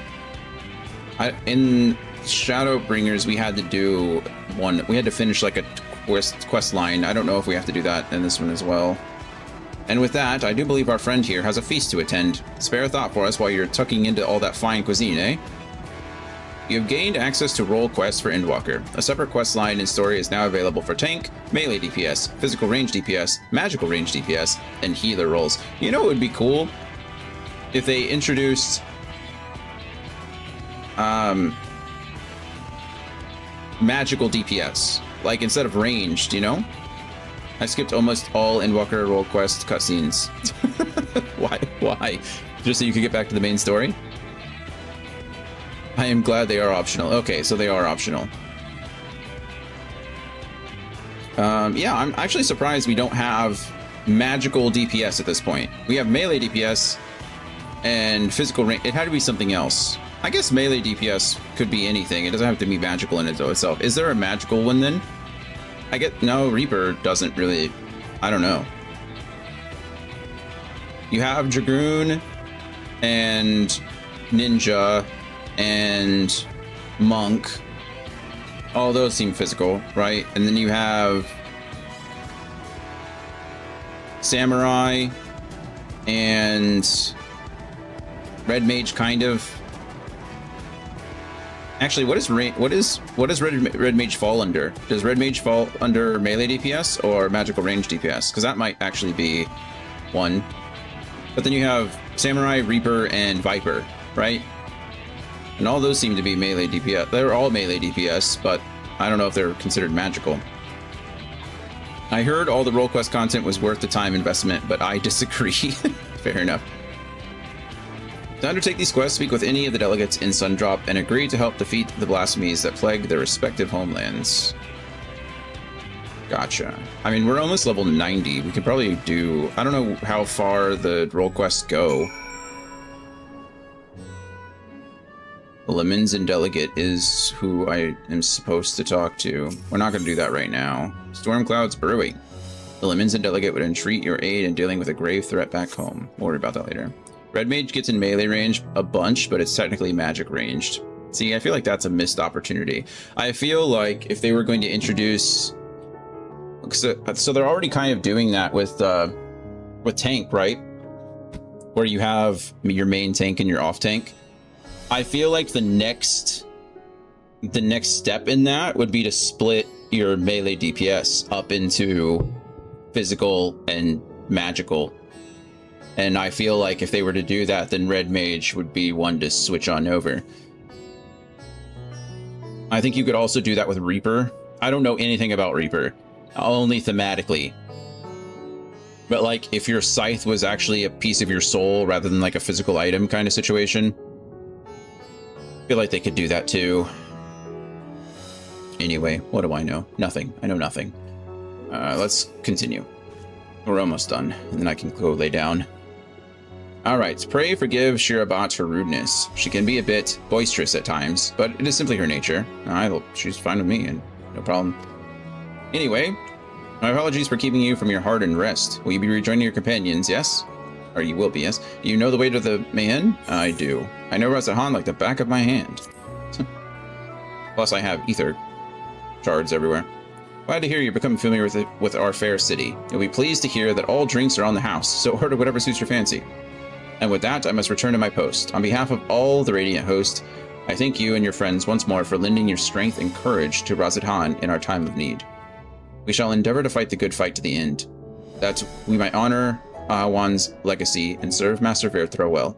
[SPEAKER 1] In Shadowbringers, we had to do one. We had to finish like a quest line. I don't know if we have to do that in this one as well. And with that, I do believe our friend here has a feast to attend. Spare a thought for us while you're tucking into all that fine cuisine, eh? You have gained access to role quests for Endwalker. A separate quest line and story is now available for tank, melee DPS, physical range DPS, magical range DPS, and healer roles. You know what would be cool? If they introduced magical DPS. Like instead of ranged, you know? I skipped almost all Endwalker role quest cutscenes. Why? Just so you could get back to the main story? I am glad they are optional. Okay, so they are optional. Yeah, I'm actually surprised we don't have magical DPS at this point. We have melee DPS and physical range. It had to be something else. I guess melee DPS could be anything. It doesn't have to be magical in itself. Is there a magical one then? No, Reaper doesn't really, I don't know. You have Dragoon and Ninja and Monk. All those seem physical, right? And then you have Samurai and Red Mage, kind of. Actually, what does Red Mage fall under? Does Red Mage fall under melee DPS or magical range DPS? Because that might actually be one. But then you have Samurai, Reaper, and Viper, right? And all those seem to be melee DPS. They're all melee DPS, but I don't know if they're considered magical. I heard all the role quest content was worth the time investment, but I disagree. Fair enough. To undertake these quests, speak with any of the delegates in Sundrop and agree to help defeat the blasphemies that plague their respective homelands. Gotcha. I mean, we're almost level 90. We could probably do... I don't know how far the role quests go. Lemons and Delegate is who I am supposed to talk to. We're not going to do that right now. Storm Clouds Brewing. The Lemons and Delegate would entreat your aid in dealing with a grave threat back home. We'll worry about that later. Red Mage gets in melee range a bunch, but it's technically magic ranged. See, I feel like that's a missed opportunity. I feel like if they were going to introduce... So they're already kind of doing that with tank, right? Where you have your main tank and your off tank. I feel like the next step in that would be to split your melee DPS up into physical and magical. And I feel like if they were to do that, then Red Mage would be one to switch on over. I think you could also do that with Reaper. I don't know anything about Reaper, only thematically. But like, if your scythe was actually a piece of your soul rather than like a physical item kind of situation, I feel like they could do that too. Anyway, what do I know? Nothing. I know nothing. Let's continue. We're almost done, and then I can go lay down. Alright, pray forgive Shirabat her rudeness. She can be a bit boisterous at times, but it is simply her nature. She's fine with me, and no problem. Anyway, my apologies for keeping you from your hard-earned rest. Will you be rejoining your companions, yes? Or you will be, yes? Do you know the way to the Mayhem? I do. I know Razahan like the back of my hand. Plus, I have ether shards everywhere. Glad to hear you're becoming familiar with our fair city. You'll be pleased to hear that all drinks are on the house, so order whatever suits your fancy. And with that, I must return to my post. On behalf of all the Radiant host, I thank you and your friends once more for lending your strength and courage to Razadhan in our time of need. We shall endeavor to fight the good fight to the end. that we might honor Juan's legacy and serve Master Verthro well.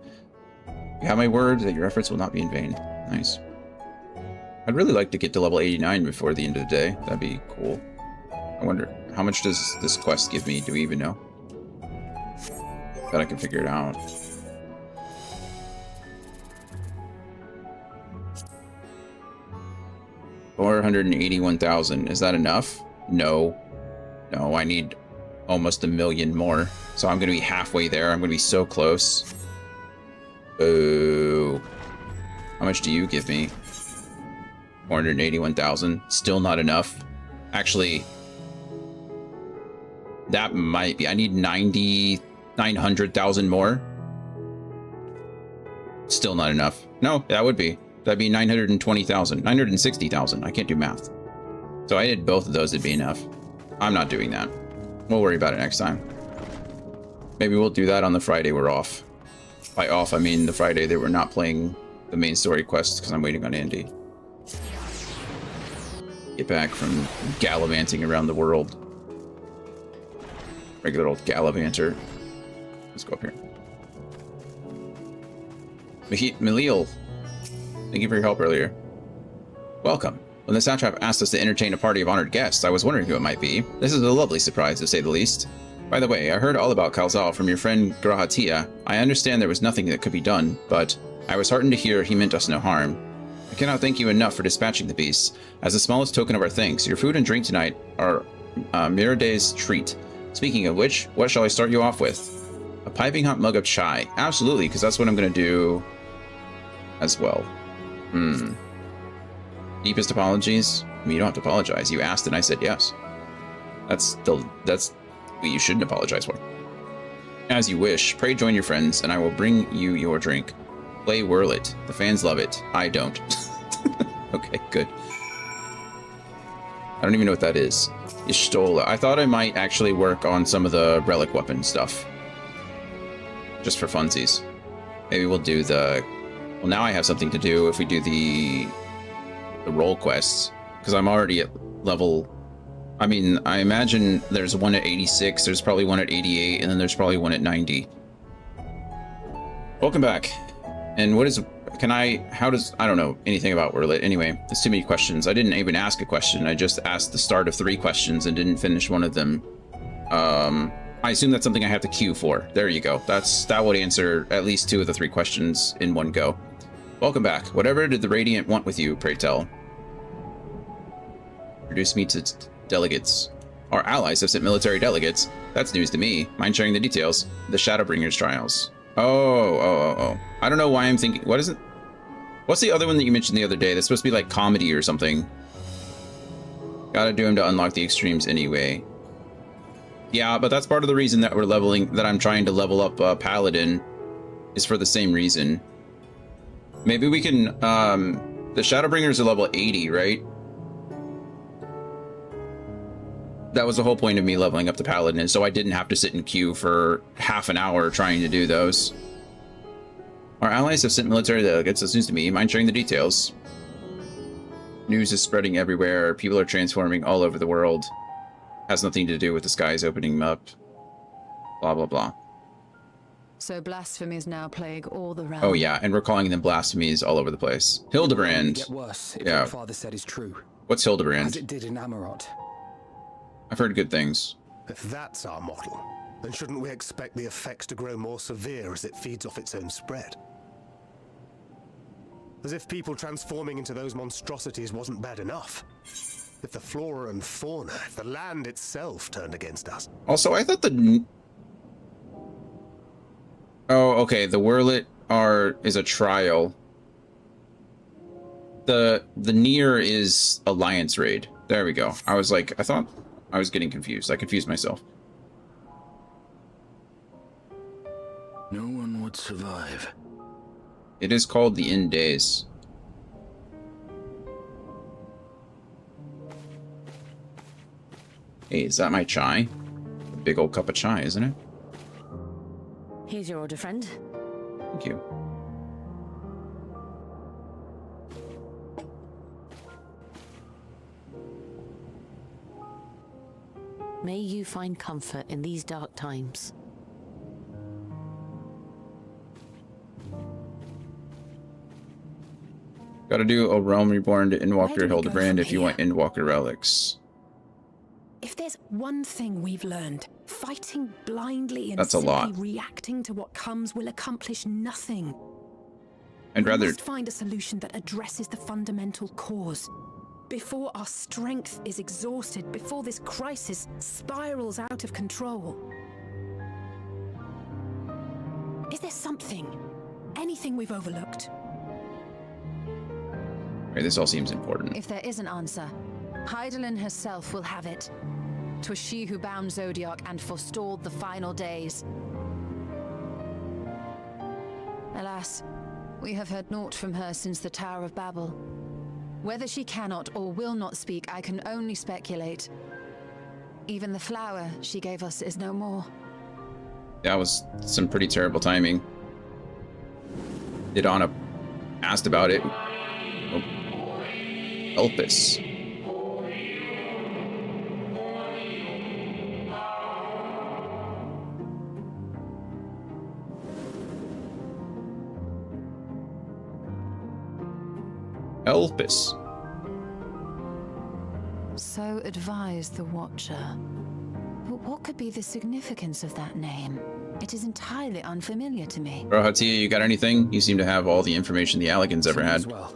[SPEAKER 1] You have my word that your efforts will not be in vain. Nice. I'd really like to get to level 89 before the end of the day. That'd be cool. I wonder, how much does this quest give me? Do we even know? Bet I can figure it out. $481,000. Is that enough? No. No, I need almost 1 million more. So I'm going to be halfway there. I'm going to be so close. Boo. How much do you give me? 481,000. Still not enough. Actually, that might be. I need 900,000 more. Still not enough. No, that would be. That'd be 920,000. 960,000. I can't do math. So I did both of those. It'd be enough. I'm not doing that. We'll worry about it next time. Maybe we'll do that on the Friday we're off. By off, I mean the Friday that we're not playing the main story quests because I'm waiting on Andy. Get back from gallivanting around the world. Regular old gallivanter. Let's go up here. Malil, thank you for your help earlier. Welcome. When the satrap asked us to entertain a party of honored guests, I was wondering who it might be. This is a lovely surprise, to say the least. By the way, I heard all about Kalzal from your friend Grahatia. I understand there was nothing that could be done, but I was heartened to hear he meant us no harm. I cannot thank you enough for dispatching the beasts. As the smallest token of our thanks, your food and drink tonight are Mirade's treat. Speaking of which, what shall I start you off with? A piping hot mug of chai. Absolutely, because that's what I'm going to do as well. Deepest apologies? I mean, you don't have to apologize. You asked and I said yes. That's what you shouldn't apologize for. As you wish, pray join your friends, and I will bring you your drink. Play Whirl It. The fans love it. I don't. Okay, good. I don't even know what that is. Ishtola. I thought I might actually work on some of the relic weapon stuff. Just for funsies. Maybe we'll do the... Well, now I have something to do if we do the role quests. Because I'm already at level... I mean, I imagine there's one at 86, there's probably one at 88, and then there's probably one at 90. Welcome back. And what is... how does... I don't know anything about Whirl It. Anyway, there's too many questions. I didn't even ask a question. I just asked the start of 3 questions and didn't finish one of them. I assume that's something I have to queue for. There you go. That would answer at least 2 of the 3 questions in one go. Welcome back. Whatever did the Radiant want with you, pray tell? Introduce me to delegates. Our allies have sent military delegates. That's news to me. Mind sharing the details? The Shadowbringers trials. Oh. I don't know why I'm thinking... What is it? What's the other one that you mentioned the other day? That's supposed to be like comedy or something. Gotta do him to unlock the extremes anyway. Yeah, but that's part of the reason that we're leveling... That I'm trying to level up Paladin. Is for the same reason. Maybe we can... the Shadowbringers are level 80, right? That was the whole point of me leveling up the Paladin, so I didn't have to sit in queue for half an hour trying to do those. Our allies have sent military delegates, this news to me. Mind sharing the details? News is spreading everywhere. People are transforming all over the world. Has nothing to do with the skies opening up. Blah, blah, blah.
[SPEAKER 5] So blasphemies now plague all the realm.
[SPEAKER 1] Oh yeah, and we're calling them blasphemies all over the place. Hildebrand.
[SPEAKER 11] Get worse if
[SPEAKER 1] Yeah.
[SPEAKER 11] what father said is true.
[SPEAKER 1] What's Hildebrand?
[SPEAKER 11] As it did in Amarot.
[SPEAKER 1] I've heard good things.
[SPEAKER 4] If that's our model, then shouldn't we expect the effects to grow more severe as it feeds off its own spread? As if people transforming into those monstrosities wasn't bad enough. If the flora and fauna, if the land itself turned against us.
[SPEAKER 1] Also, I thought the... Oh, okay, the Whirl It is a trial. The Near is Alliance Raid. There we go. I was like, I thought I was getting confused. I confused myself.
[SPEAKER 7] No one would survive.
[SPEAKER 1] It is called the End Days. Hey, is that my chai? A big old cup of chai, isn't it?
[SPEAKER 18] Here's your order, friend.
[SPEAKER 1] Thank you.
[SPEAKER 18] May you find comfort in these dark times.
[SPEAKER 1] Gotta do a Realm Reborn to Endwalker Hildebrand if you want Endwalker relics.
[SPEAKER 8] If there's one thing we've learned, fighting blindly and
[SPEAKER 1] That's a
[SPEAKER 8] simply
[SPEAKER 1] lot.
[SPEAKER 8] reacting to what comes will accomplish nothing.
[SPEAKER 1] I'd rather...
[SPEAKER 8] We must find a solution that addresses the fundamental cause. Before our strength is exhausted, before this crisis spirals out of control. Is there something, anything we've overlooked?
[SPEAKER 1] Right, this all seems important.
[SPEAKER 5] If there is an answer, Hydaelyn herself will have it. 'Twas she who bound Zodiac and forestalled the final days. Alas, we have heard naught from her since the Tower of Babel. Whether she cannot or will not speak, I can only speculate. Even the flower she gave us is no more.
[SPEAKER 1] That was some pretty terrible timing. Idana asked about it. Oh. Elpis. Elpis.
[SPEAKER 5] So advised the Watcher. But what could be the significance of that name? It is entirely unfamiliar to me.
[SPEAKER 1] Bro, Hatia, you got anything? You seem to have all the information the Alligans ever had.
[SPEAKER 11] Well.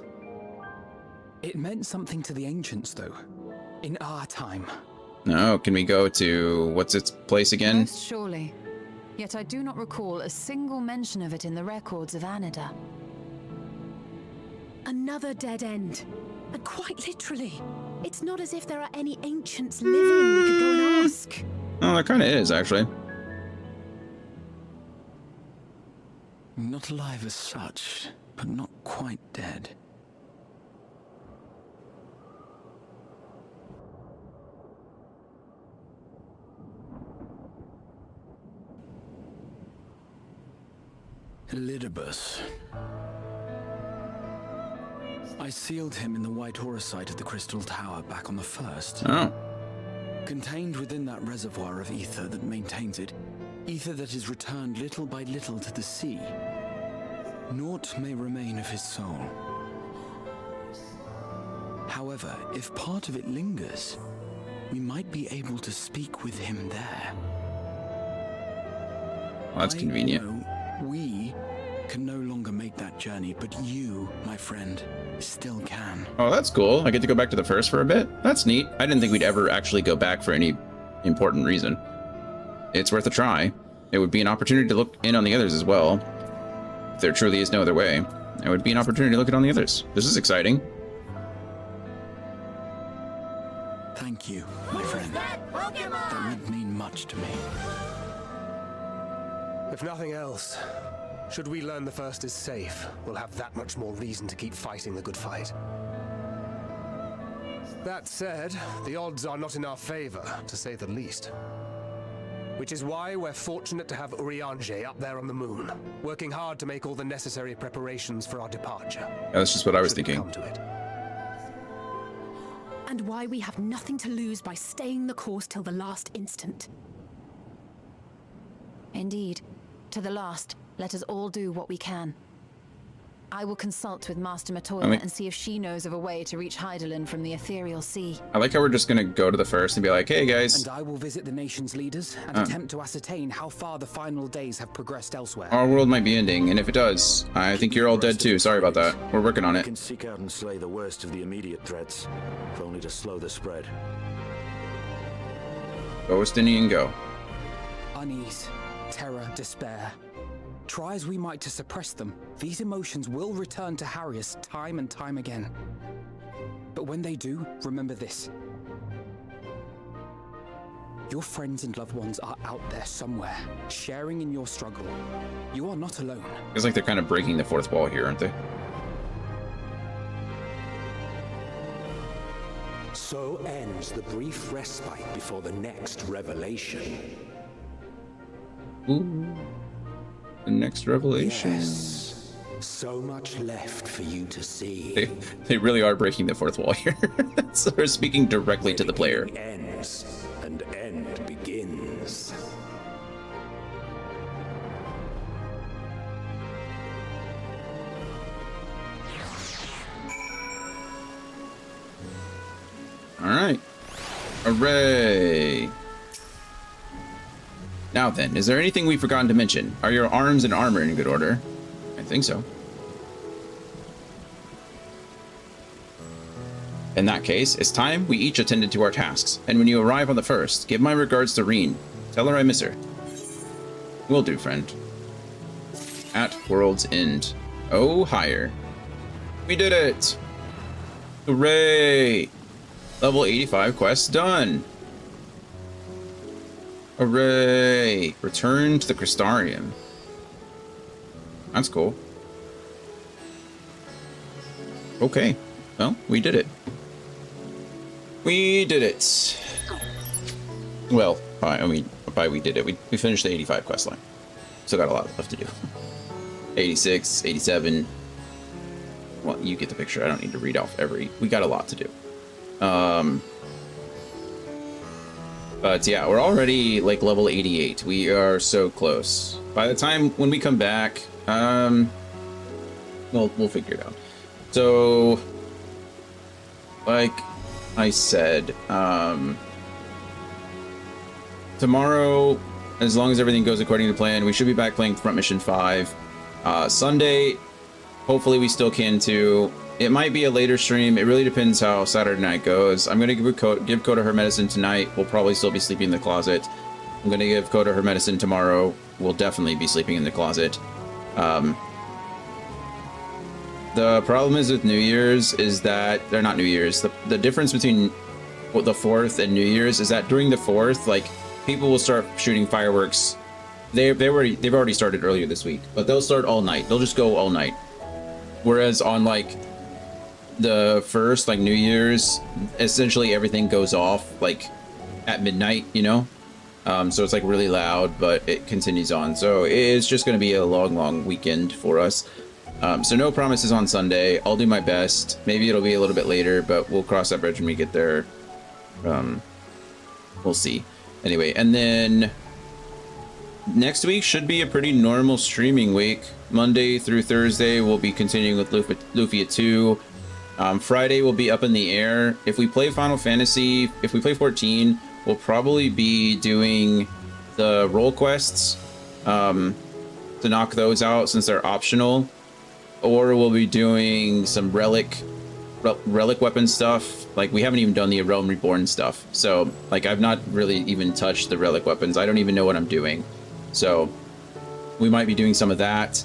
[SPEAKER 11] It meant something to the ancients, though. In our time.
[SPEAKER 1] No, can we go to... what's its place again?
[SPEAKER 5] Most surely. Yet I do not recall a single mention of it in the records of Anida.
[SPEAKER 8] Another dead end. And quite literally. It's not as if there are any ancients living we could go and ask.
[SPEAKER 1] Oh, there kind of is, actually.
[SPEAKER 17] Not alive as such, but not quite dead. Elidibus. I sealed him in the white aurosite of the Crystal Tower back on the first.
[SPEAKER 1] Oh.
[SPEAKER 17] Contained within that reservoir of ether that maintains it, ether that is returned little by little to the sea. Naught may remain of his soul. However, if part of it lingers, we might be able to speak with him there.
[SPEAKER 1] Well, that's convenient.
[SPEAKER 17] We can no longer make that journey, but you, my friend, still can.
[SPEAKER 1] Oh, that's cool. I get to go back to the first for a bit. That's neat. I didn't think we'd ever actually go back for any important reason. It's worth a try. It would be an opportunity to look in on the others as well. If there truly is no other way, it would be an opportunity to look in on the others. This is exciting.
[SPEAKER 17] Thank you, my friend. That would mean much to me.
[SPEAKER 4] If nothing else, should we learn the first is safe, we'll have that much more reason to keep fighting the good fight. That said, the odds are not in our favor, to say the least. Which is why we're fortunate to have Urianger up there on the moon, working hard to make all the necessary preparations for our departure.
[SPEAKER 1] Yeah, that's just what I was thinking.
[SPEAKER 4] Come to it.
[SPEAKER 8] And why we have nothing to lose by staying the course till the last instant.
[SPEAKER 5] Indeed. To the last, let us all do what we can. I will consult with Master Matoya and see if she knows of a way to reach Hydaelyn from the ethereal sea.
[SPEAKER 1] I like how we're just gonna go to the first and be like, hey guys.
[SPEAKER 11] And I will visit the nation's leaders and attempt to ascertain how far the final days have progressed elsewhere.
[SPEAKER 1] Our world might be ending, and if it does, I think you're all dead too. Sorry about that. We're working on
[SPEAKER 9] We
[SPEAKER 1] it.
[SPEAKER 9] can seek out and slay the worst of the immediate threats, if only to slow the spread.
[SPEAKER 1] Go, Estinian, go.
[SPEAKER 11] Unease, terror, despair. Try as we might to suppress them, these emotions will return to harry us time and time again. But when they do, remember this. Your friends and loved ones are out there somewhere, sharing in your struggle. You are not alone.
[SPEAKER 1] Feels like they're kind of breaking the fourth wall here, aren't they?
[SPEAKER 19] So ends the brief respite before the next revelation.
[SPEAKER 1] Ooh. The next revelation.
[SPEAKER 19] Yes. So much left for you to see.
[SPEAKER 1] They really are breaking the fourth wall here. So they're speaking directly to the player.
[SPEAKER 19] Ends and end
[SPEAKER 1] Hooray! Now then, is there anything we've forgotten to mention? Are your arms and armor in good order? I think so. In that case, it's time we each attended to our tasks. And when you arrive on the first, give my regards to Reen. Tell her I miss her. Will do, friend. At World's End. Oh, higher. We did it! Hooray! Level 85 quest done! Hooray! Return to the Crystarium. That's cool. Okay. Well, we did it. We did it. Well, I mean, by we did it, we finished the 85 quest line. Still got a lot left to do. 86, 87. Well, you get the picture. I don't need to read off every... We got a lot to do. But yeah, we're already like level 88. We are so close. By the time when we come back, we'll figure it out. So, like I said, tomorrow, as long as everything goes according to plan, we should be back playing Front Mission 5. Sunday, hopefully we still can too. It might be a later stream. It really depends how Saturday night goes. I'm going to give Coda her medicine tonight. We'll probably still be sleeping in the closet. I'm going to give Coda her medicine tomorrow. We'll definitely be sleeping in the closet. The problem is with New Year's is that they're not New Year's. The difference between the 4th and New Year's is that during the 4th, like, people will start shooting fireworks. They've already started earlier this week, but they'll start all night. They'll just go all night. Whereas on like the 1st, like New Year's, essentially everything goes off like at midnight, you know? So it's like really loud, but it continues on. So it's just going to be a long weekend for us. So no promises on Sunday. I'll do my best. Maybe it'll be a little bit later, but we'll cross that bridge when we get there. We'll see. Anyway, and then next week should be a pretty normal streaming week. Monday through Thursday, we'll be continuing with Lufia 2. Friday will be up in the air. If we play Final Fantasy, if we play 14, we'll probably be doing the role quests to knock those out since they're optional. Or we'll be doing some relic weapon stuff. Like, we haven't even done the Realm Reborn stuff. So, like, I've not really even touched the relic weapons. I don't even know what I'm doing. So, we might be doing some of that.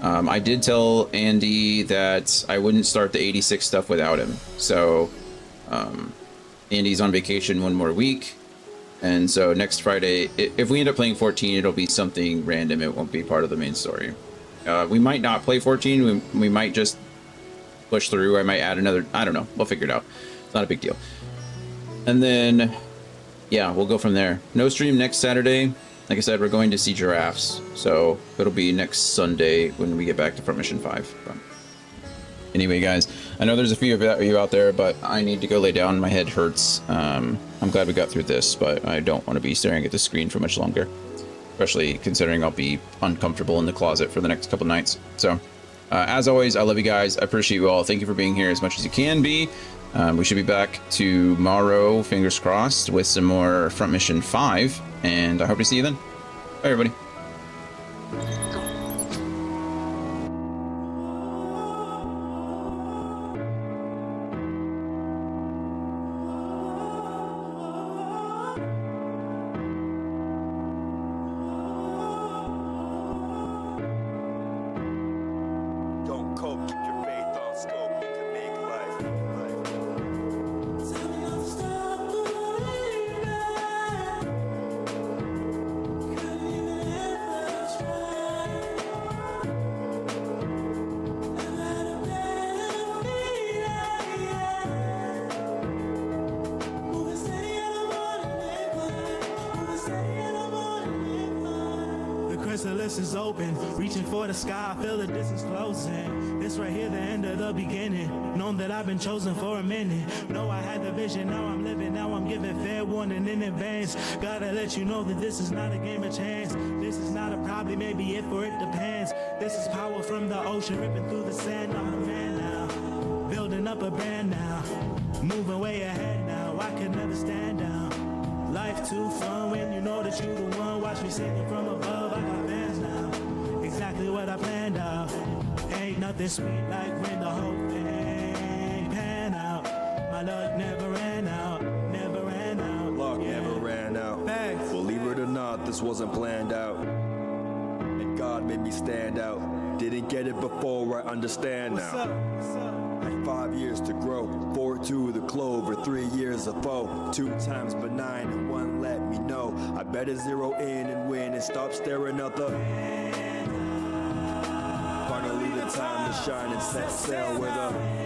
[SPEAKER 1] I did tell Andy that I wouldn't start the 86 stuff without him. So, Andy's on vacation one more week. And so next Friday, if we end up playing 14, it'll be something random. It won't be part of the main story. We might not play 14. We might just push through. I might add another. I don't know. We'll figure it out. It's not a big deal. And then, yeah, we'll go from there. No stream next Saturday. Like I said, we're going to see giraffes. So it'll be next Sunday when we get back to Front Mission 5. But anyway, guys, I know there's a few of you out there, but I need to go lay down. My head hurts. I'm glad we got through this, but I don't want to be staring at the screen for much longer. Especially considering I'll be uncomfortable in the closet for the next couple nights. So, as always, I love you guys. I appreciate you all. Thank you for being here as much as you can be. We should be back tomorrow, fingers crossed, with some more Front Mission 5. And I hope to see you then. Bye, everybody.
[SPEAKER 20] Is open, reaching for the sky, I feel the distance closing. This right here, the end of the beginning. Known that I've been chosen for a minute. Know I had the vision, now I'm living, now I'm giving fair warning in advance. Gotta let you know that this is not a game of chance. This is not a probably, maybe if or it depends. This is power from the ocean, ripping through the sand. I'm the man now, building up a brand now, moving way ahead now. so I could never stand down. Life too fun when you know that you the one. Watch me singing from above, I got fans now. Exactly what I planned out. Ain't nothing sweet like when the whole thing pan out. My luck never ran out, never ran out.
[SPEAKER 21] Luck never ran out.
[SPEAKER 20] Thanks.
[SPEAKER 21] Believe it or not, this wasn't planned out. And God made me stand out. Didn't get it before, I understand
[SPEAKER 20] What's
[SPEAKER 21] now.
[SPEAKER 20] up? What's up?
[SPEAKER 21] Had 5 years to grow, 4-2 the clover, 3 years of foe, 2 times benign and 1 let me know. I better zero in and win and stop staring out the. Finally the time to shine and set sail with a.